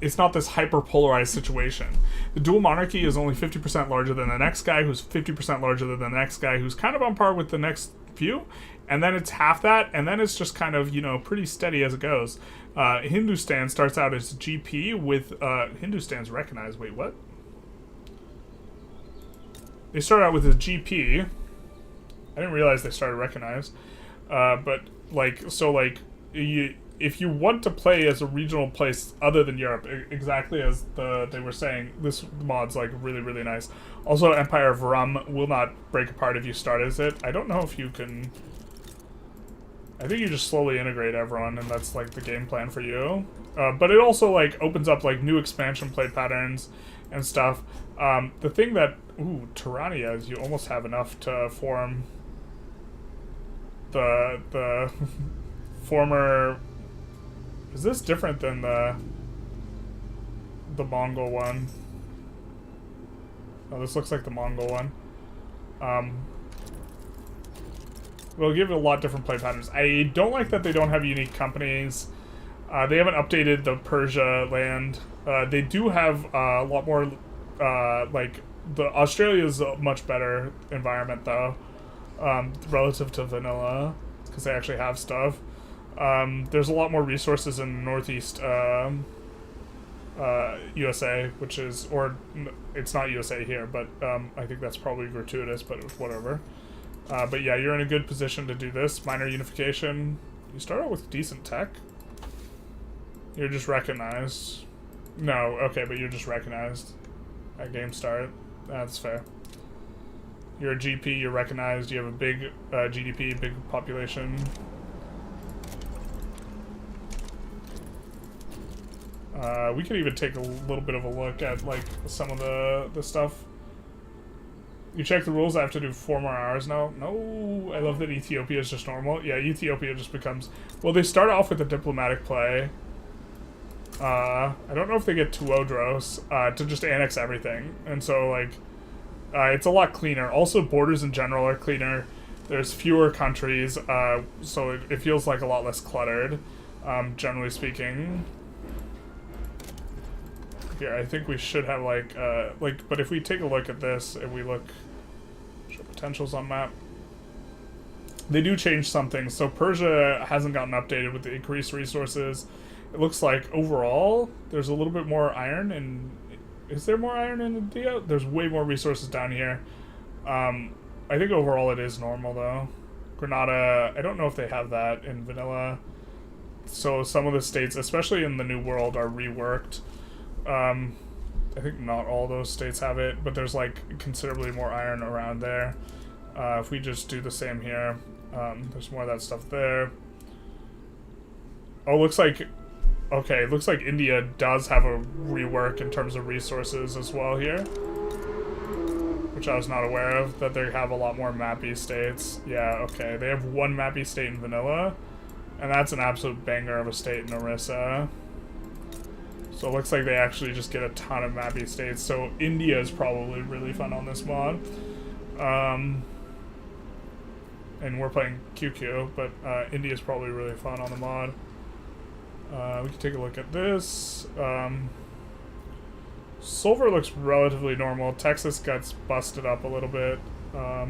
it's not this hyper-polarized situation. The dual monarchy is only 50% larger than the next guy, who's 50% larger than the next guy, who's kind of on par with the next few. And then it's half that, and then it's just kind of, you know, pretty steady as it goes. Hindustan starts out as GP with... Hindustan's recognized. Wait, what? They start out with a GP. I didn't realize they started recognized. But, like, so, like, if you want to play as a regional place other than Europe, exactly as they were saying, this mod's, like, really, really nice. Also, Empire of Rum will not break apart if you start as it. I don't know if you can... I think you just slowly integrate everyone, and that's, like, the game plan for you. But it also, like, opens up, like, new expansion play patterns and stuff. The thing that... Ooh, Tyrannia is you almost have enough to form the former... Is this different than the Mongol one? Oh, this looks like the Mongol one. We'll give it a lot different play patterns. I don't like that they don't have unique companies. They haven't updated the Persia land. They do have a lot more, like, Australia's a much better environment, though, relative to vanilla, because they actually have stuff. There's a lot more resources in Northeast USA, which is, or it's not USA here, but I think that's probably gratuitous, but whatever. But yeah, you're in a good position to do this. Minor unification. You start out with decent tech. You're just recognized. No, okay, but you're just recognized at game start. That's fair. You're a GP, you're recognized, you have a big GDP, big population. We could even take a little bit of a look at, like, some of the stuff. You check the rules, I have to do 4 more hours now. No, I love that Ethiopia is just normal. Yeah, Ethiopia just becomes... Well, they start off with a diplomatic play. I don't know if they get Tuodros to just annex everything. And so, like, it's a lot cleaner. Also, borders in general are cleaner. There's fewer countries, so it feels like a lot less cluttered, generally speaking. Here, I think we should have, like, but if we take a look at this, if we look, show potentials on map, they do change something. So Persia hasn't gotten updated with the increased resources. It looks like overall there's a little bit more iron, and is there more iron in India? There's way more resources down here. I think overall it is normal though. Granada, I don't know if they have that in vanilla. So some of the states, especially in the New World, are reworked. I think not all those states have it, but there's, like, considerably more iron around there. If we just do the same here, there's more of that stuff there. Oh, looks like... Okay, looks like India does have a rework in terms of resources as well here, which I was not aware of, that they have a lot more mappy states. Yeah, okay, they have 1 mappy state in vanilla, and that's an absolute banger of a state in Orissa. So it looks like they actually just get a ton of mappy states. So India is probably really fun on this mod. And we're playing QQ, but India is probably really fun on the mod. We can take a look at this. Sulfur looks relatively normal. Texas gets busted up a little bit. Yeah,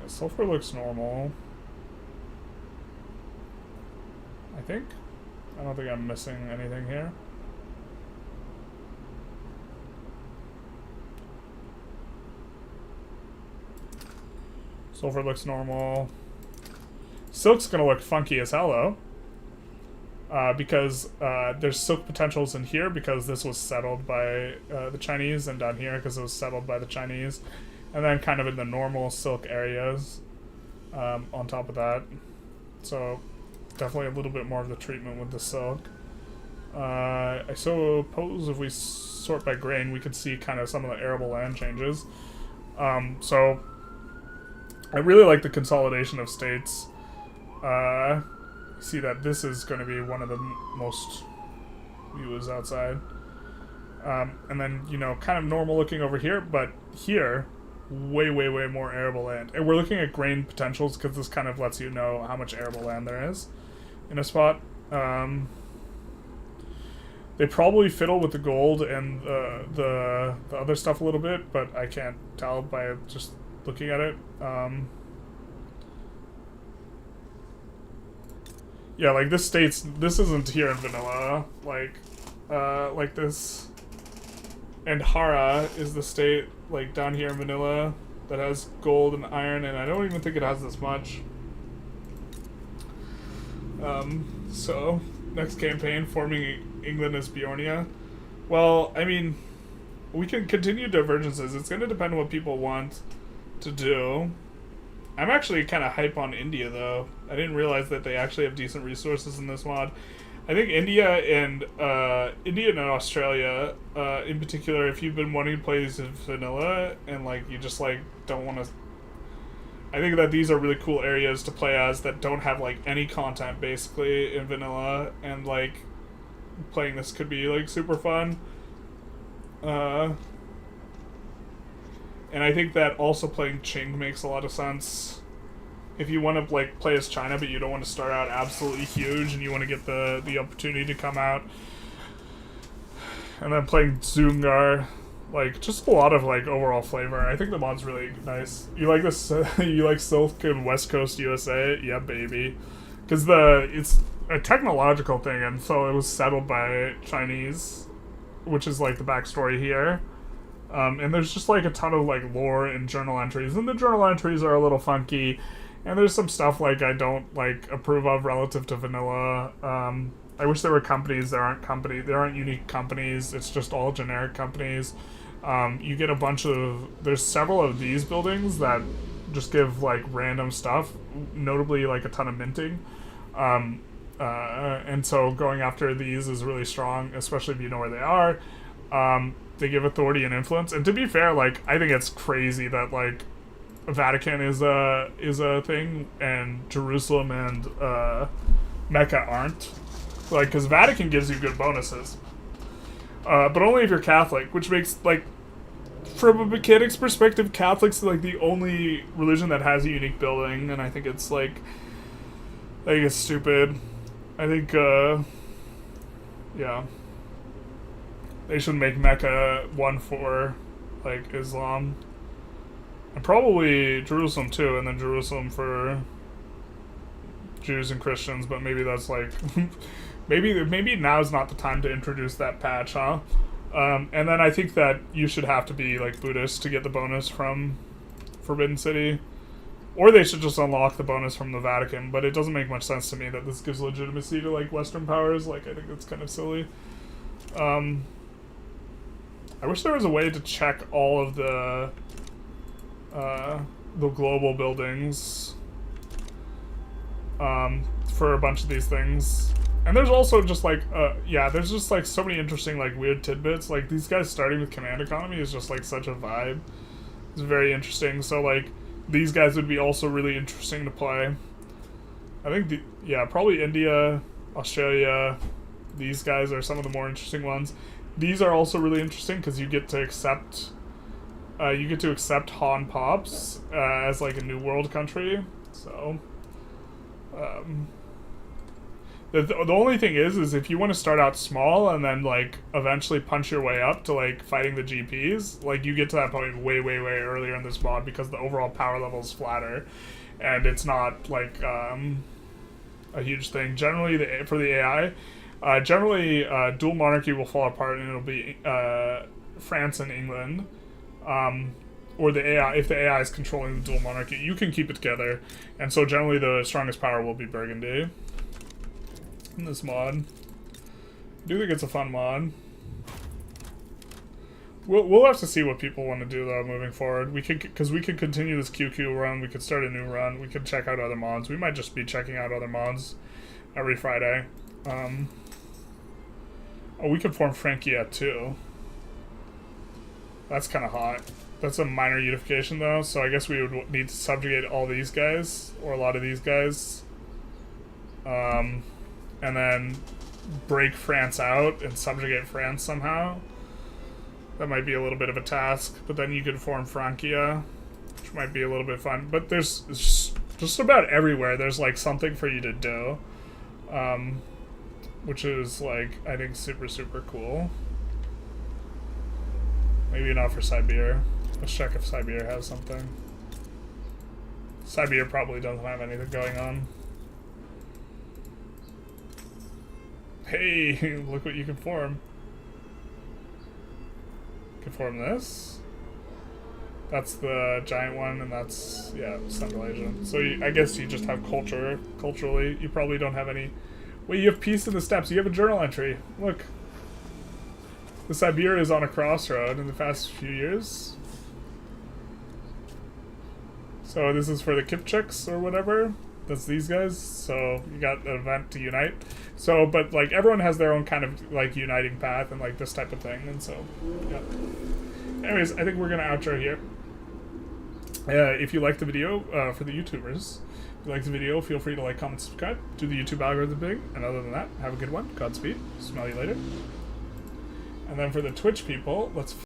sulfur looks normal, I think. I don't think I'm missing anything here. Sulfur looks normal. Silk's gonna look funky as hell though. Because there's silk potentials in here because this was settled by the Chinese, and down here because it was settled by the Chinese. And then kind of in the normal silk areas. on top of that. So definitely a little bit more of the treatment with the silk. I suppose if we sort by grain, we could see kind of some of the arable land changes. So I really like the consolidation of states. See that this is going to be one of the most viewers outside. And then, you know, kind of normal looking over here, but here, way more arable land. And we're looking at grain potentials because this kind of lets you know how much arable land there is in a spot. They probably fiddle with the gold and the other stuff a little bit, but I can't tell by just looking at it. Yeah, like this isn't here in vanilla, like this. And Hara is the state, like down here in vanilla, that has gold and iron, and I don't even think it has this much. So, next campaign, forming England as Bjornia. Well, I mean, we can continue divergences. It's going to depend on what people want to do. I'm actually kind of hype on India, though. I didn't realize that they actually have decent resources in this mod. I think India and Australia, in particular, if you've been wanting to play these in vanilla and like you just like don't want to, I think that these are really cool areas to play as that don't have like any content basically in vanilla, and like playing this could be like super fun. And I think that also playing Qing makes a lot of sense. If you want to like play as China, but you don't want to start out absolutely huge, and you want to get the opportunity to come out, and then playing Zungar, like just a lot of like overall flavor. I think the mod's really nice. You like this? You like Silk and West Coast USA? Yeah, baby. Because it's a technological thing, and so it was settled by Chinese, which is like the backstory here. And there's just like a ton of like lore and journal entries, and the journal entries are a little funky. And there's some stuff like I don't like approve of relative to vanilla. I wish there were companies. There aren't unique companies. It's just all generic companies. You get a bunch of, there's several of these buildings that just give like random stuff, notably like a ton of minting. And so going after these is really strong, especially if you know where they are. They give authority and influence. And to be fair, like I think it's crazy that like Vatican is a thing, and Jerusalem and Mecca aren't. Like, because Vatican gives you good bonuses, but only if you're Catholic, which makes like, from a mechanics perspective, Catholics are like the only religion that has a unique building, and I think it's like, I think it's stupid. I think, yeah, they should make Mecca one for like Islam. And probably Jerusalem too, and then Jerusalem for Jews and Christians, but maybe that's like, maybe now's not the time to introduce that patch, huh? And then I think that you should have to be like Buddhist to get the bonus from Forbidden City, or they should just unlock the bonus from the Vatican, but it doesn't make much sense to me that this gives legitimacy to like Western powers. Like, I think that's kind of silly. I wish there was a way to check all of the global buildings for a bunch of these things. And there's also just like there's just like so many interesting like weird tidbits. Like these guys starting with command economy is just like such a vibe. It's very interesting. So like these guys would be also really interesting to play. I think probably India, Australia, these guys are some of the more interesting ones. These are also really interesting because you get to accept Han Pops as like a new world country. So the only thing is if you want to start out small and then like eventually punch your way up to like fighting the GPs, like you get to that point way earlier in this mod because the overall power level is flatter and it's not like a huge thing. Generally for the AI, dual monarchy will fall apart and it'll be France and England. Or the AI, if the AI is controlling the dual monarchy, you can keep it together. And so generally the strongest power will be Burgundy in this mod. I do think it's a fun mod. We'll have to see what people want to do though moving forward. We could continue this QQ run. We could start a new run. We could check out other mods. We might just be checking out other mods every Friday. Oh, we could form Francia too. That's kind of hot. That's a minor unification though, so I guess we would need to subjugate all these guys, or a lot of these guys. And then break France out and subjugate France somehow. That might be a little bit of a task, but then you could form Francia, which might be a little bit fun. But there's just about everywhere there's like something for you to do, which is like, I think super cool. Maybe not for Siberia. Let's check if Siberia has something. Siberia probably doesn't have anything going on. Hey, look what you can form. You can form this. That's the giant one, and that's, yeah, Central Asian. So I guess you just have culturally. You probably don't have any... Wait, you have peace in the steppes. You have a journal entry. Look. The Siberia is on a crossroad in the past few years. So this is for the Kipchuks or whatever. That's these guys. So you got an event to unite. So, but like everyone has their own kind of like uniting path and like this type of thing. And so, yeah. Anyways, I think we're gonna outro here. If you like the video, for the YouTubers, if you like the video, feel free to like, comment, subscribe. Do the YouTube algorithm big. And other than that, have a good one. Godspeed. Smell you later. And then for the Twitch people, let's